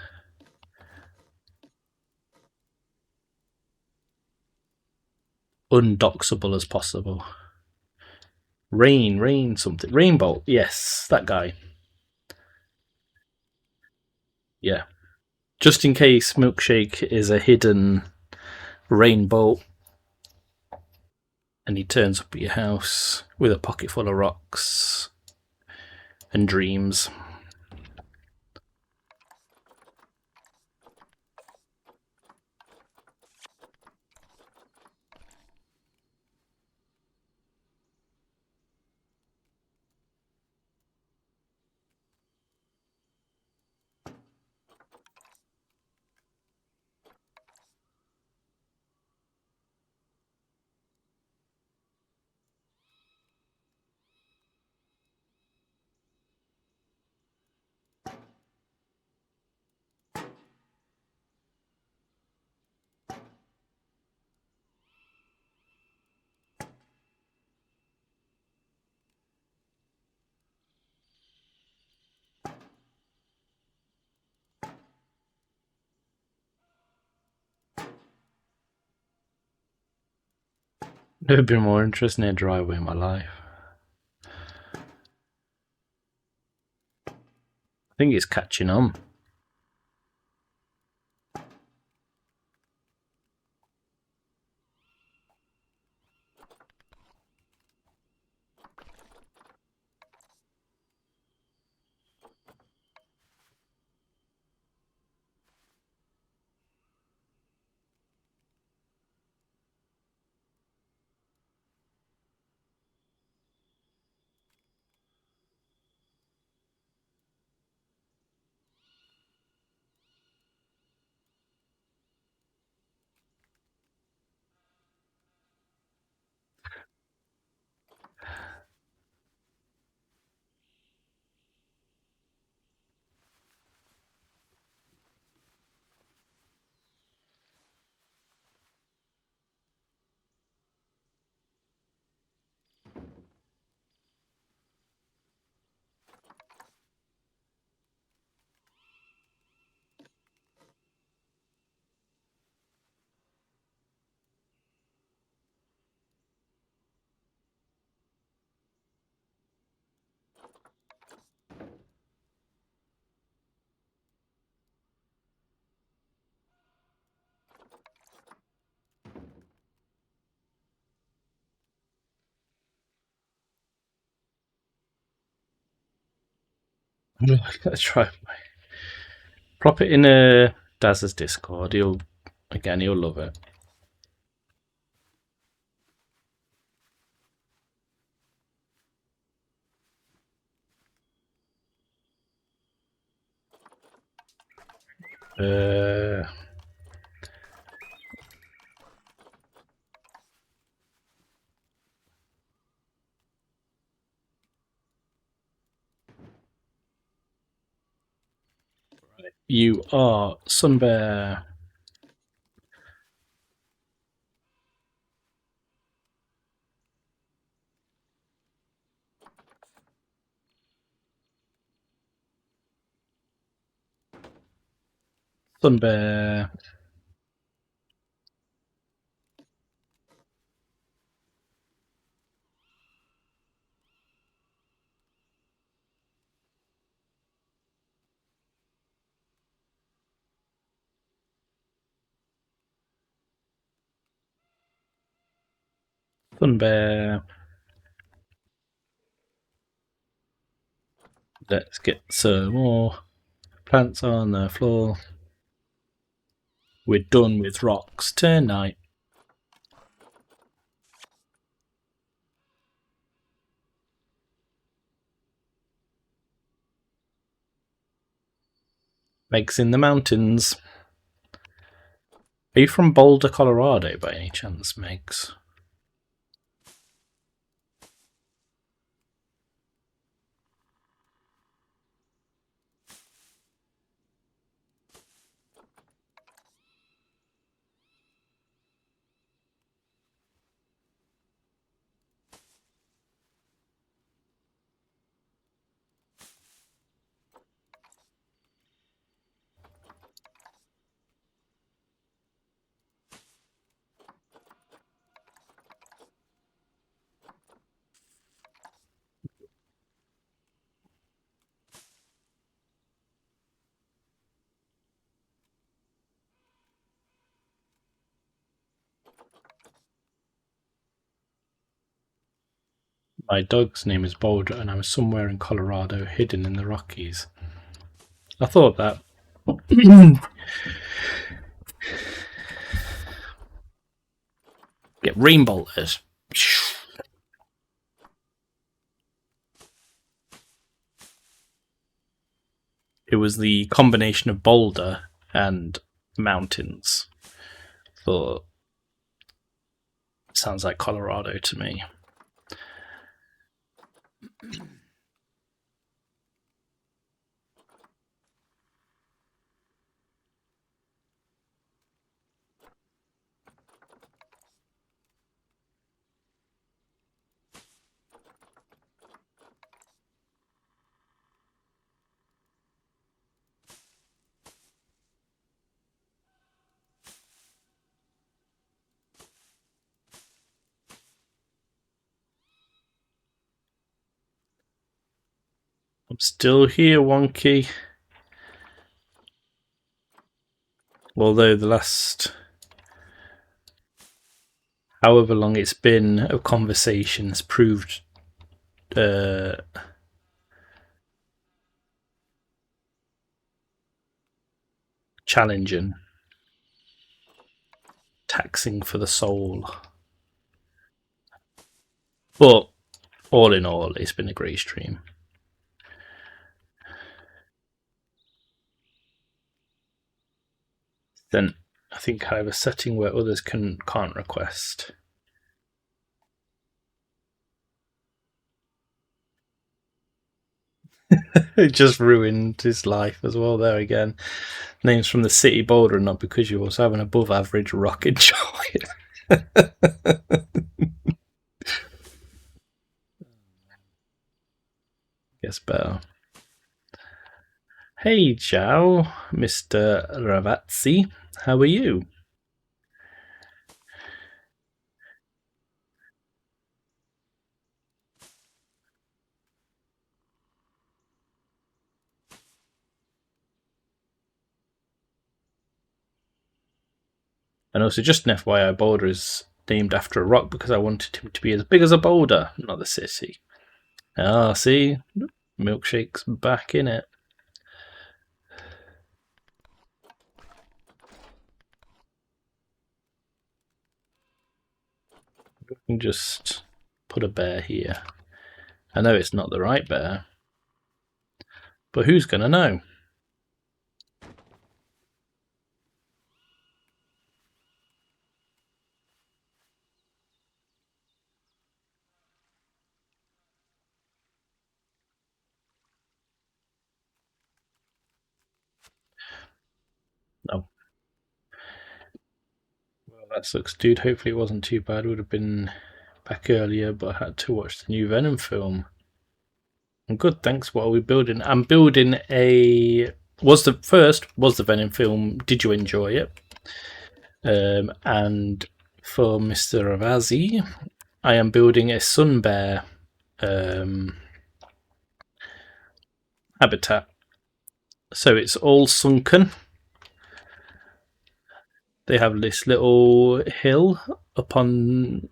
undoxable as possible. Rain something. Rainbolt, yes, that guy. Yeah. Just in case Milkshake is a hidden Rainbolt and he turns up at your house with a pocket full of rocks and dreams. Never been more interested in a driveway in my life. I think it's catching on. Let's try. Prop it in Daz's Discord. He'll love it. You are Sunbear. Sunbear. Sunbear. Let's get some more plants on the floor. We're done with rocks tonight. Meg's in the mountains. Are you from Boulder, Colorado by any chance, Megs? My dog's name is Boulder, and I was somewhere in Colorado, hidden in the Rockies. I thought that. Get rainbolted. It was the combination of boulder and mountains. Thought sounds like Colorado to me. I'm still here, Wonky. Although the last however long it's been of conversations proved challenging, taxing for the soul. But all in all, it's been a great stream. Then I think I have a setting where others can't request. It just ruined his life as well there again. Names from the city Boulder, not because you also have an above average rock enjoy. Guess better. Hey Joe, Mr. Ravazzi, how are you? And also, just an FYI, Boulder is named after a rock because I wanted him to be as big as a boulder, not the city. Ah, see? Milkshake's back in it. We can just put a bear here. I know it's not the right bear, but who's going to know? No. Well, that sucks, dude. Hopefully it wasn't too bad. Would have been back earlier, but I had to watch the new Venom film. I'm good, thanks. What are we building? I'm building a... Was the Venom film. Did you enjoy it? And for Mr. Ravazzi, I am building a sun bear habitat. So it's all sunken. They have this little hill upon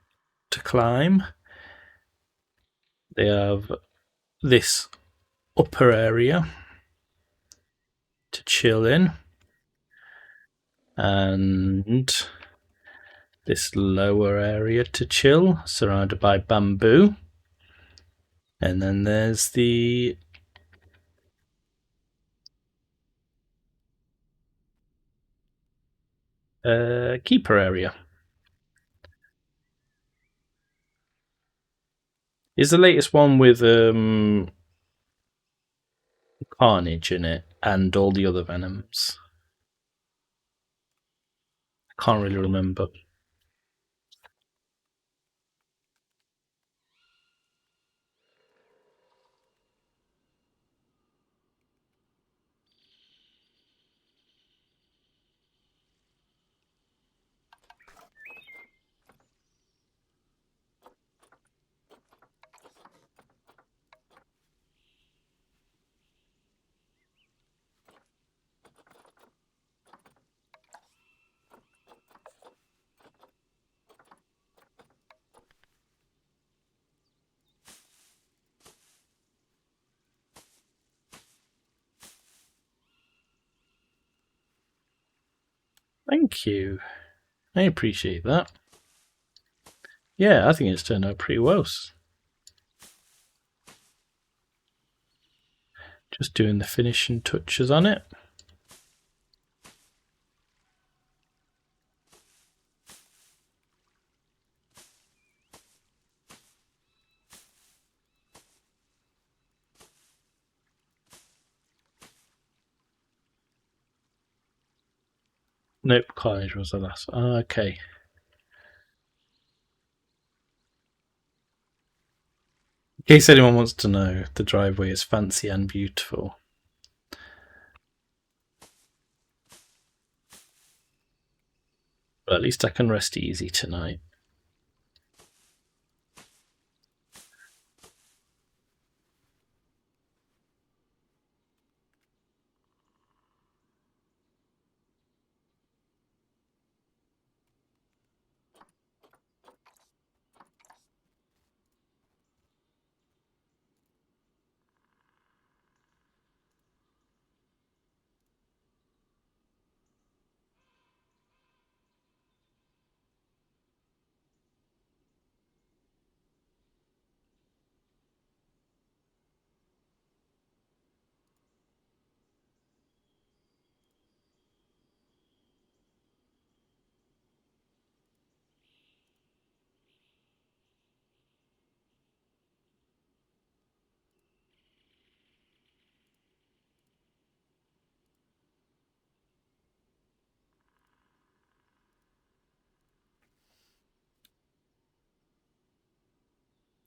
to climb. They have this upper area to chill in, and this lower area to chill, surrounded by bamboo. And then there's the keeper area. Is the latest one with Carnage in it and all the other Venoms? I can't really remember. Thank you. I appreciate that. Yeah, I think it's turned out pretty well. Just doing the finishing touches on it. Nope, Carnage was the last. Okay. In case anyone wants to know, the driveway is fancy and beautiful. But at least I can rest easy tonight.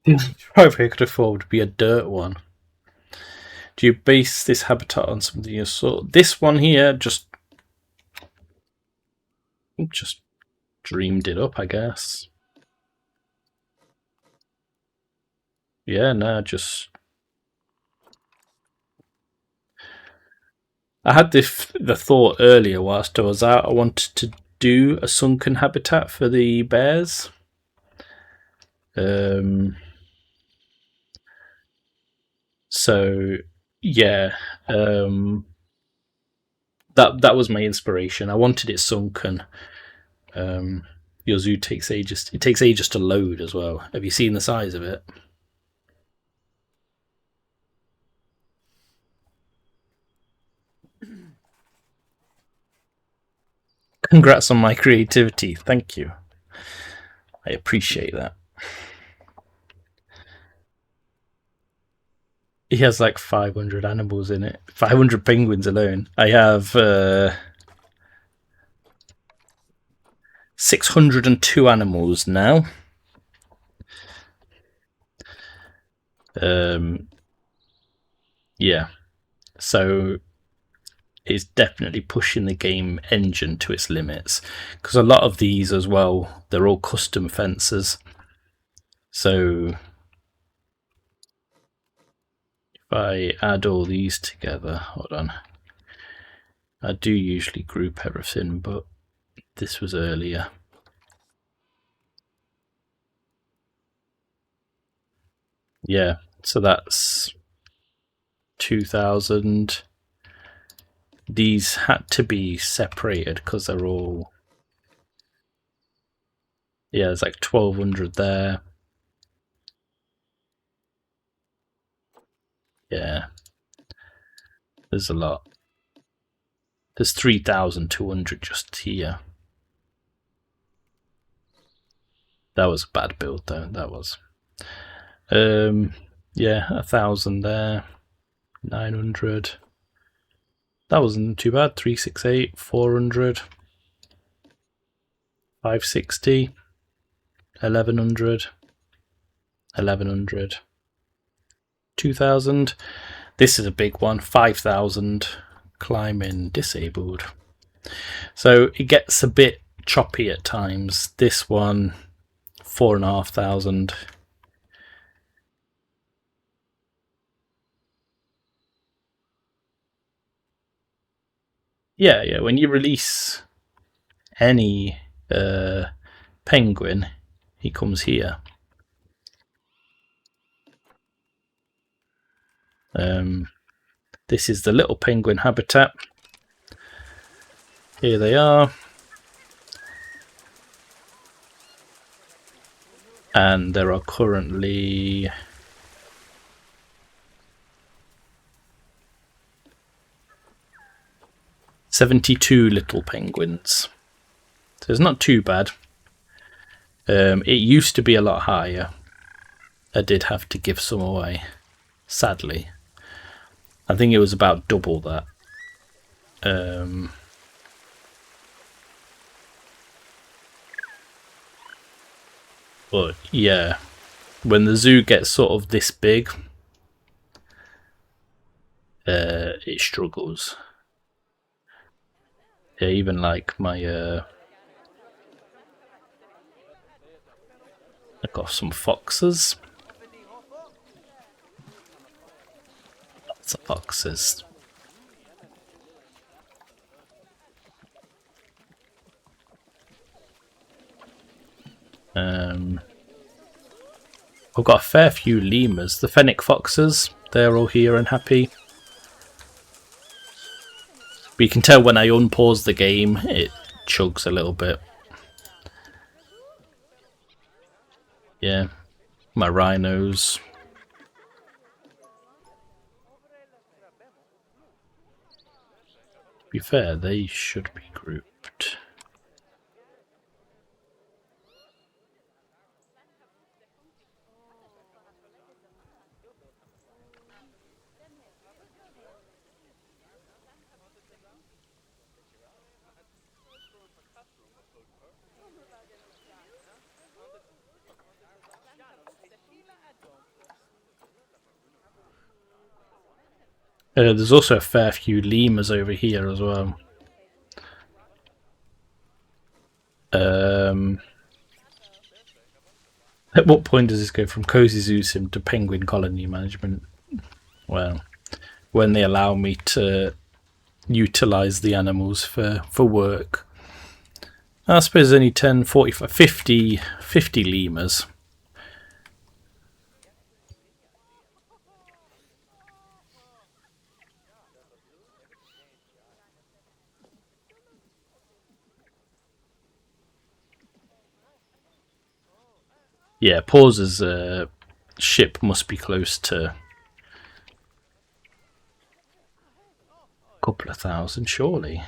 The only driveway I could afford would be a dirt one. Do you base this habitat on something you saw? This one here just dreamed it up, I guess. Yeah, no, just I had the thought earlier whilst I was out. I wanted to do a sunken habitat for the bears. So yeah, that was my inspiration. I wanted it sunken. Your zoo takes ages. It takes ages to load as well. Have you seen the size of it? Congrats on my creativity. Thank you. I appreciate that. He has like 500 animals in it. 500 penguins alone. I have 602 animals now. Yeah. So it's definitely pushing the game engine to its limits, because a lot of these as well, they're all custom fences. So if I add all these together, hold on, I do usually group everything, but this was earlier. Yeah, so that's 2000. These had to be separated because they're all, yeah, there's like 1200 there. Yeah, there's a lot. There's 3200 just here. That was a bad build though, that was. Yeah, 1000 there. 900. That wasn't too bad. 368, 400, 560, 1100, 1100, 2000. This is a big one. 5000. Climbing disabled. So it gets a bit choppy at times. This one, 4500. Yeah. When you release any penguin, he comes here. This is the little penguin habitat. Here they are. And there are currently 72 little penguins. So it's not too bad. It used to be a lot higher. I did have to give some away, sadly. I think it was about double that. But yeah, when the zoo gets sort of this big, it struggles. Yeah, even like my I got some foxes. Lots of foxes. I've got a fair few lemurs. The fennec foxes, they're all here and happy. But you can tell when I unpause the game, it chugs a little bit. Yeah, my rhinos. To be fair, they should be grouped. There's also a fair few lemurs over here as well. At what point does this go from Cozy Zoo Sim to Penguin Colony Management? Well, when they allow me to utilise the animals for work. I suppose only 10, 45, 50 lemurs. Yeah, Pause's ship must be close to a couple of thousand, surely.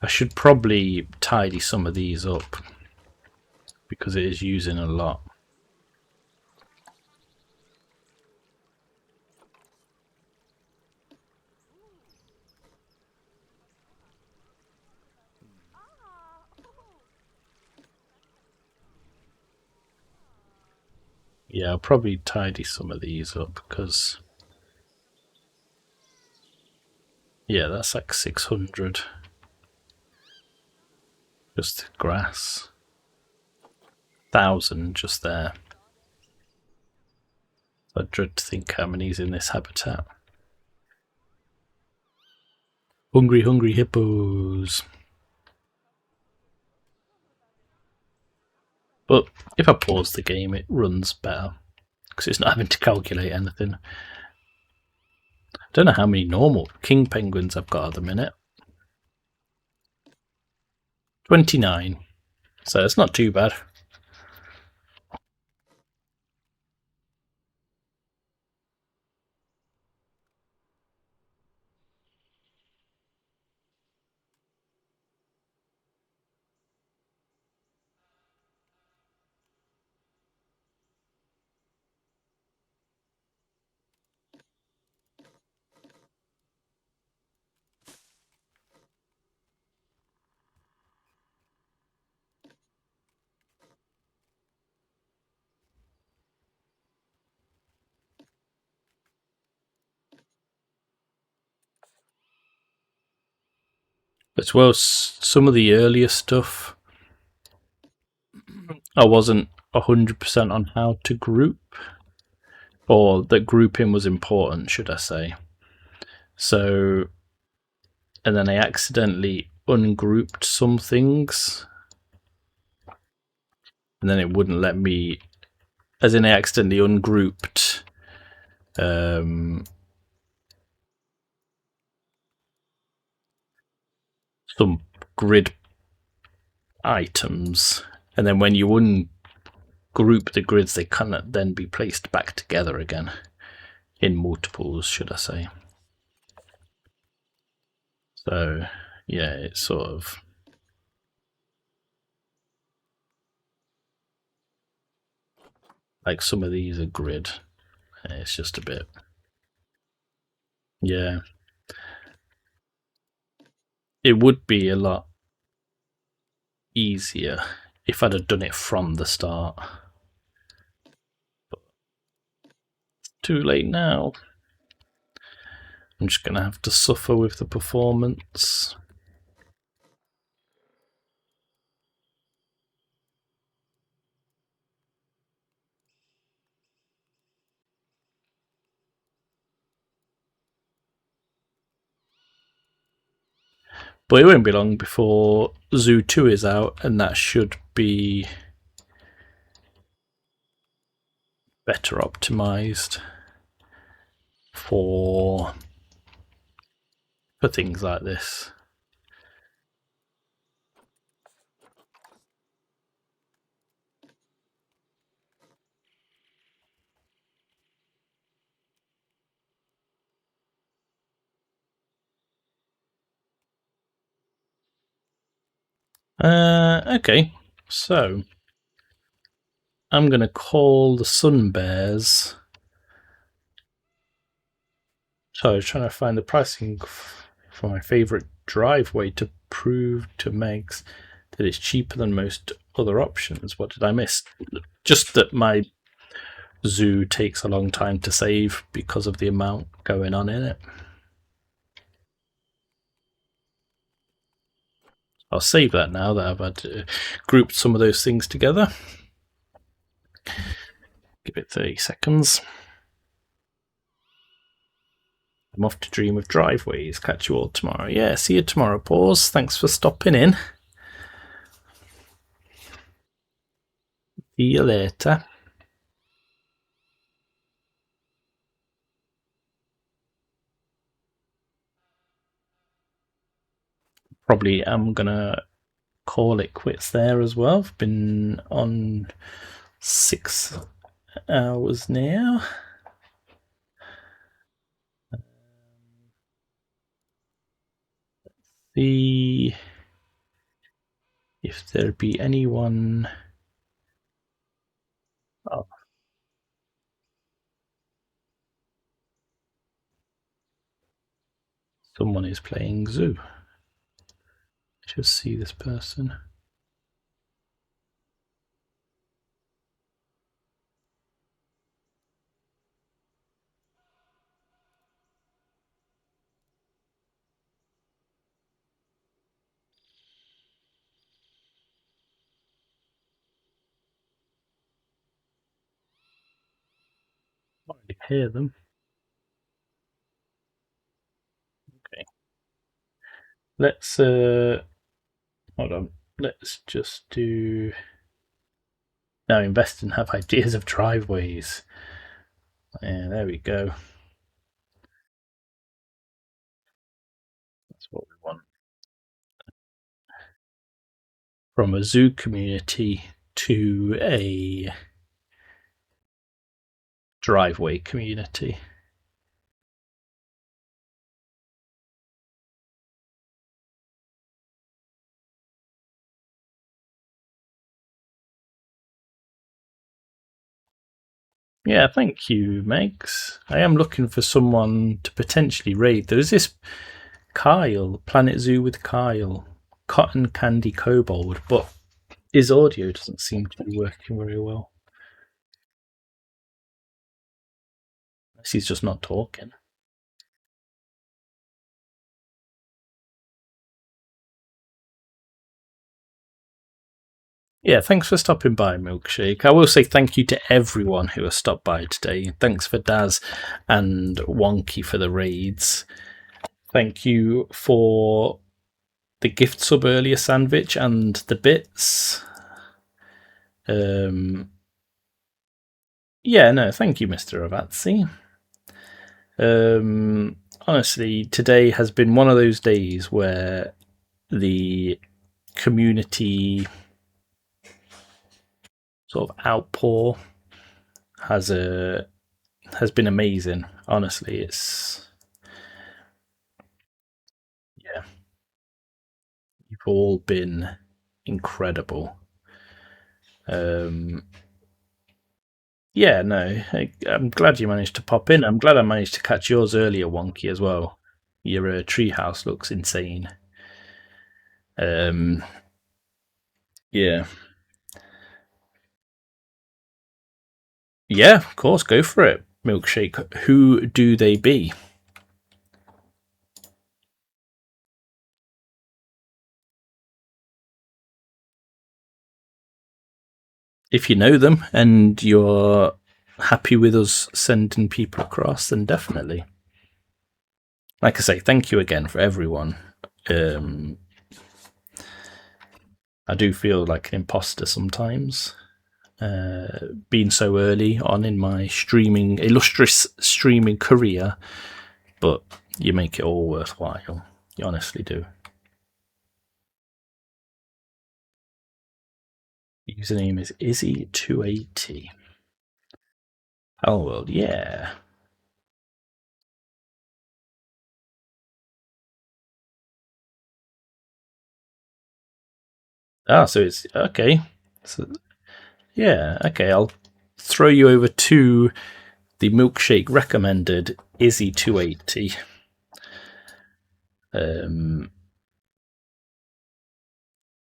I should probably tidy some of these up because it is using a lot. Yeah, I'll probably tidy some of these up because... yeah, that's like 600. Just grass. 1,000 just there. I dread to think how many's in this habitat. Hungry, hungry hippos. But if I pause the game, it runs better because it's not having to calculate anything. I don't know how many normal king penguins I've got at the minute. 29. So it's not too bad. As well, some of the earlier stuff, I wasn't 100% on how to group, or that grouping was important, should I say. So, and then I accidentally ungrouped some things, and then it wouldn't let me, as in I accidentally ungrouped some grid items, and then when you ungroup the grids, they cannot then be placed back together again in multiples, should I say. So yeah, it's sort of like some of these are grid. It's just a bit, yeah. It would be a lot easier if I'd have done it from the start. But it's too late now. I'm just going to have to suffer with the performance. But it won't be long before Zoo 2 is out, and that should be better optimized for things like this. Okay, so I'm going to call the Sun Bears. So I was trying to find the pricing for my favourite driveway to prove to Megs that it's cheaper than most other options. What did I miss? Just that my zoo takes a long time to save because of the amount going on in it. I'll save that now that I've had grouped some of those things together. Give it 30 seconds. I'm off to dream of driveways. Catch you all tomorrow. Yeah, see you tomorrow, Pause. Thanks for stopping in. See you later. Probably am going to call it quits there as well. I've been on 6 hours now. See if there be anyone. Oh. Someone is playing Zoo. Just see this person. I already hear them. Okay. Let's hold on. Let's just do now. Invest and have ideas of driveways. Yeah, there we go. That's what we want. From a zoo community to a driveway community. Yeah, thank you, Megs. I am looking for someone to potentially raid. There's this Kyle, Planet Zoo with Kyle, Cotton Candy Kobold, but his audio doesn't seem to be working very well. Unless he's just not talking. Yeah, thanks for stopping by, Milkshake. I will say thank you to everyone who has stopped by today. Thanks for Daz and Wonky for the raids. Thank you for the gift sub earlier, Sandwich, and the bits. Yeah, no, thank you, Mr. Avatsi. Honestly, today has been one of those days where the community sort of outpour has been amazing. Honestly, it's you've all been incredible. Yeah, no, I'm glad you managed to pop in. I'm glad I managed to catch yours earlier, Wonky, as well. Your treehouse looks insane. Yeah, yeah, of course, go for it. Milkshake. Who do they be? If you know them and you're happy with us sending people across, then definitely. Like I say, thank you again for everyone. I do feel like an imposter sometimes, being so early on in my illustrious streaming career, but you make it all worthwhile. You honestly do. Username is Izzy280. Oh, well, yeah. Ah, so it's okay. So, yeah, okay. I'll throw you over to the milkshake recommended Izzy280.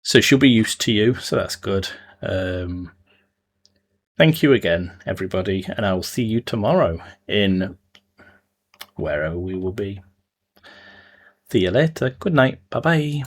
So she'll be used to you, so that's good. Thank you again, everybody, and I will see you tomorrow in wherever we will be. See you later. Good night. Bye bye.